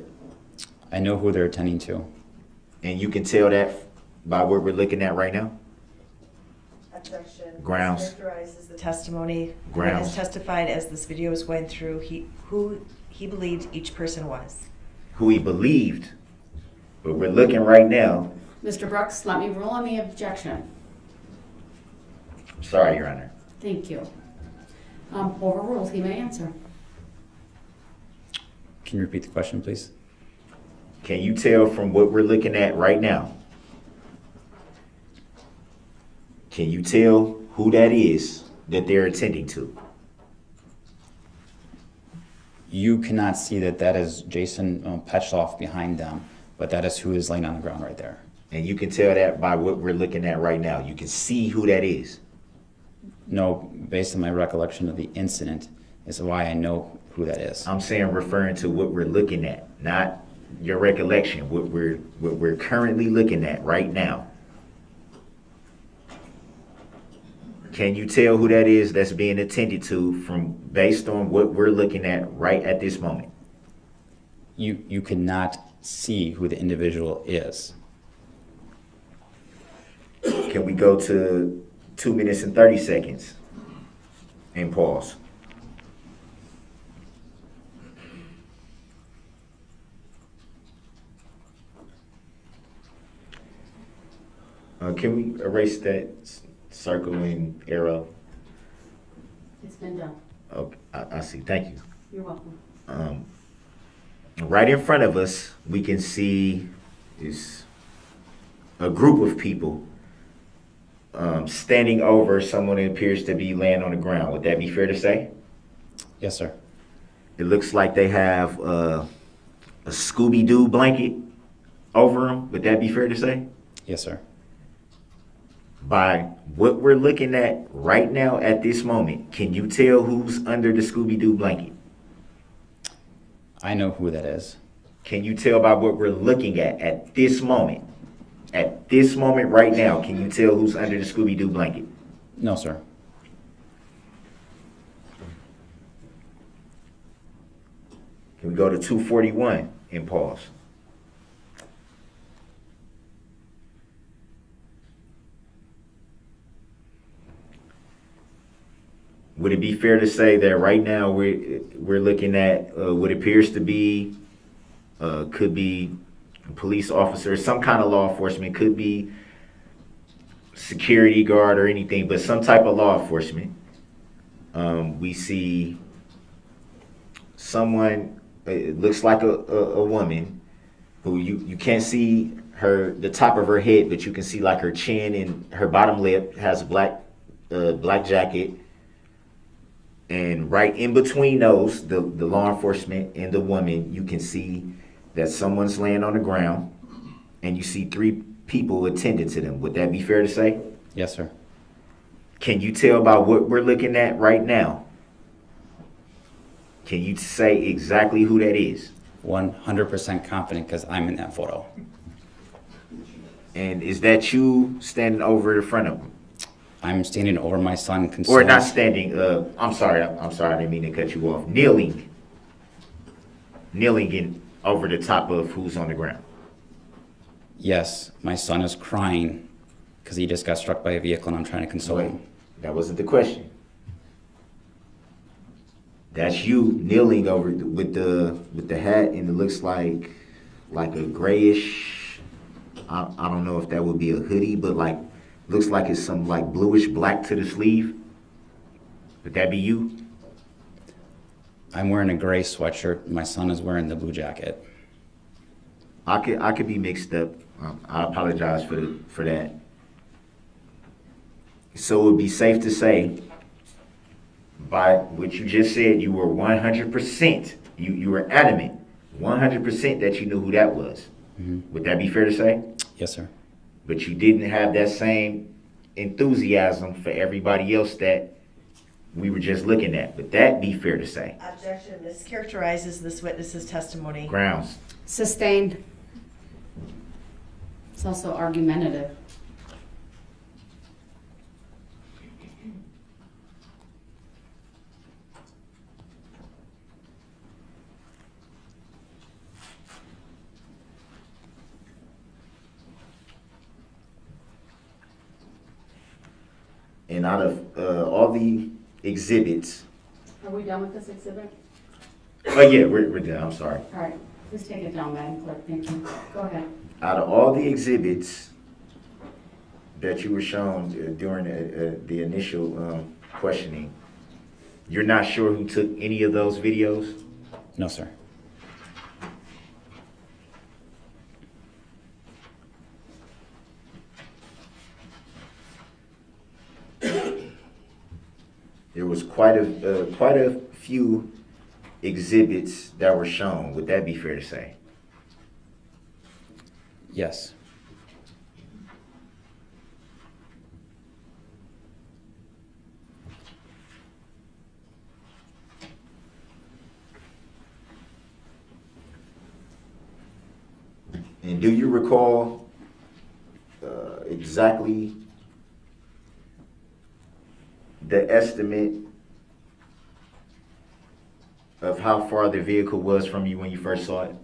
I know who they're attending to. And you can tell that by what we're looking at right now? Objection. Grounds. This characterizes the testimony. Grounds. As testified as this video was going through, who he believed each person was. Who he believed. But we're looking right now. Mr. Brooks, let me rule on the objection. Sorry, Your Honor. Thank you. Overruled, he may answer. Can you repeat the question, please? Can you tell from what we're looking at right now? Can you tell who that is that they're attending to? You cannot see that is Jason Petchloff behind them, but that is who is laying on the ground right there. And you can tell that by what we're looking at right now. You can see who that is. No, based on my recollection of the incident, is why I know who that is. I'm saying referring to what we're looking at, not your recollection, what we're currently looking at right now. Can you tell who that is that's being attended to from based on what we're looking at right at this moment? You cannot see who the individual is. Can we go to 2 minutes and 30 seconds and pause? Can we erase that circle and arrow? It's been done. Okay, I see. Thank you. You're welcome. Right in front of us, we can see is a group of people standing over someone who appears to be laying on the ground. Would that be fair to say? Yes, sir. It looks like they have a Scooby-Doo blanket over them. Would that be fair to say? Yes, sir. By what we're looking at right now at this moment, can you tell who's under the Scooby-Doo blanket? I know who that is. Can you tell by what we're looking at this moment? At this moment right now, can you tell who's under the Scooby-Doo blanket? No, sir. Can we go to 241 and pause? Would it be fair to say that right now we're looking at what appears to be could be a police officer, some kind of law enforcement, could be security guard or anything, but some type of law enforcement. We see someone, it looks like a woman who you can't see the top of her head, but you can see like her chin and her bottom lip has a black jacket. And right in between those, the law enforcement and the woman, you can see that someone's laying on the ground, and you see 3 people attending to them. Would that be fair to say? Yes, sir. Can you tell by what we're looking at right now? Can you say exactly who that is? 100% confident because I'm in that photo. And is that you standing over the front of them? I'm standing over my son. Or not standing, I'm sorry, I didn't mean to cut you off. Kneeling in over the top of who's on the ground. Yes, my son is crying because he just got struck by a vehicle and I'm trying to console him. That wasn't the question. That's you kneeling over with the hat, and it looks like a grayish, I don't know if that would be a hoodie, but like looks like it's some like bluish black to the sleeve. Would that be you? I'm wearing a gray sweatshirt. My son is wearing the blue jacket. I could be mixed up. I apologize for that. So it would be safe to say, by what you just said, you were 100%. You were adamant, 100% that you knew who that was. Mm-hmm. Would that be fair to say? Yes, sir. But you didn't have that same enthusiasm for everybody else that we were just looking at. Would that be fair to say? Objection. This characterizes this witness's testimony. Grounds. Sustained. It's also argumentative. And out of all the exhibits. Are we done with this exhibit? Oh yeah, we're done. I'm sorry. All right, just take it down, Madam Clerk. Thank you. Go ahead. Out of all the exhibits that you were shown during the initial questioning, you're not sure who took any of those videos? No, sir. There was quite a few exhibits that were shown. Would that be fair to say? Yes. And do you recall exactly the estimate of how far the vehicle was from you when you first saw it?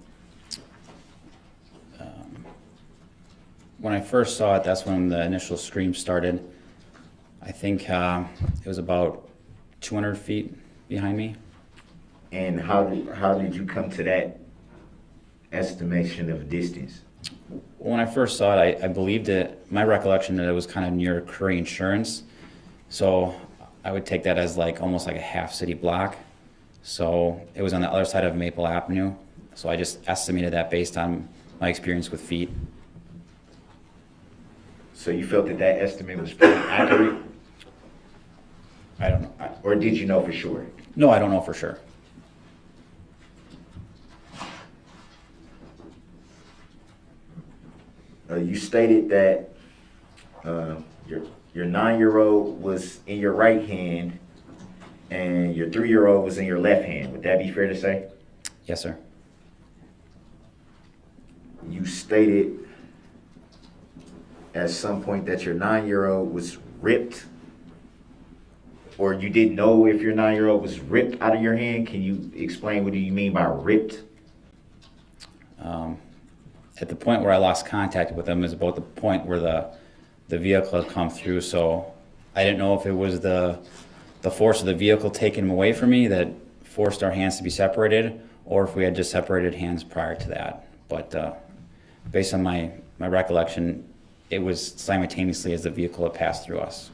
When I first saw it, that's when the initial scream started. I think it was about 200 feet behind me. And how did you come to that estimation of distance? When I first saw it, I believed it, my recollection that it was kind of near Curry Insurance. So I would take that as like almost like a half city block. So it was on the other side of Maple Avenue. So I just estimated that based on my experience with feet. So you felt that that estimate was pretty accurate? I don't know. Or did you know for sure? No, I don't know for sure. You stated that your 9-year-old was in your right hand and your 3-year-old was in your left hand. Would that be fair to say? Yes, sir. You stated at some point that your 9-year-old was ripped, or you didn't know if your 9-year-old was ripped out of your hand. Can you explain what do you mean by ripped? At the point where I lost contact with him is about the point where the vehicle had come through, so I didn't know if it was the force of the vehicle taking him away from me that forced our hands to be separated, or if we had just separated hands prior to that. But based on my recollection, it was simultaneously as the vehicle had passed through us.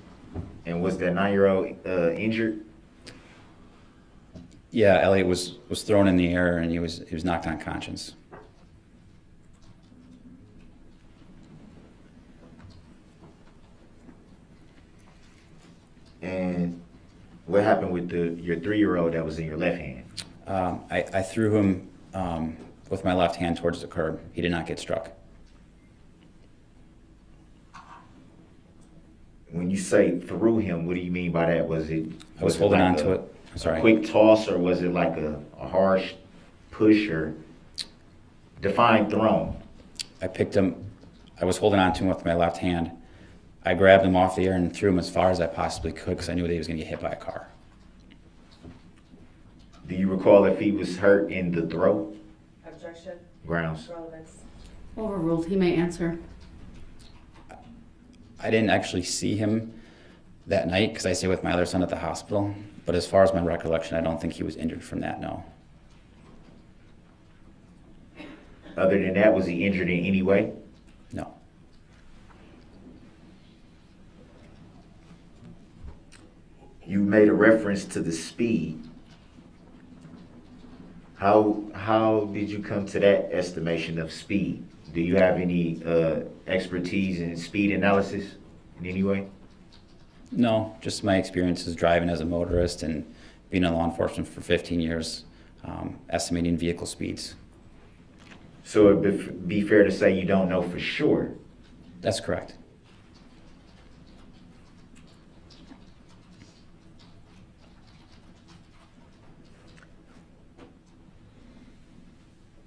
And was that 9-year-old injured? Yeah, Elliot was thrown in the air and he was knocked unconscious. And what happened with your 3-year-old that was in your left hand? I threw him with my left hand towards the curb. He did not get struck. When you say threw him, what do you mean by that? Was it? I was holding on to it. I'm sorry. A quick toss, or was it like a harsh push, or define thrown? I picked him. I was holding on to him with my left hand. I grabbed him off the air and threw him as far as I possibly could because I knew that he was going to get hit by a car. Do you recall if he was hurt in the throat? Objection. Grounds. Relevance. Overruled. He may answer. I didn't actually see him that night because I stayed with my other son at the hospital. But as far as my recollection, I don't think he was injured from that, no. Other than that, was he injured in any way? No. You made a reference to the speed. How did you come to that estimation of speed? Do you have any expertise in speed analysis in any way? No, just my experiences driving as a motorist and being in law enforcement for 15 years, estimating vehicle speeds. So it would be fair to say you don't know for sure? That's correct.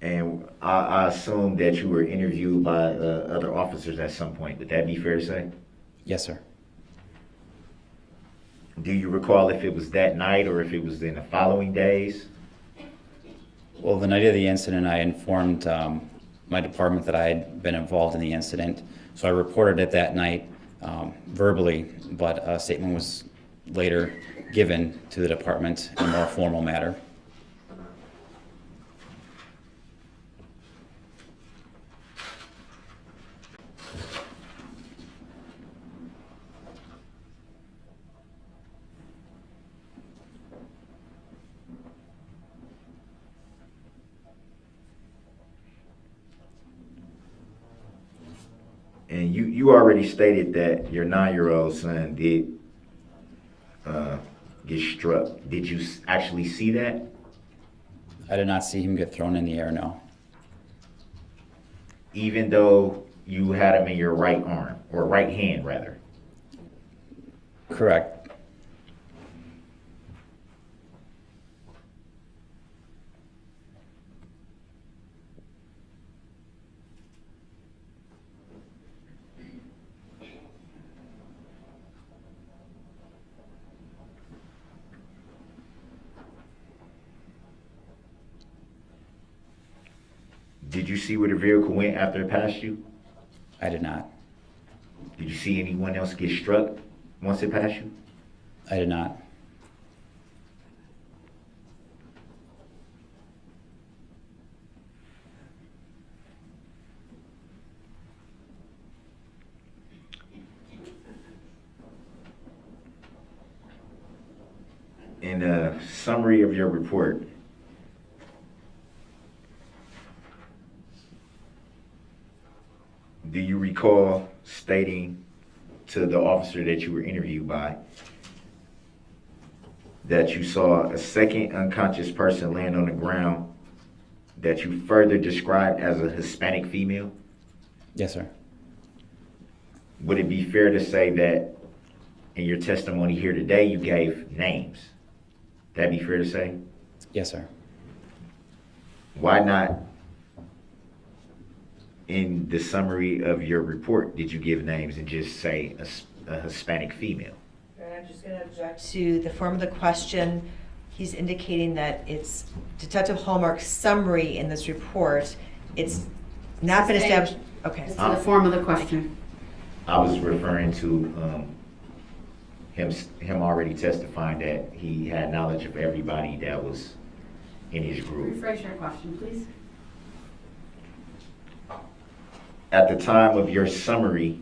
And I assume that you were interviewed by other officers at some point. Would that be fair to say? Yes, sir. Do you recall if it was that night or if it was in the following days? Well, the night of the incident, I informed my department that I had been involved in the incident. So I reported it that night verbally, but a statement was later given to the department in a more formal matter. And you already stated that your 9-year-old son did get struck. Did you actually see that? I did not see him get thrown in the air, no. Even though you had him in your right arm, or right hand rather? Correct. Did you see where the vehicle went after it passed you? I did not. Did you see anyone else get struck once it passed you? I did not. In a summary of your report, do you recall stating to the officer that you were interviewed by that you saw a second unconscious person laying on the ground that you further described as a Hispanic female? Yes, sir. Would it be fair to say that in your testimony here today you gave names? That'd be fair to say? Yes, sir. Why not in the summary of your report did you give names and just say a Hispanic female? And I'm just going to object to the form of the question. He's indicating that it's Detective Hallmark's summary in this report. It's not been established. Okay. It's to the form of the question. I was referring to him already testifying that he had knowledge of everybody that was in his group. Rephrase your question, please. At the time of your summary,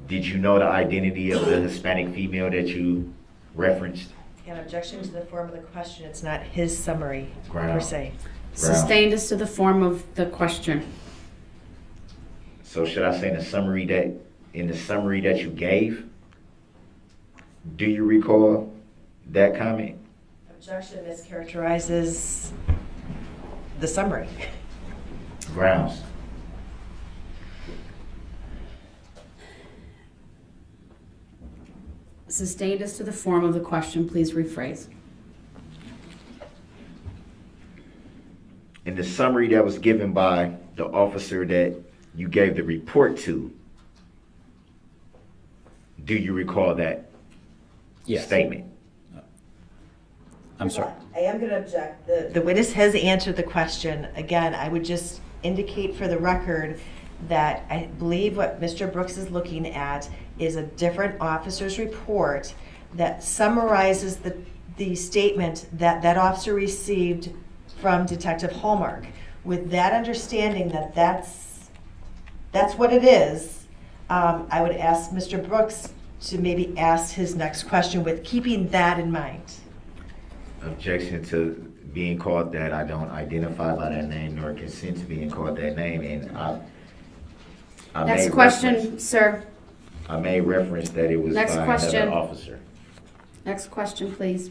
did you know the identity of the Hispanic female that you referenced? An objection to the form of the question. It's not his summary Ground. per se. Sustained as to the form of the question. So should I say in the summary that you gave, do you recall that comment? Objection mischaracterizes the summary. Grounds. Sustained as to the form of the question, please rephrase. In the summary that was given by the officer that you gave the report to, do you recall that statement? I'm sorry. I am going to object. The witness has answered the question. Again, I would just indicate for the record that I believe what Mr. Brooks is looking at is a different officer's report that summarizes the statement that that officer received from Detective Hallmark. With that understanding that that's what it is, I would ask Mr. Brooks to maybe ask his next question with keeping that in mind. Objection to being called that. I don't identify by that name nor consent to being called that name. And I Next question, sir. I made reference that it was Next by question. another officer. Next question, please.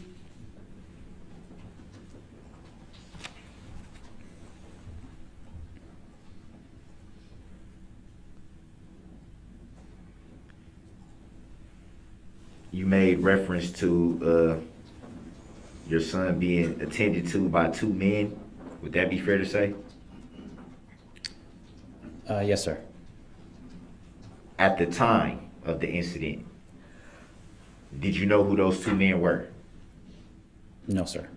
You made reference to your son being attended to by two men. Would that be fair to say? Yes, sir. At the time of the incident, did you know who those two men were? No, sir.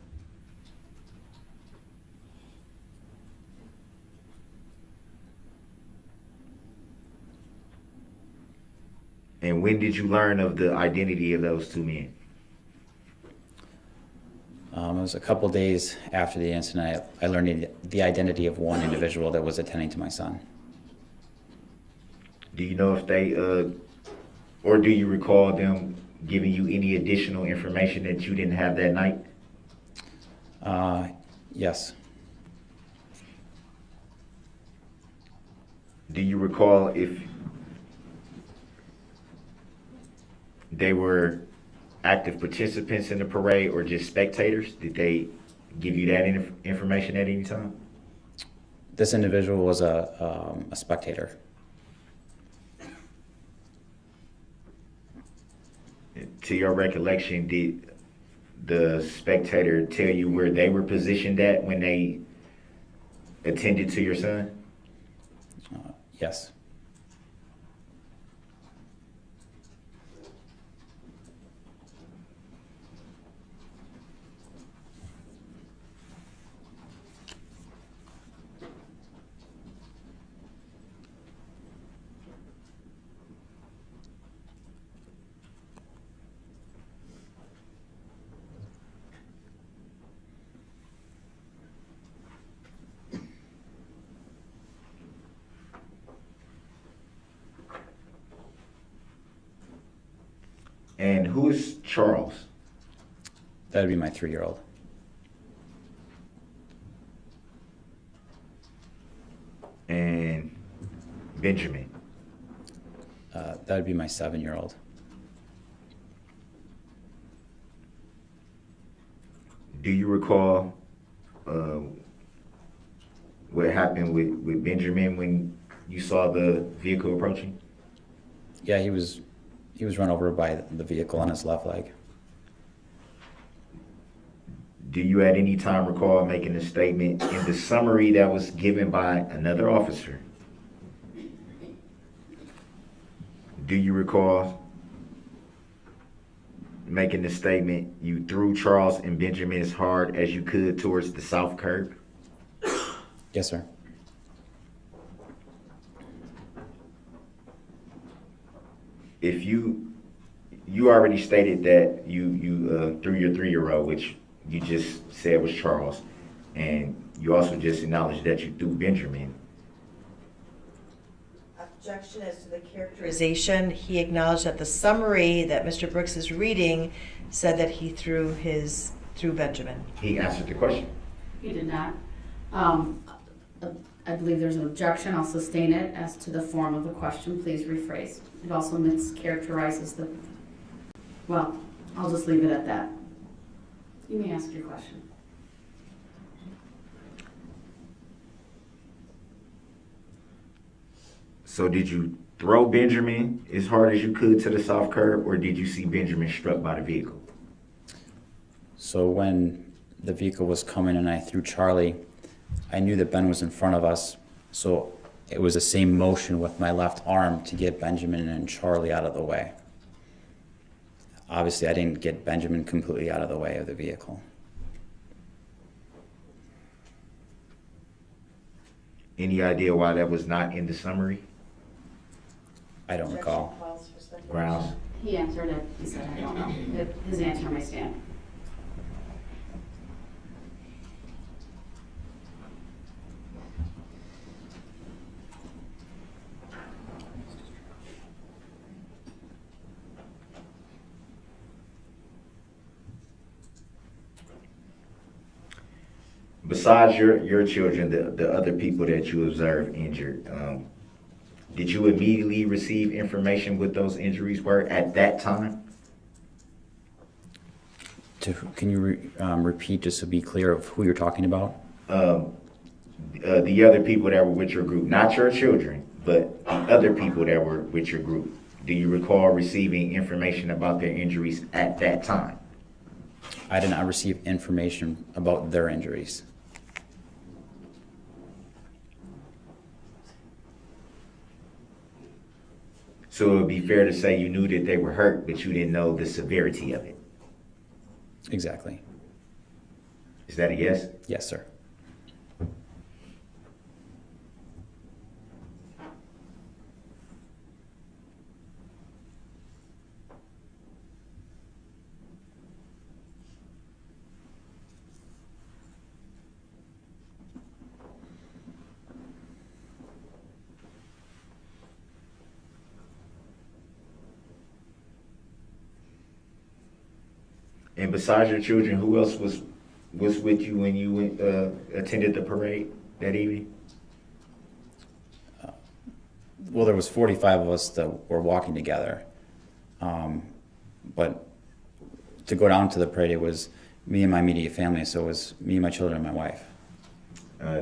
And when did you learn of the identity of those two men? It was a couple days after the incident. I learned the identity of one individual that was attending to my son. Do you know if they, or do you recall them giving you any additional information that you didn't have that night? Yes. Do you recall if they were active participants in the parade or just spectators? Did they give you that information at any time? This individual was a spectator. To your recollection, did the spectator tell you where they were positioned at when they attended to your son? Yes. And who is Charles? That'd be my 3-year-old. And Benjamin? That'd be my 7-year-old. Do you recall what happened with Benjamin when you saw the vehicle approaching? Yeah, he was run over by the vehicle on his left leg. Do you at any time recall making a statement in the summary that was given by another officer? Do you recall making the statement, you threw Charles and Benjamin as hard as you could towards the south curb? Yes, sir. If you already stated that you threw your 3-year-old, which you just said was Charles, and you also just acknowledged that you threw Benjamin. Objection as to the characterization. He acknowledged that the summary that Mr. Brooks is reading said that he threw Benjamin. He answered the question. He did not. I believe there's an objection. I'll sustain it as to the form of the question. Please rephrase. It also mischaracterizes the... Well, I'll just leave it at that. You may ask your question. So did you throw Benjamin as hard as you could to the south curb, or did you see Benjamin struck by the vehicle? So when the vehicle was coming and I threw Charlie, I knew that Ben was in front of us, so it was the same motion with my left arm to get Benjamin and Charlie out of the way. Obviously, I didn't get Benjamin completely out of the way of the vehicle. Any idea why that was not in the summary? I don't recall. Grounds? He answered it. He said, I don't know. His answer may stand. Besides your children, the other people that you observed injured, did you immediately receive information what those injuries were at that time? Can you repeat just to be clear of who you're talking about? The other people that were with your group, not your children, but the other people that were with your group. Do you recall receiving information about their injuries at that time? I did not receive information about their injuries. So it would be fair to say you knew that they were hurt, but you didn't know the severity of it. Exactly. Is that a yes? Yes, sir. And besides your children, who else was with you when you went, attended the parade that evening? Well, there was 45 of us that were walking together. But to go down to the parade, it was me and my immediate family, so it was me, my children, and my wife.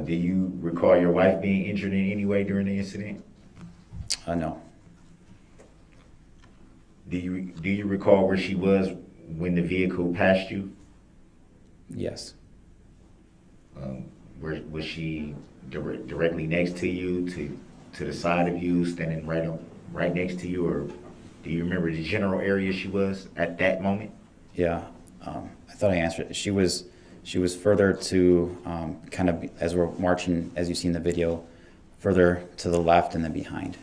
Do you recall your wife being injured in any way during the incident? No. Do you recall where she was when the vehicle passed you? Yes. Was she directly next to you, to the side of you, standing right next to you, or do you remember the general area she was at that moment? Yeah, I thought I answered it. She was further to kind of, as we're marching, as you see in the video, further to the left and then behind.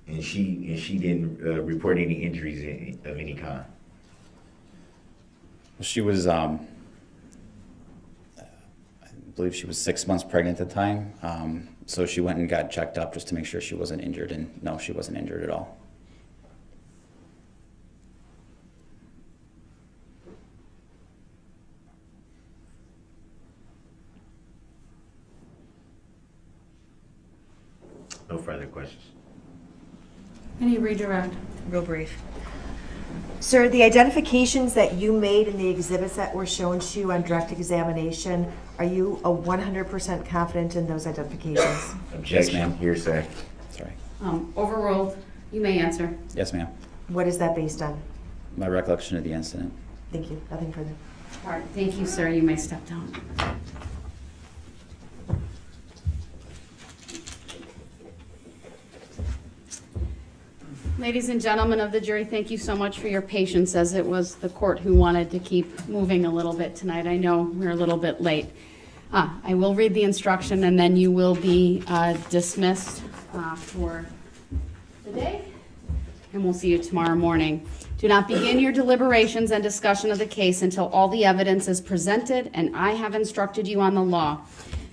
And she didn't report any injuries of any kind. She was, I believe she was 6 months pregnant at the time. So she went and got checked up just to make sure she wasn't injured, and no, she wasn't injured at all. No further questions. Any redirect? Real brief. Sir, the identifications that you made in the exhibits that were shown to you on direct examination, are you 100% confident in those identifications? Objection, ma'am. hearsay. Sorry. Overruled. You may answer. Yes, ma'am. What is that based on? My recollection of the incident. Thank you. Nothing further. All right, thank you, sir. You may step down. Ladies and gentlemen of the jury, thank you so much for your patience, as it was the court who wanted to keep moving a little bit tonight. I know we're a little bit late. I will read the instruction, and then you will be dismissed for the day, and we'll see you tomorrow morning. Do not begin your deliberations and discussion of the case until all the evidence is presented and I have instructed you on the law.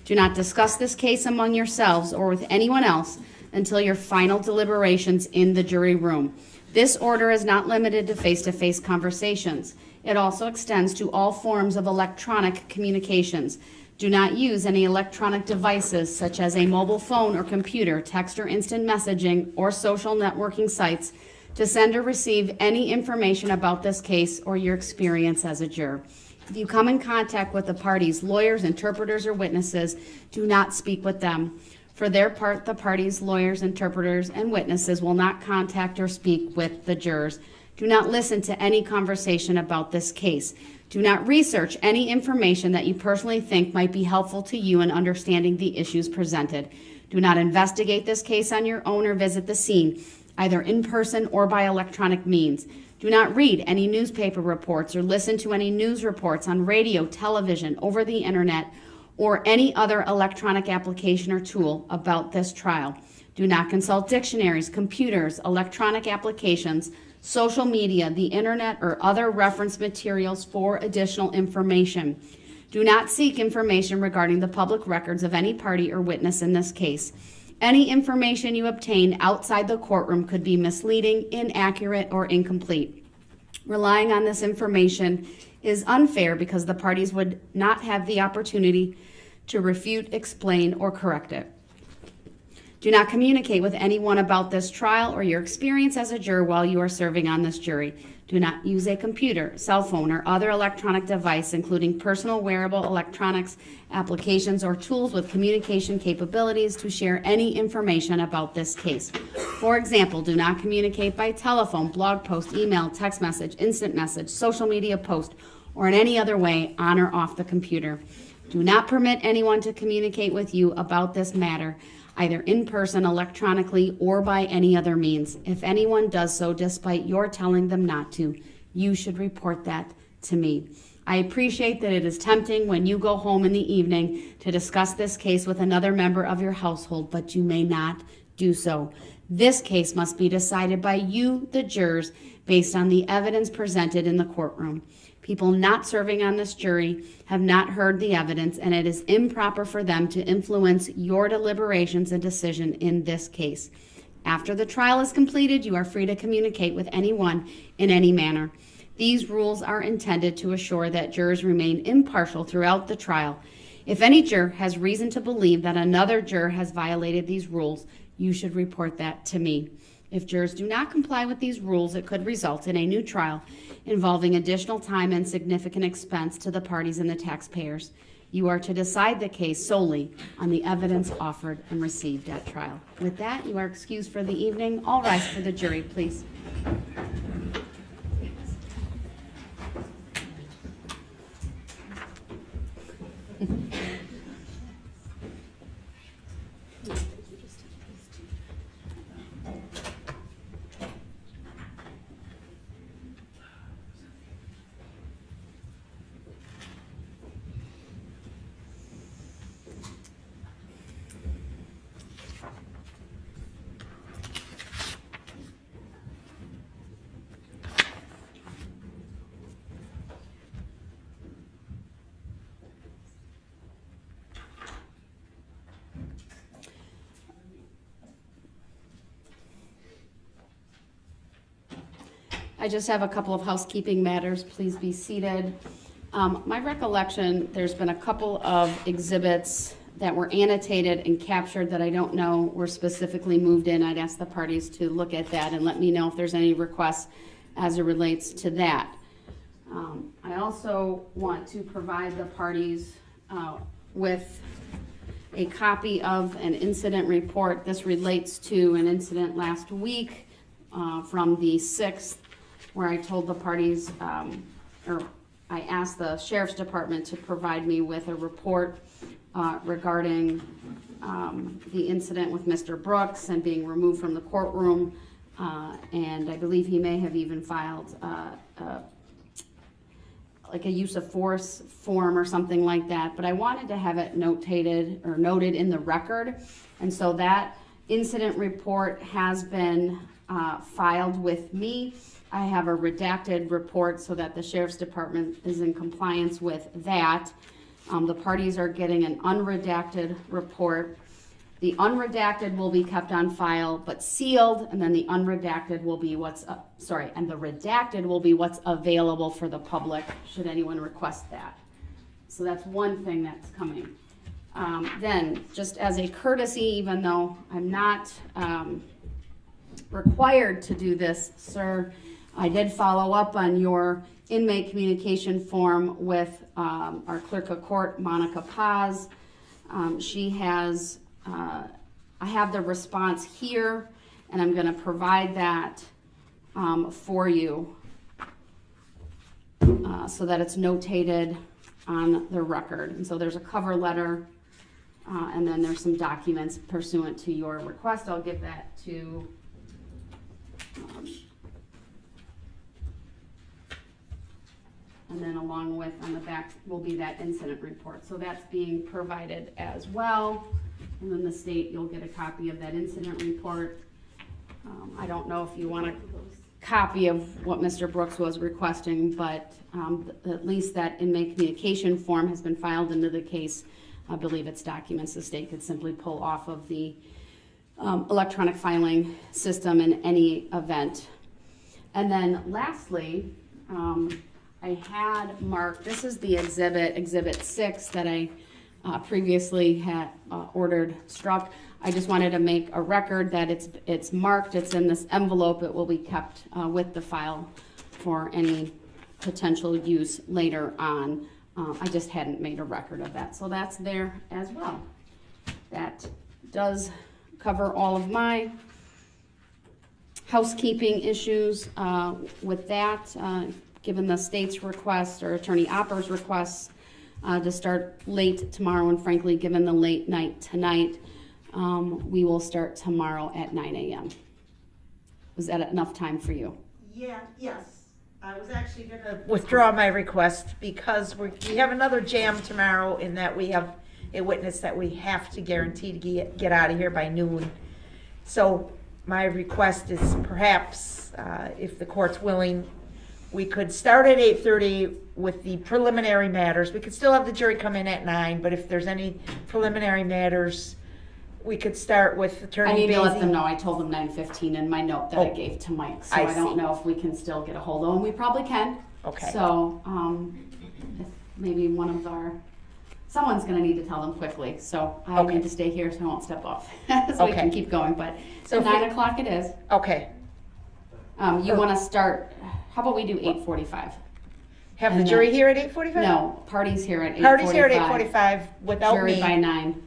Do not discuss this case among yourselves or with anyone else until your final deliberations in the jury room. This order is not limited to face-to-face conversations. It also extends to all forms of electronic communications. Do not use any electronic devices such as a mobile phone or computer, text or instant messaging, or social networking sites to send or receive any information about this case or your experience as a juror. If you come in contact with the parties, lawyers, interpreters, or witnesses, do not speak with them. For their part, the parties, lawyers, interpreters, and witnesses will not contact or speak with the jurors. Do not listen to any conversation about this case. Do not research any information that you personally think might be helpful to you in understanding the issues presented. Do not investigate this case on your own or visit the scene, either in person or by electronic means. Do not read any newspaper reports or listen to any news reports on radio, television, over the internet, or any other electronic application or tool about this trial. Do not consult dictionaries, computers, electronic applications, social media, the internet, or other reference materials for additional information. Do not seek information regarding the public records of any party or witness in this case. Any information you obtain outside the courtroom could be misleading, inaccurate, or incomplete. Relying on this information is unfair because the parties would not have the opportunity to refute, explain, or correct it. Do not communicate with anyone about this trial or your experience as a juror while you are serving on this jury. Do not use a computer, cell phone, or other electronic device, including personal wearable electronics, applications, or tools with communication capabilities to share any information about this case. For example, do not communicate by telephone, blog post, email, text message, instant message, social media post, or in any other way on or off the computer. Do not permit anyone to communicate with you about this matter, either in person, electronically, or by any other means. If anyone does so despite your telling them not to, you should report that to me. I appreciate that it is tempting when you go home in the evening to discuss this case with another member of your household, but you may not do so. This case must be decided by you, the jurors, based on the evidence presented in the courtroom. People not serving on this jury have not heard the evidence, and it is improper for them to influence your deliberations and decision in this case. After the trial is completed, you are free to communicate with anyone in any manner. These rules are intended to assure that jurors remain impartial throughout the trial. If any juror has reason to believe that another juror has violated these rules, you should report that to me. If jurors do not comply with these rules, it could result in a new trial involving additional time and significant expense to the parties and the taxpayers. You are to decide the case solely on the evidence offered and received at trial. With that, you are excused for the evening. All rise for the jury, please. I just have a couple of housekeeping matters. Please be seated. My recollection, there's been a couple of exhibits that were annotated and captured that I don't know were specifically moved in. I'd ask the parties to look at that and let me know if there's any requests as it relates to that. I also want to provide the parties with a copy of an incident report. This relates to an incident last week from the 6th, where I told the parties, or I asked the Sheriff's Department to provide me with a report regarding the incident with Mr. Brooks and being removed from the courtroom, and I believe he may have even filed like a use of force form or something like that, but I wanted to have it notated or noted in the record, and so that incident report has been filed with me. I have a redacted report so that the Sheriff's Department is in compliance with that. The parties are getting an unredacted report. The unredacted will be kept on file but sealed, and then the unredacted will be and the redacted will be what's available for the public should anyone request that. So that's one thing that's coming. Then, just as a courtesy, even though I'm not required to do this, sir, I did follow up on your inmate communication form with our clerk of court, Monica Paz. She has, I have the response here, and I'm going to provide that for you so that it's notated on the record. And so there's a cover letter, and then there's some documents pursuant to your request. I'll give that to and then along with, on the back, will be that incident report. So that's being provided as well. And then the state, you'll get a copy of that incident report. I don't know if you want a copy of what Mr. Brooks was requesting, but at least that inmate communication form has been filed into the case. I believe it's documents the state could simply pull off of the electronic filing system in any event. And then lastly, I had marked, this is the exhibit 6 that I previously had ordered struck. I just wanted to make a record that it's marked, it's in this envelope, it will be kept with the file for any potential use later on. I just hadn't made a record of that, so that's there as well. That does cover all of my housekeeping issues with that. Given the state's request or Attorney Opper's request to start late tomorrow, and frankly, given the late night tonight, we will start tomorrow at 9 a.m. Was that enough time for you? Yeah, yes. I was actually going to withdraw my request because we have another jam tomorrow in that we have a witness that we have to guarantee to get out of here by noon. So my request is perhaps, if the court's willing, we could start at 8:30 with the preliminary matters. We could still have the jury come in at 9, but if there's any preliminary matters, we could start with Attorney I need to let Basie. them know. I told them 9:15 in my note that I gave to Mike, so I don't know if we can still get a hold of them. We probably can. Okay. So if maybe one of someone's going to need to tell them quickly. So I need to stay here so I won't step off, so we can keep going. But so 9 o'clock it is. Okay. You want to start? How about we do 8:45? Have the jury here at 8:45? No, parties here at 8:45. Parties here at 8:45 without jury me. By 9.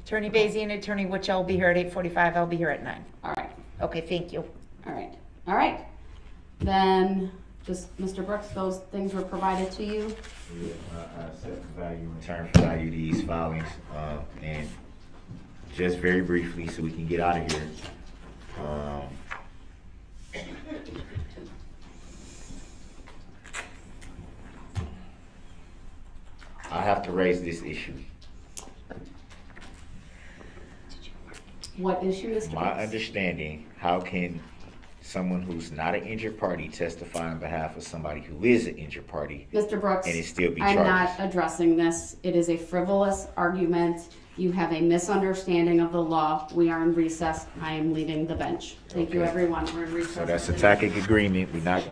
Attorney Basie and Attorney Witch will be here at 8:45. I'll be here at 9. All right. Okay, thank you. All right. All right. Then, just Mr. Brooks, those things were provided to you? Yeah, I set value in return for value these filings. And just very briefly, so we can get out of here. I have to raise this issue. What issue is My understanding, how can someone who's not an injured party testify on behalf of somebody who is an injured party? Mr. Brooks, and it still be I'm charged? not addressing this. It is a frivolous argument. You have a misunderstanding of the law. We are in recess. I am leaving the bench. Thank you, everyone. We're in recess. So that's a tactic agreement. We're not